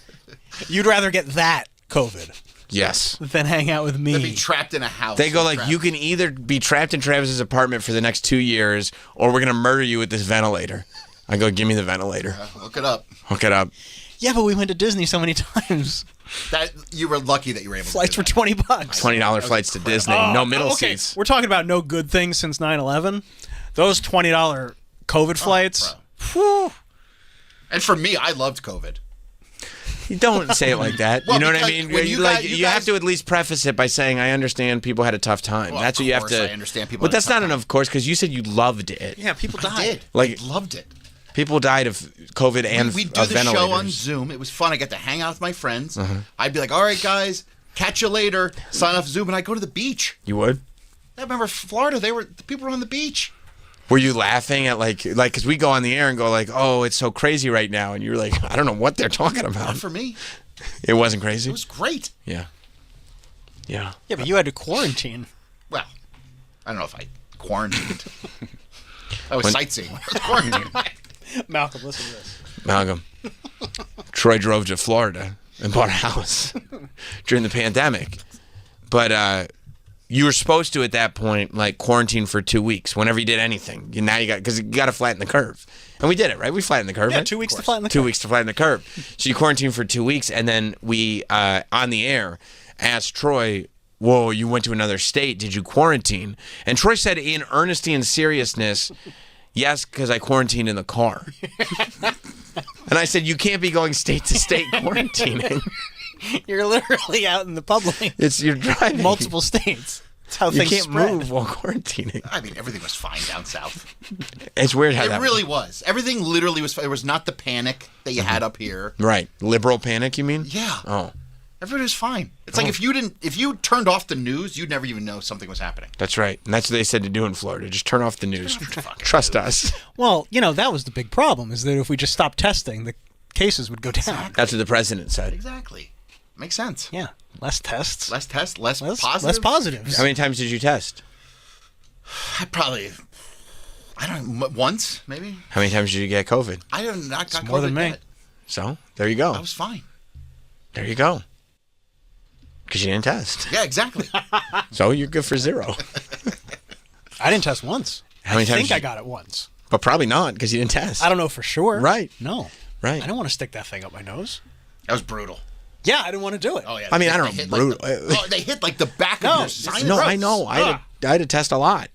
You'd rather get that COVID,
yes,
than hang out with me.
Than be trapped in a house.
They go like, you can either be trapped in Travis's apartment for the next 2 years, or we're gonna murder you with this ventilator. I go, give me the ventilator.
Look it up.
Hook it up.
Yeah, but we went to Disney so many times.
That you were lucky that you were able
flights
to do
for $20.
$20 flights to Disney. No middle seats.
We're talking about no good things since 9/11. Those $20 COVID flights.
Whew. And for me, I loved COVID.
You don't say it like that.
Well,
you know what I
because
mean?
when you guys-
you have to at least preface it by saying, I understand people had a tough time.
Well,
That's what you have
of
to.
course I understand people
But
had a
that's
tough
not enough, of course, because you said you loved it.
Yeah, people died.
I did.
Like,
I loved it.
People died of COVID and
We'd do
of
the
ventilators.
show on Zoom. It was fun. I got to hang out with my friends.
Uh-huh.
I'd be like, all right, guys, catch you later. Sign off Zoom, and I'd go to the beach.
You would?
I remember Florida. The people were on the beach.
Were you laughing at like because we go on the air and go like, oh, it's so crazy right now, and you're like, I don't know what they're talking about.
Not for me.
It wasn't crazy.
It was great.
Yeah.
Yeah, but you had to quarantine.
Well, I don't know if I quarantined. I was sightseeing. I was quarantining.
Malcolm, listen to this.
Malcolm. Troy drove to Florida and bought a house during the pandemic. But you were supposed to, at that point, like quarantine for 2 weeks whenever you did anything. Now you got, because you got to flatten the curve. And we did it, right? We flattened the curve.
Yeah,
right?
2 weeks to flatten the curve.
2 weeks to flatten the curve. So you quarantined for 2 weeks, and then we, on the air, asked Troy, whoa, you went to another state. Did you quarantine? And Troy said in earnesty and seriousness, yes, because I quarantined in the car. And I said, you can't be going state to state quarantining.
You're literally out in the public.
You're driving
multiple states. That's how
you
things
can't
spread.
move while quarantining.
I mean, everything was fine down south.
It's weird how
It
that
really was. Everything literally was. It was not the panic that you had up here.
Right. Liberal panic, you mean?
Yeah.
Oh.
Everybody was fine. It's like if you turned off the news, you'd never even know something was happening.
That's right. And that's what they said to do in Florida. Just turn off the news. Trust us.
Well, that was the big problem, is that if we just stopped testing, the cases would go down.
That's what the president said.
Exactly. Makes sense.
Yeah. Less tests.
Less tests, less positives.
Less positives.
How many times did you test?
I don't know, once, maybe.
How many times did you get COVID?
I have not got
more
COVID
than me.
yet.
So, there you go.
I was fine.
There you go. Because you didn't test.
Yeah, exactly.
So, you're good for 0.
I didn't test once.
How many
I
times
think
did
I
you-
got it once.
But probably not, because you didn't test.
I don't know for sure.
Right.
No.
Right.
I didn't want to stick that thing up my nose.
That was brutal.
Yeah, I didn't want to do it.
Oh yeah.
I mean, I don't
They
know.
hit,
Brutal.
they hit like the back of your sinus.
No, I know. I had to test a lot.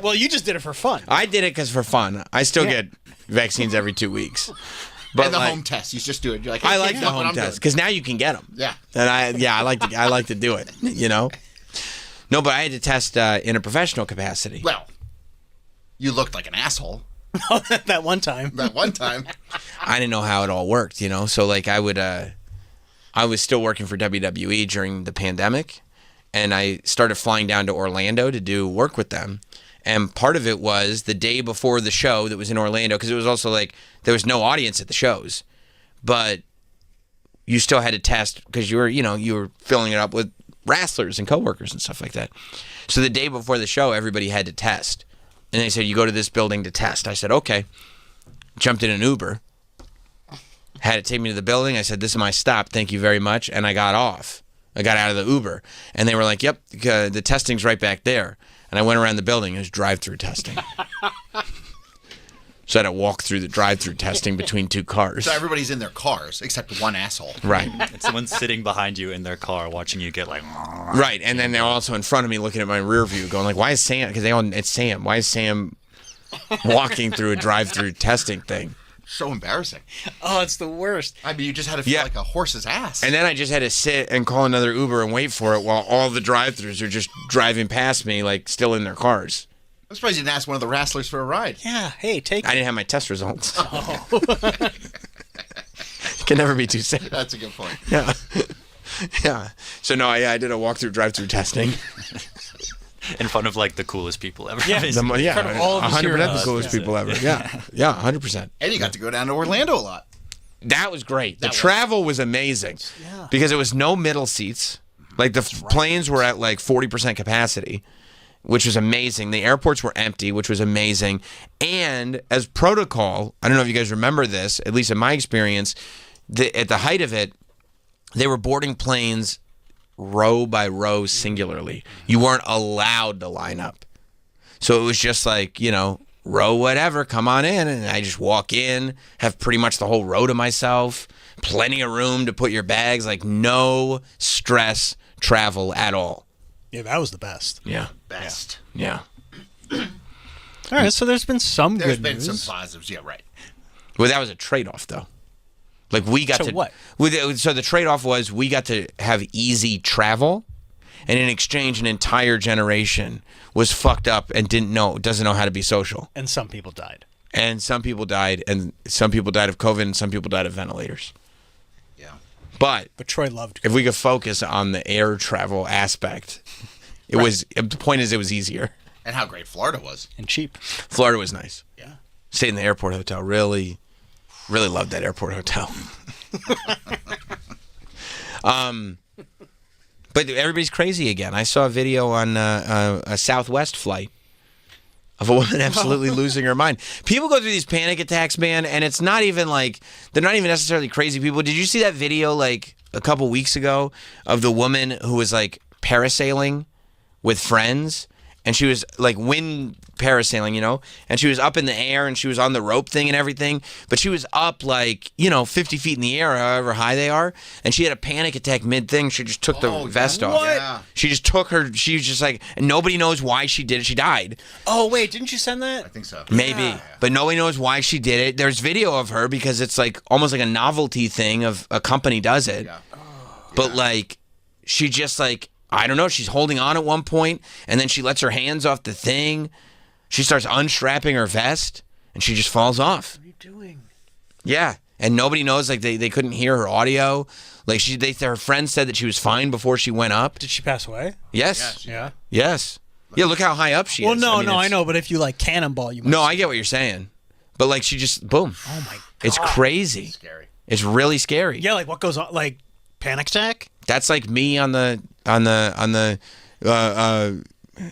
Well, you just did it for fun.
I did it because for fun. I still get vaccines every 2 weeks.
But the home test, you just do it. You're like,
I
hey,
like
kid,
the
look what
home
I'm
test
doing.
because now you can get them.
Yeah.
And I like to do it. You know. No, but I had to test in a professional capacity.
Well, You looked like an asshole.
That one time.
That one time.
I didn't know how it all worked, you know? So, like, I was still working for WWE during the pandemic, and I started flying down to Orlando to do work with them. And part of it was the day before the show that was in Orlando, because it was also like there was no audience at the shows, but you still had to test because you were filling it up with wrestlers and coworkers and stuff like that. So the day before the show, everybody had to test. And they said, you go to this building to test. I said, okay. Jumped in an Uber. Had it take me to the building. I said, this is my stop. Thank you very much. And I got off. I got out of the Uber. And they were like, yep, the testing's right back there. And I went around the building. It was drive-through testing. So I had to walk through the drive-through testing between two cars.
So everybody's in their cars except one asshole.
Right.
And someone's sitting behind you in their car watching you get like...
Right, and then they're also in front of me looking at my rear view going like, why is Sam... Because it's Sam. Why is Sam walking through a drive-through testing thing?
So embarrassing.
Oh, it's the worst.
I mean, you just had to feel like a horse's ass.
And then I just had to sit and call another Uber and wait for it while all the drive-thrus are just driving past me like still in their cars.
I'm surprised you didn't ask one of the wrestlers for a ride.
Yeah, hey, take it.
I didn't have my test results.
Oh.
Can never be too safe.
That's a good point.
Yeah. Yeah. So, no, I did a walk-through drive-through testing.
In front of like the coolest people ever.
Yeah, 100% the coolest people ever. Yeah, 100%.
And you got to go down to Orlando a lot.
That was great. The travel was amazing because it was no middle seats. Like the planes were at like 40% capacity, which was amazing. The airports were empty, which was amazing. And as protocol, I don't know if you guys remember this, at least in my experience, at the height of it, they were boarding planes row by row singularly. You weren't allowed to line up. So it was just like, row whatever, come on in. And I just walk in, have pretty much the whole row to myself, plenty of room to put your bags, like no stress travel at all.
Yeah, that was the best.
Yeah.
Best.
Yeah.
All right, so there's been some
There's
good
been
news.
some positives. Yeah, right.
Well, that was a trade-off, though. Like we got
So
to
what?
So the trade-off was we got to have easy travel, and in exchange, an entire generation was fucked up and doesn't know how to be social.
And some people died.
And some people died, and some people died of COVID, and some people died of ventilators.
Yeah.
But
Troy loved
if we could focus on the air travel aspect, it was. The point is, it was easier.
And how great Florida was.
And cheap.
Florida was nice.
Yeah.
Stayed in the airport hotel. Really loved that airport hotel. But everybody's crazy again. I saw a video on a Southwest flight of a woman absolutely losing her mind. People go through these panic attacks, man, and it's not even like they're not even necessarily crazy people. Did you see that video like a couple weeks ago of the woman who was like parasailing with friends? And she was like wind parasailing, and she was up in the air and she was on the rope thing and everything, but she was up like, 50 feet in the air, however high they are, and she had a panic attack mid-thing. She just took the vest off.
What?
Yeah. She just took her, she was just like, and nobody knows why she did it. She died.
Oh, wait, didn't you send that?
I think so.
Maybe. But nobody knows why she did it. There's video of her because it's like almost like a novelty thing of a company does it. Yeah. But like, she just like, I don't know, she's holding on at one point, and then she lets her hands off the thing. She starts unstrapping her vest, and she just falls off.
What are you doing?
Yeah, and nobody knows, like, they couldn't hear her audio. Like, her friend said that she was fine before she went up.
Did she pass away?
Yes.
Yeah.
Yes. Yeah, look how high up she
Well,
is.
no, I know, but if you, like, cannonball, you
No, I get what you're saying. But, like, she just, boom.
Oh, my God.
It's crazy.
It's scary.
It's really scary.
Yeah, like, what goes on? Like, panic attack?
That's like me on the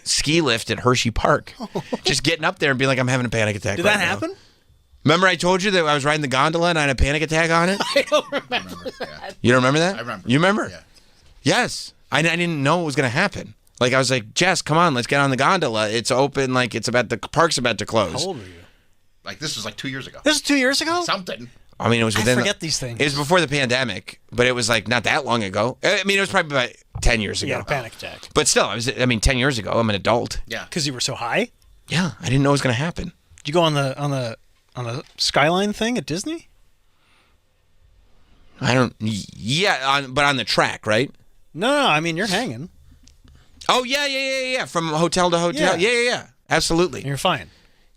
ski lift at Hershey Park, just getting up there and being like, I'm having a panic attack.
Did
right
that
now.
happen?
Remember I told you that I was riding the gondola and I had a panic attack on it?
I don't remember that.
You don't remember that?
I remember.
You remember?
Yeah.
Yes. I didn't know it was going to happen. Like, I was like, Jess, come on, let's get on the gondola. It's open, like, the park's about to close.
How old were you?
Like, this was like 2 years ago.
This was 2 years ago?
Something.
I mean, it was within.
I forget these things.
It was before the pandemic, but it was like not that long ago. I mean, it was probably about 10 years ago.
Yeah, panic attack.
But still, 10 years ago, I'm an adult.
Yeah.
Because you were so high?
Yeah, I didn't know it was going to happen.
Did you go on the Skyline thing at Disney?
I don't. Yeah, but on the track, right?
No, I mean, you're hanging.
Oh, yeah. From hotel to hotel. Yeah. Absolutely.
You're fine.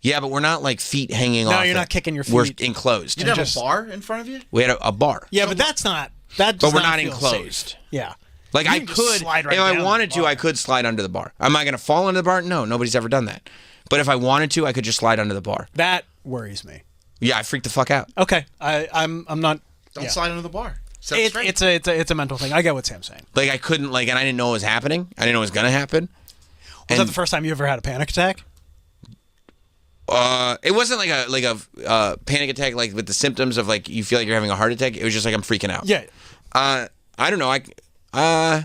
Yeah, but we're not like feet hanging off.
No, you're not kicking your feet.
We're enclosed.
You'd have a bar in front of you?
We had a bar.
Yeah, but that's not. That
But
does
we're
not
not
feel
enclosed.
safe. Yeah.
Like
You
I
can just
could,
slide right
if I
down
wanted
the
to,
bar.
I could slide under the bar. Am I going to fall under the bar? No, nobody's ever done that. But if I wanted to, I could just slide under the bar.
That worries me.
Yeah, I freaked the fuck out.
Okay, I'm not.
Don't
yeah.
slide under the bar. Set it straight.
It's a mental thing. I get what Sam's saying.
Like I couldn't, like, and I didn't know it was happening. I didn't know it was going to happen.
Was that the first time you ever had a panic attack?
It wasn't like a panic attack, like with the symptoms of like you feel like you're having a heart attack. It was just like I'm freaking out.
Yeah.
I don't know.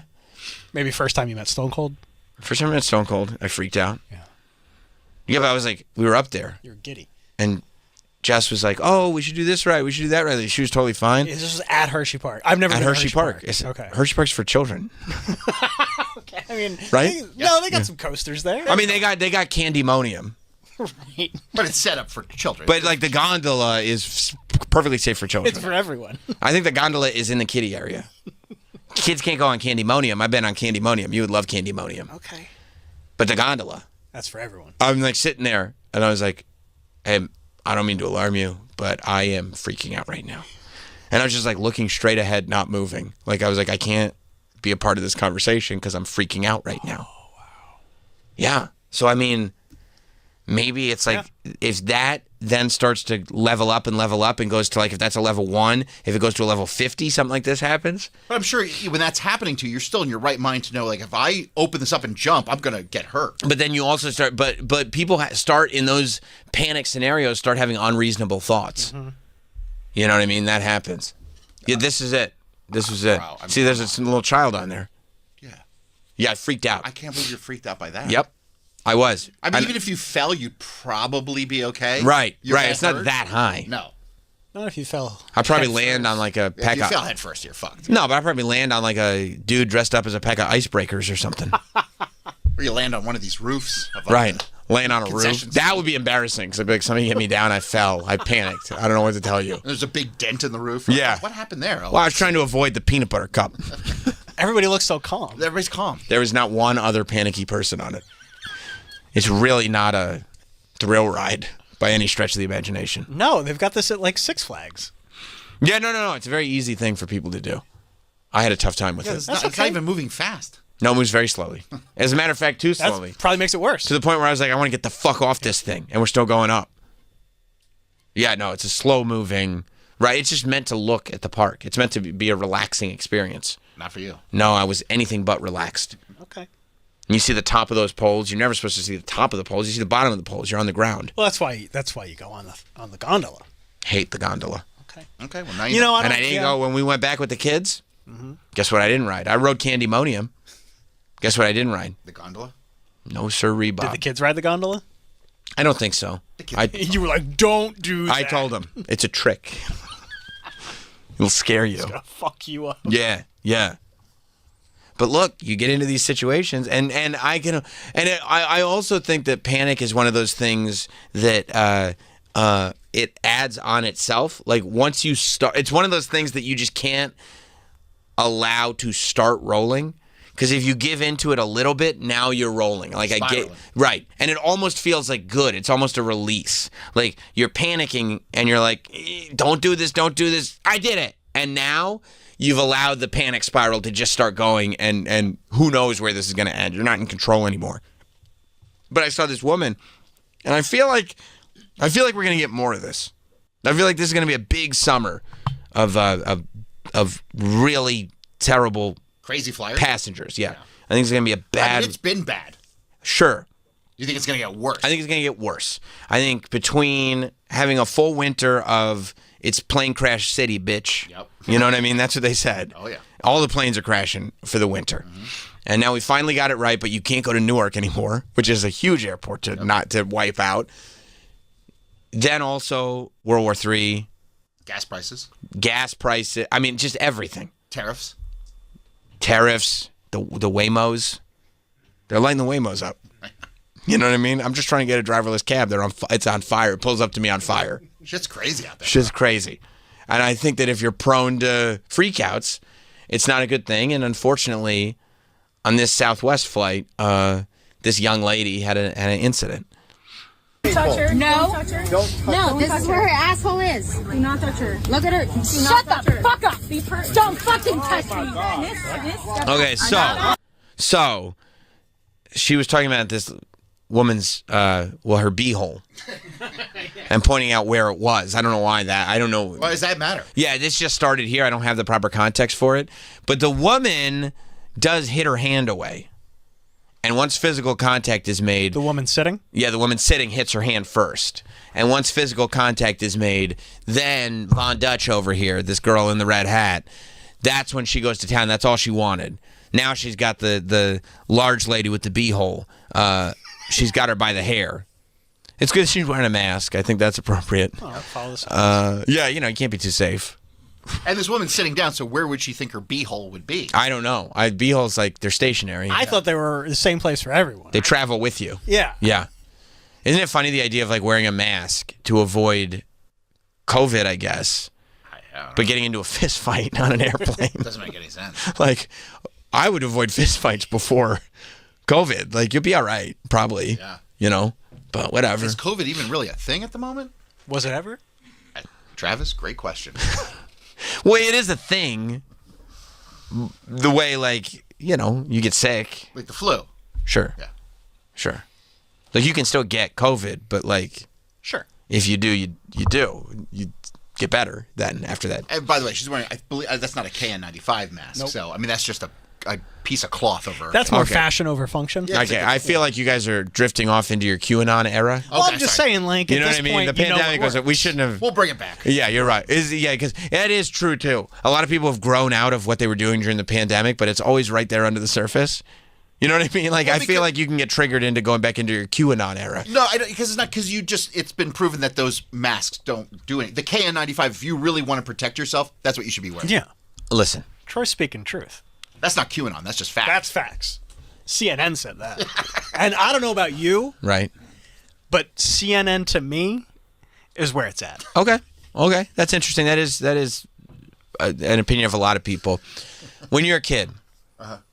Maybe first time you met Stone Cold.
First time I met Stone Cold, I freaked out. Yeah, but I was like, we were up there.
You're giddy.
And Jess was like, "Oh, we should do this right. We should do that right." She was totally fine.
This was at Hershey Park. I've never
At
been to
Hershey Park. It's,
Okay.
Hershey Park's for children,
Okay. I mean,
right?
They got some coasters there.
I mean, they got Candymonium,
Right.
But it's set up for children.
but like the gondola is perfectly safe for children.
It's for everyone.
I think the gondola is in the kiddie area. Kids can't go on Candymonium. I've been on Candymonium. You would love Candymonium.
Okay.
But the gondola,
That's for everyone.
I'm like sitting there, and I was like, "Hey, I don't mean to alarm you, but I am freaking out right now." And I was just like looking straight ahead, not moving. Like I was like, I can't be a part of this conversation because I'm freaking out right now. Oh, wow. Yeah. So I mean, maybe it's like if that then starts to level up and goes to like, if that's a level 1, if it goes to a level 50, something like this happens.
But I'm sure when that's happening to you, you're still in your right mind to know, like, if I open this up and jump, I'm going to get hurt.
But then you also start, but people start in those panic scenarios, start having unreasonable thoughts.
Mm-hmm.
You know what I mean? That happens. Yeah, this is it. This was it.
Wow,
See, there's a little child on there.
Yeah.
Yeah, I freaked out.
I can't believe you're freaked out by that.
Yep, I was.
I mean, even if you fell, you'd probably be okay.
Right,
Your
right.
head
It's not
hurt?
that high.
No.
Not if you fell.
I'd probably
head
land
first.
on like a
If
peck
you
of...
fell head first, you're fucked.
No, but I'd probably land on like a dude dressed up as a pack of icebreakers or something.
Or you land on one of these roofs. Of
Right. Laying on a roof.
concession
That would be embarrassing because I'd be like, somebody hit me down, I fell, I panicked. I don't know what to tell you.
There's a big dent in the roof.
Yeah.
What happened there?
Well, I was trying to avoid the peanut butter cup.
Everybody looks so calm.
Everybody's calm.
There was not one other panicky person on it. It's really not a thrill ride by any stretch of the imagination.
No, they've got this at like Six Flags.
Yeah, no. It's a very easy thing for people to do. I had a tough time with
Yeah,
it.
it's not even moving fast.
No, it moves very slowly. As a matter of fact, too
That
slowly.
probably makes it worse.
To the point where I was like, I want to get the fuck off this thing. And we're still going up. Yeah, no, it's a slow moving. Right, it's just meant to look at the park. It's meant to be a relaxing experience.
Not for you.
No, I was anything but relaxed.
Okay.
And you see the top of those poles. You're never supposed to see the top of the poles. You see the bottom of the poles. You're on the ground.
Well, that's why you go on the gondola.
Hate the gondola.
Okay, well, now
You know,
And I didn't go when we went back with the kids. Guess what I didn't ride? I rode Candymonium. Guess what I didn't ride?
The gondola?
No, sirree, Bob.
Did the kids ride the gondola?
I don't think so.
You were like, don't do that.
I told them it's a trick. It'll scare you.
It's gonna fuck you up.
Yeah. But look, you get into these situations, and I also think that panic is one of those things that it adds on itself. Like once you start, it's one of those things that you just can't allow to start rolling. Because if you give into it a little bit, now you're rolling. Like
Spiraling.
right, and it almost feels like good. It's almost a release. Like you're panicking, and you're like, "Don't do this, don't do this." I did it, and now you've allowed the panic spiral to just start going, and who knows where this is going to end. You're not in control anymore. But I saw this woman, and I feel like we're going to get more of this. I feel like this is going to be a big summer of really terrible.
Crazy flyers?
Passengers, yeah. I think it's going to be a bad...
I mean, it's been bad.
Sure.
You think it's going to get worse?
I think it's going to get worse. I think between having a full winter of it's plane crash city, bitch.
Yep.
You know what I mean? That's what they said.
Oh, yeah.
All the planes are crashing for the winter. And now we finally got it right, but you can't go to Newark anymore, which is a huge airport to not to wipe out. Then also World War III.
Gas prices.
I mean, just everything.
Tariffs,
the Waymos. They're lighting the Waymos up. You know what I mean? I'm just trying to get a driverless cab. It's on fire. It pulls up to me on fire.
Shit's crazy out there.
Shit's crazy. And I think that if you're prone to freakouts, it's not a good thing. And unfortunately, on this Southwest flight, this young lady had an incident.
Touch her.
No.
Don't touch her.
No, this is where her asshole is.
Do not touch her.
Look at her. Shut the fuck up. Don't fucking touch me.
Okay, so she was talking about this woman's, her beehole, and pointing out where it was. I don't know why that. I don't know.
Why does that matter?
Yeah, this just started here. I don't have the proper context for it. But the woman does hit her hand away. And once physical contact is made...
The woman sitting?
Yeah, the woman sitting hits her hand first. And once physical contact is made, then Von Dutch over here, this girl in the red hat, that's when she goes to town. That's all she wanted. Now she's got the large lady with the beehole. She's got her by the hair. It's good she's wearing a mask. I think that's appropriate. Yeah, you can't be too safe.
And this woman's sitting down, so where would she think her beehole would be?
I don't know. Beeholes, they're stationary.
I thought they were the same place for everyone.
They travel with you.
Yeah.
Yeah. Isn't it funny, the idea of wearing a mask to avoid COVID, I guess, but getting into a fist fight on an airplane?
Doesn't make any sense.
I would avoid fist fights before COVID. You'll be all right, probably. Yeah. But whatever.
Is COVID even really a thing at the moment?
Was it ever?
Travis, great question.
Well, it is a thing. The way, you get sick.
Like the flu.
Sure.
Yeah.
Sure. You can still get COVID, but
sure.
If you do, you do. You get better then after that.
And by the way, she's wearing, I believe, that's not a KN95 mask.
Nope.
So, that's just a piece of cloth over.
That's more fashion over function.
Yeah, okay, I feel like you guys are drifting off into your QAnon era.
Well, I'm just saying, Link,
you know
at
what
this
I mean?
point,
The pandemic was. We shouldn't have.
We'll bring it back.
Yeah, you're right. Because that is true too. A lot of people have grown out of what they were doing during the pandemic, but it's always right there under the surface. You know what I mean? I feel like you can get triggered into going back into your QAnon era.
No, because it's not, because it's been proven that those masks don't do anything. The KN95, if you really want to protect yourself, that's what you should be wearing.
Yeah.
Listen.
Troy's speaking truth.
That's not QAnon. That's just facts.
That's facts. CNN said that. And I don't know about you.
Right.
But CNN to me is where it's at.
Okay. That's interesting. That is an opinion of a lot of people. When you're a kid,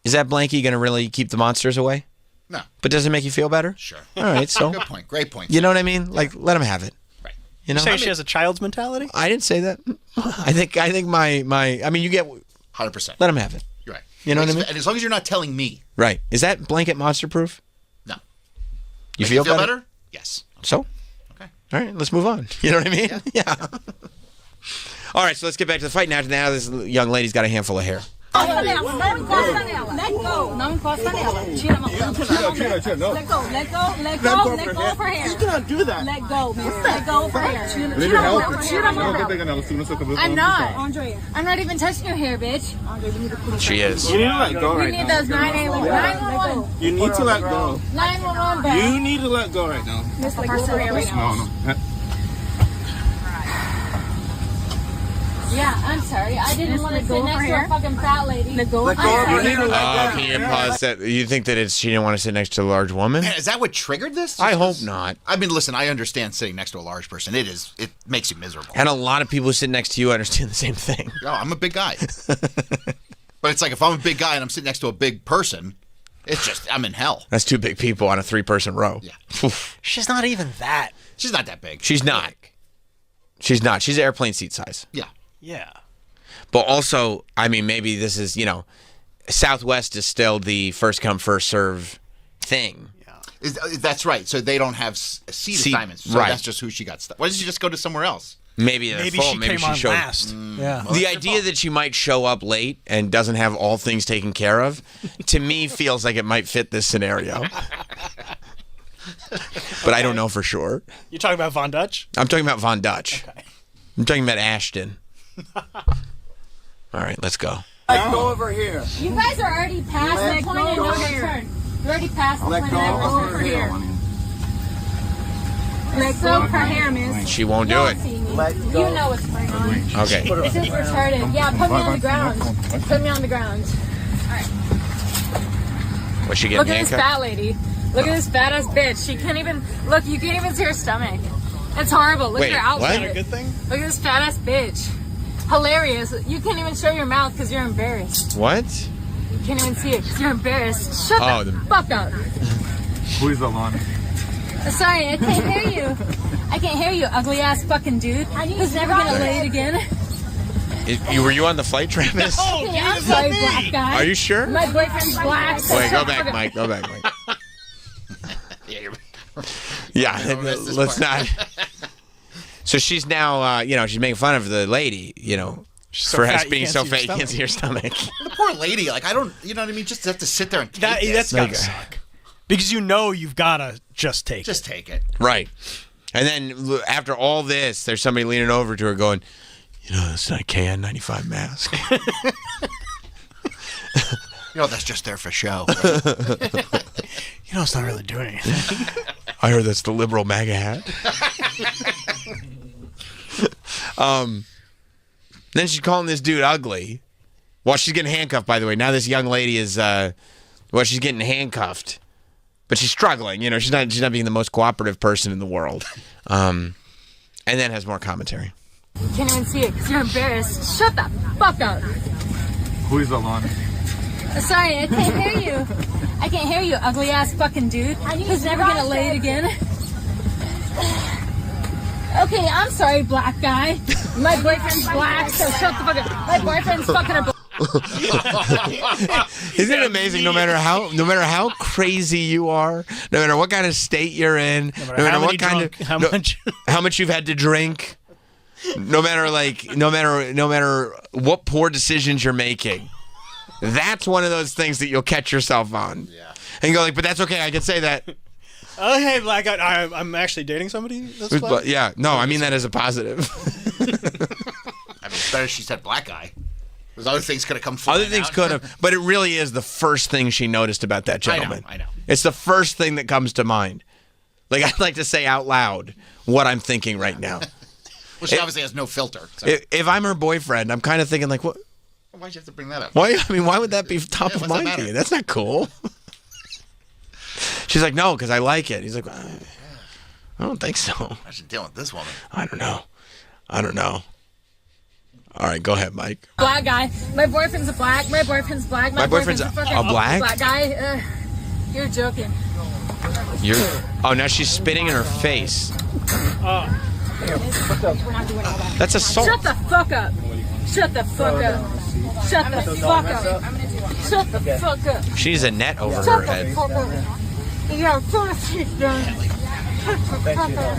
is that blankie going to really keep the monsters away?
No.
But does it make you feel better?
Sure.
All right, so.
Good point. Great point.
You know what I mean? Let them have it.
Right.
You say she has a child's mentality?
I didn't say that. I think you get
100%.
Let them have it.
You're right.
You know what I mean?
And as long as you're not telling me.
Right. Is that blanket monster proof?
No.
You feel
better? Yes.
So?
Okay.
All right, let's move on. You know what I mean? Yeah. All right, so let's get back to the fight now. Now this young lady's got a handful of hair.
Let go. No encosta nela. Tira a mão. Let go. Let go of her hair.
You cannot do that.
Let go, miss. Let go of her hair.
Tira a mão.
I'm not. Andre, I'm not even touching your hair, bitch.
She is.
You need to let go
You need those 911.
You need to let go.
911 back.
You need to let go right now.
Miss, let go of her hair right now.
No.
Yeah, I'm sorry. I didn't want to sit next to a fucking fat lady. Let go of her hair.
Can you pause that? You think that she didn't want to sit next to a large woman?
Man, is that what triggered this?
I hope not.
Listen, I understand sitting next to a large person. It makes you miserable.
And a lot of people who sit next to you understand the same thing.
Oh, I'm a big guy. But it's like if I'm a big guy and I'm sitting next to a big person, it's just, I'm in hell.
That's two big people on a 3-person row.
Yeah.
She's not even that.
She's not that big.
She's not. She's not. She's airplane seat size.
Yeah.
Yeah.
But also, maybe this is, Southwest is still the first come, first serve thing.
Yeah. That's right. So they don't have seat assignments. So that's just who she got stuck. Why didn't she just go to somewhere else?
Maybe
she came on last. Yeah.
Well, the idea that she might show up late and doesn't have all things taken care of, to me, feels like it might fit this scenario. But I don't know for sure.
You're talking about Von Dutch?
I'm talking about Von Dutch.
Okay.
I'm talking about Ashton. All right, let's go.
Let go over here.
You guys are already past the point of no return. You're already past the point of no return. Let go of her hair, miss.
She won't do it.
You know what's going on.
Okay.
This is retarded. Yeah, put me on the ground. Put me on the ground. All right.
What's she getting?
Look at this fat lady. Look at this fat ass bitch. She can't even look. You can't even see her stomach. It's horrible. Look at her outfit.
What?
Is that a good thing?
Look at this fat ass bitch. Hilarious. You can't even show your mouth because you're embarrassed.
What?
You can't even see it because you're embarrassed. Shut the fuck up.
Who is Alana?
Sorry, I can't hear you. I can't hear you, ugly ass fucking dude. Who's never gonna lay it again?
Were you on the flight, Travis?
Okay, I'm sorry, black guy.
Are you sure?
My boyfriend's black. So
Wait, go back, Mike. Go back, Mike. Yeah, let's not. So she's now, she's making fun of the lady,
so
for
fat,
being so fat you
stomach.
can't see her stomach.
The poor lady, like, I don't, you know what I mean? Just have to sit there and take it.
That's gotta suck. Because you've gotta just take it.
Just take it.
Right. And then after all this, there's somebody leaning over to her going, it's not a KN95 mask.
That's just there for show.
It's not really doing anything.
I heard that's the liberal MAGA hat. Then she's calling this dude ugly. Well, she's getting handcuffed, by the way. Now this young lady is, she's getting handcuffed. But she's struggling, she's not being the most cooperative person in the world. And then has more commentary.
You can't even see it because you're embarrassed. Shut the fuck up.
Who is Alana?
Sorry, I can't hear you. I can't hear you, ugly ass fucking dude. Who's never gonna lay it again? Okay, I'm sorry, black guy. My boyfriend's black, so shut the fuck up. My boyfriend's fucking a black.
Isn't it amazing? No matter how crazy you are, no matter what kind of state you're in, no matter what kind of how much you've had to drink, no matter what poor decisions you're making, that's one of those things that you'll catch yourself on. Yeah. And go but that's okay. I can say that.
Oh, hey, black guy. I'm actually dating somebody that's black.
Yeah, no, I mean that as a positive.
I mean, it's better she said black guy. There's other things could have come flying
Other things
out.
could have, but it really is the first thing she noticed about that gentleman.
I know.
It's the first thing that comes to mind. Like, I'd like to say out loud what I'm thinking right now.
Well, she obviously has no filter. So.
If I'm her boyfriend, I'm kind of thinking like, what?
Why'd you have to bring that up?
Why would that be top of
what's
mind
that
to you?
matter?
That's not cool. She's like, no, because I like it. He's like, I don't think so.
Imagine dealing with this woman.
I don't know. All right, go ahead, Mike.
Black guy. My boyfriend's a black. My boyfriend's black.
My boyfriend's a
fucking
black?
black guy. You're joking.
Now she's spitting in her face.
We're not doing all that.
That's assault.
Shut the fuck up. Shut the fuck up. Shut the fuck up. Shut the fuck up.
She needs a net over
Shut
her
the
head.
fuck up. Yeah, as soon as she's done. Shut the fuck up.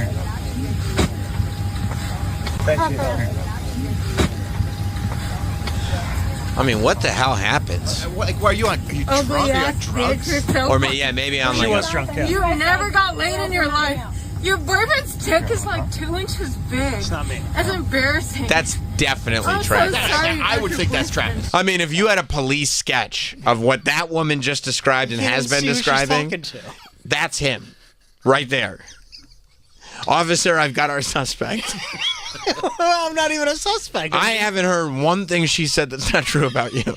I mean, what the hell happens?
Why are you on? Are you drunk? Are you on drugs?
Or maybe on like.
You never got laid in your life. Your boyfriend's dick is like 2 inches big. It's not me. That's embarrassing.
That's definitely
I'm so
Travis.
sorry.
I would think that's Travis.
I mean, if you had a police sketch of what that woman just described and has been describing, that's him, right there. Officer, I've got our suspect.
I'm not even a suspect.
I haven't heard one thing she said that's not true about you.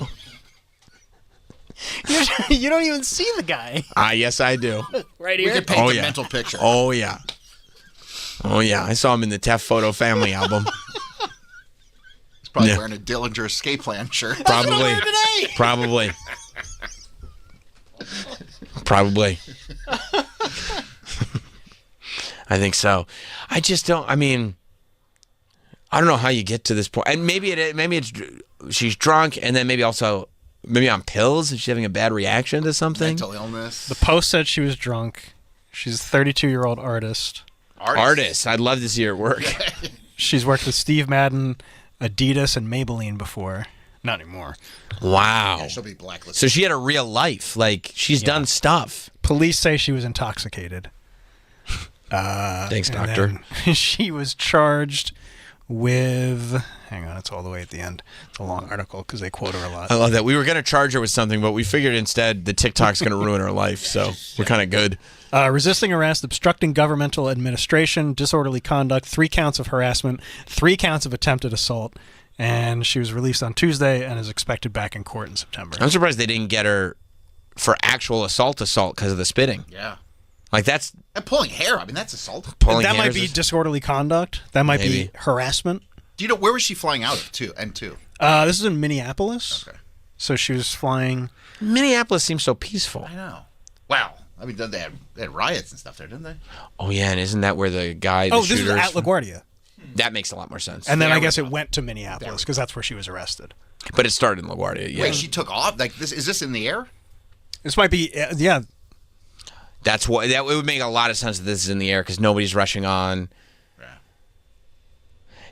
You don't even see the guy.
Yes, I do.
Right here.
We could paint the mental picture.
Oh, yeah. I saw him in the Tef Photo Family album.
He's probably wearing a Dillinger Escape Plan shirt.
Probably. I think so. I just don't. I mean, I don't know how you get to this point. And maybe it's she's drunk, and then maybe on pills. Is she having a bad reaction to something?
Mental illness.
The post said she was drunk. She's a 32-year-old artist.
Artist. I'd love to see her work.
She's worked with Steve Madden, Adidas, and Maybelline before. Not anymore.
Wow.
Yeah, she'll be blacklisted.
So she had a real life. Like, she's done stuff.
Police say she was intoxicated.
Thanks, doctor.
She was charged with... Hang on, it's all the way at the end. It's a long article because they quote her a lot.
I love that. We were going to charge her with something, but we figured instead the TikTok's going to ruin her life, so we're kind of good.
Resisting arrest, obstructing governmental administration, disorderly conduct, 3 counts of harassment, 3 counts of attempted assault, and she was released on Tuesday and is expected back in court in September.
I'm surprised they didn't get her for actual assault because of the spitting.
Yeah.
Like, that's...
And pulling hair. I mean, that's assault.
That might be disorderly conduct. That might be harassment.
Do you know, where was she flying out of, to?
This is in Minneapolis. Okay. So she was flying...
Minneapolis seems so peaceful.
I know. Wow. I mean, they had riots and stuff there, didn't they?
Oh yeah, and isn't that where the guy?
This was at LaGuardia.
That makes a lot more sense.
And then I guess it went to Minneapolis because that's where she was arrested.
But it started in LaGuardia. Yeah.
Wait, she took off? Like this? Is this in the air?
This might be. Yeah.
That's what. That it would make a lot of sense that this is in the air because nobody's rushing on.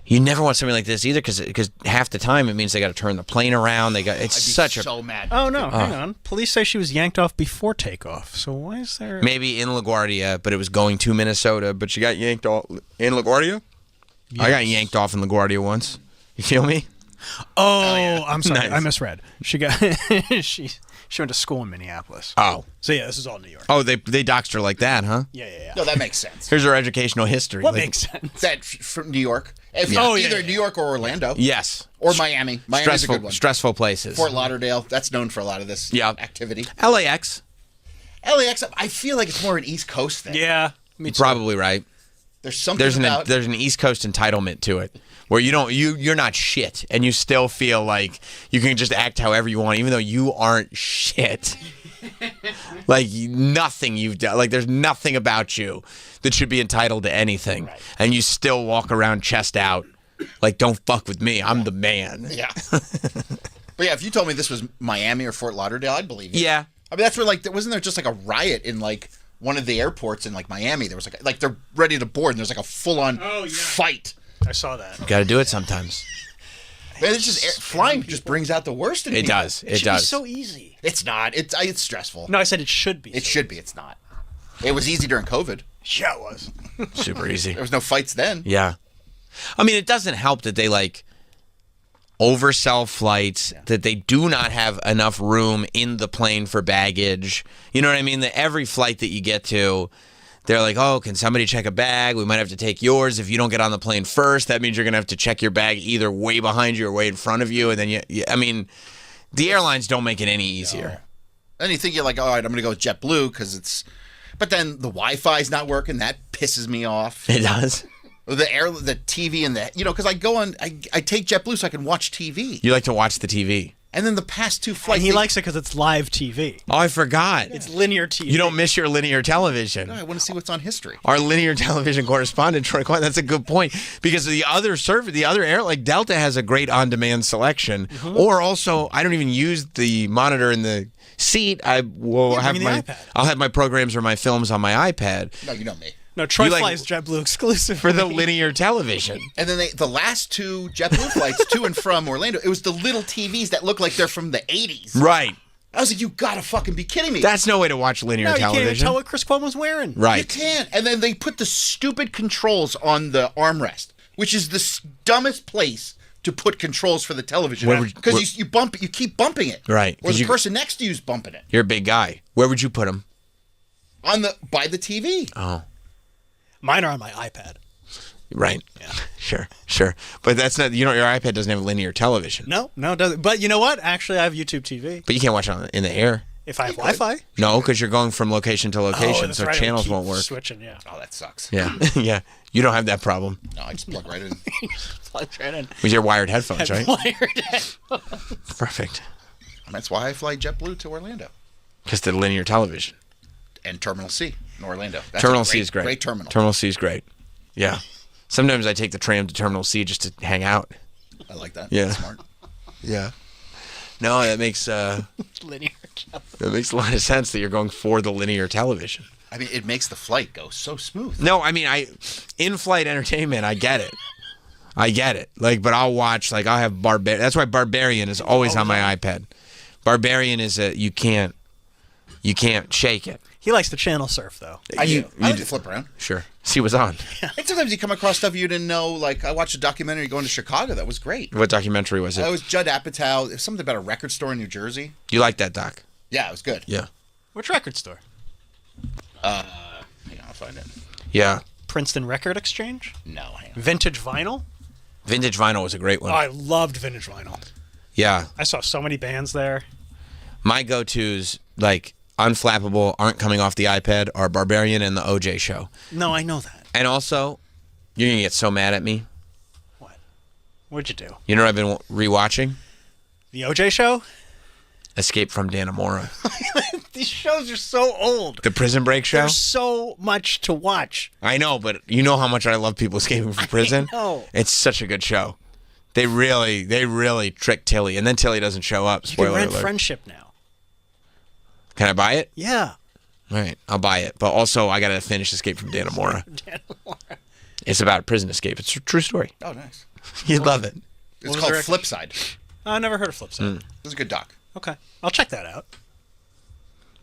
You never want something like this either, because half the time it means they got to turn the plane around. It's such a
so mad.
Oh no, hang on. Police say she was yanked off before takeoff. So why is there?
Maybe in LaGuardia, but it was going to Minnesota. But she got yanked off in LaGuardia. Yes. I got yanked off in LaGuardia once. You feel me?
Oh, I'm sorry,
Nice.
I misread. She got she went to school in Minneapolis.
Oh,
so yeah, this is all New York.
Oh, they doxed her like that, huh?
Yeah.
No, that makes sense.
Here's her educational history.
What makes sense?
That from New York.
Yeah.
New York or Orlando.
Yes.
Or Miami. Miami's a good one.
Stressful places.
Fort Lauderdale. That's known for a lot of this activity.
LAX.
LAX. I feel like it's more an East Coast thing.
Yeah. Me too.
Probably right.
There's something about
there's an East Coast entitlement to it, where you're not shit, and you still feel like you can just act however you want, even though you aren't shit. Like nothing you've done, like there's nothing about you that should be entitled to anything, and you still walk around chest out, like don't fuck with me, I'm the man.
Yeah. But yeah, if you told me this was Miami or Fort Lauderdale, I'd believe you.
Yeah.
I mean, that's where wasn't there just like a riot in like one of the airports in like Miami? There was like they're ready to board, and there's like a full-on fight.
I saw that.
Got to do it sometimes.
Man, it's just flying just brings out the worst in
It
people.
does.
It should be so easy.
It's not. It's stressful.
No, I said it should be.
It should be. It's not. It was easy during COVID.
Yeah, it was.
Super easy.
There was no fights then.
Yeah. I mean, it doesn't help that they like oversell flights, that they do not have enough room in the plane for baggage. You know what I mean? That every flight that you get to, they're like, oh, can somebody check a bag? We might have to take yours. If you don't get on the plane first, that means you're going to have to check your bag either way behind you or way in front of you. And then I mean, the airlines don't make it any easier.
Then you think you're like, all right, I'm going to go with JetBlue because it's... But then the Wi-Fi's not working. That pisses me off.
It does?
The TV and the... because I go on... I take JetBlue so I can watch TV.
You like to watch the TV.
And then the past two flights...
And he likes it because it's live TV.
Oh, I forgot.
It's linear TV.
You don't miss your linear television.
No, I want to see what's on history.
Our linear television correspondent, Troy Quinn, that's a good point. Because the other air, like Delta has a great on-demand selection. Mm-hmm. Or also, I don't even use the monitor in the seat. I'll have my programs or my films on my iPad.
No, you know me.
No, Troy flies JetBlue exclusive
for the linear television.
And then the last two JetBlue flights to and from Orlando, it was the little TVs that look like they're from the 80s.
Right.
I was like, you gotta fucking be kidding me.
That's no way to watch linear television.
You can't even tell what Chris Cuomo's wearing.
Right.
You can't. And then they put the stupid controls on the armrest, which is the dumbest place to put controls for the television. Because you bump it, you keep bumping it.
Right.
Or the person next to you is bumping it.
You're a big guy. Where would you put them?
By the TV.
Oh.
Mine are on my iPad.
Right. Yeah. Sure. But that's not, your iPad doesn't have linear television.
No, it doesn't. But you know what? Actually, I have YouTube TV.
But you can't watch it in the air.
If I have Wi-Fi?
No, because you're going from location to location, so
right.
channels won't work.
Switching, yeah.
Oh, that sucks.
Yeah. Yeah. You don't have that problem.
No, I just plug right in.
Plugs right in.
With your wired headphones, right?
Wired headphones.
Perfect.
That's why I fly JetBlue to Orlando.
Because the linear television.
And Terminal C in Orlando. That's
Terminal C is great.
Great terminal.
Terminal C is great. Yeah. Sometimes I take the tram to Terminal C just to hang out.
I like that.
Yeah.
That's smart.
Yeah. No, that makes
linear.
That makes a lot of sense that you're going for the linear television.
I mean, it makes the flight go so smooth.
No, I mean, in-flight entertainment, I get it. Like, but I'll watch, like, I'll have Barbarian. That's why Barbarian is always on my iPad. Barbarian is you can't shake it.
He likes to channel surf, though.
I like to flip around.
Sure. See what's on.
And sometimes you come across stuff you didn't know. Like, I watched a documentary going to Chicago. That was great.
What documentary was it?
It was Judd Apatow. It was something about a record store in New Jersey.
You like that doc?
Yeah, it was good.
Yeah.
Which record store?
Hang on, I'll find it.
Yeah.
Princeton Record Exchange?
No, hang on.
Vintage Vinyl?
Vintage Vinyl was a great one.
Oh, I loved Vintage Vinyl.
Yeah.
I saw so many bands there.
My go-tos, like, unflappable, aren't coming off the iPad, are Barbarian and the OJ Show.
No, I know that.
And also, you're going to get so mad at me.
What'd you do?
You know what I've been rewatching?
The OJ Show?
Escape from Dannemora.
These shows are so old.
The Prison Break show?
There's so much to watch.
I know, but you know how much I love people escaping from prison?
I know.
It's such a good show. They really trick Tilly, and then Tilly doesn't show up. Spoiler
You can rent
alert.
Friendship now.
Can I buy it?
Yeah.
All right, I'll buy it. But also, I got to finish Escape from Dannemora. It's about prison escape. It's a true story.
Oh, nice.
You'd love it.
It's called Flipside.
I never heard of Flipside.
It's a good doc.
Okay. I'll check that out.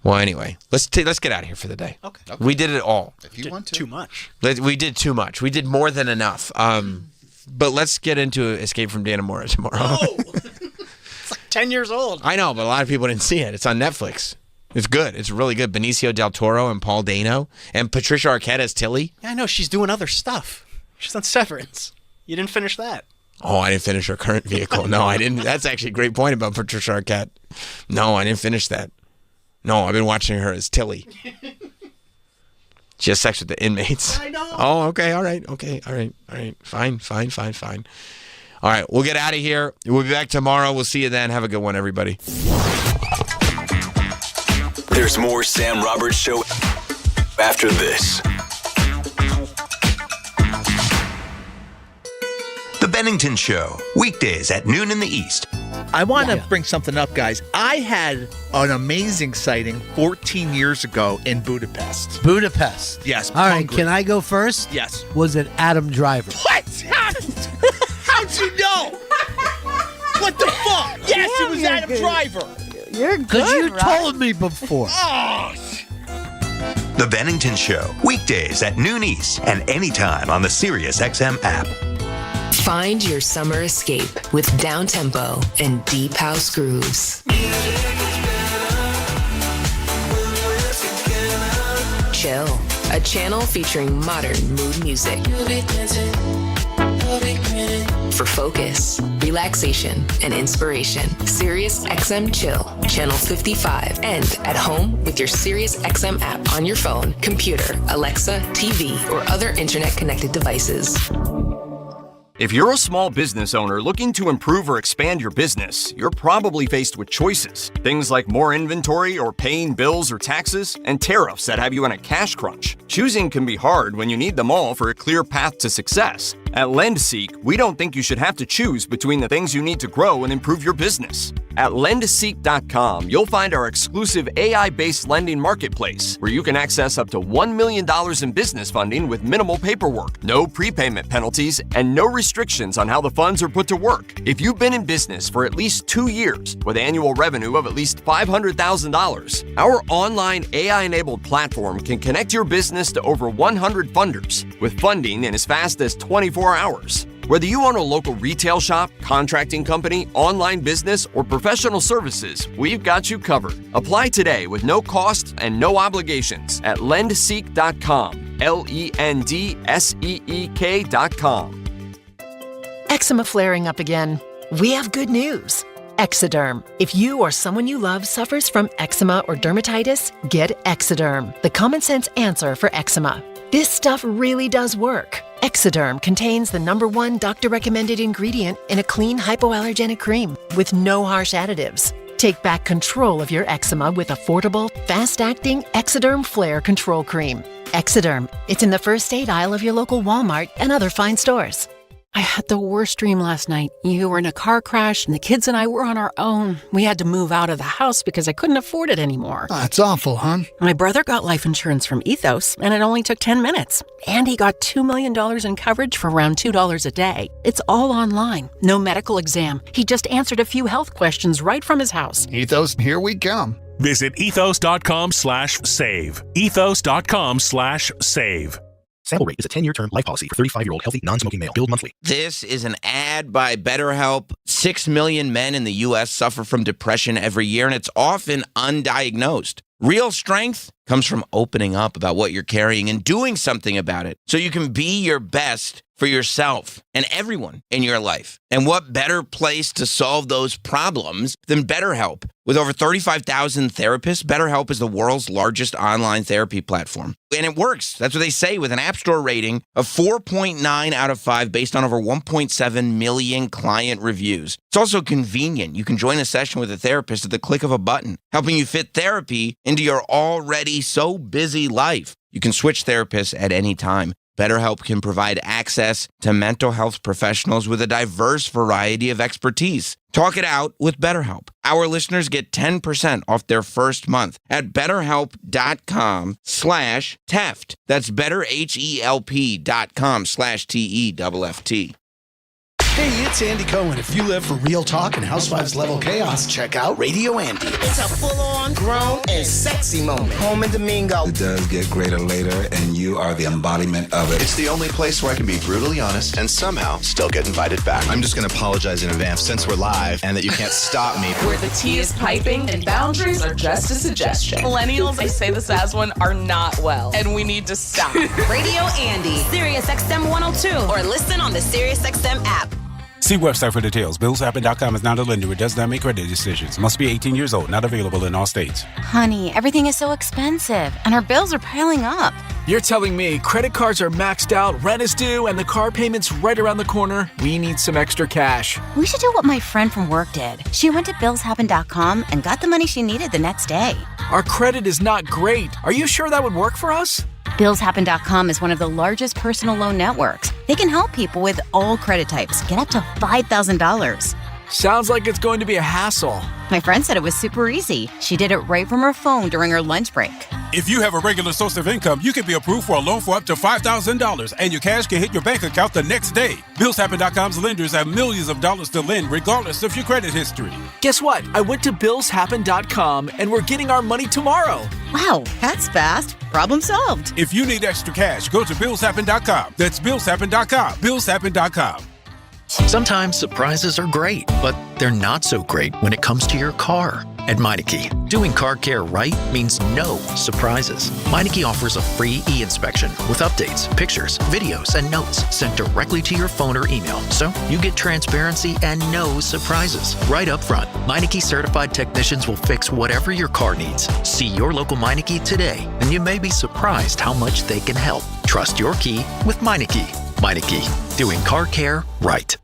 Well, anyway, let's get out of here for the day.
Okay.
We did it all.
If you want to.
Too much.
We did too much. We did more than enough. But let's get into Escape from Dannemora tomorrow.
It's like 10 years old.
I know, but a lot of people didn't see it. It's on Netflix. It's good. It's really good. Benicio del Toro and Paul Dano and Patricia Arquette as Tilly.
Yeah, I know. She's doing other stuff. She's on Severance. You didn't finish that.
Oh, I didn't finish her current vehicle. No, I didn't. That's actually a great point about Patricia Arquette. No, I didn't finish that. No, I've been watching her as Tilly. She has sex with the inmates.
I know.
Oh, okay. All right. Okay. All right. Fine. All right. We'll get out of here. We'll be back tomorrow. We'll see you then. Have a good one, everybody.
There's more Sam Roberts Show after this. The Bennington Show, weekdays at noon in the East.
I want to bring something up, guys. I had an amazing sighting 14 years ago in Budapest.
Budapest.
Yes.
All right,
Hungary.
can I go first?
Yes.
Was it Adam Driver?
What? How'd you know? What the fuck? Yes, it was Adam Driver.
You're good, because you told me before.
Oh.
The Bennington Show, weekdays at noon East and anytime on the SiriusXM app.
Find your summer escape with down tempo and deep house grooves. Chill, a channel featuring modern mood music. For focus, relaxation, and inspiration, SiriusXM Chill, channel 55, and at home with your SiriusXM app on your phone, computer, Alexa, TV, or other internet-connected devices.
If you're a small business owner looking to improve or expand your business, you're probably faced with choices. Things like more inventory or paying bills or taxes, and tariffs that have you in a cash crunch. Choosing can be hard when you need them all for a clear path to success. At LendSeek, we don't think you should have to choose between the things you need to grow and improve your business. At lendseek.com, you'll find our exclusive AI-based lending marketplace, where you can access up to $1 million in business funding with minimal paperwork, no prepayment penalties, and no restrictions on how the funds are put to work. If you've been in business for at least 2 years, with annual revenue of at least $500,000, our online AI-enabled platform can connect your business to over 100 funders, with funding in as fast as 24 hours. Whether you own a local retail shop, contracting company, online business, or professional services, we've got you covered. Apply today with no cost and no obligations at lendseek.com. LENDSEEK.com.
Eczema flaring up again? We have good news. Exoderm. If you or someone you love suffers from eczema or dermatitis, get Exoderm, the common sense answer for eczema. This stuff really does work. Exoderm contains the #1 doctor-recommended ingredient in a clean hypoallergenic cream with no harsh additives. Take back control of your eczema with affordable, fast-acting Exoderm Flare Control Cream. Exoderm. It's in the first aid aisle of your local Walmart and other fine stores. I had the worst dream last night. You were in a car crash, and the kids and I were on our own. We had to move out of the house because I couldn't afford it anymore.
That's awful, hon.
My brother got life insurance from Ethos, and it only took 10 minutes. And he got $2 million in coverage for around $2 a day. It's all online. No medical exam. He just answered a few health questions right from his house.
Ethos, here we come.
Visit ethos.com/save. Ethos.com/save.
Sample rate is a 10-year term life policy for 35-year-old healthy, non-smoking male. Billed monthly.
This is an ad by BetterHelp. 6 million men in the U.S. suffer from depression every year, and it's often undiagnosed. Real strength comes from opening up about what you're carrying and doing something about it so you can be your best for yourself and everyone in your life. And what better place to solve those problems than BetterHelp? With over 35,000 therapists, BetterHelp is the world's largest online therapy platform. And it works. That's what they say, with an App Store rating of 4.9 out of 5 based on over 1.7 million client reviews. It's also convenient. You can join a session with a therapist at the click of a button, helping you fit therapy into your already so busy life. You can switch therapists at any time. BetterHelp can provide access to mental health professionals with a diverse variety of expertise. Talk it out with BetterHelp. Our listeners get 10% off their first month at BetterHelp.com/Teft. That's BetterHelp.com/TEFFT.
Hey, it's Andy Cohen. If you live for real talk and Housewives level chaos, check out Radio Andy.
It's a full-on, grown, and sexy moment. Home in Domingo.
It does get greater later, and you are the embodiment of it.
It's the only place where I can be brutally honest and somehow still get invited back. I'm just going to apologize in advance since we're live and that you can't stop me.
Where the tea is piping and boundaries are just a suggestion. Millennials, I say this as one, are not well, and we need to stop.
Radio Andy, Sirius XM 102, or listen on the Sirius XM app.
See website for details. BillsHappen.com is not a lender. It does not make credit decisions. Must be 18 years old. Not available in all states.
Honey, everything is so expensive, and our bills are piling up.
You're telling me credit cards are maxed out, rent is due, and the car payment's right around the corner? We need some extra cash.
We should do what my friend from work did. She went to BillsHappen.com and got the money she needed the next day.
Our credit is not great. Are you sure that would work for us?
BillsHappen.com is one of the largest personal loan networks. They can help people with all credit types get up to $5,000.
Sounds like it's going to be a hassle.
My friend said it was super easy. She did it right from her phone during her lunch break.
If you have a regular source of income, you can be approved for a loan for up to $5,000, and your cash can hit your bank account the next day. BillsHappen.com's lenders have millions of dollars to lend, regardless of your credit history.
Guess what? I went to BillsHappen.com, and we're getting our money tomorrow.
Wow, that's fast. Problem solved.
If you need extra cash, go to BillsHappen.com. That's BillsHappen.com. BillsHappen.com.
Sometimes surprises are great, but they're not so great when it comes to your car. At Meineke, doing car care right means no surprises. Meineke offers a free e-inspection with updates, pictures, videos, and notes sent directly to your phone or email, so you get transparency and no surprises right up front. Meineke certified technicians will fix whatever your car needs. See your local Meineke today, and you may be surprised how much they can help. Trust your key with Meineke. Meineke, doing car care right.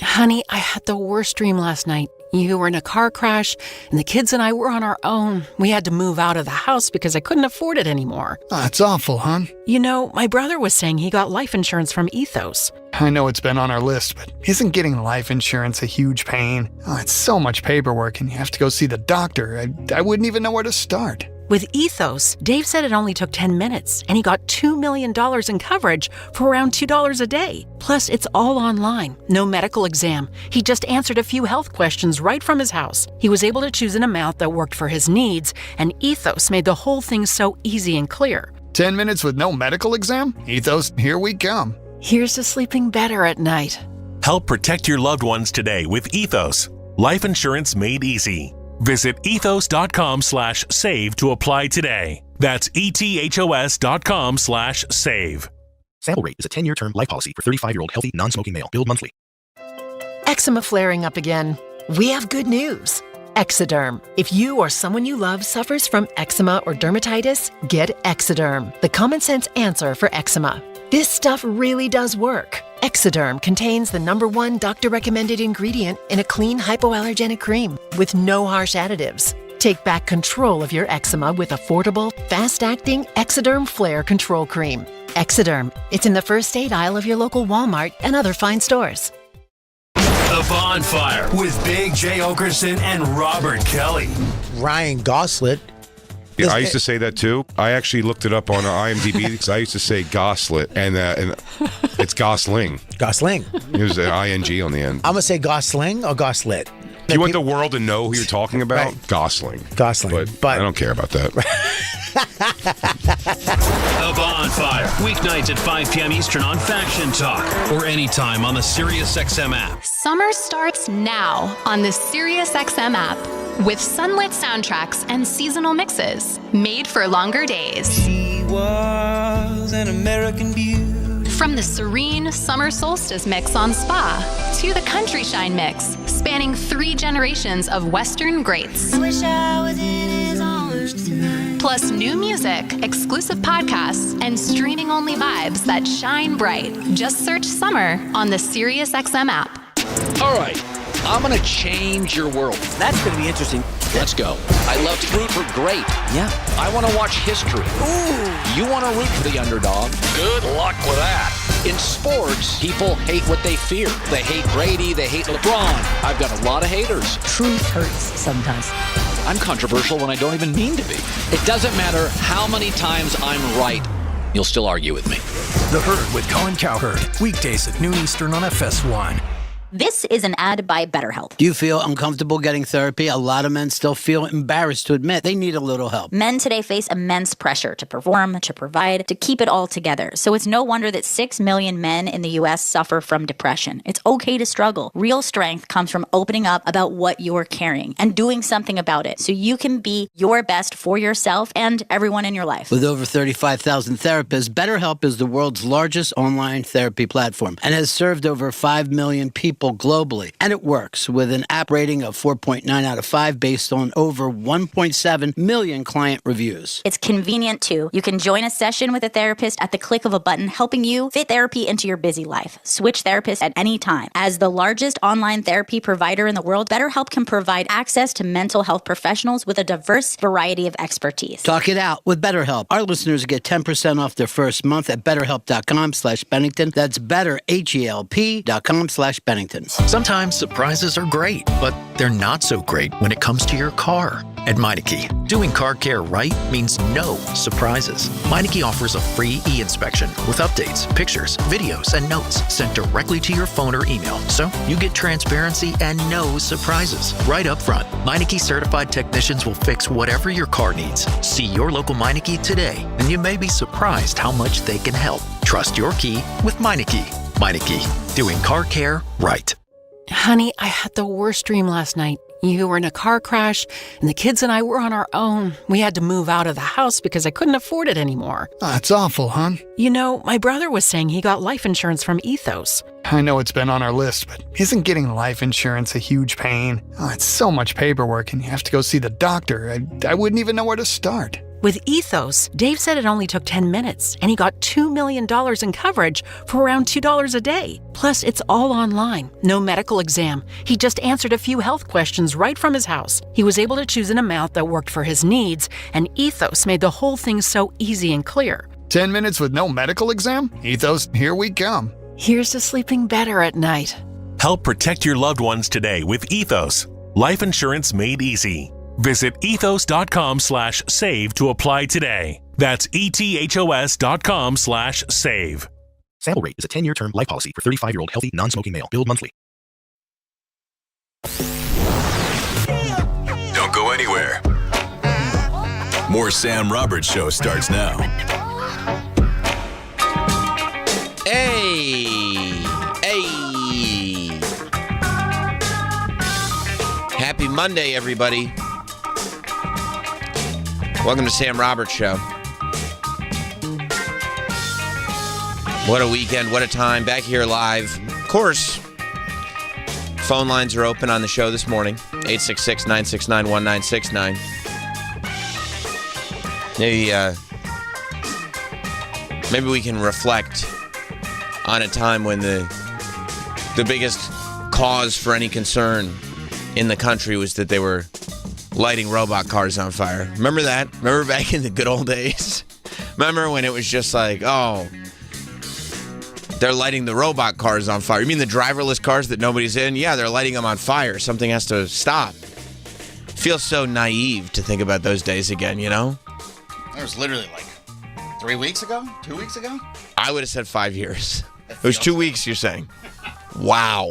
Honey, I had the worst dream last night. You were in a car crash, and the kids and I were on our own. We had to move out of the house because I couldn't afford it anymore.
That's awful, hon.
You know, my brother was saying he got life insurance from Ethos.
I know it's been on our list, but isn't getting life insurance a huge pain? Oh, it's so much paperwork, and you have to go see the doctor. I wouldn't even know where to start.
With Ethos, Dave said it only took 10 minutes, and he got $2 million in coverage for around $2 a day. Plus, it's all online. No medical exam. He just answered a few health questions right from his house. He was able to choose an amount that worked for his needs, and Ethos made the whole thing so easy and clear.
10 minutes with no medical exam? Ethos, here we come.
Here's to sleeping better at night.
Help protect your loved ones today with Ethos. Life insurance made easy. Visit ethos.com/save to apply today. That's ethos.com/save.
Sample rate is a 10-year term life policy for 35-year-old healthy, non-smoking male. Billed monthly.
Eczema flaring up again? We have good news. Exoderm. If you or someone you love suffers from eczema or dermatitis, get Exoderm, the common sense answer for eczema. This stuff really does work. Exoderm contains the #1 doctor-recommended ingredient in a clean hypoallergenic cream with no harsh additives. Take back control of your eczema with affordable, fast-acting Exoderm Flare Control Cream. Exoderm. It's in the first aid aisle of your local Walmart and other fine stores.
The Bonfire with Big J. Okerson and Robert Kelly.
Ryan Gosling.
Yeah, I used to say that too. I actually looked it up on IMDb because I used to say Goslit, and it's Gosling.
Gosling.
There's an ing on the end.
I'm gonna say Gosling or Goslit.
If you want the world to know who you're talking about,
Right.
Gosling.
Gosling.
But I don't care about that.
The Bonfire. Weeknights at 5 p.m. Eastern on Faction Talk or anytime on the SiriusXM app.
Summer starts now on the SiriusXM app with sunlit soundtracks and seasonal mixes made for longer days.
She was an American beauty.
From the serene summer solstice mix on Spa to the Country Shine mix, spanning 3 generations of Western greats.
Wish I was in his arms tonight.
Plus new music, exclusive podcasts, and streaming-only vibes that shine bright. Just search summer on the SiriusXM app.
All right, I'm going to change your world. That's going to be interesting. Let's go. I love to root for great. Yeah. I want to watch history. Ooh. You want to root for the underdog. Good luck with that. In sports, people hate what they fear. They hate Brady. They hate LeBron. I've got a lot of haters.
Truth hurts sometimes.
I'm controversial when I don't even mean to be. It doesn't matter how many times I'm right. You'll still argue with me.
The Herd with Colin Cowherd. Weekdays at noon Eastern on FS1.
This is an ad by BetterHelp.
Do you feel uncomfortable getting therapy? A lot of men still feel embarrassed to admit they need a little help.
Men today face immense pressure to perform, to provide, to keep it all together. So it's no wonder that 6 million men in the U.S. suffer from depression. It's okay to struggle. Real strength comes from opening up about what you're carrying and doing something about it so you can be your best for yourself and everyone in your life.
With over 35,000 therapists, BetterHelp is the world's largest online therapy platform and has served over 5 million people globally. And it works with an app rating of 4.9 out of 5 based on over 1.7 million client reviews.
It's convenient too. You can join a session with a therapist at the click of a button, helping you fit therapy into your busy life. Switch therapists at any time. As the largest online therapy provider in the world, BetterHelp can provide access to mental health professionals with a diverse variety of expertise.
Talk it out with BetterHelp. Our listeners get 10% off their first month at BetterHelp.com/Bennington. That's BetterHelp.com/Bennington.
Sometimes surprises are great, but they're not so great when it comes to your car. At Meineke, doing car care right means no surprises. Meineke offers a free e-inspection with updates, pictures, videos, and notes sent directly to your phone or email, so you get transparency and no surprises right up front. Meineke certified technicians will fix whatever your car needs. See your local Meineke today, and you may be surprised how much they can help. Trust your key with Meineke. Meineke, doing car care right.
Honey, I had the worst dream last night. You were in a car crash, and the kids and I were on our own. We had to move out of the house because I couldn't afford it anymore.
That's awful, hon.
You know, my brother was saying he got life insurance from Ethos.
I know it's been on our list, but isn't getting life insurance a huge pain? Oh, it's so much paperwork, and you have to go see the doctor. I wouldn't even know where to start.
With Ethos, Dave said it only took 10 minutes, and he got $2 million in coverage for around $2 a day. Plus, it's all online, no medical exam. He just answered a few health questions right from his house. He was able to choose an amount that worked for his needs, and Ethos made the whole thing so easy and clear.
10 minutes with no medical exam? Ethos, here we come.
Here's to sleeping better at night.
Help protect your loved ones today with Ethos. Life insurance made easy. Visit ethos.com/save to apply today. That's ethos.com/save.
Sample rate is a 10-year term life policy for 35-year-old healthy, non-smoking male. Billed monthly.
Don't go anywhere. More Sam Roberts Show starts now.
Hey! Happy Monday, everybody. Welcome to Sam Roberts Show. What a weekend, what a time. Back here live. Of course, phone lines are open on the show this morning. 866-969-1969. Maybe we can reflect on a time when the biggest cause for any concern in the country was that they were lighting robot cars on fire. Remember that? Remember back in the good old days? Remember when it was just like, oh, they're lighting the robot cars on fire. You mean the driverless cars that nobody's in? Yeah, they're lighting them on fire. Something has to stop. Feels so naive to think about those days again, you know?
It was literally like 3 weeks ago? 2 weeks ago?
I would have said 5 years. It was 2 weeks, you're saying. Wow.